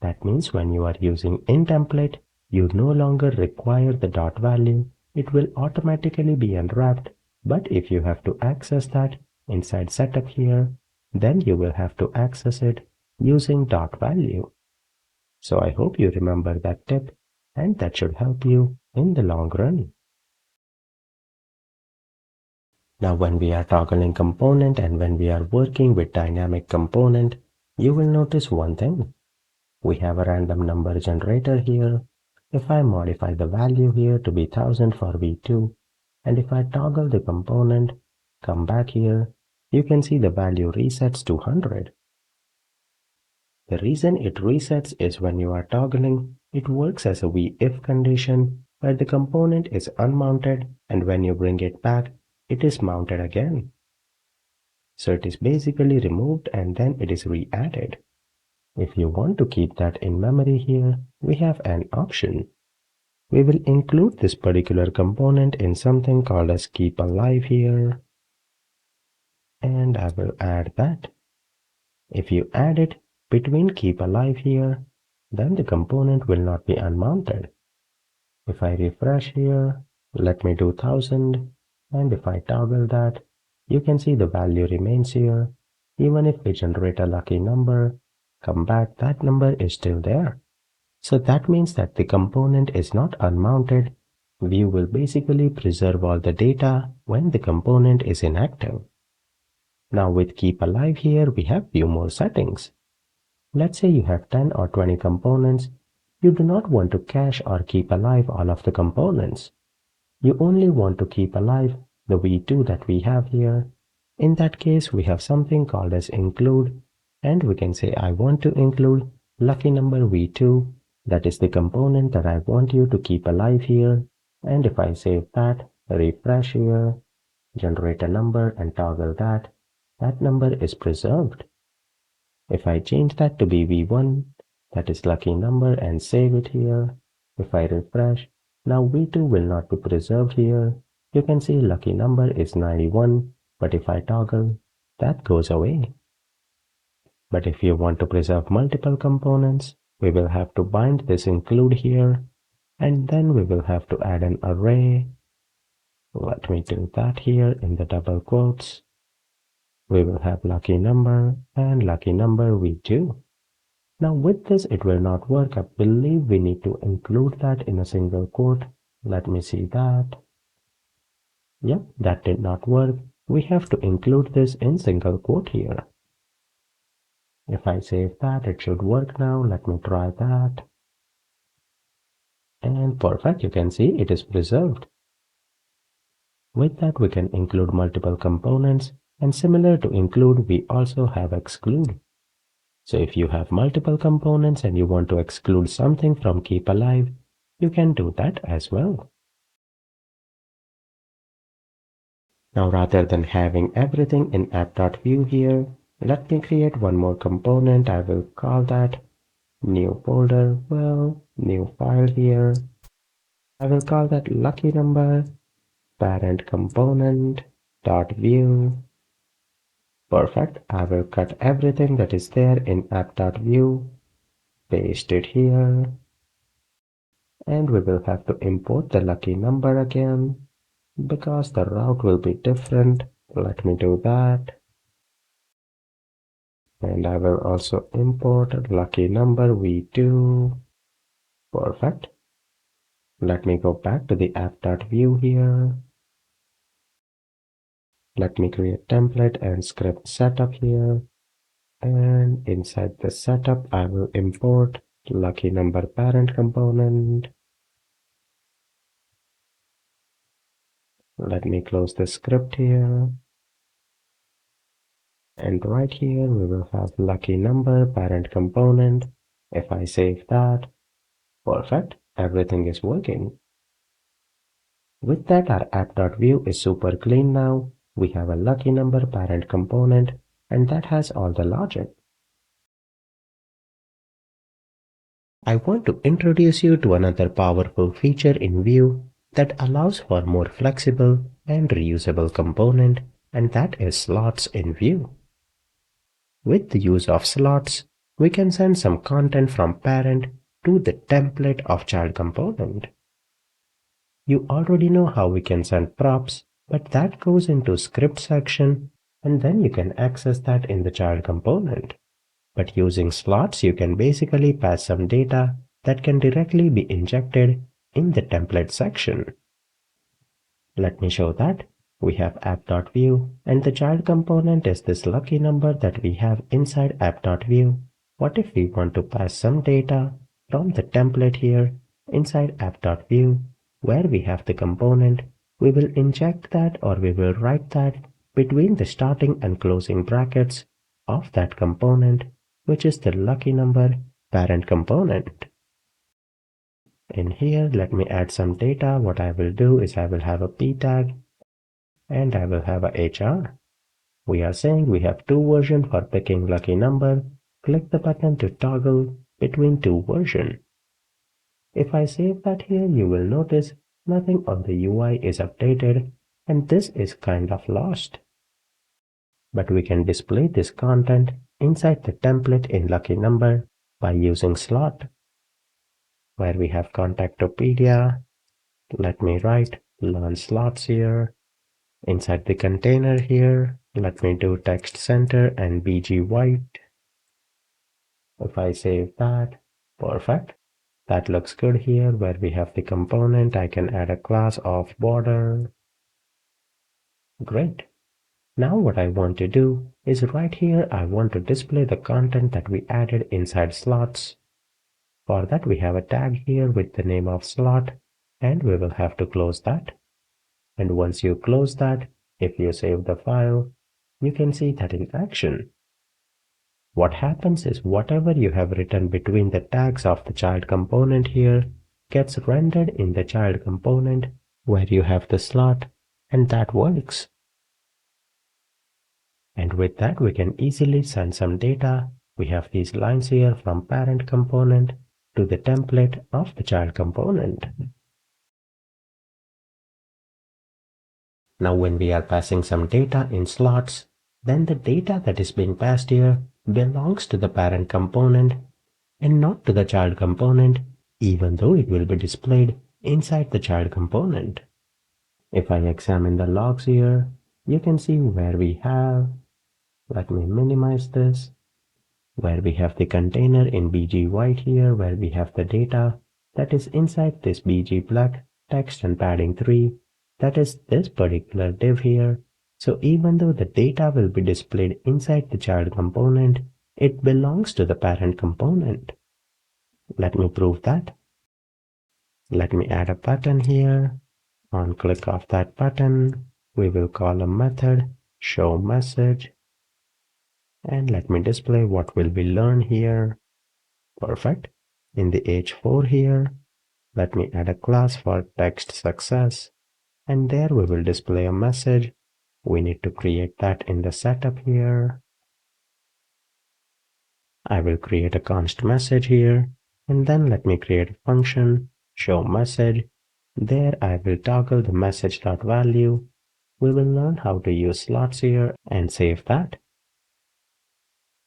That means when you are using in template, you no longer require the dot value. It will automatically be unwrapped. But if you have to access that inside setup here, then you will have to access it using dot value. So I hope you remember that tip, and that should help you in the long run. Now when we are toggling component and when we are working with dynamic component, you will notice one thing. We have a random number generator here. If I modify the value here to be 1000 for V2, and if I toggle the component, come back here, you can see the value resets to 100. The reason it resets is when you are toggling, it works as a if condition where the component is unmounted and when you bring it back, it is mounted again. So it is basically removed and then it is re-added. If you want to keep that in memory here, we have an option. We will include this particular component in something called as keep alive here. And I will add that. If you add it between keep alive here, then the component will not be unmounted. If I refresh here, let me do 1000, and if I toggle that, you can see the value remains here. Even if we generate a lucky number, come back, that number is still there. So that means that the component is not unmounted. Vue will basically preserve all the data when the component is inactive. Now with keep alive here, we have few more settings. Let's say you have 10 or 20 components. You do not want to cache or keep alive all of the components. You only want to keep alive the V2 that we have here. In that case, we have something called as include, and we can say I want to include lucky number V2. That is the component that I want you to keep alive here. And if I save that, refresh here, generate a number and toggle that, that number is preserved. If I change that to be V1, that is lucky number, and save it here, if I refresh, now V2 will not be preserved here. You can see lucky number is 91, but if I toggle, that goes away. But if you want to preserve multiple components, we will have to bind this include here, and then we will have to add an array. Let me do that here in the double quotes. We will have lucky number and lucky number V2. Now with this it will not work. I believe we need to include that in a single quote. Let me see that. Yep, that did not work. We have to include this in single quote here. If I save that, it should work now. Let me try that. And perfect, you can see it is preserved. With that we can include multiple components, and similar to include we also have exclude. So if you have multiple components and you want to exclude something from keep alive, you can do that as well. Now rather than having everything in app.vue here, let me create one more component. I will call that new folder, well, new file here. I will call that lucky number parent component dot view. Perfect. I will cut everything that is there in app.vue, paste it here, and we will have to import the lucky number again because the route will be different. Let me do that. And I will also import lucky number v2. Perfect. Let me go back to the app.vue here. Let me create template and script setup here. And inside the setup, I will import lucky number parent component. Let me close the script here. And right here, we will have lucky number parent component. If I save that, perfect, everything is working. With that, our app.vue is super clean now. We have a lucky number parent component, and that has all the logic. I want to introduce you to another powerful feature in Vue, that allows for more flexible and reusable component, and that is slots in Vue. With the use of slots, we can send some content from parent to the template of child component. You already know how we can send props, but that goes into script section, and then you can access that in the child component. But using slots, you can basically pass some data that can directly be injected in the template section. Let me show that. We have app.view, and the child component is this lucky number that we have inside app.view. What if we want to pass some data from the template here inside app.view, where we have the component? We will inject that, or we will write that between the starting and closing brackets of that component, which is the lucky number parent component. In here, let me add some data. What I will do is I will have a p tag and I will have a HR. We are saying we have two versions for picking lucky number. Click the button to toggle between two versions. If I save that here, you will notice nothing on the UI is updated, and this is kind of lost. But we can display this content inside the template in lucky number by using slot, where we have contact to Pinia. Let me write learn slots here. Inside the container here, let me do text center and bg white. If I save that, perfect. That looks good here where we have the component. I can add a class of border. Great. Now what I want to do is right here I want to display the content that we added inside slots. For that we have a tag here with the name of slot, and we will have to close that. And once you close that, if you save the file, you can see that in action. What happens is whatever you have written between the tags of the child component here gets rendered in the child component where you have the slot, and that works. And with that we can easily send some data. We have these lines here from parent component to the template of the child component. Now when we are passing some data in slots, then the data that is being passed here belongs to the parent component and not to the child component, even though it will be displayed inside the child component. If I examine the logs here, you can see where we have, let me minimize this, where we have the container in bg white here, where we have the data that is inside this bg black text and padding 3, that is this particular div here. So even though the data will be displayed inside the child component, it belongs to the parent component. Let me prove that. Let me add a button here. On click of that button, we will call a method show message, and let me display what will be learned here. Perfect. In the h4 here, let me add a class for text success, and there we will display a message. We need to create that in the setup here. I will create a const message here, and then let me create a function show message. There I will toggle the message.value. We will learn how to use slots here and save that.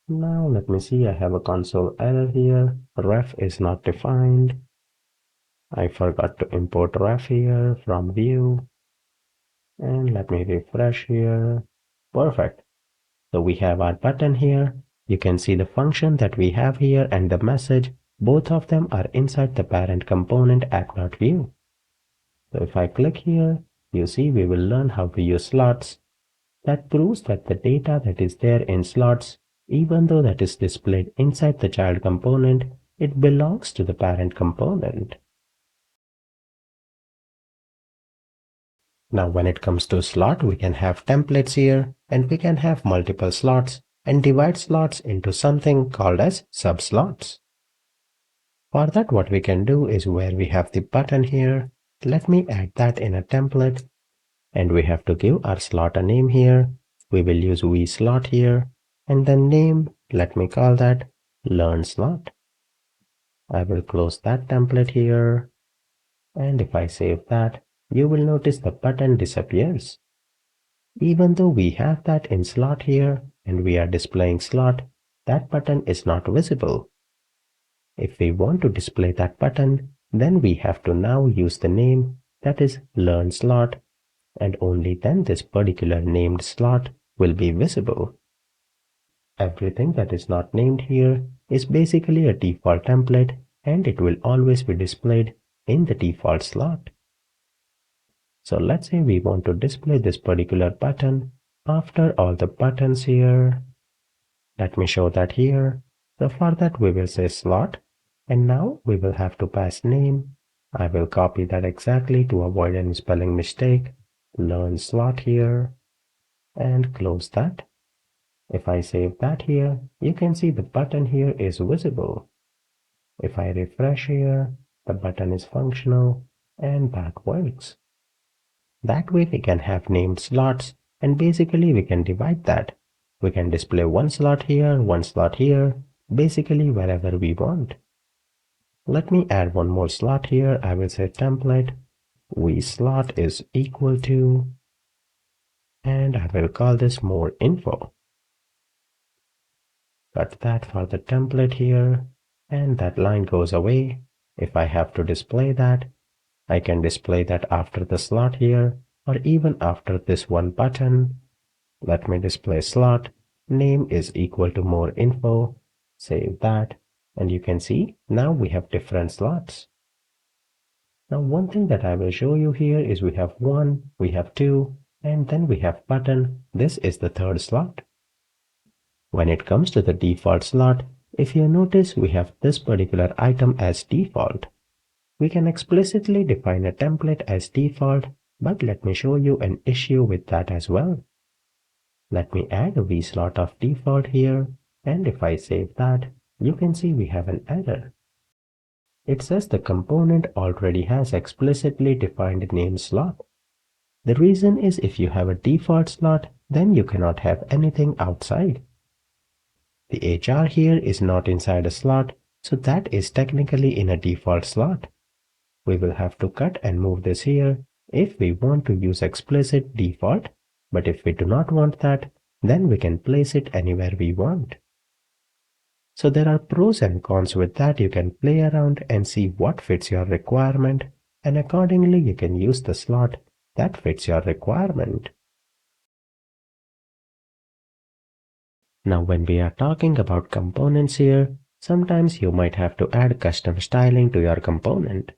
Now let me see, I have a console error here. Ref is not defined. I forgot to import ref here from Vue. And let me refresh here. Perfect. So we have our button here. You can see the function that we have here and the message. Both of them are inside the parent component app.view. So if I click here, you see we will learn how to use slots. That proves that the data that is there in slots, even though that is displayed inside the child component, it belongs to the parent component. Now when it comes to slot, we can have templates here, and we can have multiple slots and divide slots into something called as subslots. For that, what we can do is where we have the button here, let me add that in a template, and we have to give our slot a name here. We will use vSlot here, and then name, let me call that learn slot. I will close that template here, and if I save that, you will notice the button disappears. Even though we have that in slot here and we are displaying slot, that button is not visible. If we want to display that button, then we have to now use the name that is learn slot, and only then this particular named slot will be visible. Everything that is not named here is basically a default template and it will always be displayed in the default slot. So let's say we want to display this particular button after all the buttons here. Let me show that here. So for that we will say slot, and now we will have to pass name. I will copy that exactly to avoid any spelling mistake. Learn slot here and close that. If I save that here, you can see the button here is visible. If I refresh here, the button is functional and that works. That way we can have named slots and basically we can divide that. We can display one slot here, basically wherever we want. Let me add one more slot here. I will say template vSlot is equal to, and I will call this more info. Cut that for the template here, and that line goes away. If I have to display that, I can display that after the slot here, or even after this one button. Let me display slot, name is equal to more info, save that, and you can see now we have different slots. Now one thing that I will show you here is we have one, we have two, and then we have button. This is the third slot. When it comes to the default slot, if you notice we have this particular item as default. We can explicitly define a template as default, but let me show you an issue with that as well. Let me add a vSlot of default here, and if I save that, you can see we have an error. It says the component already has explicitly defined name slot. The reason is if you have a default slot, then you cannot have anything outside. The HR here is not inside a slot, so that is technically in a default slot. We will have to cut and move this here if we want to use explicit default, but if we do not want that, then we can place it anywhere we want. So there are pros and cons with that. You can play around and see what fits your requirement, and accordingly you can use the slot that fits your requirement. Now when we are talking about components here, sometimes you might have to add custom styling to your component.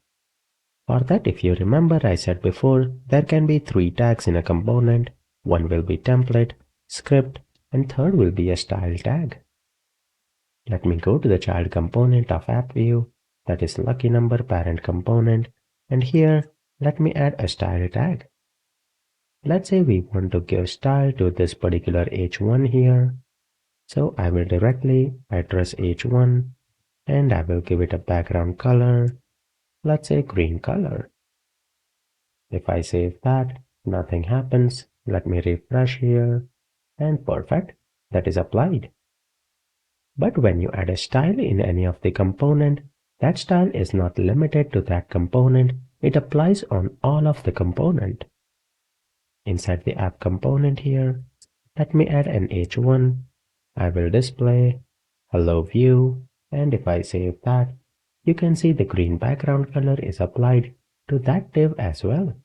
For that, if you remember, I said before, there can be 3 tags in a component. One will be template, script, and third will be a style tag. Let me go to the child component of AppView, that is lucky number parent component, and here let me add a style tag. Let's say we want to give style to this particular h1 here. So I will directly address h1 and I will give it a background color. Let's say green color. If I save that, nothing happens. Let me refresh here and perfect, that is applied. But when you add a style in any of the component, that style is not limited to that component. It applies on all of the component. Inside the app component here, let me add an h1. I will display hello view, and if I save that, you can see the green background color is applied to that div as well.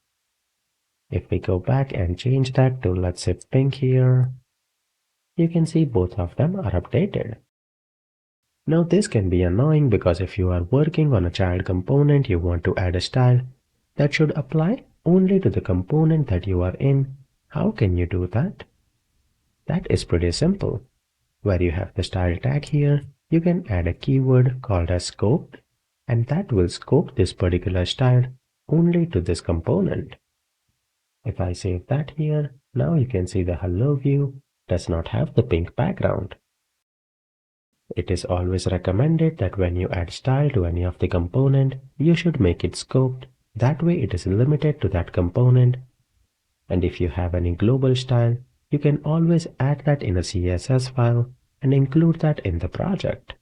If we go back and change that to, let's say, pink here, you can see both of them are updated. Now this can be annoying because if you are working on a child component, you want to add a style that should apply only to the component that you are in. How can you do that? That is pretty simple. Where you have the style tag here, you can add a keyword called as scoped, and that will scope this particular style only to this component. If I save that here, now you can see the hello view does not have the pink background. It is always recommended that when you add style to any of the component, you should make it scoped. That way it is limited to that component. And if you have any global style, you can always add that in a CSS file and include that in the project.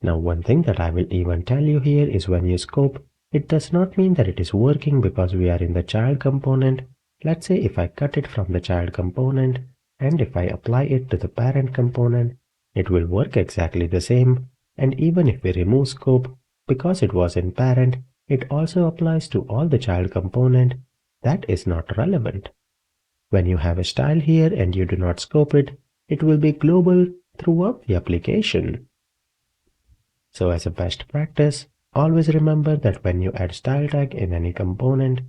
Now one thing that I will even tell you here is when you scope, It does not mean that it is working because we are in the child component. Let's say if I cut it from the child component and if I apply it to the parent component, it will work exactly the same. And even if we remove scope, because it was in parent, it also applies to all the child component. That is not relevant. When you have a style here and you do not scope it, it will be global throughout the application. So as a best practice, always remember that when you add style tag in any component,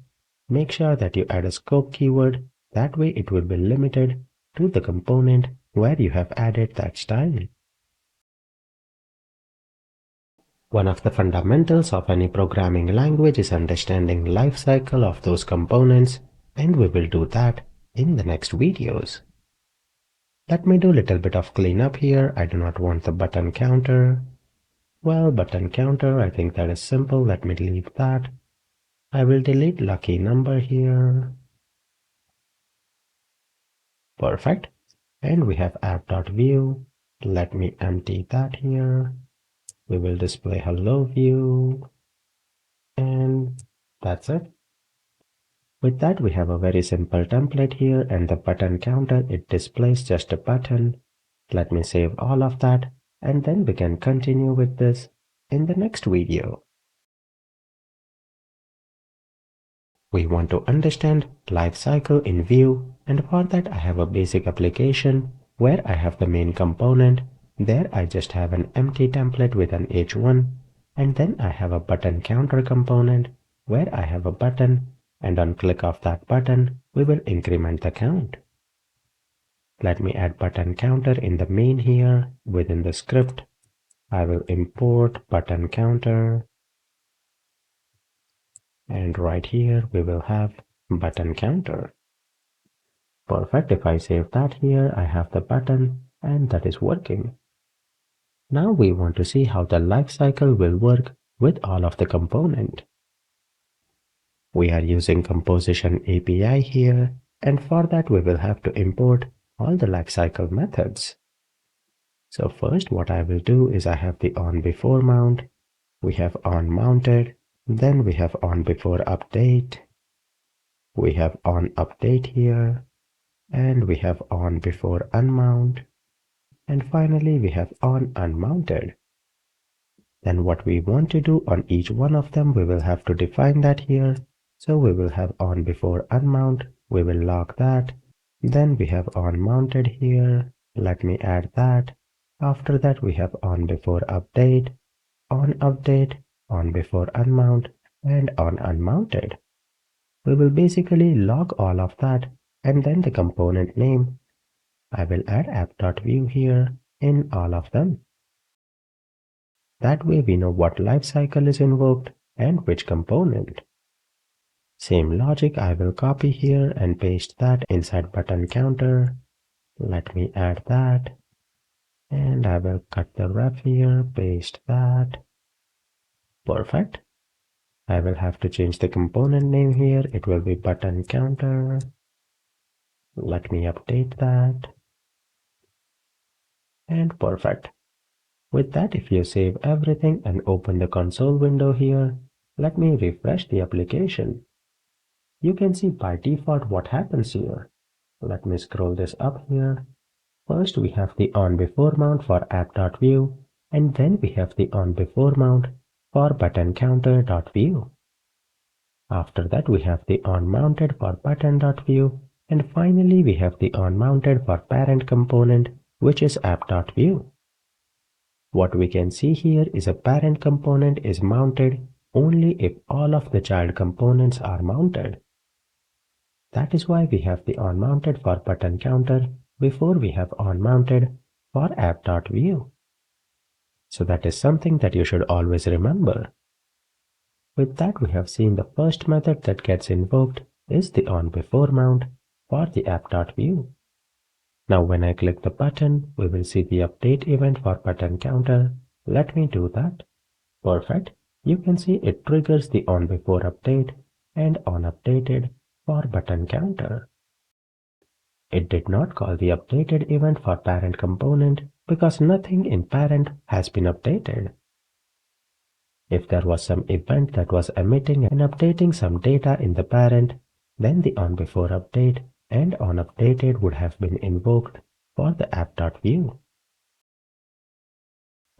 make sure that you add a scope keyword. That way it will be limited to the component where you have added that style. One of the fundamentals of any programming language is understanding lifecycle of those components, and we will do that in the next videos. Let me do a little bit of cleanup here. I do not want the button counter. Well, button counter, I think that is simple. Let me leave that. I will delete lucky number here. Perfect. And we have app.view. Let me empty that here. We will display hello view. And that's it. With that, we have a very simple template here, and the button counter, it displays just a button. Let me save all of that, and then we can continue with this in the next video. We want to understand lifecycle in Vue, and for that I have a basic application where I have the main component. There I just have an empty template with an h1, and then I have a button counter component where I have a button, and on click of that button we will increment the count. Let me add button counter in the main here. Within the script I will import button counter, and right here we will have button counter. Perfect. If I save that here, I have the button and that is working. Now we want to see how the lifecycle will work with all of the component. We are using composition API here, and for that we will have to import all the lifecycle methods. So first what I will do is I have the onBefore mount, we have onMounted, then we have onBefore update, we have onUpdate here, and we have onBefore unmount, and finally we have onUnmounted. Then what we want to do on each one of them, we will have to define that here. So we will have onBefore unmount, we will log that. Then we have onMounted here. Let me add that. After that we have onBefore update, onUpdate, onBefore unmount, and onUnmounted. We will basically log all of that, and then the component name. I will add app.view here in all of them. That way we know what lifecycle is invoked and which component. Same logic I will copy here and paste that inside button counter. Let me add that. And I will cut the ref here, paste that. Perfect. I will have to change the component name here. It will be button counter. Let me update that. And perfect. With that, if you save everything and open the console window here, let me refresh the application. You can see by default what happens here. Let me scroll this up here. First we have the onBefore mount for app.view, and then we have the onBefore mount for button counter.view. After that we have the onMounted for button.view, and finally we have the onMounted for parent component, which is app.view. What we can see here is a parent component is mounted only if all of the child components are mounted. That is why we have the onMounted for button counter before we have onMounted for app.view. So that is something that you should always remember. With that, we have seen the first method that gets invoked is the onBefore mount for the app.view. Now when I click the button, we will see the update event for button counter. Let me do that. Perfect. You can see it triggers the onBefore update and onUpdated for button counter. It did not call the updated event for parent component because nothing in parent has been updated. If there was some event that was emitting and updating some data in the parent, then the onBefore update and onUpdated would have been invoked for the app.view.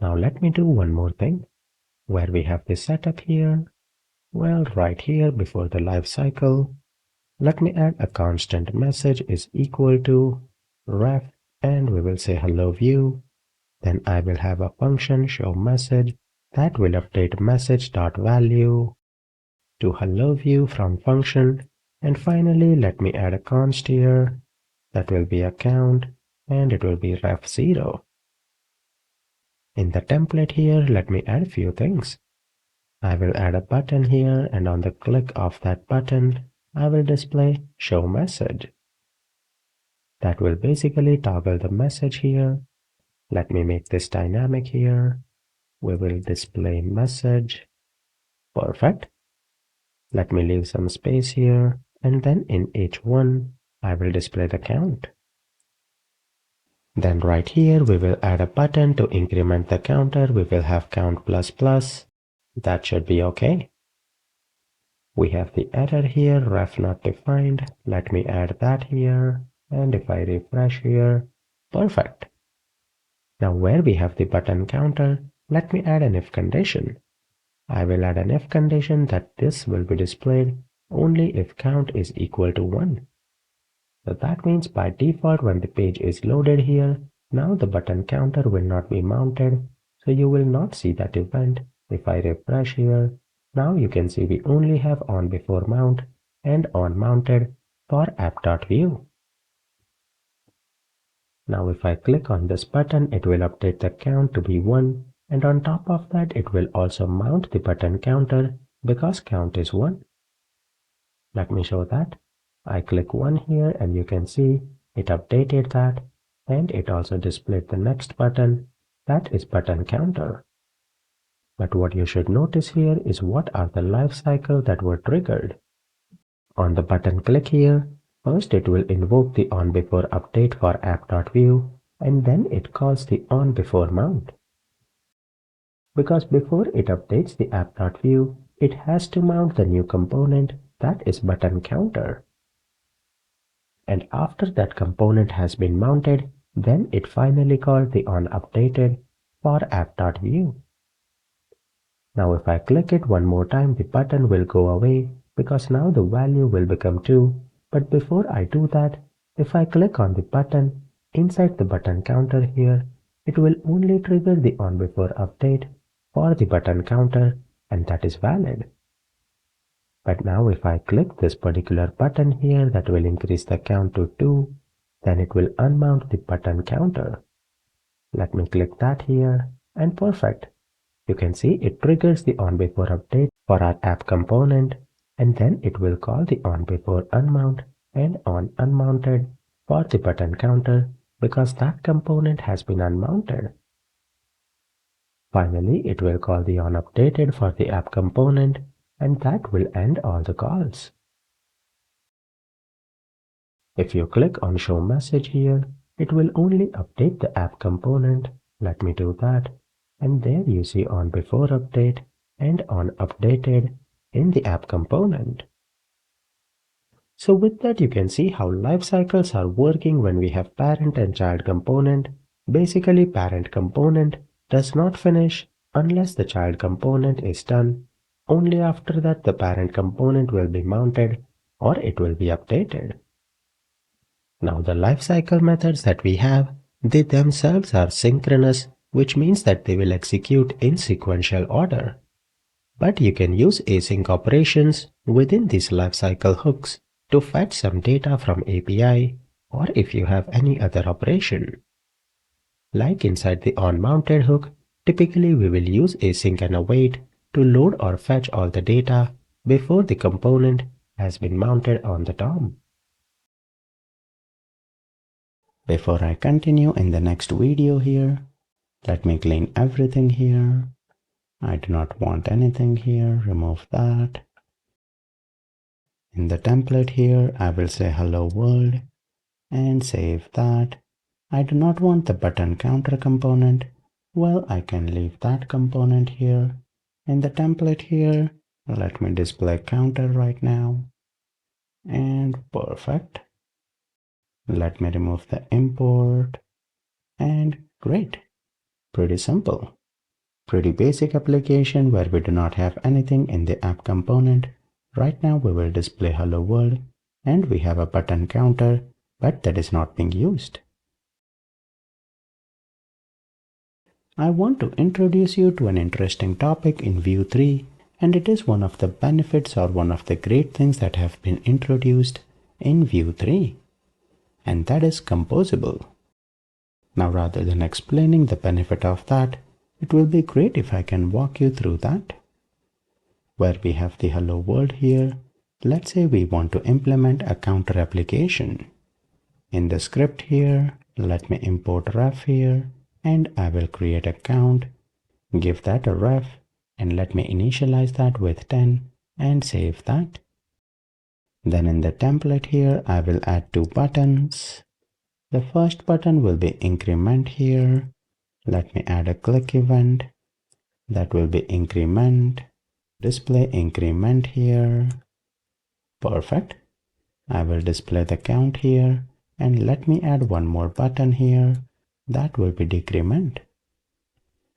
Now let me do one more thing. Where we have this setup here, well, right here before the lifecycle, let me add a constant message is equal to ref, and we will say hello view. Then I will have a function show message that will update message.value to hello view from function. And finally, let me add a const here that will be a count and it will be ref0. In the template here, let me add a few things. I will add a button here, and on the click of that button, I will display show message. That will basically toggle the message here. Let me make this dynamic here. We will display message. Perfect. Let me leave some space here, and then in each one, I will display the count. Then right here, we will add a button to increment the counter. We will have count plus plus. That should be okay. We have the error here, ref not defined. Let me add that here. And if I refresh here, perfect. Now where we have the button counter, let me add an if condition. I will add an if condition that this will be displayed only if count is equal to 1. So that means by default when the page is loaded here, now the button counter will not be mounted, so you will not see that event. If I refresh here, now you can see we only have onBefore mount and onMounted for app.view. Now if I click on this button, it will update the count to be 1, and on top of that it will also mount the button counter because count is 1. Let me show that. I click 1 here and you can see it updated that, and it also displayed the next button, that is button counter. But what you should notice here is what are the lifecycle that were triggered. On the button click here, first it will invoke the onBefore update for app.view, and then it calls the onBefore mount. Because before it updates the app.view, it has to mount the new component, that is button counter. And after that component has been mounted, then it finally called the onUpdated for app.view. Now if I click it one more time, the button will go away because now the value will become 2. But before I do that, if I click on the button, inside the button counter here, it will only trigger the onBefore update for the button counter, and that is valid. But now if I click this particular button here that will increase the count to 2, then it will unmount the button counter. Let me click that here, and perfect. You can see it triggers the onBefore update for our app component, and then it will call the onBefore unmount and onUnmounted for the button counter because that component has been unmounted. Finally, it will call the onUpdated for the app component, and that will end all the calls. If you click on show message here, it will only update the app component. Let me do that. And there you see onBefore update and onUpdated in the app component. So with that you can see how lifecycles are working when we have parent and child component. Basically parent component does not finish unless the child component is done. Only after that the parent component will be mounted or it will be updated. Now the lifecycle methods that we have, they themselves are synchronous, which means that they will execute in sequential order. But you can use async operations within these lifecycle hooks to fetch some data from API, or if you have any other operation. Like inside the onMounted hook, typically we will use async and await to load or fetch all the data before the component has been mounted on the DOM. Before I continue in the next video here, let me clean everything here. I do not want anything here, remove that. In the template here, I will say hello world and save that. I do not want the button counter component. Well, I can leave that component here. In the template here, let me display counter right now. And perfect. Let me remove the import. And great. Pretty simple. Pretty basic application where we do not have anything in the app component. Right now we will display hello world and we have a button counter, but that is not being used. I want to introduce you to an interesting topic in Vue 3, and it is one of the benefits or one of the great things that have been introduced in Vue 3, and that is composable. Now rather than explaining the benefit of that, it will be great if I can walk you through that. Where we have the hello world here, let's say we want to implement a counter application. In the script here, let me import ref here, and I will create a count, give that a ref, and let me initialize that with 10 and save that. Then in the template here, I will add 2 buttons. The first button will be increment here. Let me add a click event. That will be increment. Display increment here. Perfect. I will display the count here and let me add one more button here. That will be decrement.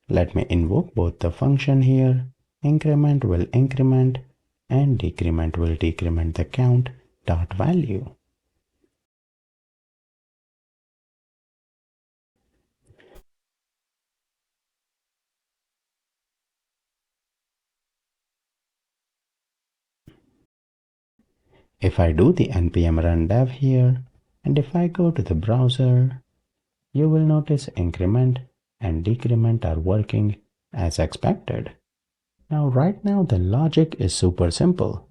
Let me invoke both the function here. Increment will increment and decrement will decrement the count dot value. If I do the npm run dev here, and if I go to the browser, you will notice increment and decrement are working as expected. Now right now the logic is super simple.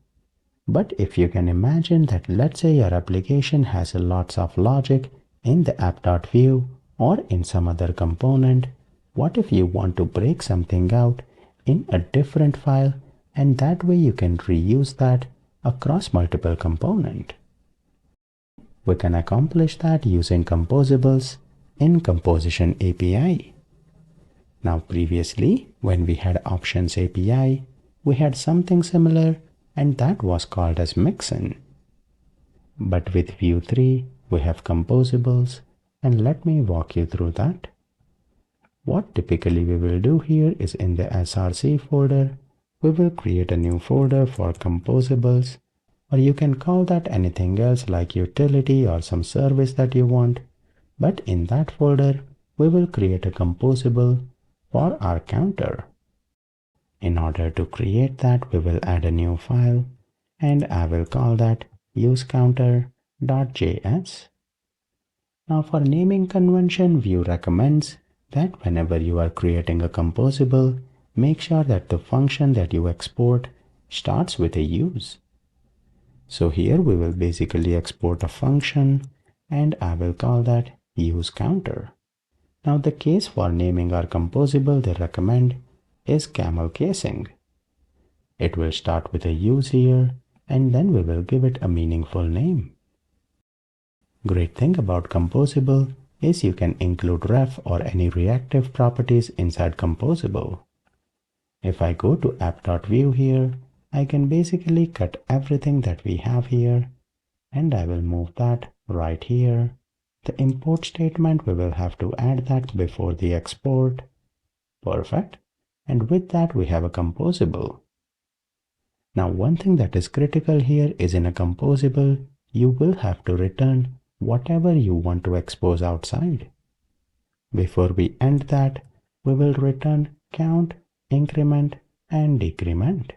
But if you can imagine that let's say your application has lots of logic in the app.vue or in some other component, what if you want to break something out in a different file and that way you can reuse that across multiple components? We can accomplish that using composables in Composition API. Now previously, when we had Options API, we had something similar and that was called as mixin. But with Vue 3, we have composables and let me walk you through that. What typically we will do here is in the src folder, we will create a new folder for composables, or you can call that anything else like utility or some service that you want. But in that folder, we will create a composable for our counter. In order to create that, we will add a new file and I will call that usecounter.js. Now for naming convention, Vue recommends that whenever you are creating a composable, make sure that the function that you export starts with a use. So here we will basically export a function and I will call that useCounter. Now the case for naming our composable they recommend is camel casing. It will start with a use here and then we will give it a meaningful name. Great thing about composable is you can include ref or any reactive properties inside composable. If I go to app.vue here, I can basically cut everything that we have here and I will move that right here. The import statement, we will have to add that before the export. Perfect. And with that, we have a composable. Now, one thing that is critical here is in a composable, you will have to return whatever you want to expose outside. Before we end that, we will return count, increment, and decrement.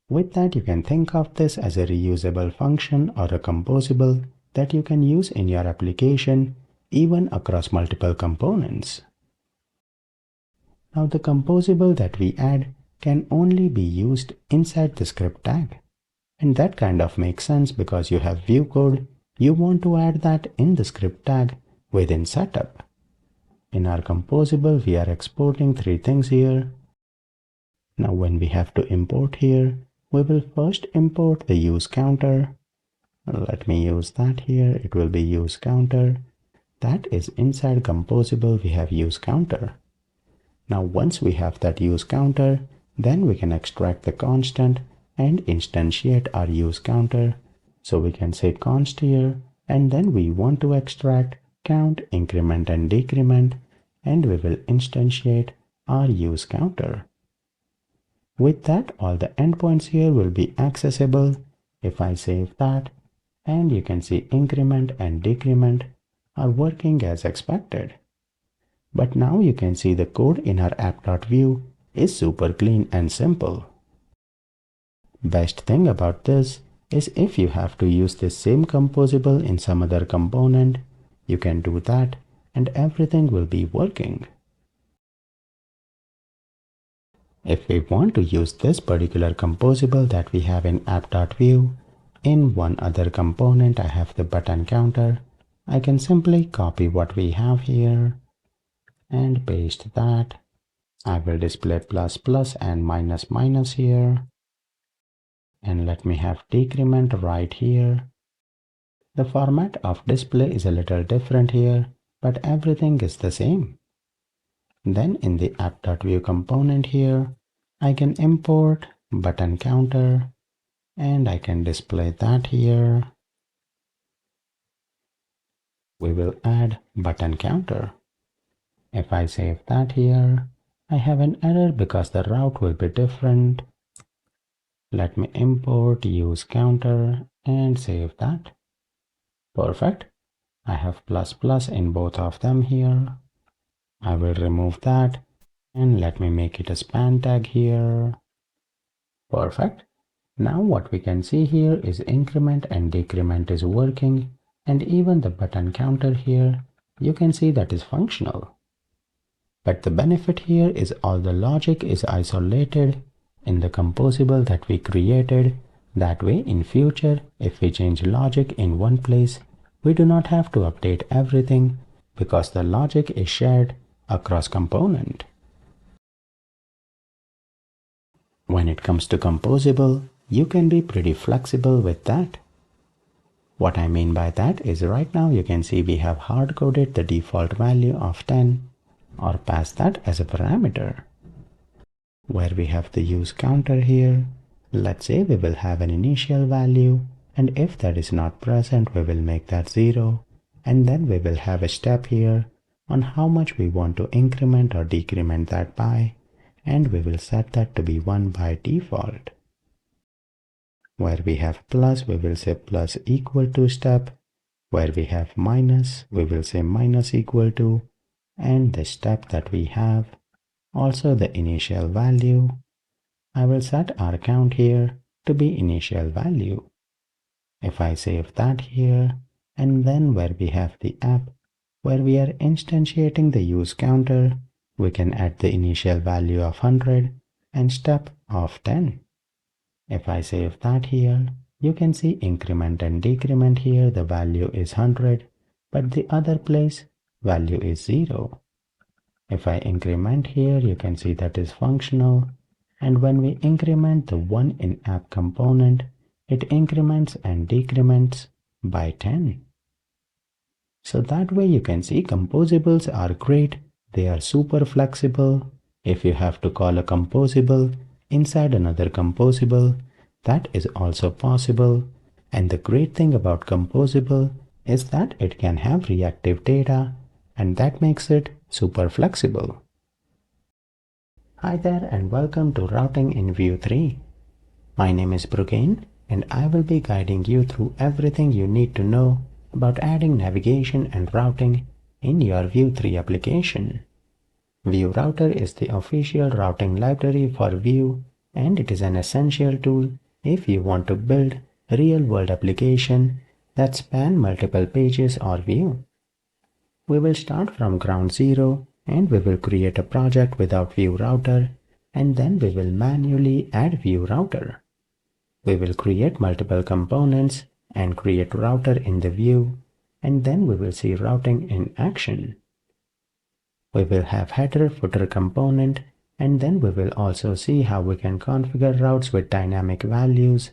With that, you can think of this as a reusable function or a composable that you can use in your application even across multiple components. Now the composable that we add can only be used inside the script tag. And that kind of makes sense because you have Vue code, you want to add that in the script tag within setup. In our composable, we are exporting 3 things here. Now when we have to import here, we will first import the use counter. Let me use that here. It will be use counter. That is inside composable, we have use counter. Now once we have that use counter, Then we can extract the constant and instantiate our use counter. So we can say const here, and then we want to extract count, increment and decrement, and we will instantiate our use counter. With that, all the endpoints here will be accessible. If I save that, and you can see increment and decrement are working as expected. But now you can see the code in our app.vue is super clean and simple. Best thing about this is if you have to use this same composable in some other component, you can do that and everything will be working. If we want to use this particular composable that we have in app.vue in one other component, I have the button counter, I can simply copy what we have here and paste that. I will display plus plus and minus minus here. And let me have decrement right here. The format of display is a little different here, but everything is the same. Then in the app.vue component here, I can import button counter and I can display that here. We will add button counter. If I save that here, I have an error because the route will be different. Let me import use counter and save that. Perfect. I have plus plus in both of them here. I will remove that and let me make it a span tag here. Perfect. Now what we can see here is increment and decrement is working, and even the button counter here, you can see that is functional. But the benefit here is all the logic is isolated in the composable that we created. That way in future, if we change logic in one place, we do not have to update everything because the logic is shared across component. When it comes to composable, you can be pretty flexible with that. What I mean by that is right now you can see we have hard-coded the default value of 10 or pass that as a parameter. Where we have the use counter here, let's say we will have an initial value, and if that is not present we will make that 0, and then we will have a step here on how much we want to increment or decrement that by, and we will set that to be 1 by default. Where we have plus, we will say plus equal to step. Where we have minus, we will say minus equal to, and the step that we have, also the initial value. I will set our count here to be initial value. If I save that here, and then where we have the app, where we are instantiating the use counter, we can add the initial value of 100 and step of 10. If I save that here, you can see increment and decrement here, the value is 100, but the other place value is 0. If I increment here, you can see that is functional, and when we increment the one in app component, it increments and decrements by 10. So that way you can see composables are great, they are super flexible. If you have to call a composable inside another composable, that is also possible. And the great thing about composable is that it can have reactive data, and that makes it super flexible. Hi there and welcome to Routing in Vue 3. My name is Brugane and I will be guiding you through everything you need to know about adding navigation and routing in your Vue 3 application. Vue Router is the official routing library for Vue, and it is an essential tool if you want to build a real-world application that span multiple pages or view. We will start from ground zero and we will create a project without Vue Router, and then we will manually add Vue Router. We will create multiple components and create router in the view, and then we will see routing in action. We will have header footer component, and then we will also see how we can configure routes with dynamic values,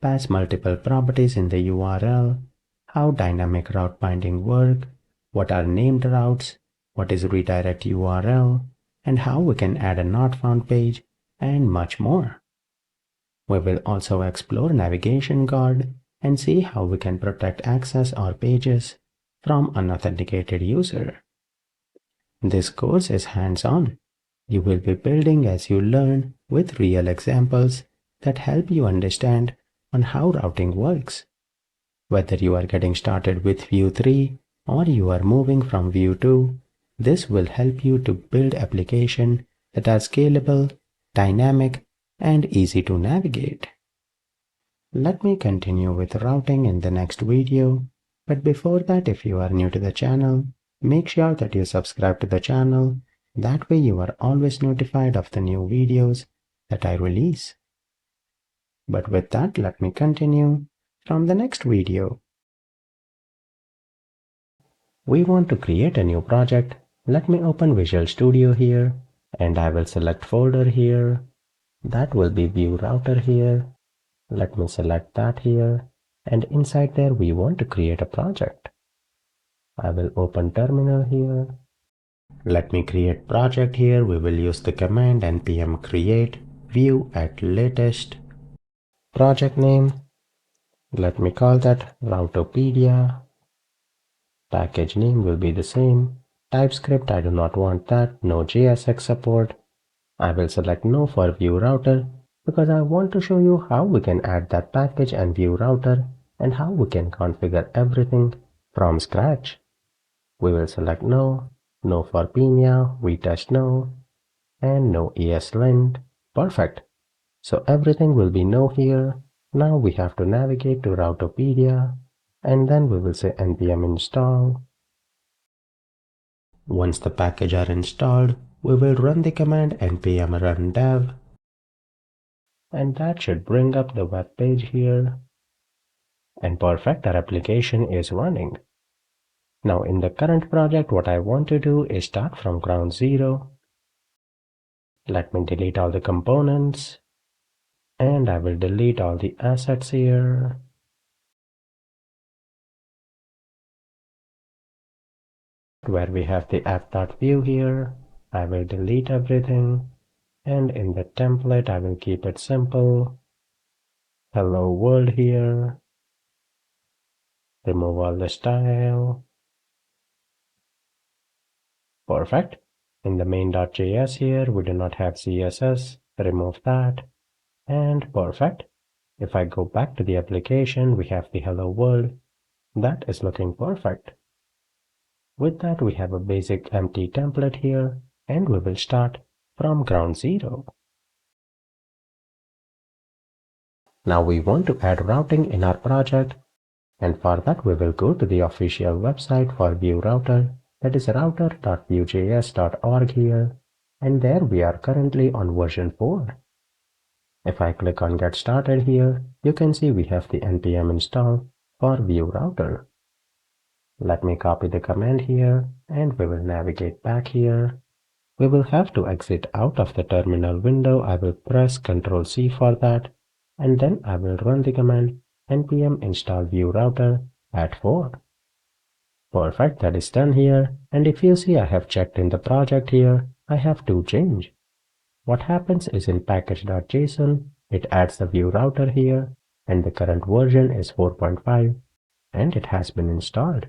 pass multiple properties in the URL, how dynamic route binding work, what are named routes, what is redirect URL, and how we can add a not found page and much more. We will also explore Navigation Guard and see how we can protect access or pages from unauthenticated user. This course is hands-on. You will be building as you learn with real examples that help you understand on how routing works. Whether you are getting started with Vue 3 or you are moving from Vue 2, this will help you to build applications that are scalable, dynamic, and easy to navigate. Let me continue with routing in the next video, but before that, if you are new to the channel, make sure that you subscribe to the channel. That way you are always notified of the new videos that I release. But with that, let me continue from the next video. We want to create a new project. Let me open Visual Studio here, and I will select folder here. That will be Vue Router here. Let me select that here, and inside there we want to create a project. I will open terminal here. Let me create project here. We will use the command npm create view at latest. Project name, let me call that Routopedia. Package name will be the same. TypeScript, I do not want that. No JSX support. I will select no for Vue Router because I want to show you how we can add that package and Vue Router and how we can configure everything from scratch. We will select no, no for Pinia, we test no, and no ESLint. Perfect. So everything will be no here. Now we have to navigate to Routopedia, and then we will say npm install. Once the package are installed, we will run the command npm run dev, and that should bring up the web page here. And perfect, our application is running. Now in the current project, what I want to do is start from ground zero. Let me delete all the components, and I will delete all the assets here. Where we have the app.vue here, I will delete everything, and in the template I will keep it simple. Hello world here. Remove all the style. Perfect. In the main.js here, we do not have CSS. Remove that. And perfect. If I go back to the application, we have the hello world. That is looking perfect. With that, we have a basic empty template here, and we will start from ground zero. Now we want to add routing in our project, and for that we will go to the official website for Vue Router, that is router.vuejs.org here, and there we are currently on version 4. If I click on get started here, you can see we have the npm install for Vue Router. Let me copy the command here, and we will navigate back here. We will have to exit out of the terminal window. I will press Ctrl C for that, and then I will run the command npm install Vue Router at 4. Perfect, that is done here, and if you see I have checked in the project here, I have to change. What happens is in package.json, it adds the Vue Router here, and the current version is 4.5, and it has been installed.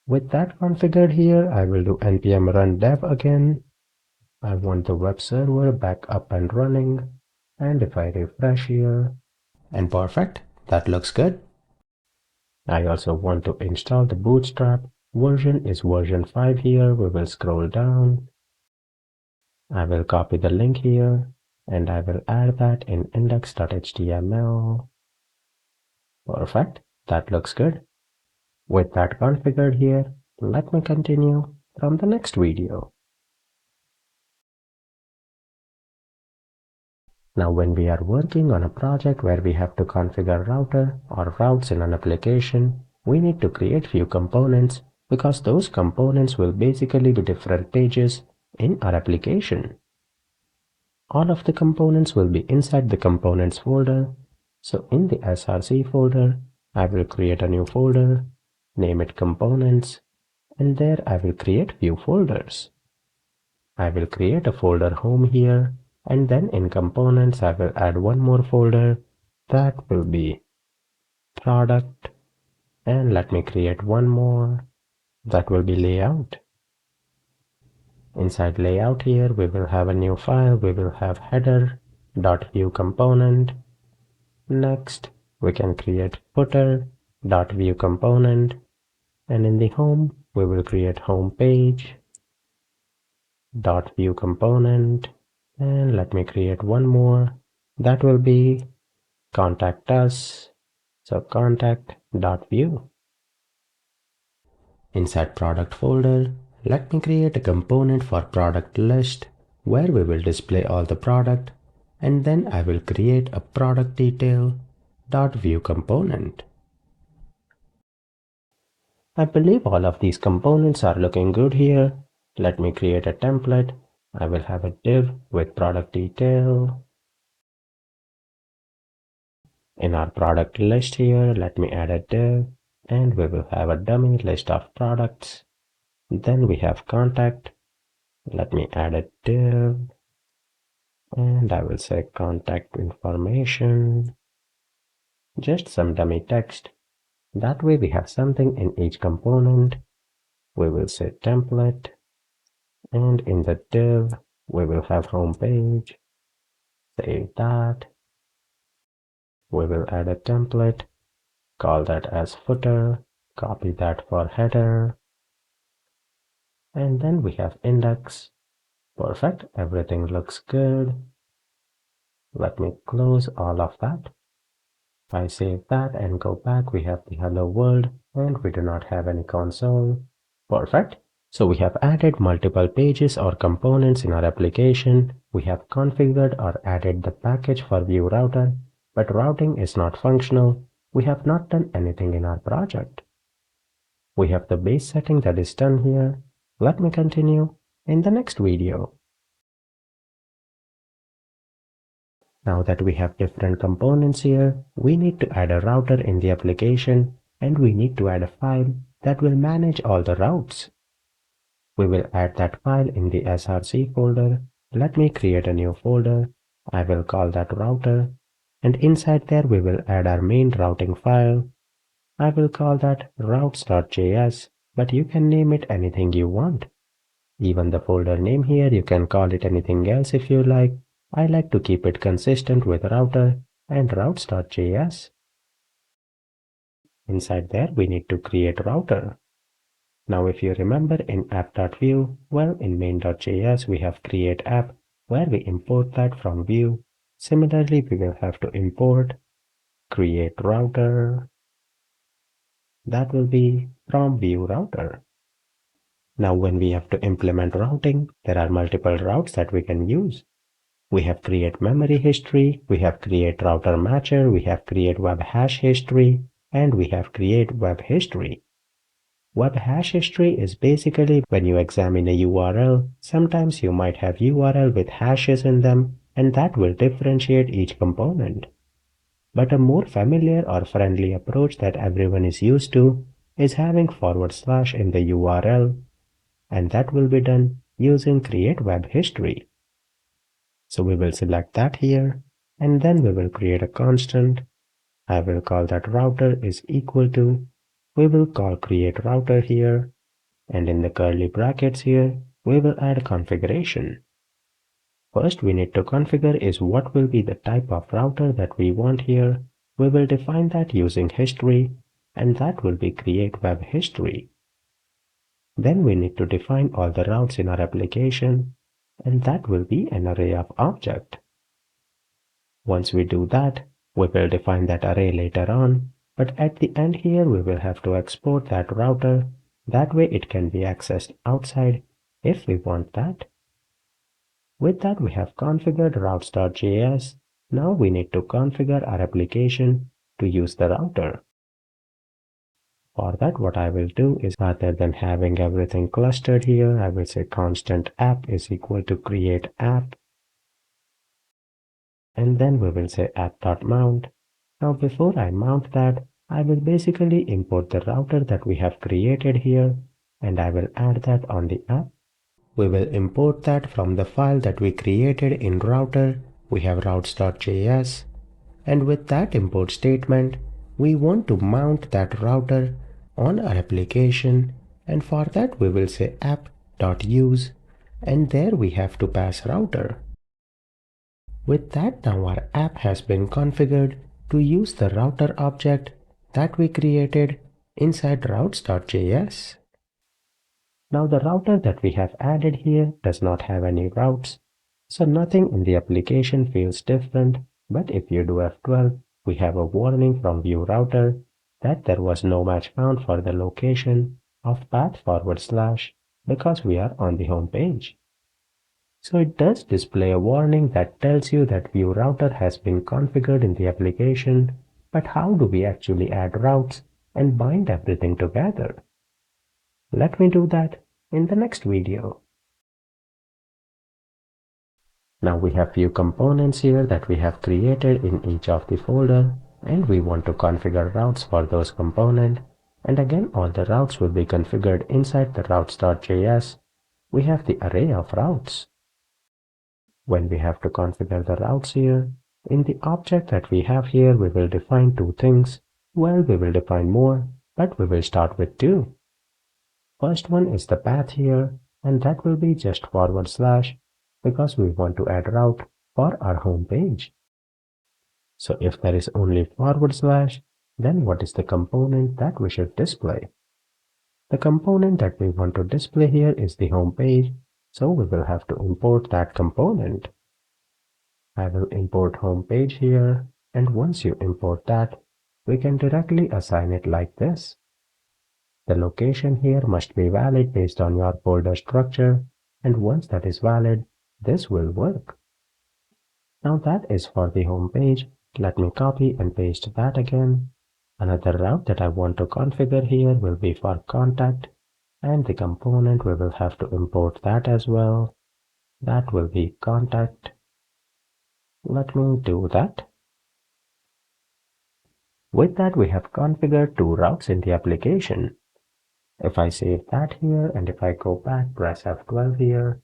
With that configured here, I will do npm run dev again. I want the web server back up and running, and if I refresh here, and perfect, that looks good. I also want to install the Bootstrap. Version is version 5 here. We will scroll down. I will copy the link here, and I will add that in index.html. Perfect, that looks good. With that configured here, let me continue from the next video. Now when we are working on a project where we have to configure router or routes in an application, we need to create few components because those components will basically be different pages in our application. All of the components will be inside the components folder. So in the src folder, I will create a new folder, name it components, and there I will create few folders. I will create a folder home here, And then in components, I will add one more folder that will be product. And let me create one more that will be layout. Inside layout here, we will have a new file. We will have header.view component. Next, we can create footer.view component. And in the home, we will create home page.view component. And let me create one more. That will be contact us. So contact.view. Inside product folder, let me create a component for product list where we will display all the product, and then I will create a product detail.view component. I believe all of these components are looking good here. Let me create a template. I will have a div with product detail. In our product list here, let me add a div, and we will have a dummy list of products. Then we have contact. Let me add a div, and I will say contact information, just some dummy text. That way we have something in each component. We will say template, and in the div, we will have home page. Save that. We will add a template, call that as footer, copy that for header, and then we have index. Perfect, everything looks good. Let me close all of that. If I save that and go back, we have the hello world and we do not have any console. Perfect. So we have added multiple pages or components in our application. We have configured or added the package for Vue router, but routing is not functional. We have not done anything in our project. We have the base setting that is done here. Let me continue in the next video. Now that we have different components here, we need to add a router in the application, and we need to add a file that will manage all the routes. We will add that file in the src folder. Let me create a new folder. I will call that router, and inside there we will add our main routing file. I will call that routes.js, but you can name it anything you want. Even the folder name here, you can call it anything else if you like. I like to keep it consistent with router and routes.js. Inside there, we need to create router. Now, if you remember in app.vue, well, in main.js, we have create app where we import that from Vue. Similarly, we will have to import create router. That will be from Vue router. Now, when we have to implement routing, there are multiple routes that we can use. We have create memory history, we have create router matcher, we have create web hash history, and we have create web history. Web hash history is basically when you examine a URL, sometimes you might have URL with hashes in them, and that will differentiate each component. But a more familiar or friendly approach that everyone is used to is having / in the URL, and that will be done using create web history. So we will select that here, and then we will create a constant. I will call that router is equal to, we will call create router here, and in the curly brackets here, we will add configuration. First we need to configure is what will be the type of router that we want here. We will define that using history, and that will be create web history. Then we need to define all the routes in our application, and that will be an array of object. Once we do that, we will define that array later on, but at the end here we will have to export that router. That way it can be accessed outside if we want that. With that we have configured routes.js. Now we need to configure our application to use the router. For that, what I will do is rather than having everything clustered here, I will say constant app is equal to create app. And then we will say app.mount. Now before I mount that, I will basically import the router that we have created here, and I will add that on the app. We will import that from the file that we created in router. We have routes.js, and with that import statement, we want to mount that router on our application, and for that we will say app.use, and there we have to pass router. With that, now our app has been configured to use the router object that we created inside routes.js. Now the router that we have added here does not have any routes, so nothing in the application feels different. But if you do F12, we have a warning from Vue router that there was no match found for the location of path / because we are on the home page. So it does display a warning that tells you that Vue router has been configured in the application, but how do we actually add routes and bind everything together? Let me do that in the next video. Now we have few components here that we have created in each of the folder, and we want to configure routes for those components. And again, all the routes will be configured inside the routes.js. We have the array of routes. When we have to configure the routes here, in the object that we have here, we will define two things. Well, we will define more, but we will start with two. First one is the path here, and that will be just / because we want to add route for our home page. So if there is only /, then what is the component that we should display? The component that we want to display here is the home page, so we will have to import that component. I will import home page here, and once you import that, we can directly assign it like this. The location here must be valid based on your folder structure, and once that is valid, this will work. Now that is for the home page. Let me copy and paste that again. Another route that I want to configure here will be for contact, and the component we will have to import that as well. That will be contact. Let me do that. With that, we have configured two routes in the application. If I save that here and if I go back, press F12 here,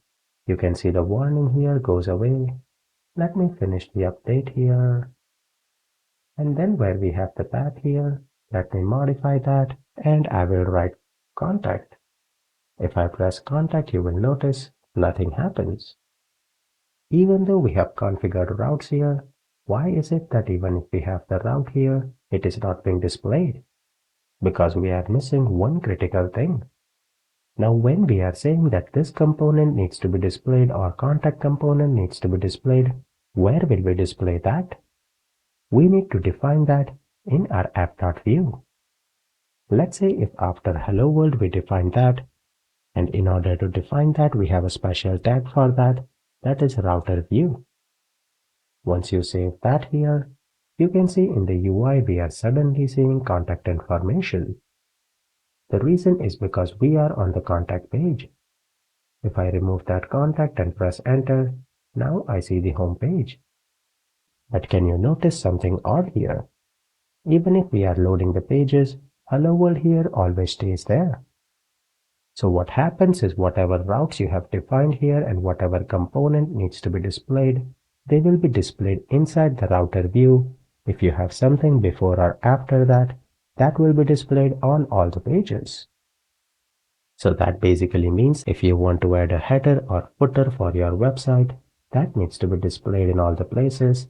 you can see the warning here goes away. Let me finish the update here. And then where we have the path here, let me modify that and I will write contact. If I press contact, you will notice nothing happens. Even though we have configured routes here, why is it that even if we have the route here, it is not being displayed? Because we are missing one critical thing. Now when we are saying that this component needs to be displayed or contact component needs to be displayed, where will we display that? We need to define that in our app.vue. Let's say if after hello world we define that, and in order to define that we have a special tag for that, that is router view. Once you save that here, you can see in the UI we are suddenly seeing contact information. The reason is because we are on the contact page. If I remove that contact and press enter, now I see the home page. But can you notice something odd here? Even if we are loading the pages, hello world here always stays there. So what happens is whatever routes you have defined here and whatever component needs to be displayed, they will be displayed inside the router view. If you have something before or after that, that will be displayed on all the pages. So that basically means if you want to add a header or footer for your website, that needs to be displayed in all the places.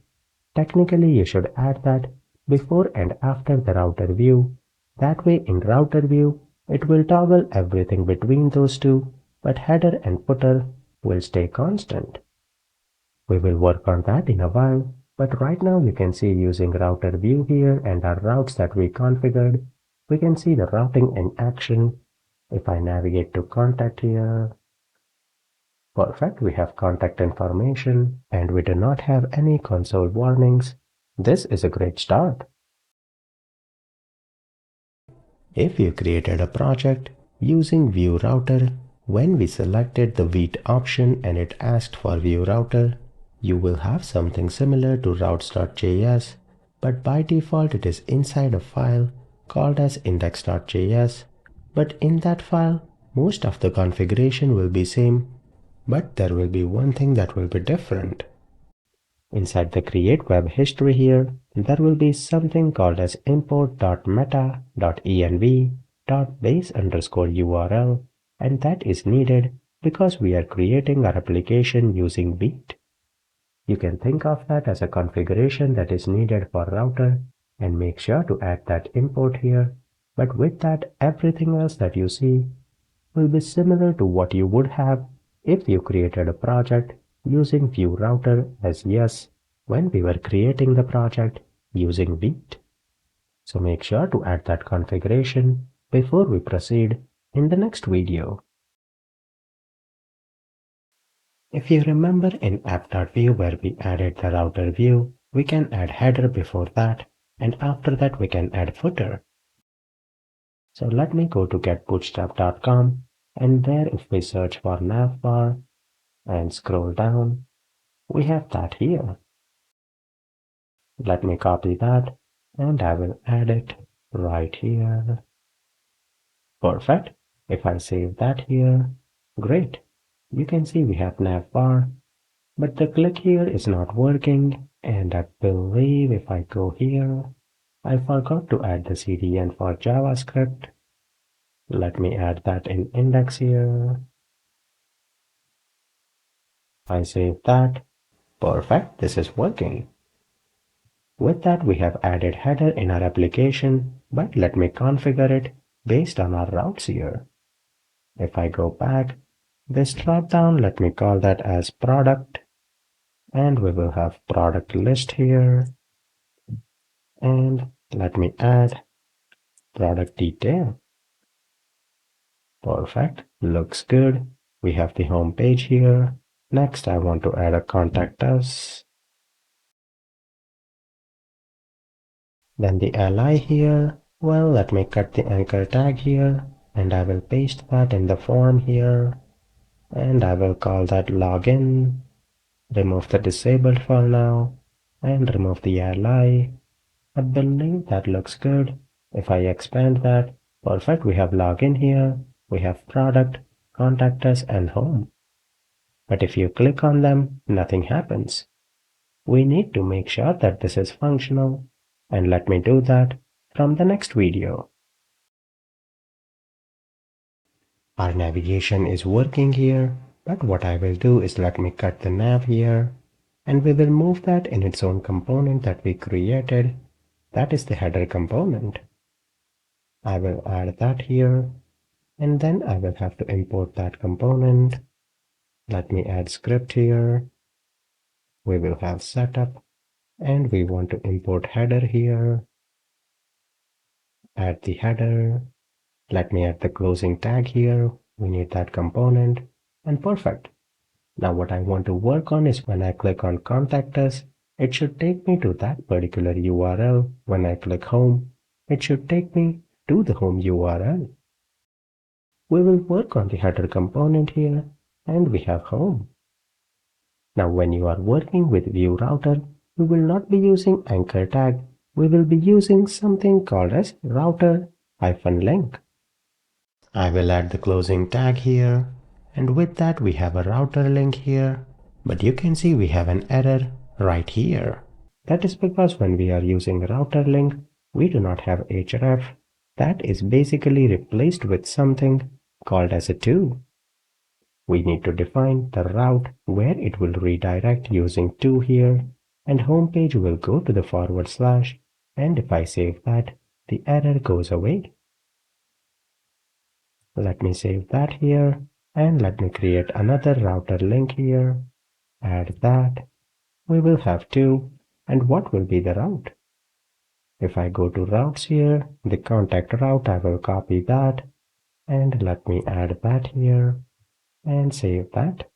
Technically, you should add that before and after the router view. That way in router view, it will toggle everything between those two, but header and footer will stay constant. We will work on that in a while, but right now you can see using router view here and our routes that we configured, we can see the routing in action. If I navigate to contact here, perfect, we have contact information and we do not have any console warnings. This is a great start. If you created a project using Vue router, when we selected the Vite option and it asked for Vue router, you will have something similar to routes.js, but by default it is inside a file called as index.js. But in that file, most of the configuration will be same But there will be one thing that will be different. Inside the create web history here, there will be something called as import.meta.env.base_URL, and that is needed because we are creating our application using Beat. You can think of that as a configuration that is needed for router and make sure to add that import here. But with that, everything else that you see will be similar to what you would have if you created a project using Vue Router as yes when we were creating the project using Beat. So make sure to add that configuration before we proceed in the next video. If you remember in app.view where we added the router view, we can add header before that, and after that we can add footer. So let me go to getbootstrap.com, and there if we search for navbar and scroll down, we have that here. Let me copy that and I will add it right here. Perfect. If I save that here, great. You can see we have navbar, but the click here is not working, and I believe if I go here, I forgot to add the CDN for JavaScript. Let me add that in index here. I save that. Perfect, this is working. With that, we have added header in our application, but let me configure it based on our routes here. If I go back, this dropdown, let me call that as product, and we will have product list here. And let me add product detail. Perfect, looks good. We have the home page here. Next, I want to add a contact us. Then the li here. Well, let me cut the anchor tag here, and I will paste that in the form here. And I will call that login. Remove the disabled for now, and remove the li. I believe that looks good. If I expand that, perfect, we have login here, we have product, contact us, and home. But if you click on them, nothing happens. We need to make sure that this is functional, and let me do that from the next video. Our navigation is working here, but what I will do is let me cut the nav here, and we will move that in its own component that we created. That is the header component. I will add that here, and then I will have to import that component. Let me add script here. We will have setup, and we want to import header here. Add the header. Let me add the closing tag here. We need that component, and perfect. Now what I want to work on is when I click on contact us, it should take me to that particular URL. When I click home, it should take me to the home URL. We will work on the header component here, and we have home. Now when you are working with Vue Router, we will not be using anchor tag. We will be using something called as router-link. I will add the closing tag here, and with that we have a router link here, but you can see we have an error right here. That is because when we are using router link, we do not have href. That is basically replaced with something called as a to. We need to define the route where it will redirect using to here, and home page will go to the /, and if I save that, the error goes away. Let me save that here, and let me create another router link here. Add that. We will have to, and what will be the route? If I go to routes here, the contact route, I will copy that, and let me add that here, and save that.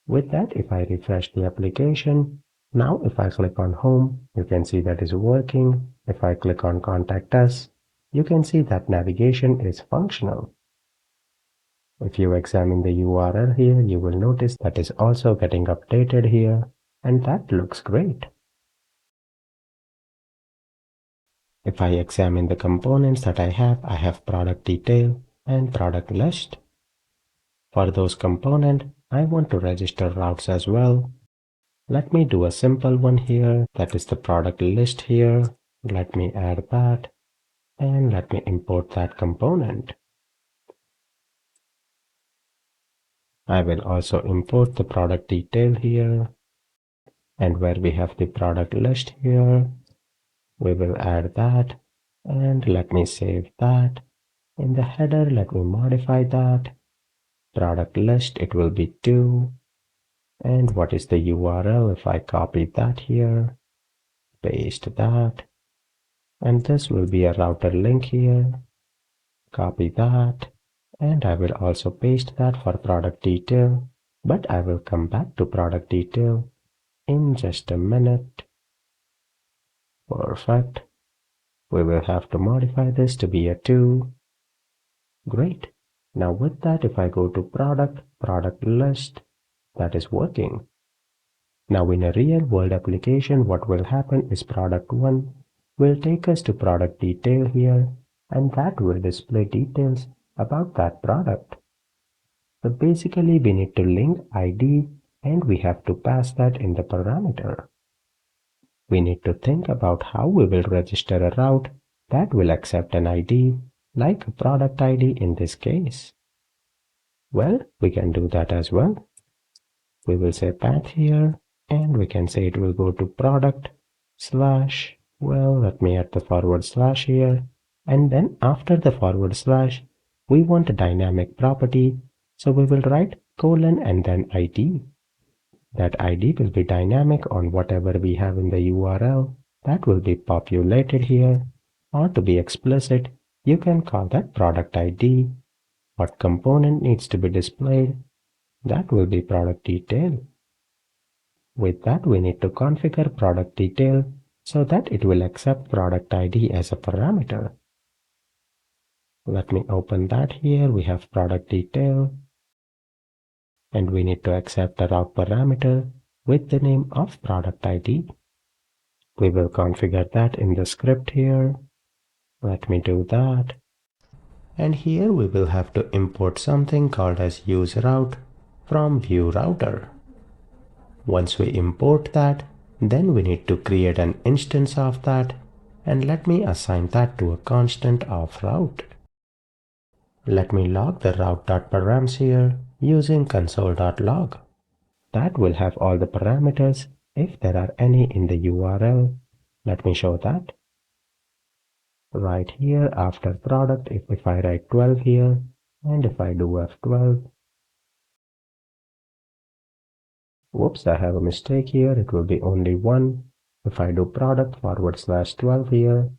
With that, if I refresh the application, now if I click on home, you can see that is working. If I click on contact us, you can see that navigation is functional. If you examine the URL here, you will notice that is also getting updated here, and that looks great. If I examine the components that I have product detail and product list. For those components, I want to register routes as well. Let me do a simple one here. That is the product list here. Let me add that and let me import that component. I will also import the product detail here. And where we have the product list here, we will add that. And let me save that. In the header, let me modify that. Product list, it will be 2. And what is the URL? If I copy that here, paste that. And this will be a router link here. Copy that. And I will also paste that for product detail. But I will come back to product detail in just a minute. Perfect. We will have to modify this to be a 2. Great. Now with that, if I go to product list, that is working. Now in a real world application, what will happen is product 1 will take us to product detail here, and that will display details about that product. So basically we need to link ID and we have to pass that in the parameter. We need to think about how we will register a route that will accept an ID, like a product ID in this case. Well, we can do that as well. We will say path here, and we can say it will go to product slash, well, let me add the forward slash here, and then after the forward slash, we want a dynamic property, so we will write colon and then ID. That ID will be dynamic on whatever we have in the URL. That will be populated here. Or to be explicit, you can call that product ID. What component needs to be displayed? That will be product detail. With that, we need to configure product detail so that it will accept product ID as a parameter. Let me open that here. We have product detail. And we need to accept a route parameter with the name of product ID. We will configure that in the script here. Let me do that. And here we will have to import something called as useRoute from Vue router. Once we import that, then we need to create an instance of that, and let me assign that to a constant of route. Let me log the route.params here using console.log. That will have all the parameters if there are any in the URL. Let me show that. Right here after product, if I write 12 here, and if I do F12, whoops, I have a mistake here. It will be only 1. If I do product /12 here,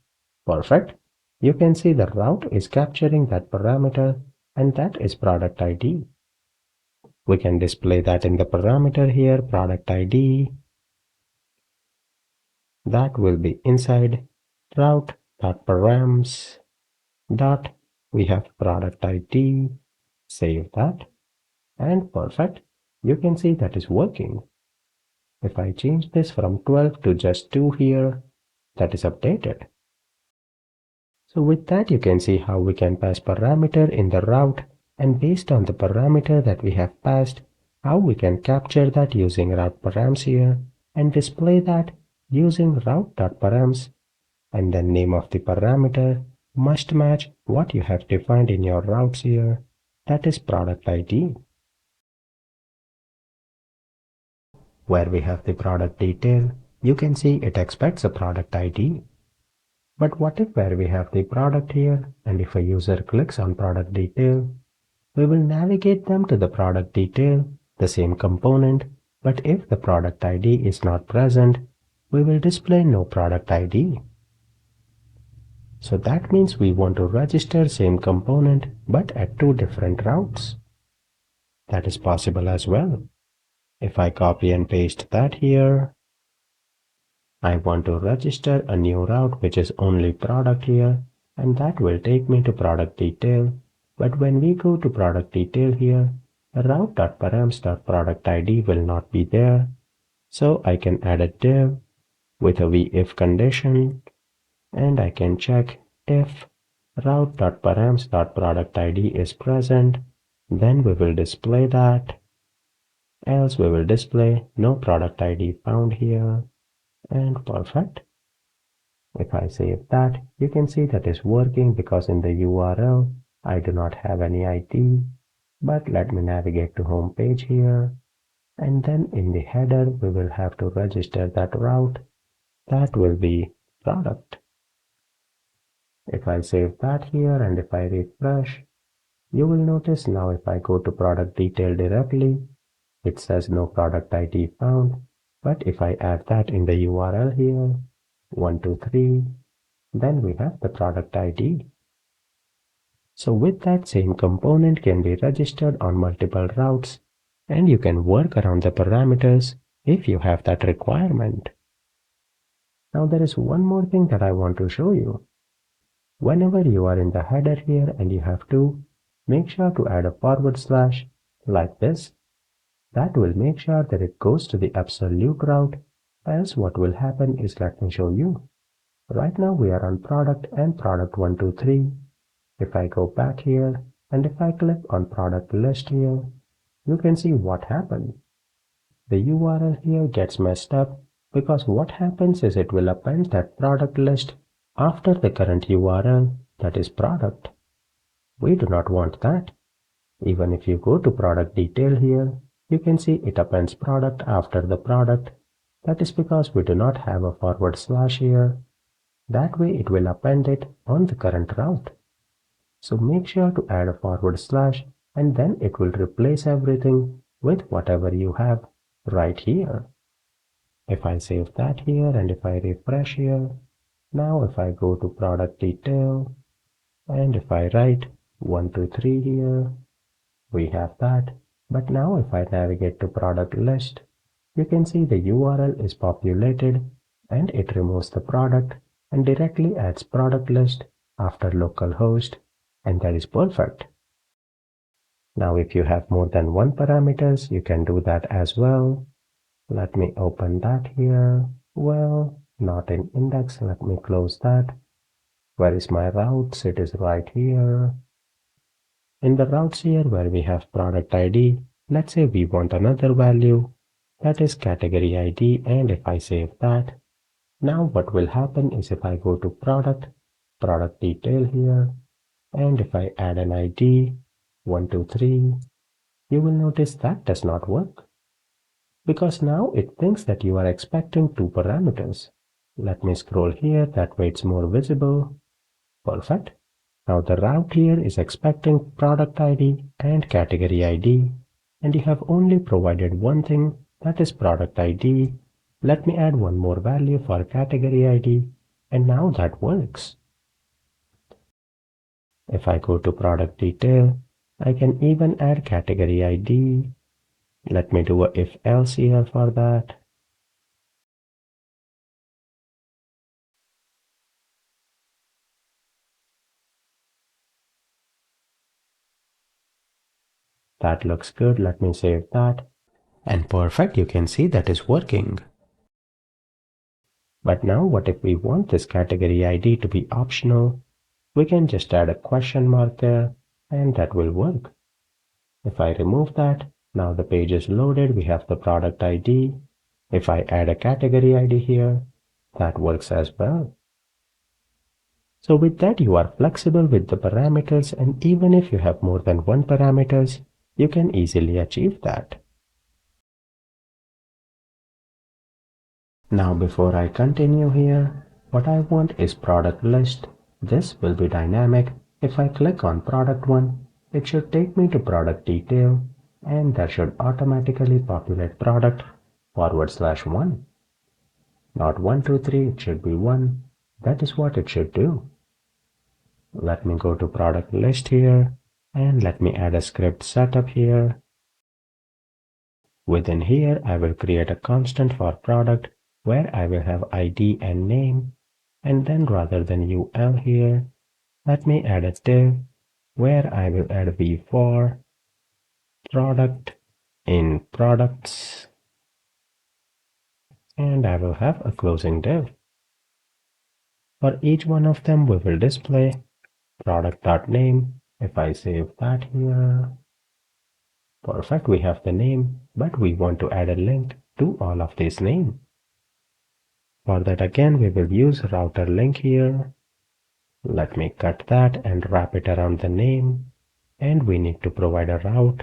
perfect. You can see the route is capturing that parameter, and that is product ID. We can display that in the parameter here, product ID. That will be inside route.params. We have product ID. Save that. And perfect. You can see that is working. If I change this from 12 to just 2 here, that is updated. So with that, you can see how we can pass parameter in the route, and based on the parameter that we have passed, how we can capture that using route params here and display that using route.params, and the name of the parameter must match what you have defined in your routes here, that is product ID. Where we have the product detail, you can see it expects a product ID. But what if where we have the product here, and if a user clicks on product detail, we will navigate them to the product detail, the same component, but if the product ID is not present, we will display no product ID. So that means we want to register same component but at 2 different routes. That is possible as well. If I copy and paste that here, I want to register a new route which is only product here, and that will take me to product detail. But when we go to product detail here, route.params.product ID will not be there. So I can add a div with a if condition, and I can check if route.params.product ID is present, then we will display that. else we will display no product ID found here, and perfect. If I save that, you can see that is working because in the URL I do not have any ID. But let me navigate to home page here, and then in the header we will have to register that route. That will be product. If I save that here and if I refresh, you will notice now if I go to product detail directly, it says no product ID found. But if I add that in the URL here, 123, then we have the product ID. So with that, same component can be registered on multiple routes, and you can work around the parameters if you have that requirement. Now there is one more thing that I want to show you. Whenever you are in the header here and you have to, make sure to add a forward slash like this. That will make sure that it goes to the absolute route, else what will happen is, let me show you. Right now we are on product and product 123. If I go back here and if I click on product list here, you can see what happened. The URL here gets messed up because what happens is it will append that product list after the current URL, that is product. We do not want that. Even if you go to product detail here, you can see it appends product after the product. That is because we do not have a forward slash here. That way it will append it on the current route. So make sure to add a forward slash and then it will replace everything with whatever you have right here. If I save that here and if I refresh here, now if I go to product detail and if I write 123 here, we have that. But now if I navigate to product list, you can see the URL is populated and it removes the product and directly adds product list after localhost, and that is perfect. Now if you have more than one parameters, you can do that as well. Let me open that here. Well, not in index. Let me close that. Where is my routes? It is right here. In the routes here where we have product ID, let's say we want another value, that is category ID, and if I save that, now what will happen is if I go to product detail here, and if I add an ID, 123, you will notice that does not work. Because now it thinks that you are expecting two parameters. Let me scroll here, that way it's more visible. Perfect. Now the route here is expecting product ID and category ID, and you have only provided one thing, that is product ID. Let me add one more value for category ID, and now that works. If I go to product detail, I can even add category ID. Let me do a if else here for that. That looks good. Let me save that. And perfect, you can see that is working. But now what if we want this category ID to be optional? We can just add a question mark there and that will work. If I remove that, now the page is loaded. We have the product ID. If I add a category ID here, that works as well. So with that, you are flexible with the parameters, and even if you have more than one parameters, you can easily achieve that. Now before I continue here, what I want is product list. This will be dynamic. If I click on product one, it should take me to product detail, and that should automatically populate product /1. Not 123, it should be 1. That is what it should do. Let me go to product list here, and let me add a script setup here. Within here, I will create a constant for product where I will have ID and name, and then rather than UL here, let me add a div where I will add v for product in products, and I will have a closing div. For each one of them, we will display product.name. If I save that here, Perfect, we have the name, but we want to add a link to all of these names. For that again, we will use router link here. Let me cut that and wrap it around the name. And we need to provide a route.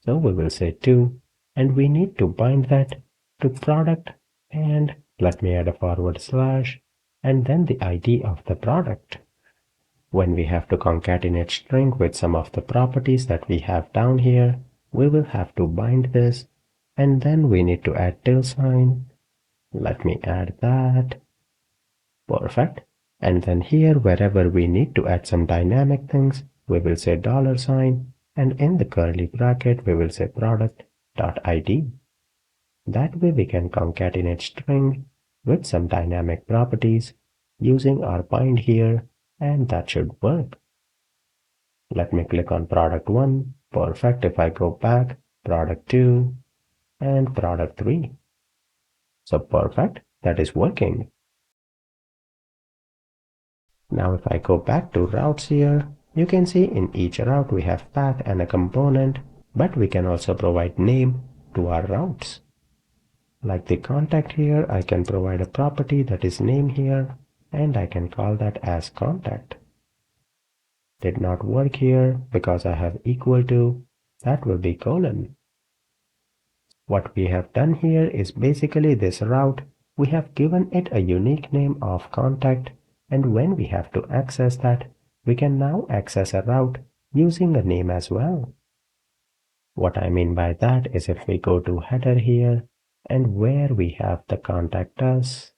So we will say to, and we need to bind that to product. And let me add a forward slash and then the ID of the product. When we have to concatenate string with some of the properties that we have down here, we will have to bind this. And then we need to add tilde sign. Let me add that. Perfect. And then here, wherever we need to add some dynamic things, we will say $, and in the curly bracket, we will say product.id. That way we can concatenate string with some dynamic properties using our bind here, and that should work. Let me click on product 1. Perfect. If I go back, product 2 and product 3. So perfect. That is working. Now if I go back to routes here, you can see in each route we have path and a component, but we can also provide name to our routes. Like the contact here, I can provide a property that is name here, and I can call that as contact. Did not work here because I have equal to, that will be colon. What we have done here is basically this route, we have given it a unique name of contact, and when we have to access that, we can now access a route using a name as well. What I mean by that is if we go to header here, and where we have the contact us,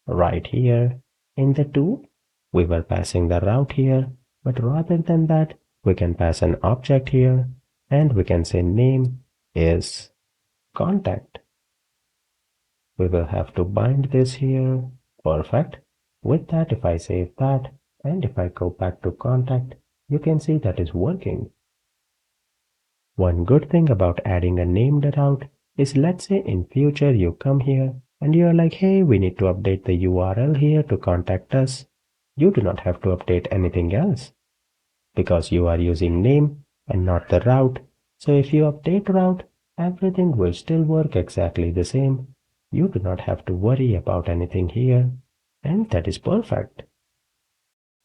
right here, in the to, we were passing the route here, but rather than that, we can pass an object here, and we can say name is contact. We will have to bind this here. Perfect. With that, if I save that, and if I go back to contact, you can see that is working. One good thing about adding a named route is, let's say in future you come here and you're like, hey, we need to update the URL here to contact us. You do not have to update anything else because you are using name and not the route. So if you update route, everything will still work exactly the same. You do not have to worry about anything here, and that is perfect.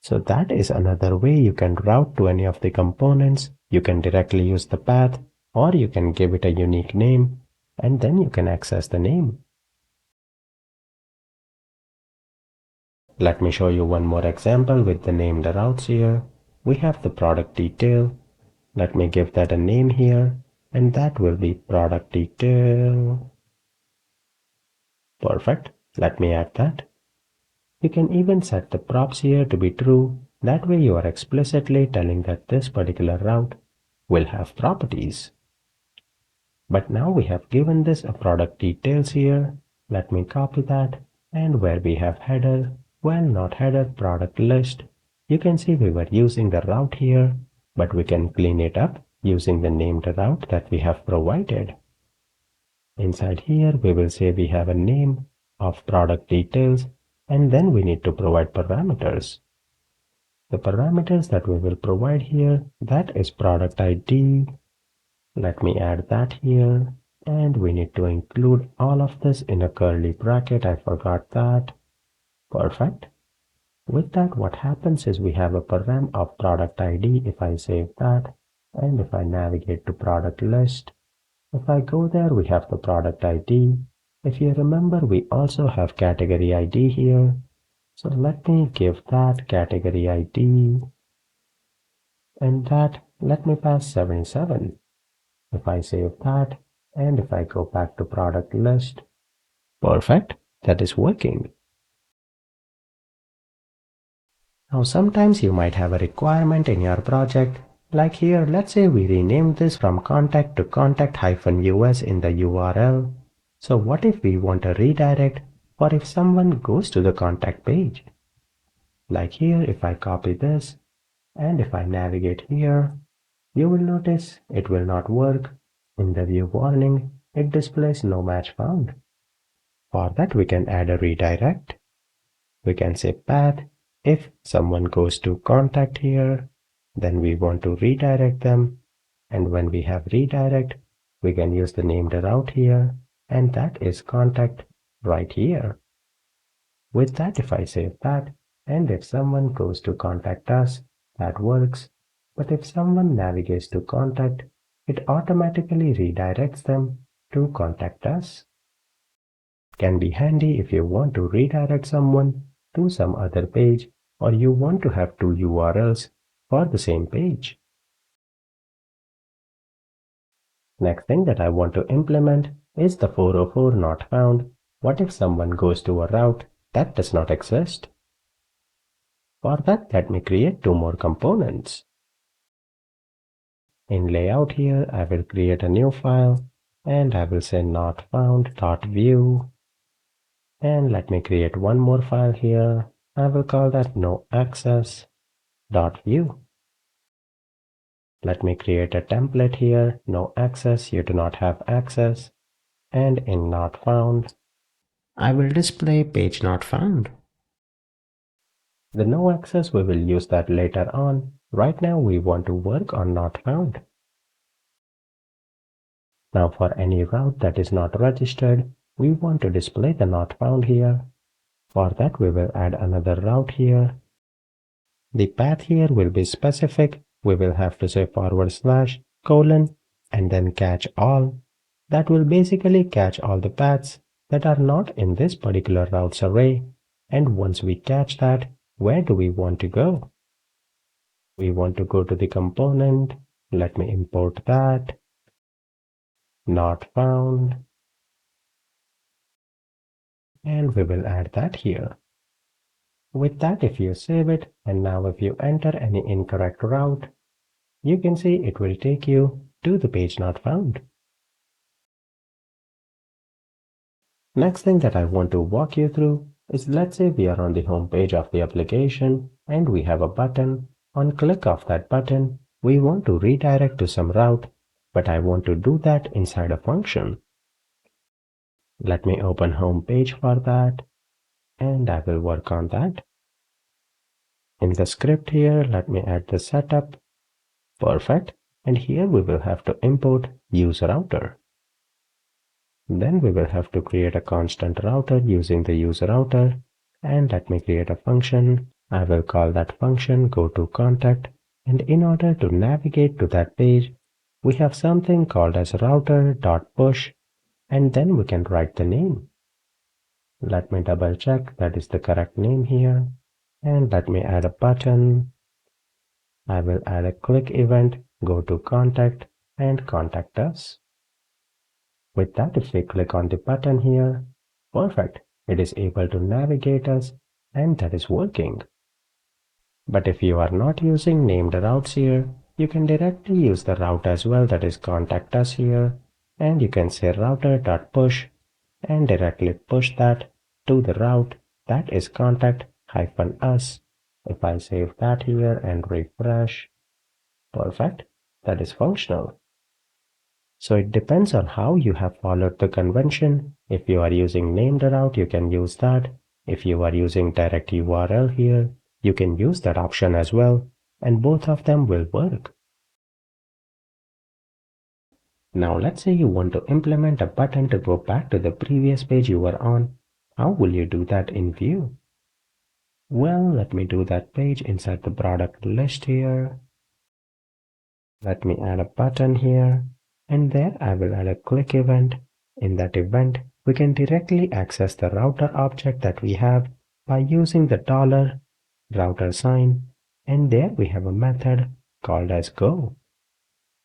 So that is another way you can route to any of the components. You can directly use the path, or you can give it a unique name, and then you can access the name. Let me show you one more example with the named routes here. We have the product detail. Let me give that a name here, and that will be product detail. Perfect. Let me add that. You can even set the props here to be true. That way you are explicitly telling that this particular route will have properties. But now we have given this a product details here. Let me copy that, and where we have header, well, not header, product list, you can see we were using the route here, but we can clean it up using the named route that we have provided. Inside here, we will say we have a name of product details, and then we need to provide parameters. The parameters that we will provide here, that is product ID. Let me add that here, and we need to include all of this in a curly bracket. I forgot that. Perfect. With that, what happens is we have a param of product ID. If I save that, and if I navigate to product list, if I go there, we have the product ID. If you remember, we also have category ID here. So let me give that category ID, and that, let me pass 77. If I save that, and if I go back to product list, perfect, that is working. Now sometimes you might have a requirement in your project, like here, let's say we renamed this from contact to contact-us in the URL. So what if we want a redirect, or if someone goes to the contact page? Like here, if I copy this, and if I navigate here, you will notice it will not work. In the view warning, it displays no match found. For that, we can add a redirect. We can say path. If someone goes to contact here, then we want to redirect them. And when we have redirect, we can use the named route here, and that is contact right here. With that, if I save that, and if someone goes to contact us, that works. But if someone navigates to contact, it automatically redirects them to contact us. Can be handy if you want to redirect someone to some other page, or you want to have two URLs for the same page. Next thing that I want to implement is the 404 not found. What if someone goes to a route that does not exist? For that, let me create two more components. In layout here, I will create a new file and I will say not found.vue. And let me create one more file here. I will call that noaccess.vue. Let me create a template here, no access, you do not have access. And in not found, I will display page not found. The no access, we will use that later on. Right now we want to work on not found. Now for any route that is not registered, we want to display the not found here. For that we will add another route here. The path here will be specific. We will have to say / and then catch all. That will basically catch all the paths that are not in this particular routes array. And once we catch that, where do we want to go? We want to go to the component. Let me import that. Not found. And we will add that here. With that, if you save it, and now if you enter any incorrect route, you can see it will take you to the page not found. Next thing that I want to walk you through is, let's say we are on the home page of the application and we have a button. On click of that button, we want to redirect to some route, but I want to do that inside a function. Let me open home page for that, and I will work on that. In the script here, let me add the setup. Perfect. And here we will have to import use router. Then we will have to create a constant router using the use router. And let me create a function. I will call that function go to contact. And in order to navigate to that page, we have something called as router.push. And then we can write the name. Let me double check that is the correct name here. And let me add a button. I will add a click event, go to contact, and contact us. With that, if we click on the button here, perfect, it is able to navigate us, and that is working. But if you are not using named routes here, you can directly use the route as well, that is contact us here, and you can say router.push and directly push that to the route that is contact-us. If I save that here and refresh, perfect, that is functional. So it depends on how you have followed the convention. If you are using named route, you can use that. If you are using direct URL here, you can use that option as well, and both of them will work. Now let's say you want to implement a button to go back to the previous page you were on. How will you do that in Vue? Well, let me do that page inside the product list here. Let me add a button here, and there I will add a click event. In that event, we can directly access the router object that we have by using the $router sign, and there we have a method called as go.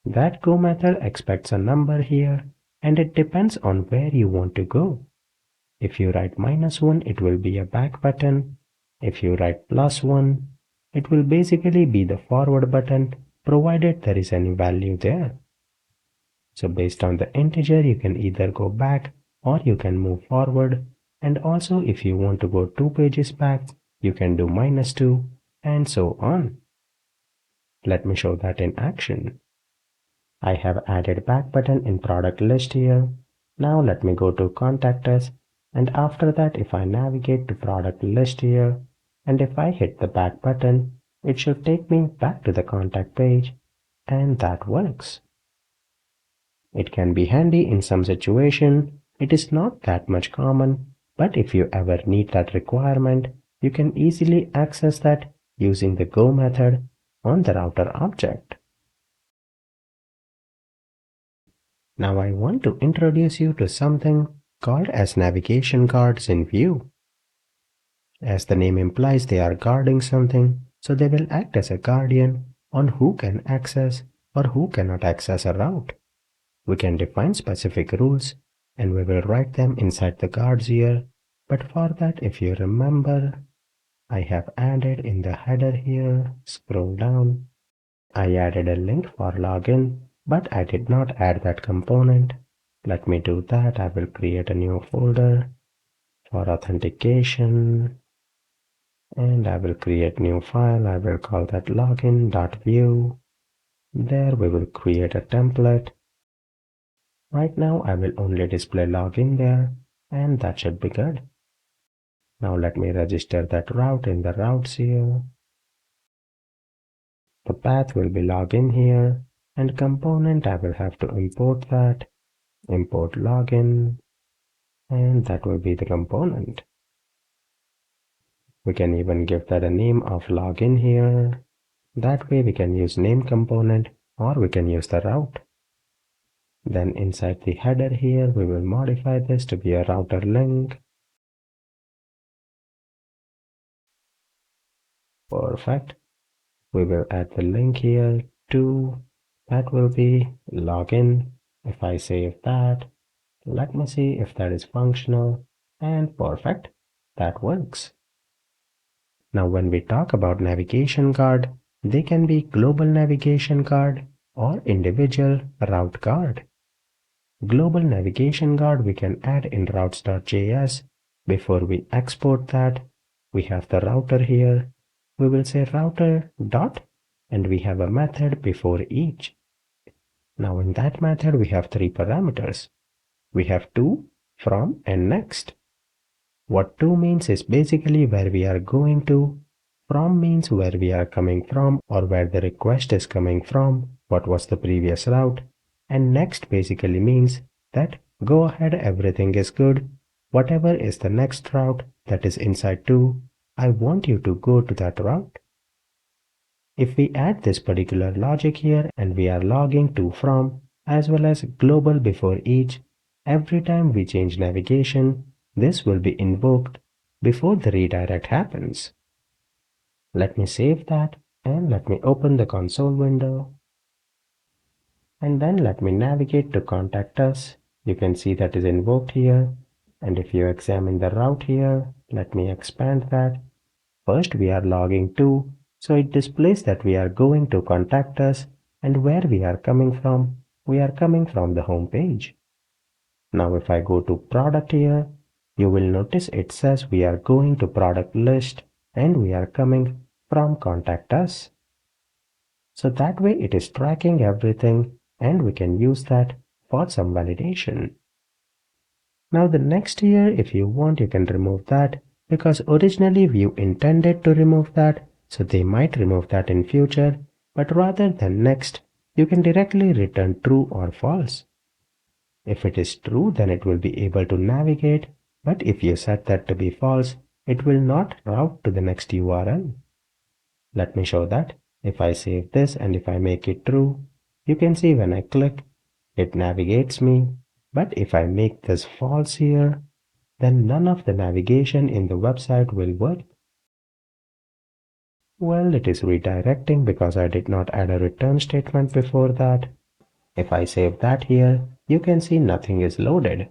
That go method expects a number here, and it depends on where you want to go. If you write -1, it will be a back button. If you write +1, it will basically be the forward button, provided there is any value there. So based on the integer, you can either go back or you can move forward. And also if you want to go 2 pages back, you can do -2 and so on. Let me show that in action. I have added back button in product list here. Now let me go to contact us, and after that if I navigate to product list here, and if I hit the back button, it should take me back to the contact page, and that works. It can be handy in some situation. It is not that much common, but if you ever need that requirement, you can easily access that using the go method on the router object. Now I want to introduce you to something called as navigation guards in Vue. As the name implies, they are guarding something, so they will act as a guardian on who can access or who cannot access a route. We can define specific rules and we will write them inside the guards here. But for that, if you remember, I have added in the header here, scroll down, I added a link for login, but I did not add that component. Let me do that. I will create a new folder for authentication and I will create new file. I will call that login.vue. There we will create a template. Right now I will only display login there and that should be good. Now let me register that route in the routes here. The path will be login here and component I will have to import that. Import login and that will be the component. We can even give that a name of login here. That way we can use name component or we can use the route. Then inside the header here we will modify this to be a router link. Perfect. We will add the link here to, that will be login. If I save that, let me see if that is functional and perfect. That works. Now when we talk about navigation guard, they can be global navigation guard or individual route guard. Global navigation guard we can add in routes.js. Before we export that, we have the router here. We will say router dot and we have a method before each. Now in that method we have three parameters. We have to, from and next. What to means is basically where we are going to. From means where we are coming from or where the request is coming from, what was the previous route. And next basically means that go ahead, everything is good. Whatever is the next route that is inside to, I want you to go to that route. If we add this particular logic here and we are logging to from as well as global before each, every time we change navigation, this will be invoked before the redirect happens. Let me save that and let me open the console window. And then let me navigate to contact us. You can see that is invoked here. And if you examine the route here, let me expand that. First we are logging to, so it displays that we are going to contact us and where we are coming from. We are coming from the home page. Now if I go to product here, you will notice it says we are going to product list and we are coming from contact us. So that way it is tracking everything and we can use that for some validation. Now the next here, if you want, you can remove that because originally Vue intended to remove that, so they might remove that in future, but rather than next, you can directly return true or false. If it is true, then it will be able to navigate, but if you set that to be false, it will not route to the next URL. Let me show that. If I save this and if I make it true, you can see when I click, it navigates me. But if I make this false here, then none of the navigation in the website will work. Well, it is redirecting because I did not add a return statement before that. If I save that here, you can see nothing is loaded.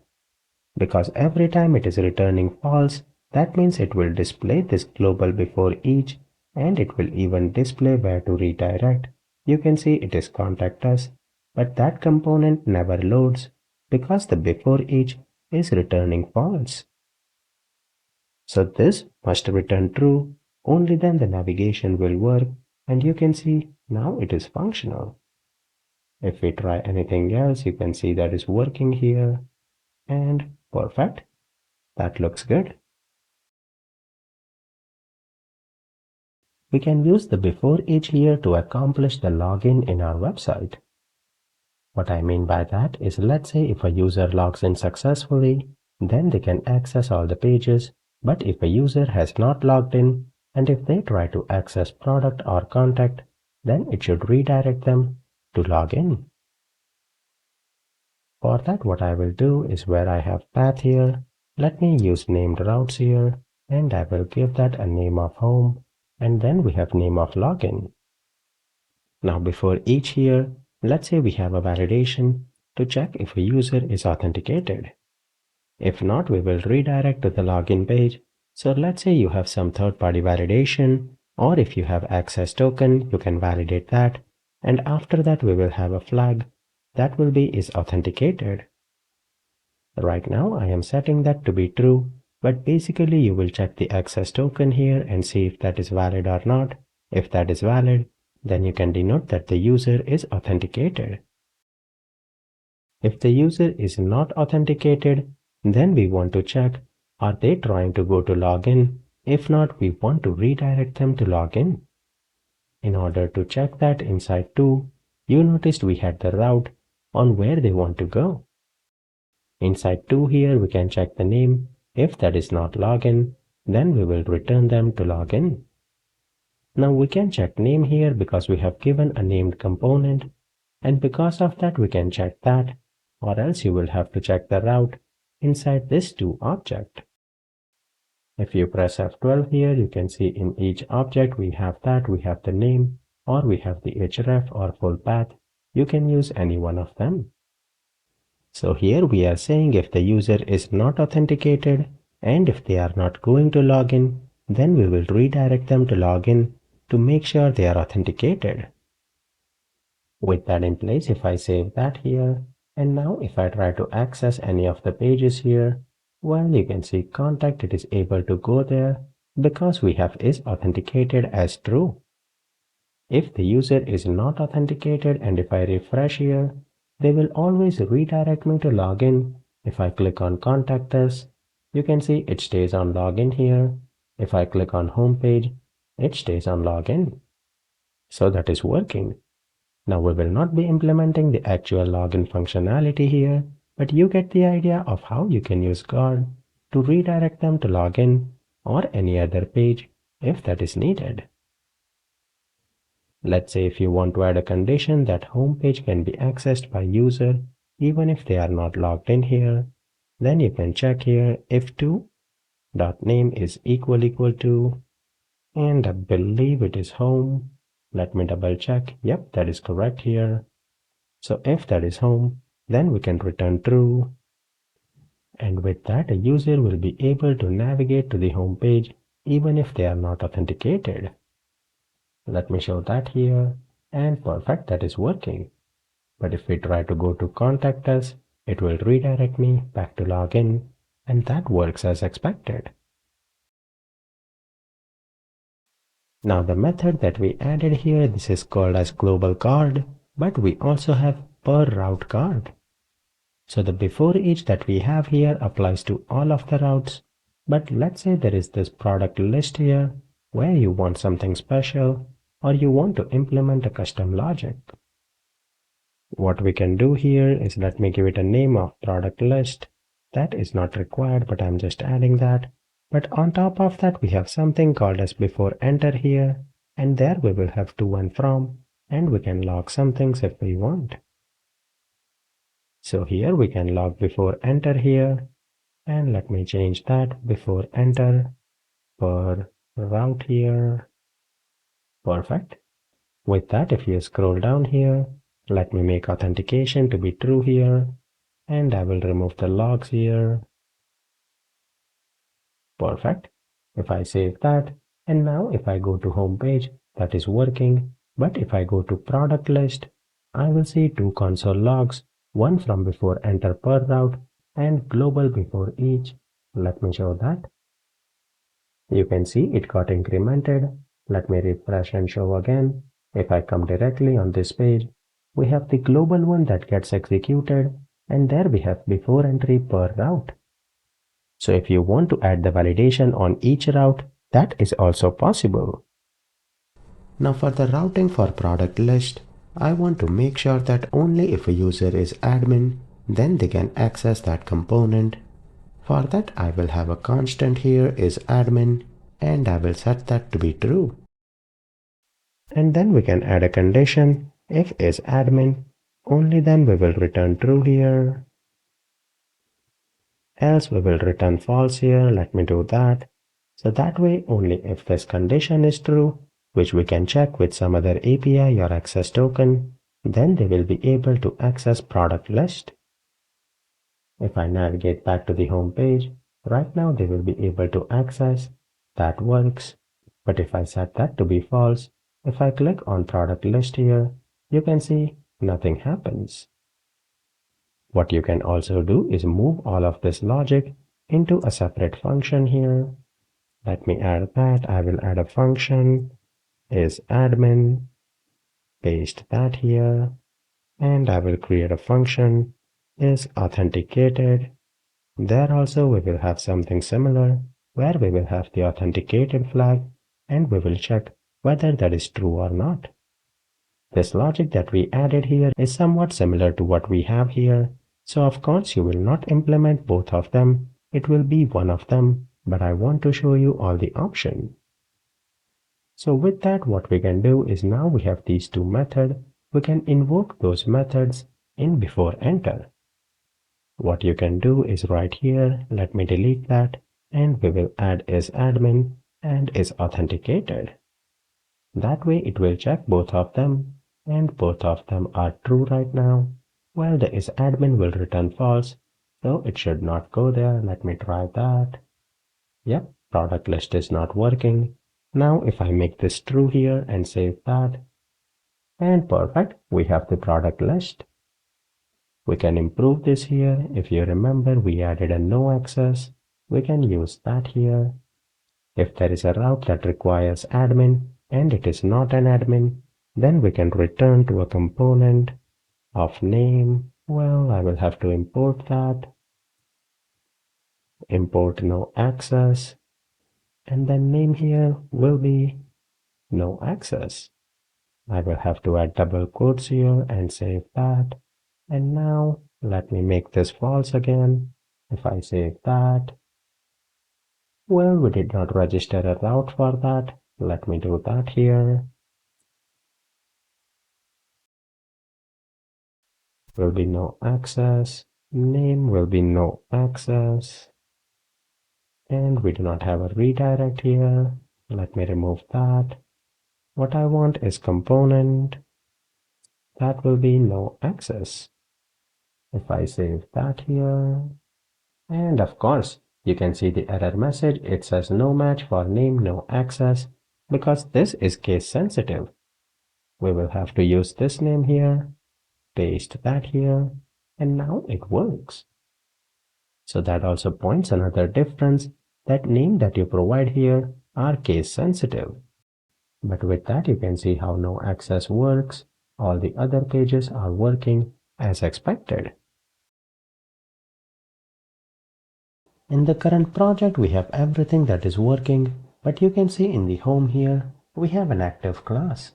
Because every time it is returning false, that means it will display this global before each and it will even display where to redirect. You can see it is contact us, but that component never loads because the before each is returning false. So this must return true, only then the navigation will work and you can see now it is functional. If we try anything else, you can see that is working here and perfect. That looks good. We can use the before each here to accomplish the login in our website. What I mean by that is, let's say if a user logs in successfully, then they can access all the pages. But if a user has not logged in, and if they try to access product or contact, then it should redirect them to log in. For that, what I will do is, where I have path here, let me use named routes here, and I will give that a name of home, and then we have name of login. Now before each here, let's say we have a validation to check if a user is authenticated. If not, we will redirect to the login page. So let's say you have some third-party validation, or if you have access token, you can validate that. And after that, we will have a flag that will be is authenticated. Right now, I am setting that to be true, but basically you will check the access token here and see if that is valid or not. If that is valid, then you can denote that the user is authenticated. If the user is not authenticated, then we want to check, are they trying to go to login? If not, we want to redirect them to login. In order to check that inside too, you noticed we had the route on where they want to go. Inside too here, we can check the name. If that is not login, then we will return them to login. Now we can check name here because we have given a named component, and because of that we can check that, or else you will have to check the route inside this to object. If you press F12 here, you can see in each object we have the name, or we have the href or full path. You can use any one of them. So here we are saying if the user is not authenticated and if they are not going to login, then we will redirect them to login to make sure they are authenticated. With that in place, if I save that here, and now if I try to access any of the pages here, well, you can see contact, it is able to go there because we have is authenticated as true. If the user is not authenticated and if I refresh here, they will always redirect me to login. If I click on contact us, you can see it stays on login here. If I click on home page, it stays on login. So that is working. Now we will not be implementing the actual login functionality here, but you get the idea of how you can use guard to redirect them to login or any other page if that is needed. Let's say if you want to add a condition that home page can be accessed by user even if they are not logged in here, then you can check here if to.name is equal to, and I believe it is home. Let me double check. Yep, that is correct here. So if that is home, then we can return true. And with that, a user will be able to navigate to the home page even if they are not authenticated. Let me show that here. And perfect, that is working. But if we try to go to contact us, it will redirect me back to login, and that works as expected. Now the method that we added here, this is called as global card, but we also have per route card. So the before each that we have here applies to all of the routes. But let's say there is this product list here where you want something special or you want to implement a custom logic. What we can do here is, let me give it a name of product list. That is not required, but I'm just adding that. But on top of that, we have something called as before enter here, and there we will have to and from, and we can log some things if we want. So here we can log before enter here, and let me change that before enter per route here. Perfect. With that, if you scroll down here, let me make authentication to be true here, and I will remove the logs here. Perfect. If I save that, and now if I go to home page, that is working. But if I go to product list, I will see two console logs, one from before enter per route and global before each. Let me show that. You can see it got incremented. Let me refresh and show again. If I come directly on this page, we have the global one that gets executed, and there we have before entry per route. So if you want to add the validation on each route, that is also possible. Now for the routing for product list, I want to make sure that only if a user is admin, then they can access that component. For that, I will have a constant here is admin, and I will set that to be true. And then we can add a condition. If is admin, only then we will return true here. Else we will return false here. Let me do that. So that way, only if this condition is true, which we can check with some other API or access token, then they will be able to access product list. If I navigate back to the home page, right now they will be able to access. That works. But if I set that to be false, if I click on product list here, you can see nothing happens. What you can also do is move all of this logic into a separate function here. Let me add that. I will add a function is admin, paste that here, and I will create a function is authenticated. There also we will have something similar where we will have the authenticated flag and we will check whether that is true or not. This logic that we added here is somewhat similar to what we have here. So of course you will not implement both of them. It will be one of them, but I want to show you all the options. So with that, what we can do is now we have these two methods. We can invoke those methods in before enter. What you can do is right here, let me delete that, and we will add is admin and is authenticated. That way it will check both of them, and both of them are true right now, while the is admin will return false, so it should not go there. Let me try that. Yep, product list is not working. Now if I make this true here and save that, and perfect, we have the product list. We can improve this here. If you remember, we added a no access. We can use that here. If there is a route that requires admin and it is not an admin, then we can return to a component of name. Well, I will have to import that. Import no access. And then name here will be no access. I will have to add double quotes here and save that. And now let me make this false again. If I save that, well, we did not register a route for that. Let me do that here. Will be no access. Name will be no access. And we do not have a redirect here. Let me remove that. What I want is component. That will be no access. If I save that here, and of course, you can see the error message. It says no match for name, no access, because this is case sensitive. We will have to use this name here, paste that here, and now it works. So that also points another difference, that name that you provide here are case sensitive. But with that, you can see how no access works. All the other pages are working as expected. In the current project, we have everything that is working, but you can see in the home here, we have an active class.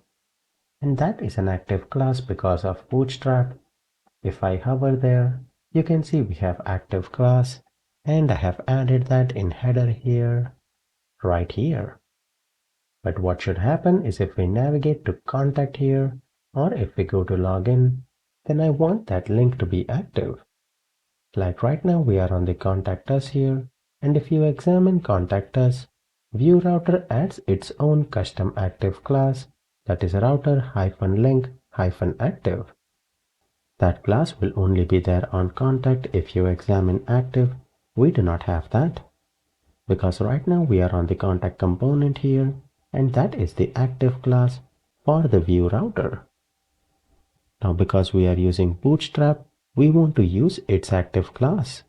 And that is an active class because of Bootstrap. If I hover there, you can see we have active class, and I have added that in header here, right here. But what should happen is if we navigate to contact here, or if we go to login, then I want that link to be active. Like right now we are on the contact us here, and if you examine contact us, Vue router adds its own custom active class, that is router-link-active. That class will only be there on contact if you examine active. We do not have that, because right now we are on the contact component here, and that is the active class for the Vue router. Now because we are using Bootstrap, we want to use its active class.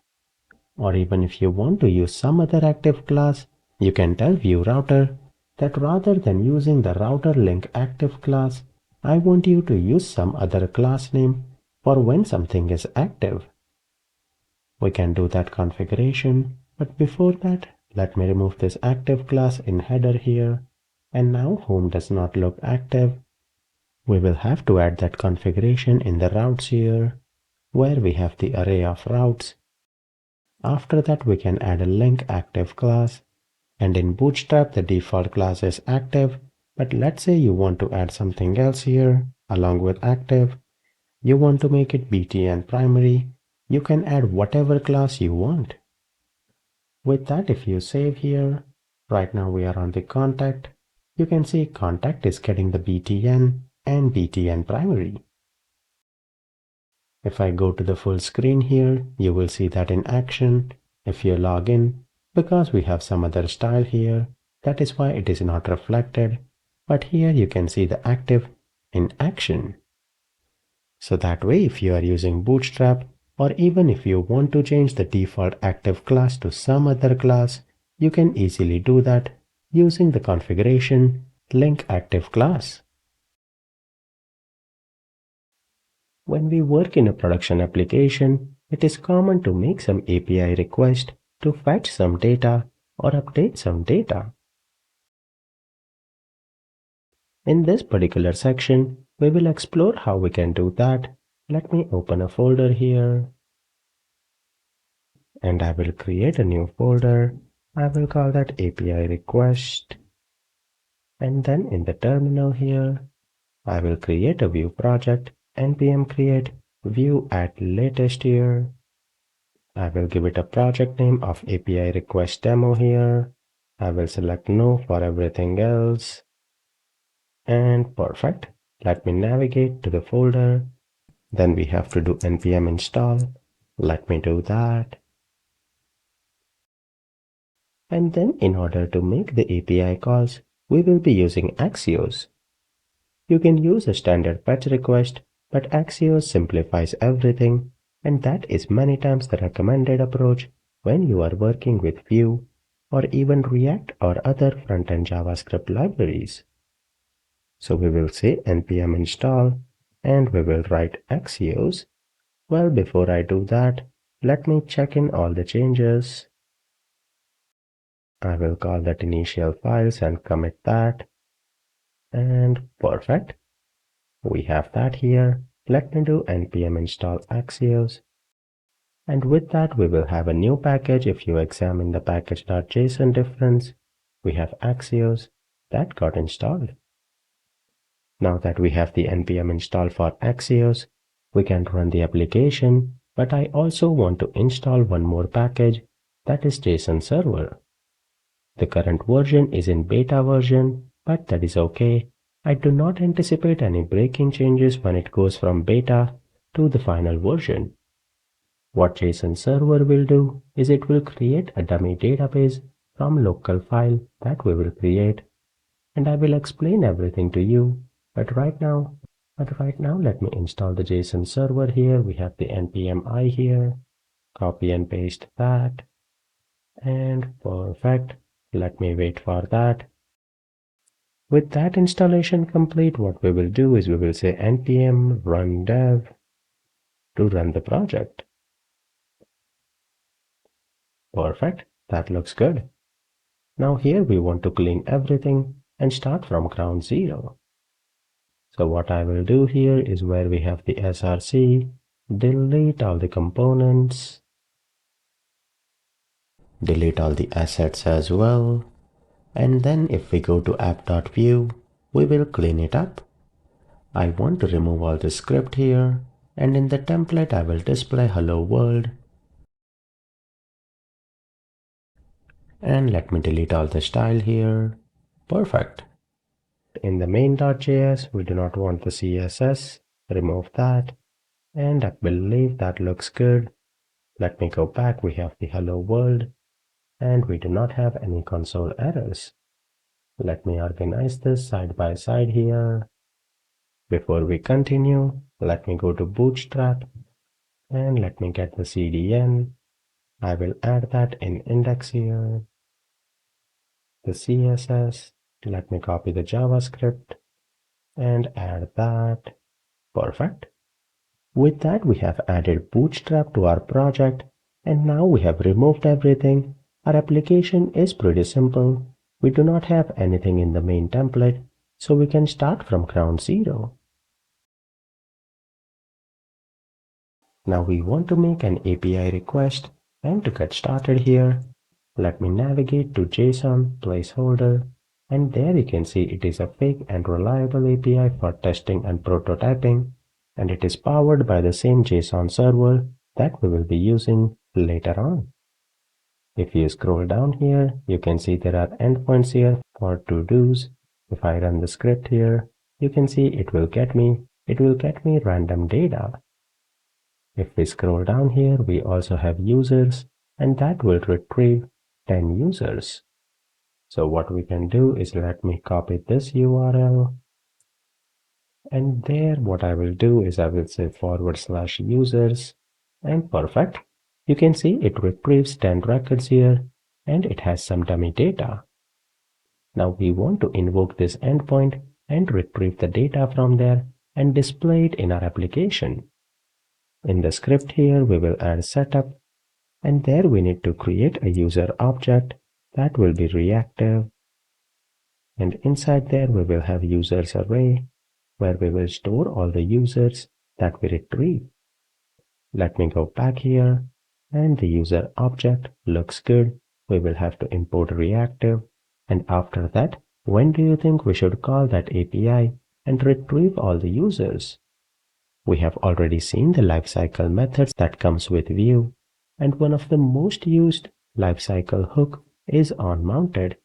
Or even if you want to use some other active class, you can tell Vue router that rather than using the router link active class, I want you to use some other class name for when something is active. We can do that configuration, but before that, let me remove this active class in header here. And now home does not look active. We will have to add that configuration in the routes here, where we have the array of routes. After that, we can add a link active class, and in Bootstrap, the default class is active. But let's say you want to add something else here along with active. You want to make it btn primary. You can add whatever class you want. With that, if you save here, right now we are on the contact. You can see contact is getting the btn and btn primary. If I go to the full screen here, you will see that in action. If you log in, because we have some other style here, that is why it is not reflected. But here you can see the active in action. So that way, if you are using Bootstrap, or even if you want to change the default active class to some other class, you can easily do that using the configuration link active class. When we work in a production application, it is common to make some API request to fetch some data or update some data. In this particular section, we will explore how we can do that. Let me open a folder here. And I will create a new folder. I will call that API request. And then in the terminal here, I will create a Vue project, npm create Vue at latest here. I will give it a project name of API request demo here. I will select no for everything else. And perfect. Let me navigate to the folder. Then we have to do npm install. Let me do that. And then in order to make the API calls, we will be using Axios. You can use a standard fetch request, but Axios simplifies everything, and that is many times the recommended approach when you are working with Vue or even React or other front-end JavaScript libraries. So we will say npm install and we will write Axios. Well, before I do that, let me check in all the changes. I will call that initial files and commit that. And perfect. We have that here. Let me do npm install Axios. And with that, we will have a new package. If you examine the package.json difference, we have Axios that got installed. Now that we have the npm install for Axios, we can run the application, but I also want to install one more package, that is JSON Server. The current version is in beta version, but that is okay. I do not anticipate any breaking changes when it goes from beta to the final version. What JSON Server will do is it will create a dummy database from local file that we will create, and I will explain everything to you. But right now, let me install the JSON Server here. We have the npm I here. Copy and paste that. And perfect. Let me wait for that. With that installation complete, what we will do is we will say npm run dev to run the project. Perfect. That looks good. Now here we want to clean everything and start from ground zero. So what I will do here is where we have the src, delete all the components, delete all the assets as well. And then if we go to app.vue, we will clean it up. I want to remove all the script here, and in the template I will display hello world. And let me delete all the style here. Perfect. In the main.js, we do not want the CSS. Remove that. And I believe that looks good. Let me go back. We have the hello world. And we do not have any console errors. Let me organize this side by side here. Before we continue, let me go to Bootstrap and let me get the CDN. I will add that in index here. The CSS, let me copy the JavaScript and add that. Perfect. With that, we have added Bootstrap to our project, and now we have removed everything. Our application is pretty simple. We do not have anything in the main template, so we can start from ground zero. Now we want to make an API request, and to get started here, let me navigate to JSON placeholder, and there you can see it is a big and reliable API for testing and prototyping, and it is powered by the same JSON server that we will be using later on. If you scroll down here, you can see there are endpoints here for to-dos. If I run the script here, you can see it will get me random data. If we scroll down here, we also have users, and that will retrieve 10 users. So what we can do is let me copy this URL, and there what I will do is I will say /users, and perfect. You can see it retrieves 10 records here, and it has some dummy data. Now we want to invoke this endpoint and retrieve the data from there and display it in our application. In the script here, we will add setup, and there we need to create a user object that will be reactive, and inside there we will have users array where we will store all the users that we retrieve. Let me go back here, and the user object looks good. We will have to import reactive, and after that, when do you think we should call that API and retrieve all the users? We have already seen the lifecycle methods that comes with Vue, and one of the most used lifecycle hook is onMounted.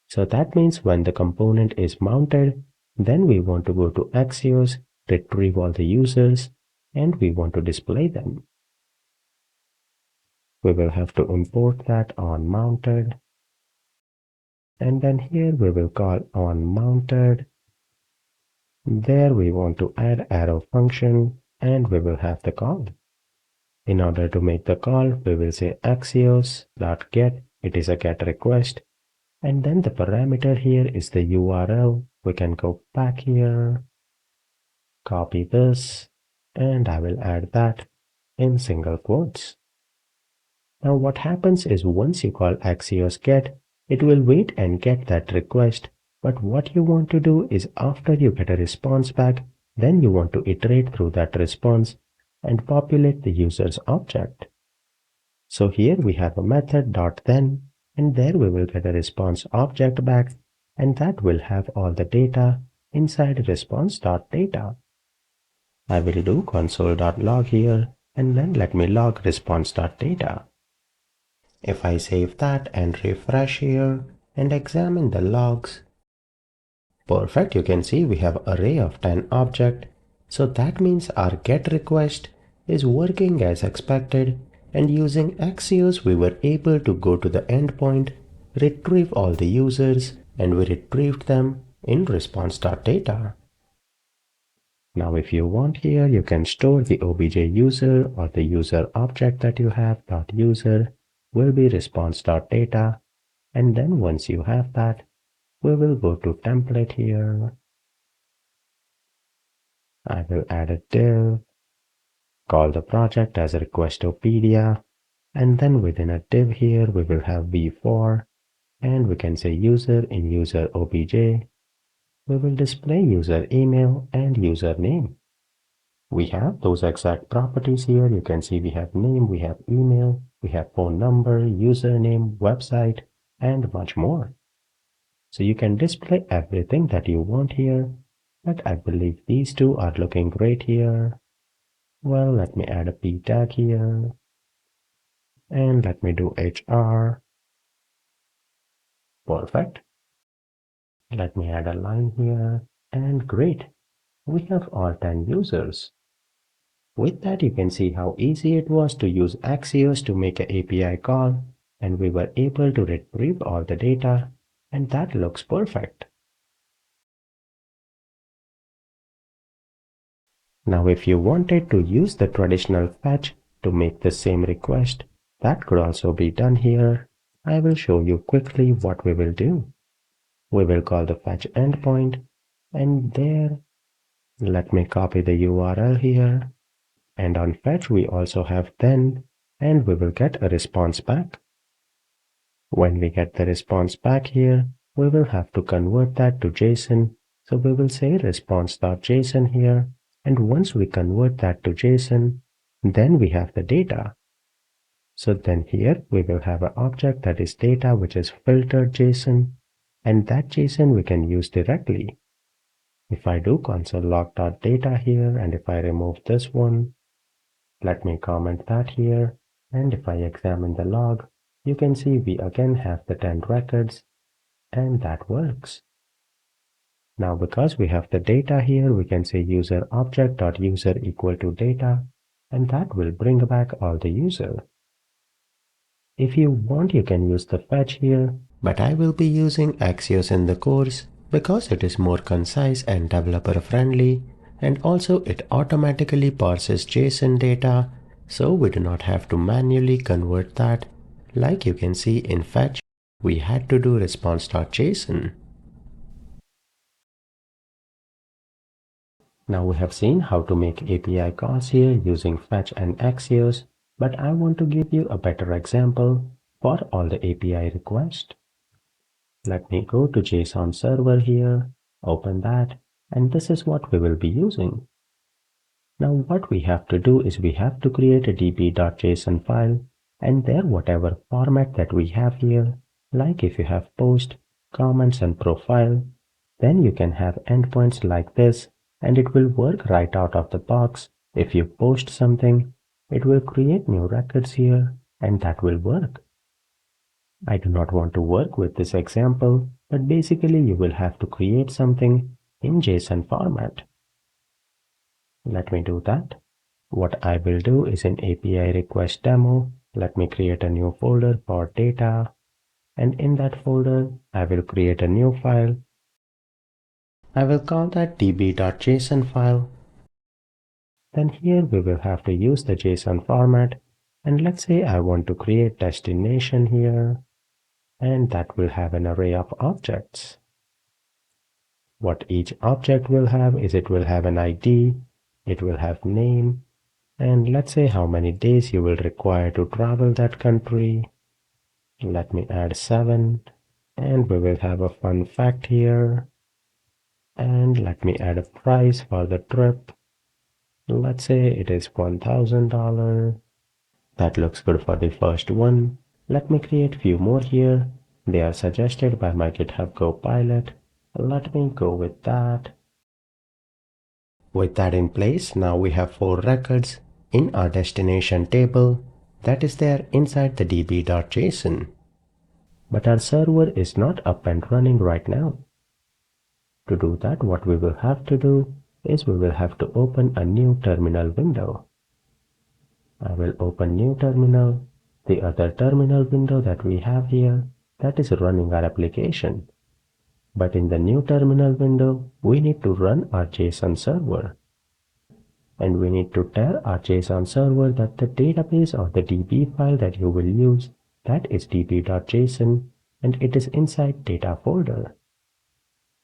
So that means when the component is mounted, then we want to go to Axios, retrieve all the users, and we want to display them. We will have to import that onMounted, and then here we will call onMounted. There we want to add arrow function, and we will have the call. In order to make the call, we will say axios.get. It is a GET request. And then the parameter here is the URL. We can go back here, copy this, and I will add that in single quotes. Now what happens is once you call axios get, it will wait and get that request. But what you want to do is after you get a response back, then you want to iterate through that response and populate the user's object. So here we have a method .then, and there we will get a response object back, and that will have all the data inside response.data. I will do console.log here, and then let me log response.data. If I save that and refresh here and examine the logs, perfect, you can see we have array of 10 object. So that means our get request is working as expected, and using Axios we were able to go to the endpoint, retrieve all the users, and we retrieved them in response.data. Now if you want here, you can store the obj user or the user object that you have. .user will be response.data, and then once you have that, we will go to template here. I will add a div, call the project as requestopedia, and then within a div here we will have v4, and we can say user in user obj. We will display user email and username. We have those exact properties here. You can see we have name, we have email, we have phone number, username, website, and much more. So you can display everything that you want here, but I believe these two are looking great here. Well, let me add a p tag here, and let me do HR. Perfect. Let me add a line here, and great. We have all 10 users. With that, you can see how easy it was to use Axios to make an API call, and we were able to retrieve all the data, and that looks perfect. Now if you wanted to use the traditional fetch to make the same request, that could also be done here. I will show you quickly what we will do. We will call the fetch endpoint, and there, let me copy the URL here, and on fetch we also have then, and we will get a response back. When we get the response back here, we will have to convert that to JSON. So we will say response.json here, and once we convert that to JSON, Then we have the data. So then here we will have an object that is data, which is filtered JSON, and that JSON we can use directly. If I do console log.data here, and if I remove this one, let me comment that here, and if I examine the log, you can see we again have the 10 records, and that works. Now because we have the data here, we can say user object.user equal to data, and that will bring back all the user. If you want, you can use the fetch here, but I will be using Axios in the course because it is more concise and developer friendly, and also it automatically parses JSON data, so we do not have to manually convert that. Like you can see in fetch, we had to do response.json. Now we have seen how to make API calls here using fetch and Axios, but I want to give you a better example for all the API requests. Let me go to JSON server here, open that, and this is what we will be using. Now what we have to do is we have to create a db.json file, and there whatever format that we have here, like if you have post, comments and profile, then you can have endpoints like this, and it will work right out of the box. If you post something, it will create new records here, and that will work. I do not want to work with this example, but basically you will have to create something in JSON format. Let me do that. What I will do is in API request demo, let me create a new folder for data, and in that folder, I will create a new file. I will call that db.json file. Then here we will have to use the JSON format, and let's say I want to create destination here, and that will have an array of objects. What each object will have is it will have an ID, it will have name, and let's say how many days you will require to travel that country. Let me add 7, and we will have a fun fact here. And let me add a price for the trip. Let's say it is $1,000. That looks good for the first one. Let me create few more here. They are suggested by my GitHub Copilot. Let me go with that. With that in place, now we have 4 records in our destination table that is there inside the db.json. But our server is not up and running right now. To do that, what we will have to do is we will have to open a new terminal window. I will open new terminal. The other terminal window that we have here, that is running our application. But in the new terminal window, we need to run our JSON server. And we need to tell our JSON server that the database or the DB file that you will use, that is db.json, and it is inside data folder.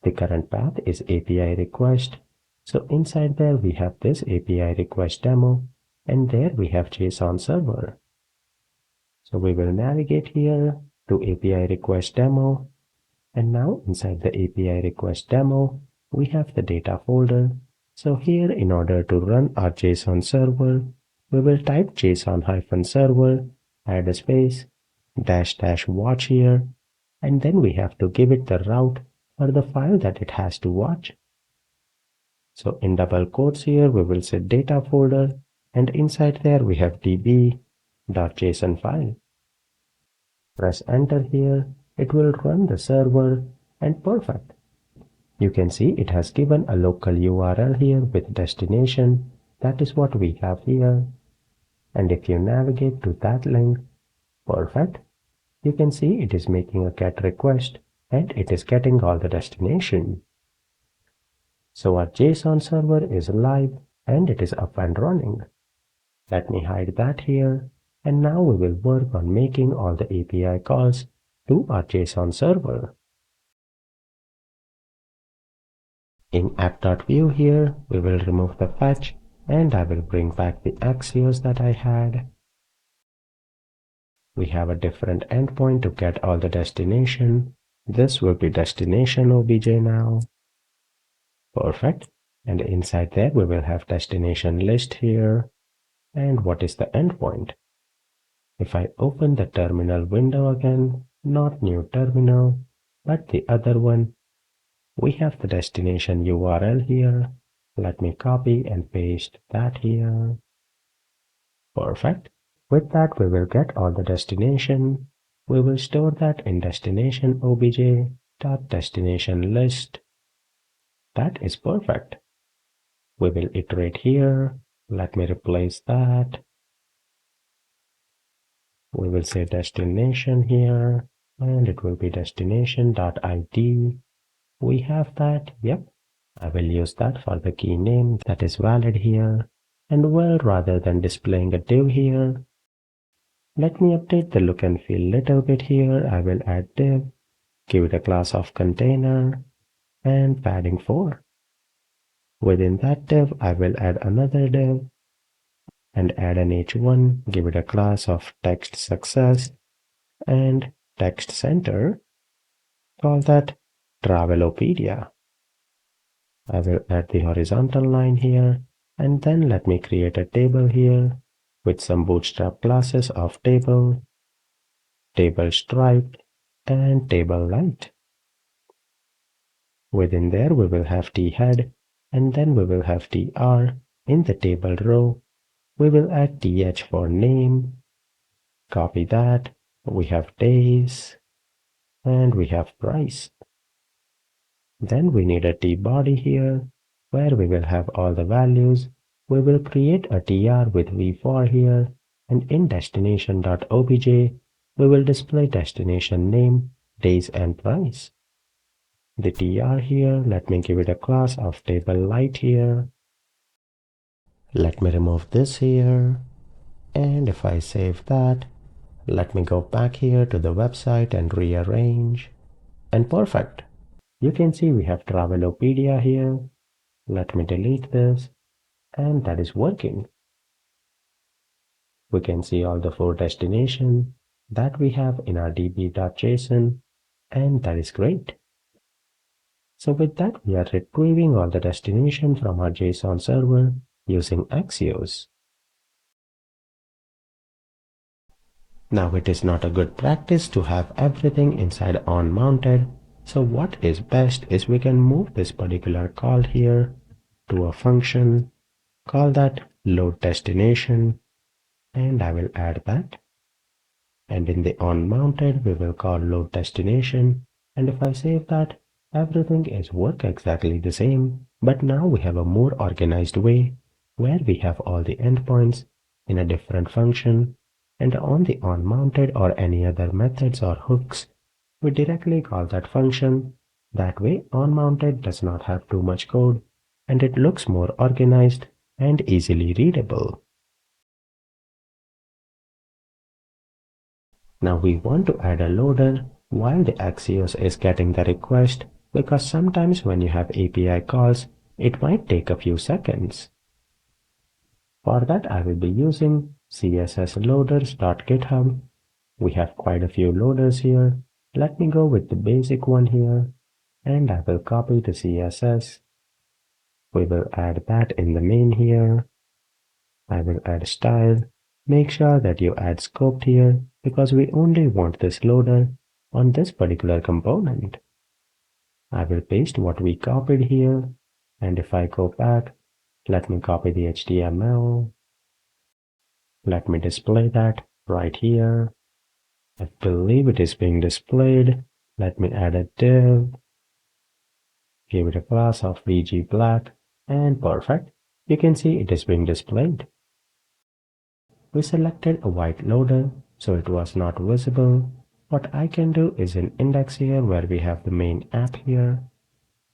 The current path is API request. So inside there we have this API request demo, and there we have JSON server. So we will navigate here to API request demo, and now inside the API request demo, we have the data folder. So here, in order to run our JSON server, we will type JSON-server, add a space, --watch here, and then we have to give it the route for the file that it has to watch. So in double quotes here, we will say data folder, and inside there we have db.json file. Press enter here, it will run the server, and perfect. You can see it has given a local URL here with destination. That is what we have here. And if you navigate to that link, perfect. You can see it is making a GET request and it is getting all the destination. So our JSON server is live and it is up and running. Let me hide that here. And now we will work on making all the API calls to our JSON server. In app.vue here, we will remove the fetch and I will bring back the Axios that I had. We have a different endpoint to get all the destination. This will be destination obj now. Perfect. And inside there we will have destination list here. And what is the endpoint? If I open the terminal window again, not new terminal, but the other one, we have the destination URL here. Let me copy and paste that here. Perfect. With that, we will get all the destination. We will store that in destination obj.destination list. That is perfect. We will iterate here. Let me replace that. We will say destination here, and it will be destination.id. We have that, yep. I will use that for the key name that is valid here. And well, rather than displaying a div here, let me update the look and feel little bit here. I will add div, give it a class of container, and padding 4. Within that div, I will add another div and add an h1, give it a class of text success and text center. Call that Travelopedia. I will add the horizontal line here, and then let me create a table here with some bootstrap classes of table, table stripe, and table length. Within there we will have thead, and then we will have tr. In the table row, we will add th for name, copy that, we have days, and we have price. Then we need a tbody here, where we will have all the values. We will create a tr with v4 here, and in destination.obj, we will display destination name, days, and price. The tr here, let me give it a class of table light here. Let me remove this here, and if I save that, let me go back here to the website and rearrange, and perfect. You can see we have Travelopedia here. Let me delete this, and that is working. We can see all the 4 destinations that we have in our db.json, and that is great. So with that, we are retrieving all the destination from our JSON server using Axios. Now it is not a good practice to have everything inside onMounted. So what is best is we can move this particular call here to a function, call that load destination, and I will add that. And in the onMounted, we will call load destination. And if I save that, everything is work exactly the same. But now we have a more organized way where we have all the endpoints in a different function. And on the onMounted or any other methods or hooks, we directly call that function. That way, onMounted does not have too much code and it looks more organized and easily readable. Now we want to add a loader while the Axios is getting the request, because sometimes when you have API calls, it might take a few seconds. For that, I will be using cssloaders.github. We have quite a few loaders here. Let me go with the basic one here, and I will copy the CSS. We will add that in the main here. I will add style. Make sure that you add scoped here, because we only want this loader on this particular component. I will paste what we copied here, and if I go back, let me copy the HTML. Let me display that right here. I believe it is being displayed. Let me add a div, give it a class of vgblack, and perfect. You can see it is being displayed. We selected a white loader, so it was not visible. What I can do is in index here where we have the main app here.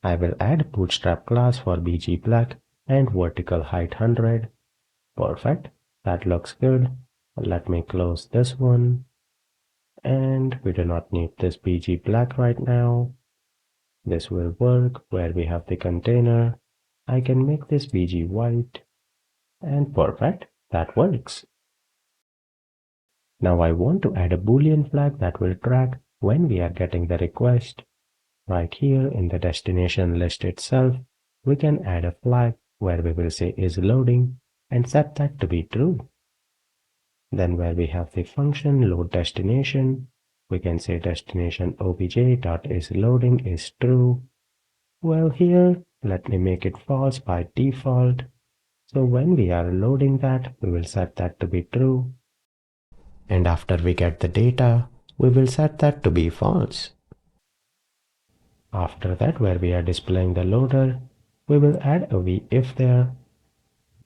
I will add a bootstrap class for bgblack and vertical height 100. Perfect. That looks good. Let me close this one. And we do not need this bgblack right now. This will work where we have the container. I can make this bg white. And perfect. That works. Now I want to add a boolean flag that will track when we are getting the request. Right here in the destination list itself, we can add a flag where we will say is loading and set that to be true. Then where we have the function load destination, we can say destination obj.isLoading is true. Well, here, let me make it false by default. So when we are loading that, we will set that to be true. And after we get the data, we will set that to be false. After that, where we are displaying the loader, we will add a if there,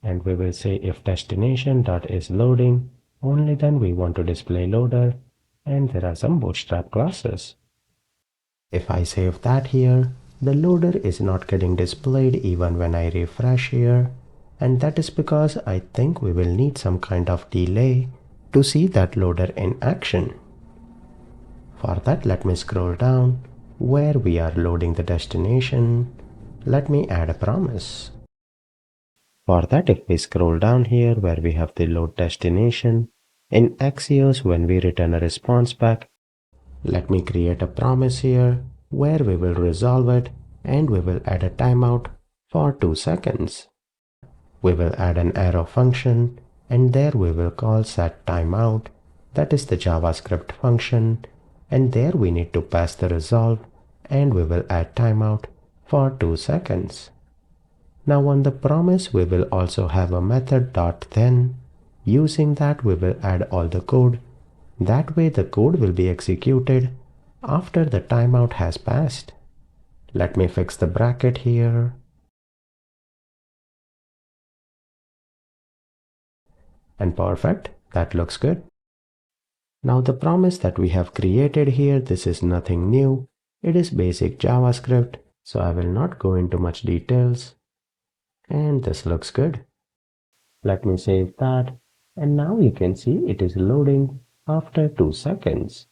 and we will say if destination.isLoading, only then we want to display loader, and there are some bootstrap classes. If I save that here, the loader is not getting displayed even when I refresh here, and that is because I think we will need some kind of delay to see that loader in action. For that, let me scroll down where we are loading the destination. Let me add a promise. For that, if we scroll down here where we have the load destination, in Axios when we return a response back, let me create a promise here where we will resolve it and we will add a timeout for 2 seconds. We will add an arrow function and there we will call setTimeout, that is the JavaScript function, and there we need to pass the resolve and we will add timeout for 2 seconds. Now on the promise we will also have a method .then. Using that we will add all the code. That way the code will be executed after the timeout has passed. Let me fix the bracket here. And perfect, that looks good. Now the promise that we have created here, this is nothing new. It is basic JavaScript, so I will not go into much details. And this looks good. Let me save that. And now you can see it is loading after 2 seconds.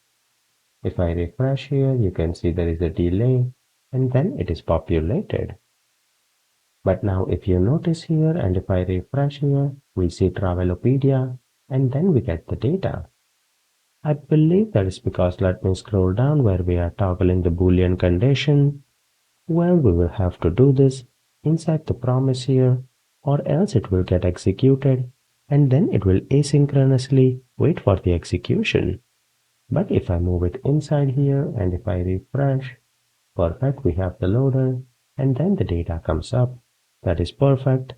If I refresh here, you can see there is a delay and then it is populated. But now if you notice here and if I refresh here, we see Travelopedia and then we get the data. I believe that is because let me scroll down where we are toggling the Boolean condition. Well, we will have to do this inside the promise here, or else it will get executed and then it will asynchronously wait for the execution. But if I move it inside here and if I refresh, perfect, we have the loader and then the data comes up. That is perfect.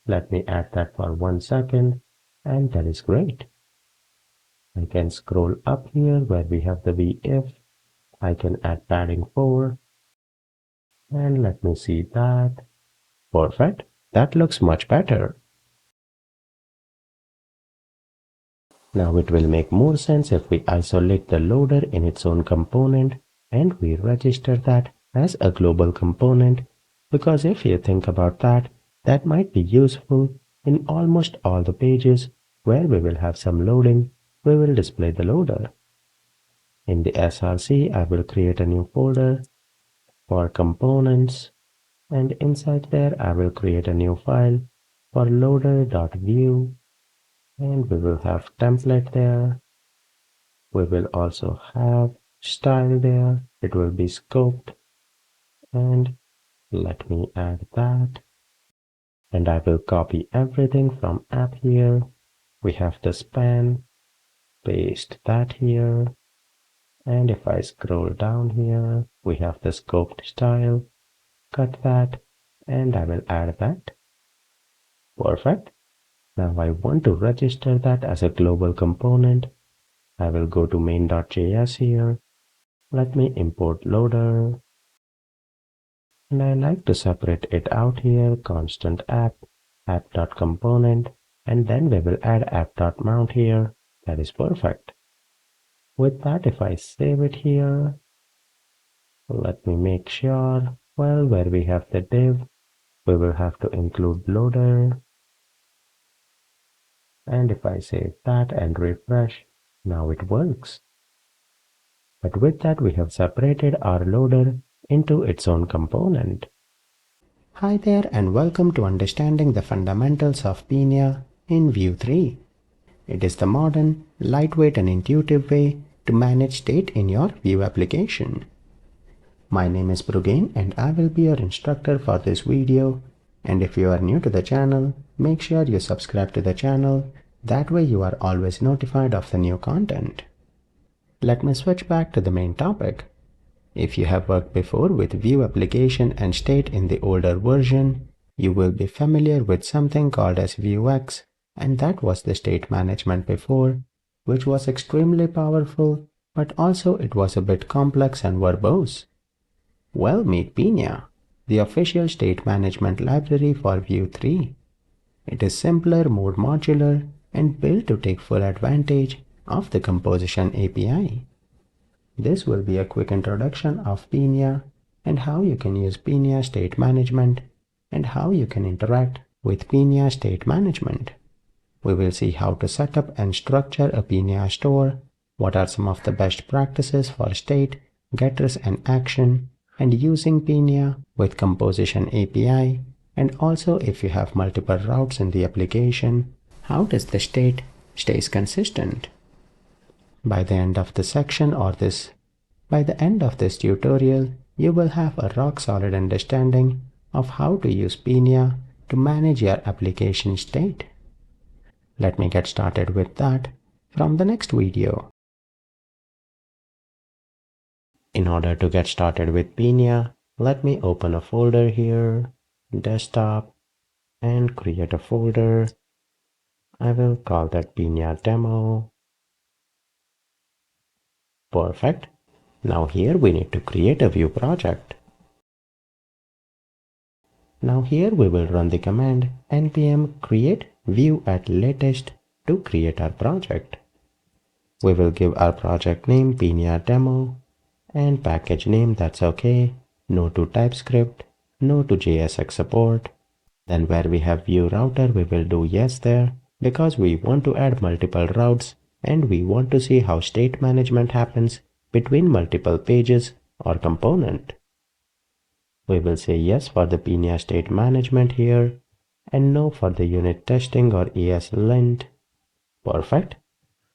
Let me add that for 1 second and that is great. I can scroll up here where we have the if. I can add padding 4 and let me see that. Perfect. That looks much better. Now it will make more sense if we isolate the loader in its own component and we register that as a global component, because if you think about that, that might be useful in almost all the pages where we will have some loading, we will display the loader. In the src, I will create a new folder for components, and inside there I will create a new file for loader.vue, and we will have template there. We will also have style there. It will be scoped, and let me add that. And I will copy everything from app here. We have the span, paste that here. And if I scroll down here, we have the scoped style, cut that, and I will add that. Perfect. Now I want to register that as a global component. I will go to main.js here. Let me import loader. And I like to separate it out here, constant app.component, and then we will add app.mount here. That is perfect. With that, if I save it here, let me make sure, well, where we have the div, we will have to include loader. And if I save that and refresh, now it works. But with that, we have separated our loader into its own component. Hi there and welcome to Understanding the Fundamentals of Pinia in Vue 3. It is the modern, lightweight and intuitive way to manage state in your Vue application. My name is Brugain and I will be your instructor for this video, and if you are new to the channel, make sure you subscribe to the channel That way you are always notified of the new content. Let me switch back to the main topic. If you have worked before with Vue application and state in the older version, you will be familiar with something called as Vuex, and that was the state management before, which was extremely powerful, but also it was a bit complex and verbose. Well, meet Pinia, the official state management library for Vue 3. It is simpler, more modular, and built to take full advantage of the composition API. This will be a quick introduction of Pinia and how you can use Pinia state management and how you can interact with Pinia state management. We will see how to set up and structure a Pinia store, what are some of the best practices for state, getters and action, and using Pinia with composition API, and also if you have multiple routes in the application, how does the state stays consistent? By the end of this tutorial, you will have a rock-solid understanding of how to use Pinia to manage your application state. Let me get started with that from the next video. In order to get started with Pinia, let me open a folder here, desktop, and create a folder. I will call that Pinia demo. Perfect. Now here we need to create a Vue project. Now here we will run the command npm create Vue at latest to create our project. We will give our project name Pinia demo and package name, that's okay. No to TypeScript, no to JSX support. Then where we have Vue router, we will do yes there because we want to add multiple routes and we want to see how state management happens between multiple pages or component. We will say yes for the Pinia state management here and no for the unit testing or ESLint. Perfect.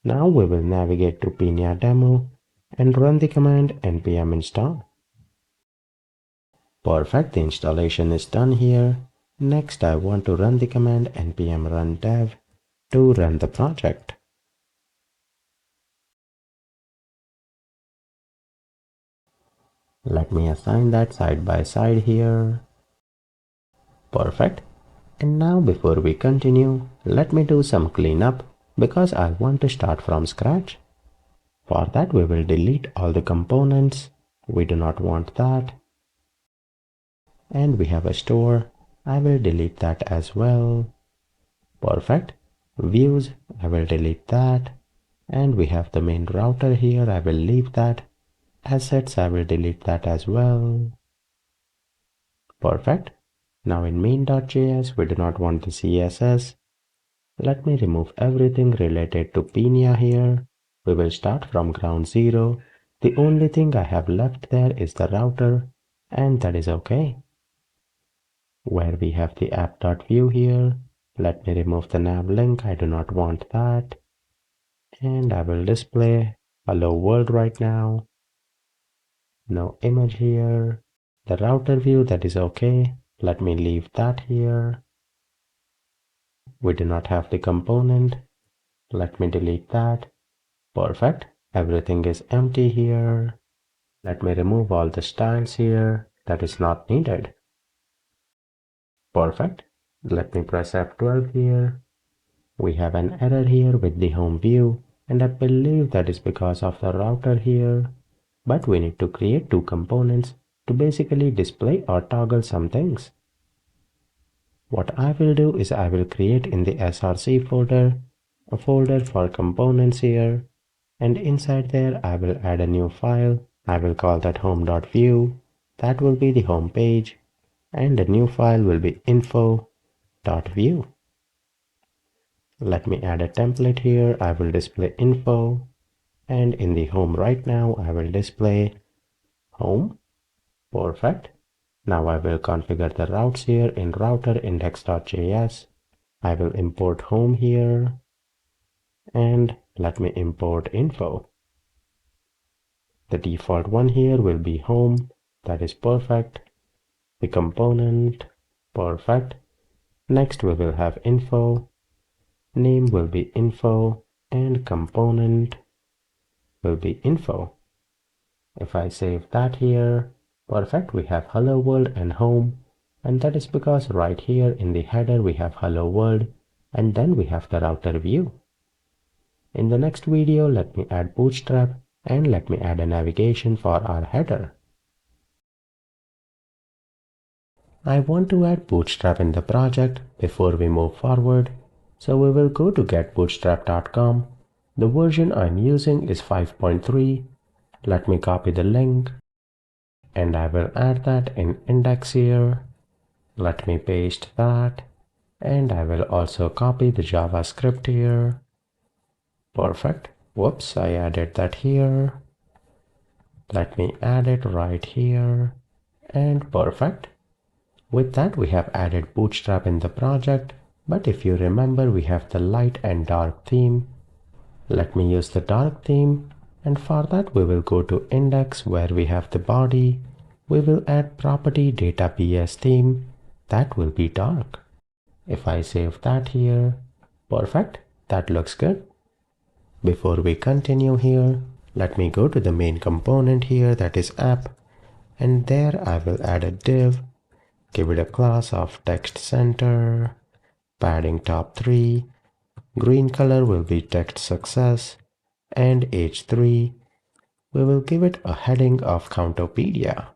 Now we will navigate to Pinia demo and run the command npm install. Perfect, the installation is done here. Next I want to run the command npm run dev to run the project. Let me assign that side by side here. Perfect. And now before we continue, let me do some cleanup because I want to start from scratch. For that we will delete all the components. We do not want that. And we have a store. I will delete that as well. Perfect. Views, I will delete that. And we have the main router here. I will leave that. Assets, I will delete that as well. Perfect. Now in main.js, we do not want the CSS. Let me remove everything related to Pinia here. We will start from ground zero. The only thing I have left there is the router, and that is okay. Where we have the app.vue here, let me remove the nav link. I do not want that. And I will display hello world right now. No image here. The router view, that is okay. Let me leave that here. We do not have the component. Let me delete that. Perfect. Everything is empty here. Let me remove all the styles here. That is not needed. Perfect. Let me press F12 here. We have an error here with the home view, and I believe that is because of the router here. But we need to create two components to basically display or toggle some things. What I will do is I will create in the src folder a folder for components here, and inside there I will add a new file. I will call that home.vue. That will be the home page, and the new file will be info.vue. Let me add a template here. I will display info, and in the home right now I will display home. Perfect. Now I will configure the routes here in router index.js. I will import home here, and let me import info. The default one here will be home. That is perfect. The component, perfect. Next we will have info. name will be info, and component will be info. If I save that here, perfect, we have hello world and home, and that is because right here in the header we have hello world, and then we have the router view. In the next video, let me add bootstrap and let me add a navigation for our header. I want to add bootstrap in the project before we move forward, so we will go to getbootstrap.com. The version I'm using is 5.3. Let me copy the link and I will add that in index here. Let me paste that and I will also copy the JavaScript here. Perfect. Whoops, I added that here. Let me add it right here and perfect. With that, we have added bootstrap in the project, but if you remember, we have the light and dark theme. Let me use the dark theme, and for that we will go to index where we have the body. We will add property data PS theme. That will be dark. If I save that here, perfect, that looks good. Before we continue here, let me go to the main component here, that is app, and there I will add a div. Give it a class of text center, padding top 3, green color will be text success, and age 3. We will give it a heading of Countopedia.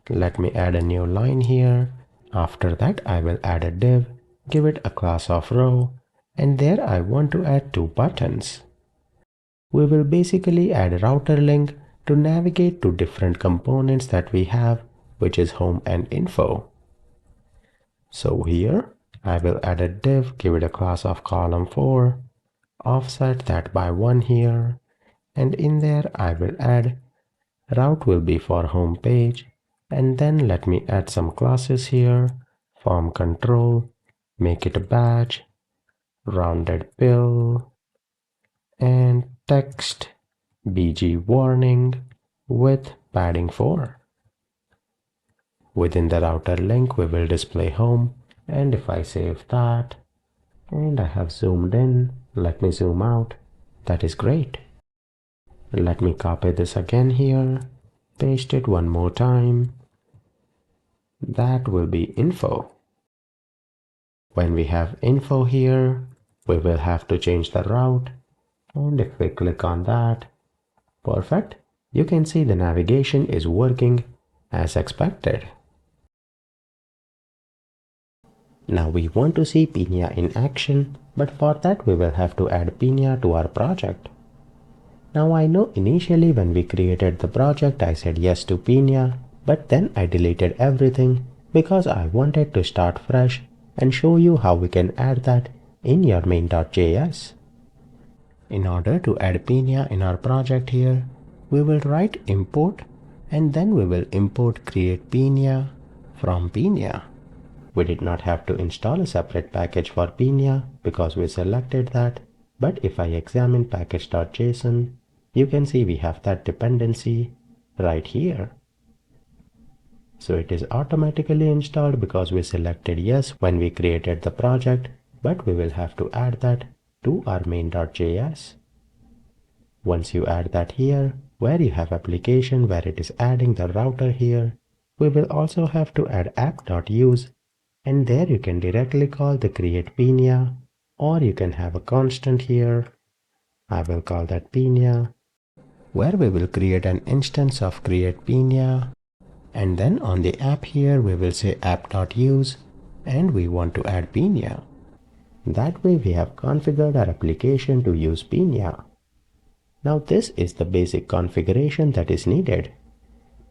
Let me add a new line here. After that, I will add a div, give it a class of row, and there I want to add 2 buttons. We will basically add a router link to navigate to different components that we have, which is home and info. So here I will add a div, give it a class of column 4, offset that by 1 here, and in there I will add route will be for home page, and then let me add some classes here, form control, make it a badge, rounded bill, and text bg warning with padding 4. Within the router link, we will display home, and if I save that, and I have zoomed in, let me zoom out, that is great. Let me copy this again here, paste it one more time, that will be info. When we have info here, we will have to change the route, and if we click on that, perfect, you can see the navigation is working as expected. Now we want to see Pinia in action, but for that we will have to add Pinia to our project. Now I know initially when we created the project I said yes to Pinia, but then I deleted everything because I wanted to start fresh and show you how we can add that in your main.js. In order to add Pinia in our project here, we will write import and then we will import create Pinia from Pinia. We did not have to install a separate package for Pinia because we selected that, but if I examine package.json, you can see we have that dependency right here. So it is automatically installed because we selected yes when we created the project, but we will have to add that to our main.js. Once you add that here, where you have application where it is adding the router here, we will also have to add app.use, and there you can directly call the create Pinia, or you can have a constant here. I will call that Pinia, where we will create an instance of create Pinia, and then on the app here we will say app.use, and we want to add Pinia. That way we have configured our application to use Pinia. Now this is the basic configuration that is needed.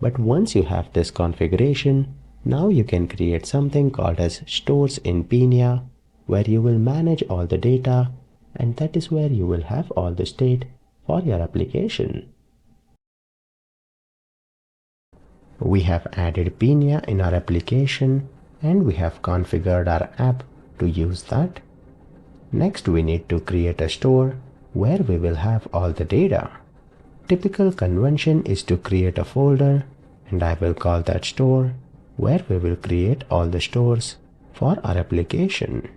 But once you have this configuration, now you can create something called as stores in Pinia, where you will manage all the data, and that is where you will have all the state for your application. We have added Pinia in our application, and we have configured our app to use that. Next we need to create a store where we will have all the data. Typical convention is to create a folder, and I will call that store, where we will create all the stores for our application.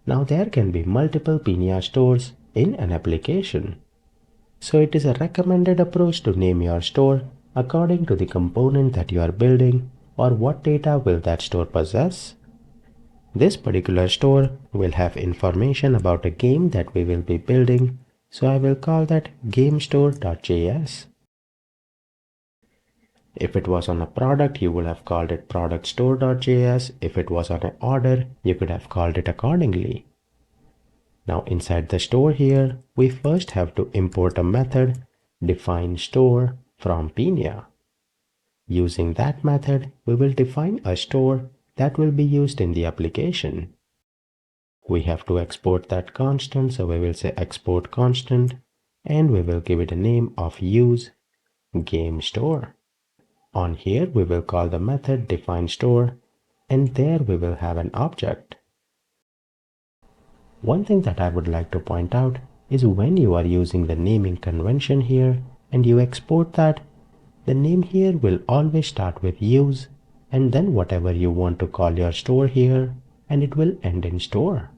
Now there can be multiple Pinia stores in an application. So it is a recommended approach to name your store according to the component that you are building or what data will that store possess. This particular store will have information about a game that we will be building, so I will call that gamestore.js. If it was on a product, you would have called it productstore.js. If it was on an order, you could have called it accordingly. Now inside the store here, we first have to import a method define store from Pinia. Using that method, we will define a store that will be used in the application. We have to export that constant, so we will say export constant and we will give it a name of use game store. On here we will call the method define store and there we will have an object. One thing that I would like to point out is when you are using the naming convention here and you export that, the name here will always start with use and then whatever you want to call your store here and it will end in store.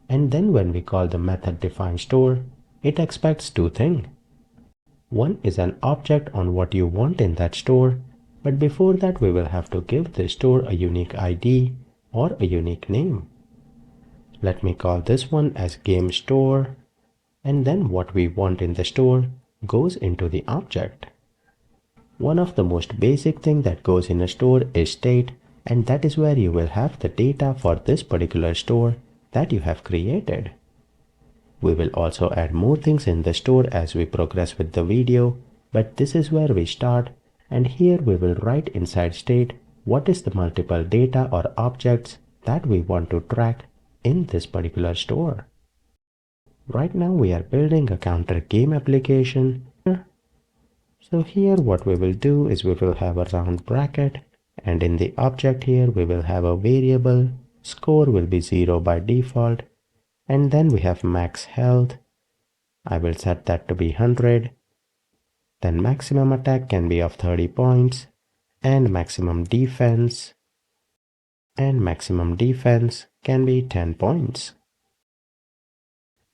And then when we call the method define store, it expects two things. One is an object on what you want in that store, but before that we will have to give the store a unique ID or a unique name. Let me call this one as game store, and then what we want in the store goes into the object. One of the most basic thing that goes in a store is state, and that is where you will have the data for this particular store that you have created. We will also add more things in the store as we progress with the video, but this is where we start, and here we will write inside state what is the multiple data or objects that we want to track in this particular store. Right now we are building a counter game application. So here what we will do is we will have a round bracket, and in the object here we will have a variable. Score will be 0 by default, and then we have max health. I will set that to be 100. Then maximum attack can be of 30 points, and maximum defense can be 10 points.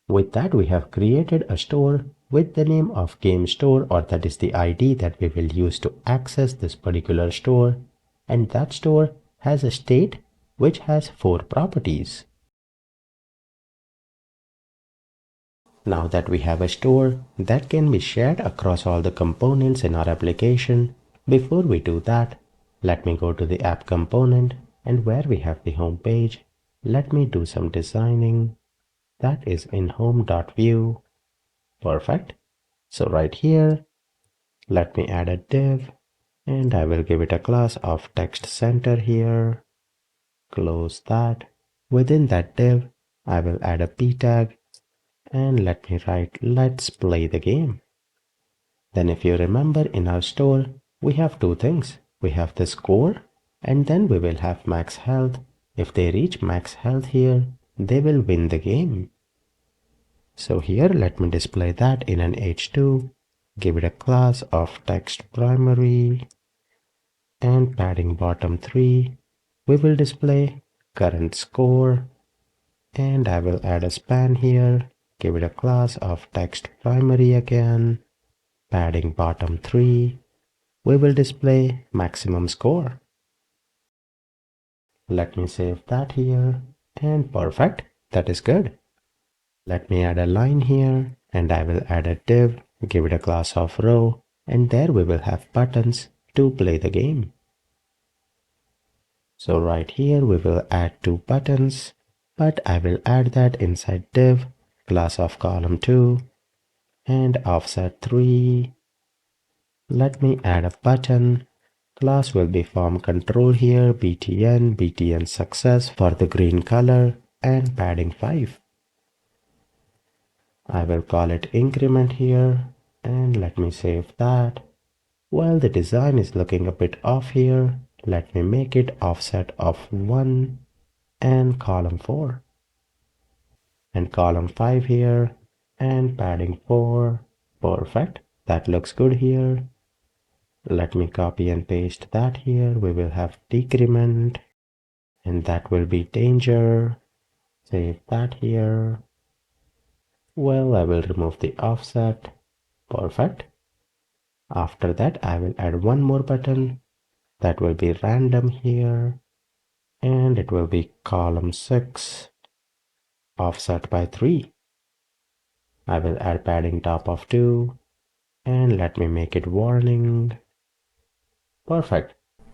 With that we have created a store with the name of game store, or that is the ID that we will use to access this particular store, and that store has a state which has 4 properties. Now that we have a store that can be shared across all the components in our application, before we do that, let me go to the app component, and where we have the home page, let me do some designing. That is in home.view. Perfect. So right here, let me add a div, and I will give it a class of text center here. Close that. Within that div, I will add a p tag, and let me write let's play the game. Then if you remember, in our store we have two things. We have the score, and then we will have max health. If they reach max health here, they will win the game. So here let me display that in an h2, give it a class of text primary, and padding bottom 3. We will display current score, and I will add a span here, give it a class of text primary again, padding bottom 3. We will display maximum score. Let me save that here, and perfect, that is good. Let me add a line here, and I will add a div, give it a class of row, and there we will have buttons to play the game. So right here we will add 2 buttons, but I will add that inside div, class of column 2, and offset 3. Let me add a button. Class will be form control here, btn success for the green color, and padding 5. I will call it increment here, and let me save that. While the design is looking a bit off here, let me make it offset of 1 and column 4. And column 5 here, and padding 4. Perfect, that looks good here. Let me copy and paste that here. We will have decrement, and that will be danger. Save that here. Well, I will remove the offset. Perfect. After that, I will add one more button that will be random here, and it will be column 6, offset by 3. I will add padding top of 2, and let me make it warning. Perfect.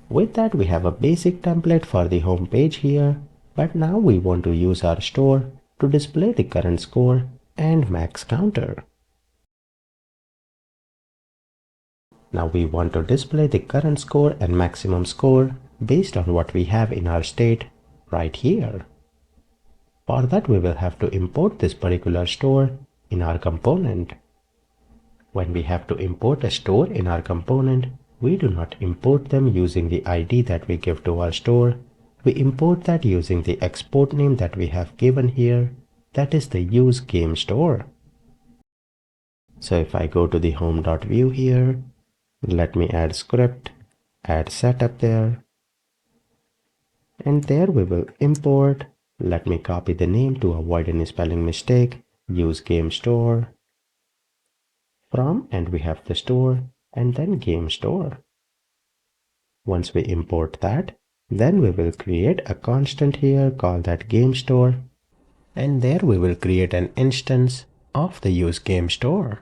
With that, we have a basic template for the home page here, but now we want to use our store to display the current score and max counter. Now we want to display the current score and maximum score based on what we have in our state right here. For that, we will have to import this particular store in our component. When we have to import a store in our component, we do not import them using the ID that we give to our store. We import that using the export name that we have given here, that is the use game store. So if I go to the home.view here, let me add script, add setup there, and there we will import. Let me copy the name to avoid any spelling mistake. Use game store from, and we have the store and then game store. Once we import that, then we will create a constant here, call that game store, and there we will create an instance of the use game store.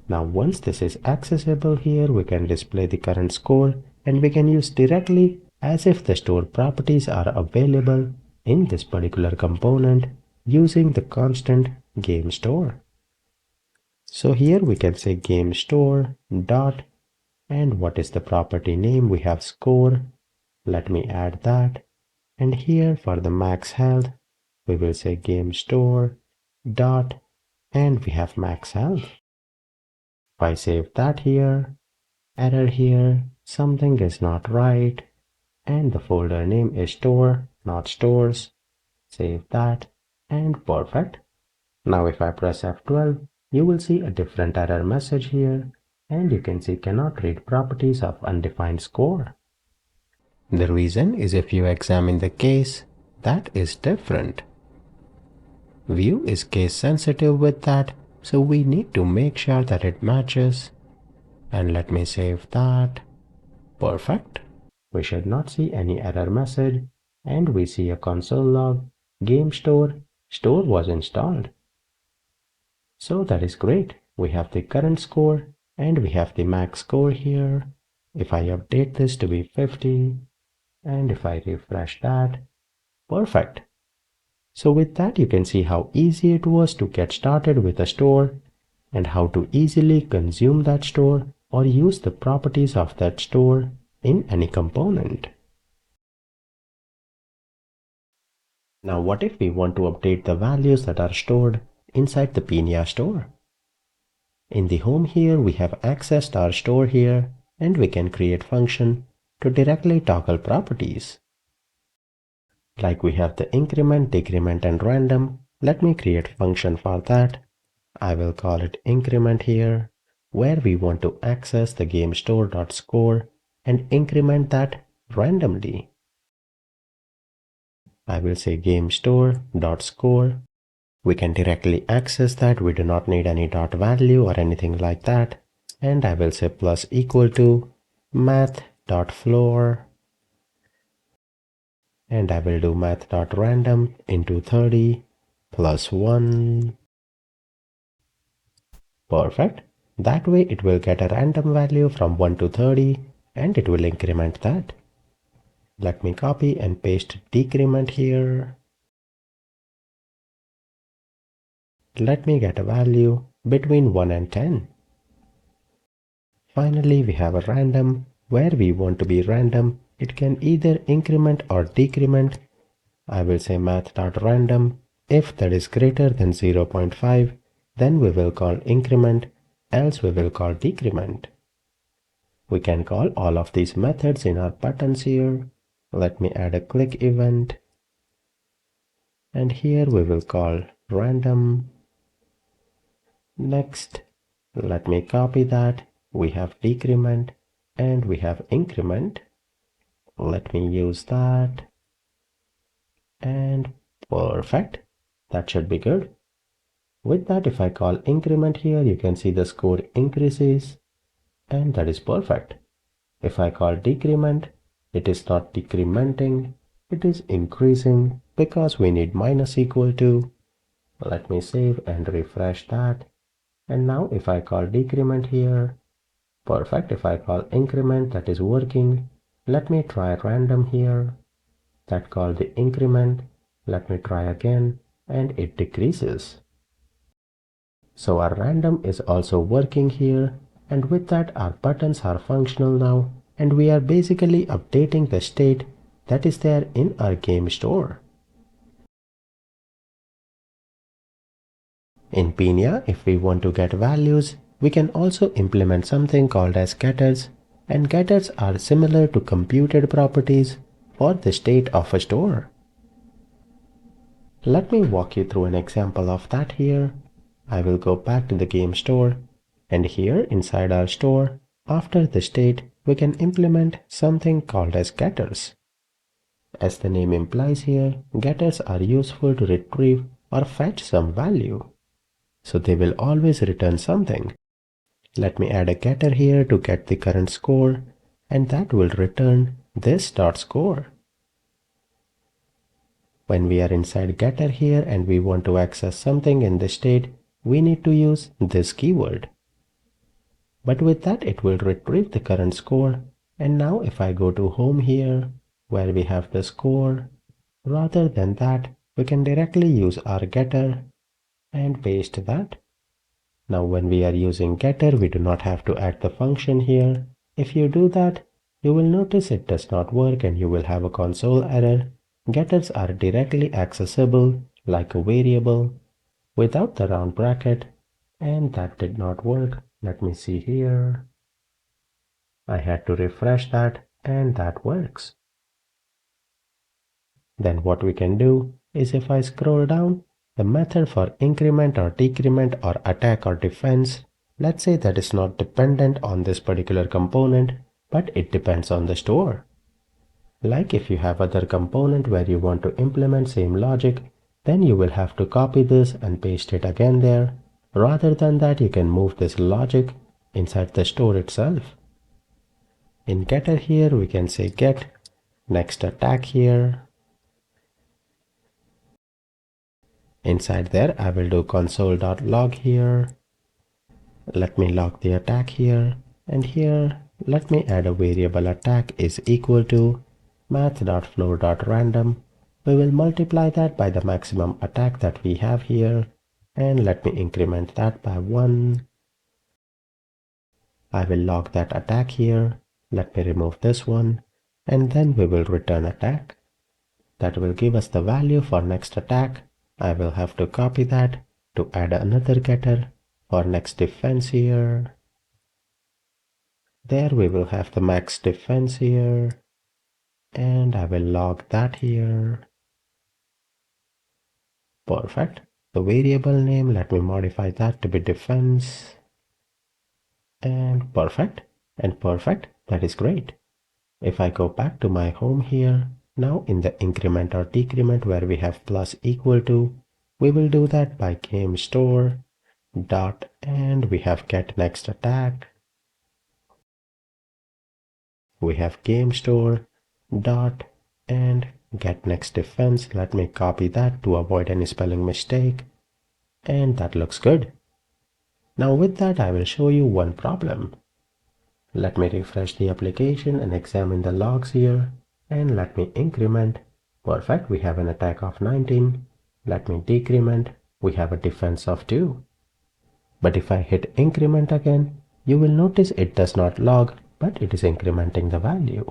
Now once this is accessible here, we can display the current score and we can use directly as if the store properties are available in this particular component using the constant game store. So here we can say game store dot, and what is the property name? We have score. Let me add that. And here for the max health, we will say game store dot, and we have max health. If I save that here, error here, something is not right, and the folder name is store, not stores. Save that, and perfect. Now if I press F12, you will see a different error message here, and you can see cannot read properties of undefined score. The reason is if you examine the case, that is different. Vue is case sensitive with that, so we need to make sure that it matches. And let me save that. Perfect. We should not see any error message, and we see a console log, game store was installed. So that is great. We have the current score and we have the max score here. If I update this to be 50 and if I refresh that, perfect. So with that, you can see how easy it was to get started with a store and how to easily consume that store or use the properties of that store in any component. Now what if we want to update the values that are stored inside the Pinia store? In the home here, we have accessed our store here, and we can create function to directly toggle properties. Like we have the increment, decrement, and random. Let me create function for that. I will call it increment here, where we want to access the game store.score and increment that randomly. I will say game store.score. We can directly access that. We do not need any dot value or anything like that. And I will say plus equal to math.floor. And I will do math.random into 30 plus 1. Perfect. That way it will get a random value from 1 to 30 and it will increment that. Let me copy and paste decrement here. Let me get a value between 1 and 10. Finally, we have a random. Where we want to be random, it can either increment or decrement. I will say math.random. If that is greater than 0.5, then we will call increment, else we will call decrement. We can call all of these methods in our buttons here. Let me add a click event. And here we will call random. Next, let me copy that. We have decrement and we have increment. Let me use that. And Perfect. That should be good. With that, if I call increment here, you can see the score increases, and that is perfect. If I call decrement, it is not decrementing, it is increasing because we need minus equal to. Let me save and refresh that. And now if I call decrement here, perfect. If I call increment, that is working. Let me try random here. That called the increment. Let me try again, and it decreases. So our random is also working here, and with that our buttons are functional now, and we are basically updating the state that is there in our game store. In Pinia, if we want to get values, we can also implement something called as getters, and getters are similar to computed properties for the state of a store. Let me walk you through an example of that here. I will go back to the game store, and here inside our store, after the state, we can implement something called as getters. As the name implies here, getters are useful to retrieve or fetch some value. So they will always return something. Let me add a getter here to get the current score, and that will return this dot score. When we are inside getter here and we want to access something in the state, we need to use this keyword. But with that, it will retrieve the current score. And now if I go to home here, where we have the score, rather than that, we can directly use our getter and paste that. Now when we are using getter, we do not have to add the function here. If you do that, you will notice it does not work and you will have a console error. Getters are directly accessible like a variable without the round bracket, and that did not work. Let me see here. I had to refresh that, and that works. Then what we can do is if I scroll down, the method for increment or decrement or attack or defense, let's say that is not dependent on this particular component, but it depends on the store. Like if you have other component where you want to implement same logic, then you will have to copy this and paste it again there. Rather than that, you can move this logic inside the store itself. In getter here, we can say get next attack here. Inside there, I will do console.log here. Let me log the attack here. And here, let me add a variable attack is equal to math.floor.random. We will multiply that by the maximum attack that we have here. And let me increment that by 1. I will log that attack here. Let me remove this one. And then we will return attack. That will give us the value for next attack. I will have to copy that to add another getter for next defense here. There we will have the max defense here. And I will log that here. Perfect. The variable name, let me modify that to be defense. And perfect. And perfect. That is great. If I go back to my home here, now in the increment or decrement where we have plus equal to, we will do that by game store dot and we have get next attack. We have game store dot and get next defense. Let me copy that to avoid any spelling mistake. And that looks good. Now with that, I will show you one problem. Let me refresh the application and examine the logs here. And let me increment. Perfect, we have an attack of 19. Let me decrement. We have a defense of 2. But if I hit increment again, you will notice it does not log, but it is incrementing the value.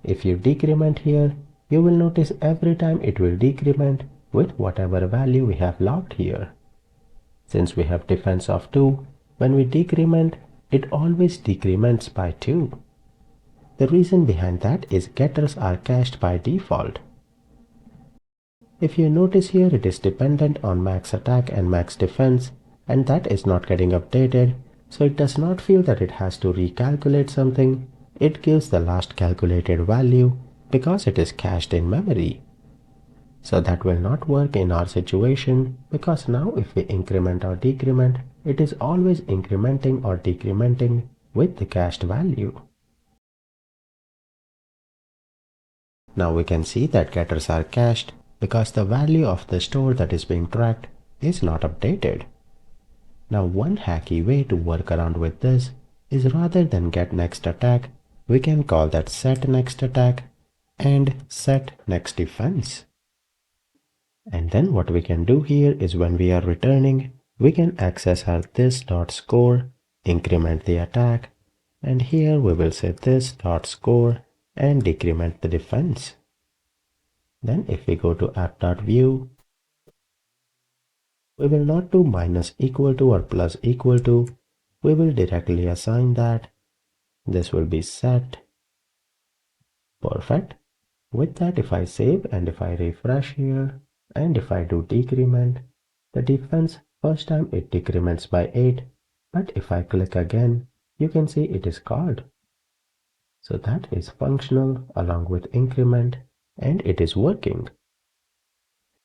If you decrement here, you will notice every time it will decrement with whatever value we have logged here. Since we have defense of 2, when we decrement, it always decrements by 2. The reason behind that is getters are cached by default. If you notice here, it is dependent on max attack and max defense, and that is not getting updated, so it does not feel that it has to recalculate something. It gives the last calculated value because it is cached in memory. So that will not work in our situation, because now if we increment or decrement, it is always incrementing or decrementing with the cached value. Now we can see that getters are cached because the value of the store that is being tracked is not updated. Now one hacky way to work around with this is, rather than get next attack, we can call that set next attack and set next defense. And then what we can do here is, when we are returning, we can access our this.score, increment the attack, and here we will say this.score and decrement the defense. Then if we go to app.view, we will not do minus equal to or plus equal to, we will directly assign that. This will be set. Perfect. With that, if I save and if I refresh here, and if I do decrement, the defense first time it decrements by 8, but if I click again, you can see it is called. So that is functional along with increment, and it is working.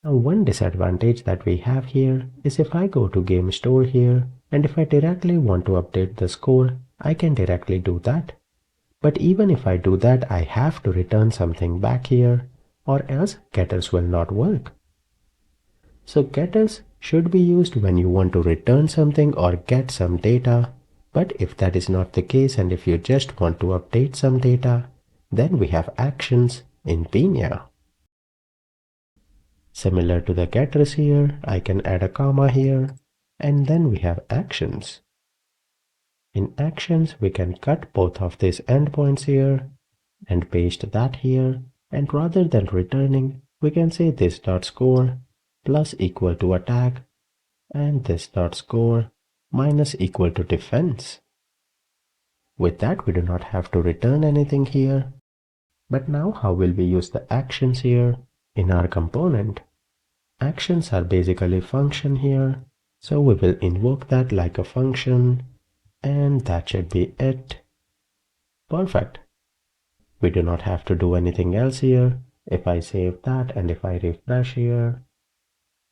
Now one disadvantage that we have here is, if I go to game store here, and if I directly want to update the score, I can directly do that. But even if I do that, I have to return something back here, or else getters will not work. So getters should be used when you want to return something or get some data. But if that is not the case, and if you just want to update some data, then we have actions in Pinia. Similar to the getters here, I can add a comma here, and then we have actions. In actions, we can cut both of these endpoints here and paste that here, and rather than returning, we can say this.score plus equal to attack and this.score minus equal to defense. With that, we do not have to return anything here. But now how will we use the actions here in our component? Actions are basically function here, so we will invoke that like a function, and that should be it. Perfect. We do not have to do anything else here. If I save that and if I refresh here,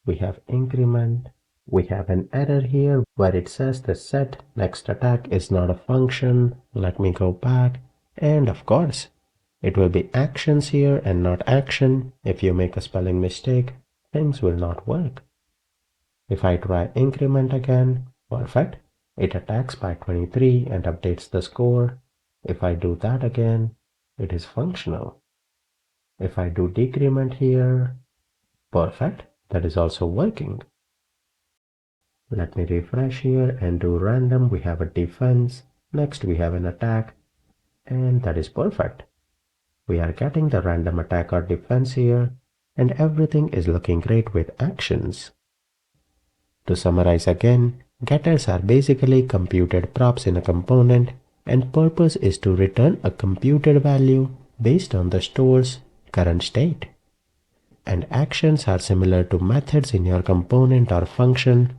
we have increment. We have an error here where it says the set next attack is not a function. Let me go back, and of course it will be actions here and not action. If you make a spelling mistake, things will not work. If I try increment again, perfect. It attacks by 23 and updates the score. If I do that again, it is functional. If I do decrement here, perfect. That is also working. Let me refresh here and do random. We have a defense. Next we have an attack, and that is perfect. We are getting the random attack or defense here, and everything is looking great with actions. To summarize again, getters are basically computed props in a component, and purpose is to return a computed value based on the store's current state. And actions are similar to methods in your component or function,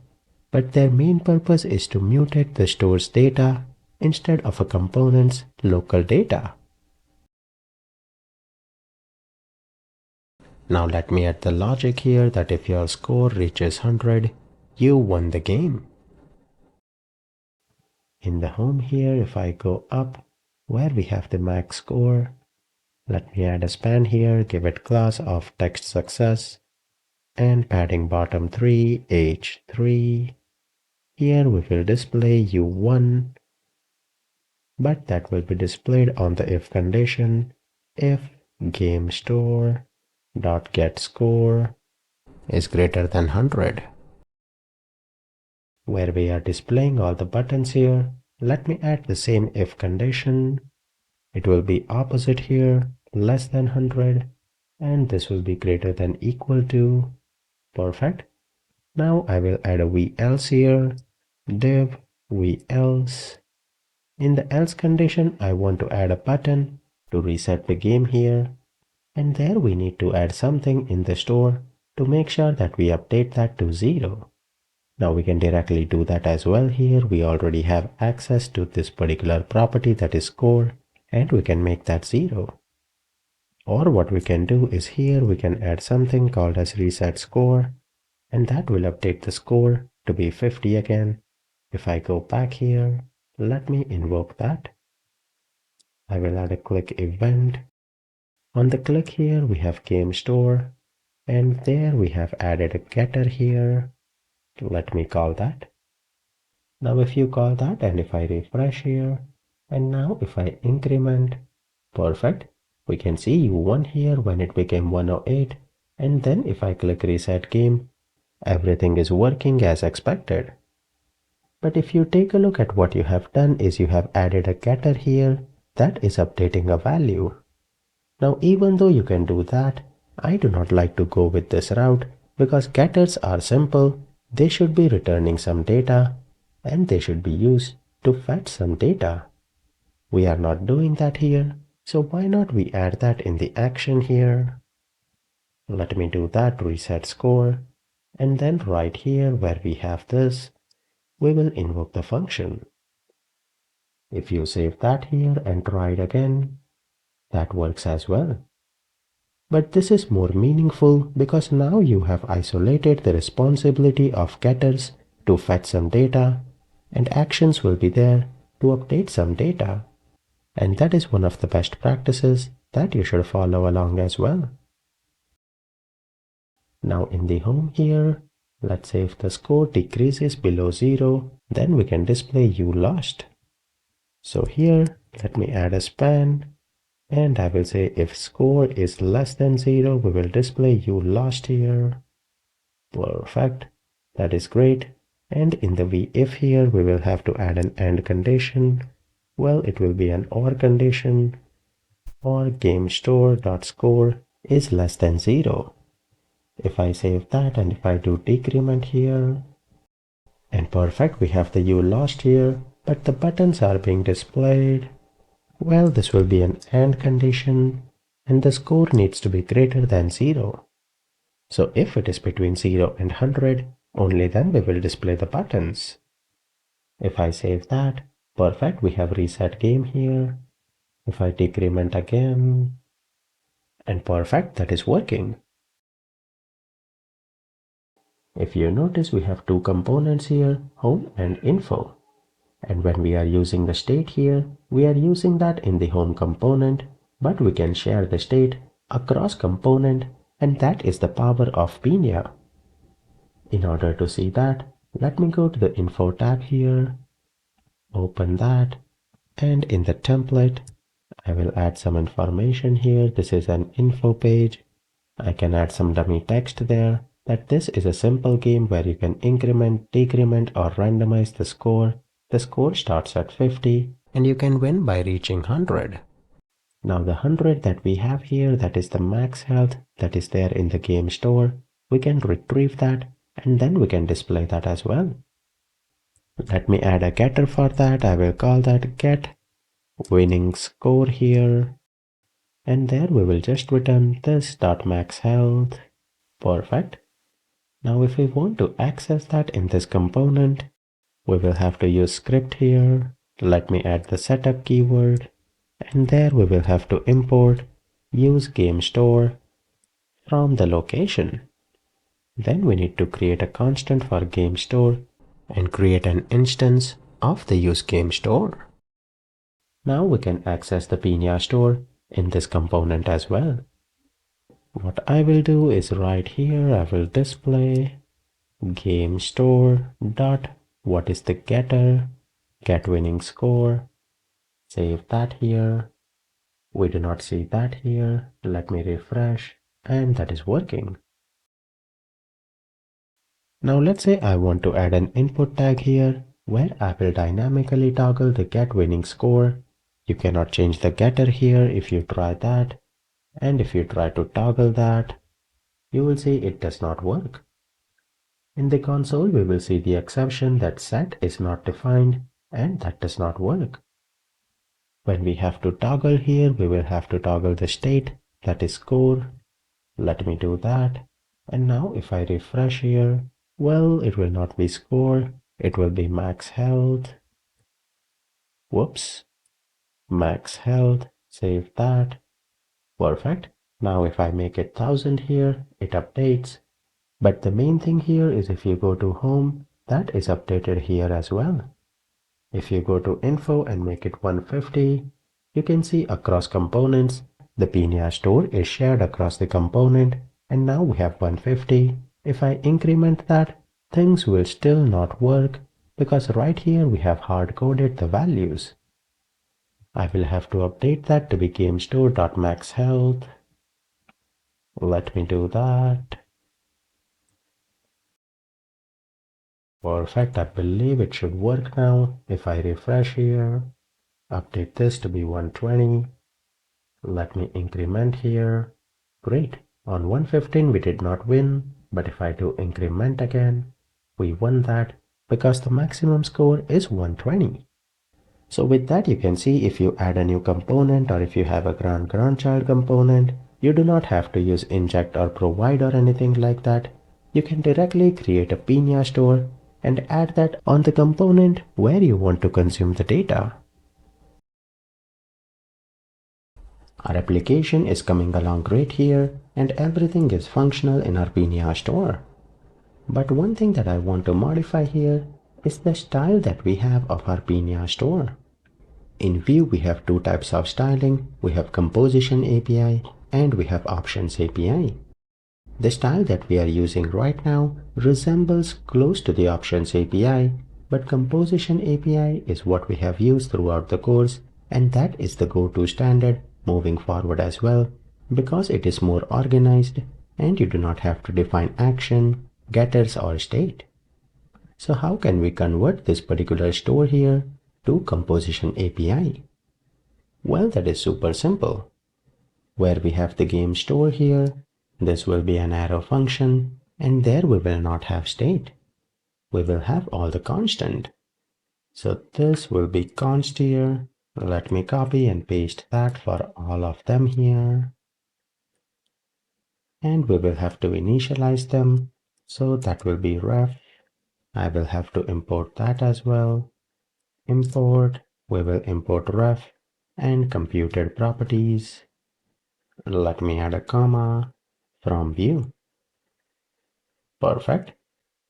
but their main purpose is to mutate the store's data instead of a component's local data. Now let me add the logic here that if your score reaches 100, you won the game. In the home here, if I go up where we have the max score, let me add a span here, give it class of text success, and padding bottom 3, age 3. Here we will display you won, but that will be displayed on the if condition if game store dot get score is greater than 100. Where we are displaying all the buttons here, let me add the same if condition. It will be opposite here, less than 100, and this will be greater than equal to. Perfect. Now I will add a else here, div else. In the else condition, I want to add a button to reset the game here, and there we need to add something in the store to make sure that we update that to 0. Now we can directly do that as well here. We already have access to this particular property that is score, and we can make that 0. Or what we can do is here we can add something called as reset score, and that will update the score to be 50 again. If I go back here, let me invoke that. I will add a click event. On the click here, we have game store, and there we have added a getter here. Let me call that. Now if you call that, and if I refresh here, and now if I increment, perfect. We can see 1 here when it became 108, and then if I click reset game, everything is working as expected. But if you take a look at what you have done is you have added a getter here that is updating a value. Now even though you can do that, I do not like to go with this route because getters are simple, they should be returning some data and they should be used to fetch some data. We are not doing that here, so why not we add that in the action here? Let me do that, reset score, and then right here where we have this, we will invoke the function. If you save that here and try it again, that works as well. But this is more meaningful because now you have isolated the responsibility of getters to fetch some data, and actions will be there to update some data. And that is one of the best practices that you should follow along as well. Now in the home here, let's say if the score decreases below 0, then we can display you lost. So here, let me add a span, and I will say if score is less than 0, we will display you lost here. Perfect. That is great. And in the if here, we will have to add an AND condition. Well, it will be an OR condition, or GameStore.score is less than 0. If I save that and if I do decrement here, and perfect, we have the you lost here, but the buttons are being displayed. Well, this will be an AND condition, and the score needs to be greater than 0. So if it is between 0 and 100, only then we will display the buttons. If I save that, perfect, we have reset game here. If I decrement again, and perfect, that is working. If you notice, we have two components here, home and info. And when we are using the state here, we are using that in the home component, but we can share the state across component, and that is the power of Pinia. In order to see that, let me go to the info tab here, open that, and in the template, I will add some information here. This is an info page. I can add some dummy text there that this is a simple game where you can increment, decrement, or randomize the score. The score starts at 50 and you can win by reaching 100. Now the 100 that we have here, that is the max health that is there in the game store. We can retrieve that and then we can display that as well. Let me add a getter for that. I will call that get winning score here. And there we will just return this dot max health. Perfect. Now if we want to access that in this component, we will have to use script here. Let me add the setup keyword, and there we will have to import use game store from the location. Then we need to create a constant for game store and create an instance of the use game store. Now we can access the Pinia store in this component as well. What I will do is right here I will display game store dot what is the getter, get winning score. Save that here. We do not see that here. Let me refresh, and that is working. Now let's say I want to add an input tag here where I will dynamically toggle the get winning score. You cannot change the getter here if you try that, and if you try to toggle that, you will see it does not work. In the console, we will see the exception that set is not defined, and that does not work. When we have to toggle here, we will have to toggle the state, that is score. Let me do that. And now if I refresh here, well, it will not be score, it will be max health. Whoops. Max health, save that. Perfect. Now if I make it 1000 here, it updates. But the main thing here is if you go to home, that is updated here as well. If you go to info and make it 150, you can see across components, the Pinia store is shared across the component, and now we have 150. If I increment that, things will still not work because right here we have hard-coded the values. I will have to update that to be gamestore.maxHealth. Let me do that. Perfect, I believe it should work now. If I refresh here, update this to be 120. Let me increment here. Great. On 115 we did not win, but if I do increment again, we won that because the maximum score is 120. So with that you can see if you add a new component or if you have a grandchild component, you do not have to use inject or provide or anything like that. You can directly create a Pinia store and add that on the component where you want to consume the data. Our application is coming along great here and everything is functional in our Pinia store. But one thing that I want to modify here is the style that we have of our Pinia store. In Vue, we have two types of styling. We have Composition API and we have Options API. The style that we are using right now resembles close to the Options API, but Composition API is what we have used throughout the course, and that is the go-to standard moving forward as well, because it is more organized and you do not have to define action, getters or state. So how can we convert this particular store here to Composition API? Well, that is super simple. Where we have the game store here, this will be an arrow function, and there we will not have state. We will have all the constant. So this will be const here. Let me copy and paste that for all of them here. And we will have to initialize them. So that will be ref. I will have to import that as well. Import, we will import ref and computed properties. Let me add a comma from Vue. Perfect.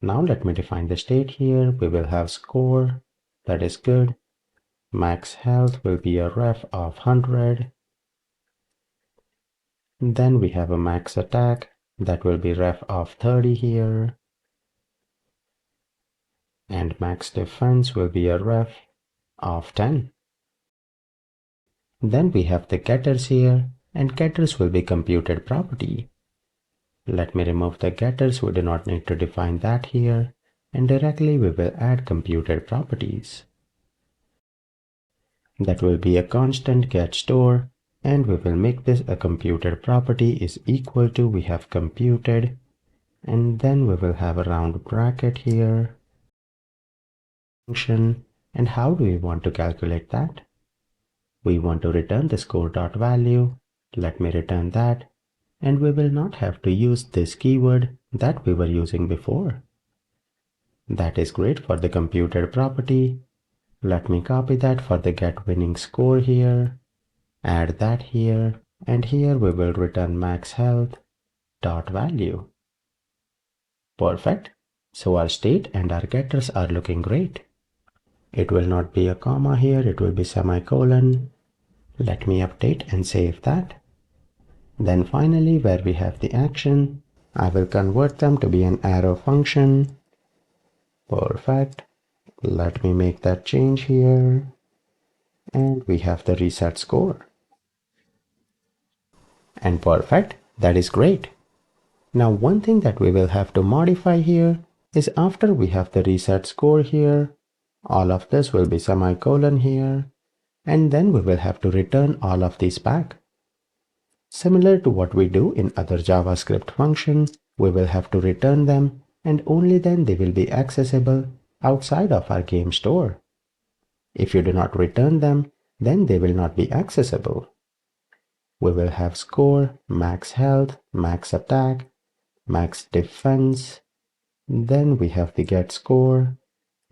Now let me define the state here. We will have score. That is good. Max health will be a ref of 100. Then we have a max attack. That will be ref of 30 here. And max defense will be a ref of 10. Then we have the getters here, and getters will be computed property. Let me remove the getters, we do not need to define that here, and directly we will add computed properties. That will be a constant get store, and we will make this a computed property is equal to, we have computed, and then we will have a round bracket here, function, and how do we want to calculate that? We want to return the score dot value. Let me return that. And we will not have to use this keyword that we were using before. That is great for the computed property. Let me copy that for the get winning score here. Add that here. And here we will return max health dot value. Perfect. So our state and our getters are looking great. It will not be a comma here, it will be semicolon. Let me update and save that. Then finally, where we have the action, I will convert them to be an arrow function. Perfect. Let me make that change here. And we have the reset score. And perfect. That is great. Now one thing that we will have to modify here is after we have the reset score here, all of this will be semicolon here, and then we will have to return all of these back. Similar to what we do in other JavaScript functions, we will have to return them and only then they will be accessible outside of our game store. If you do not return them, then they will not be accessible. We will have score, max health, max attack, max defense. Then we have the get score,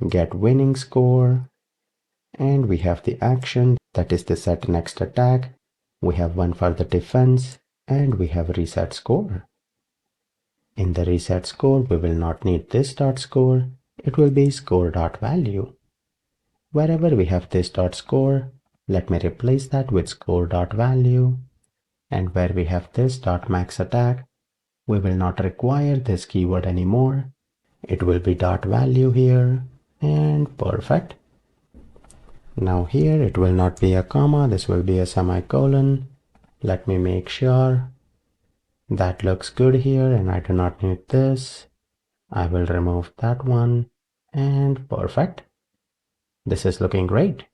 get winning score, and we have the action that is the set next attack. We have one for the defense and we have reset score. In the reset score, we will not need this dot score. It will be score dot value. Wherever we have this dot score, let me replace that with score dot value. And where we have this dot max attack, we will not require this keyword anymore. It will be dot value here, and perfect. Now here it will not be a comma, this will be a semicolon. Let me make sure that looks good here, and I do not need this. I will remove that one, and perfect. This is looking great.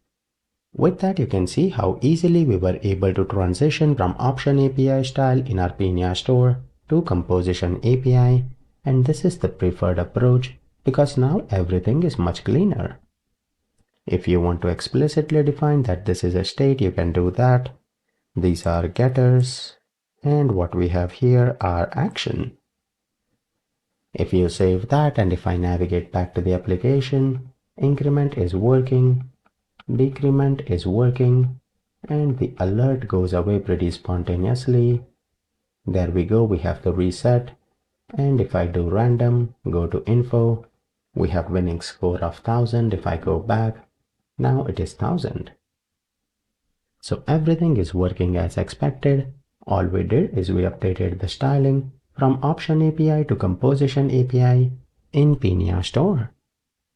With that, you can see how easily we were able to transition from option API style in our Pinia store to composition API, and this is the preferred approach because now everything is much cleaner. If you want to explicitly define that this is a state, you can do that. These are getters, and what we have here are action. If you save that, and if I navigate back to the application, increment is working, decrement is working, and the alert goes away pretty spontaneously. There we go, we have the reset, and if I do random, go to info, we have winning score of 1000. If I go back, now it is 1000. So everything is working as expected. All we did is we updated the styling from option API to composition API in Pinia store.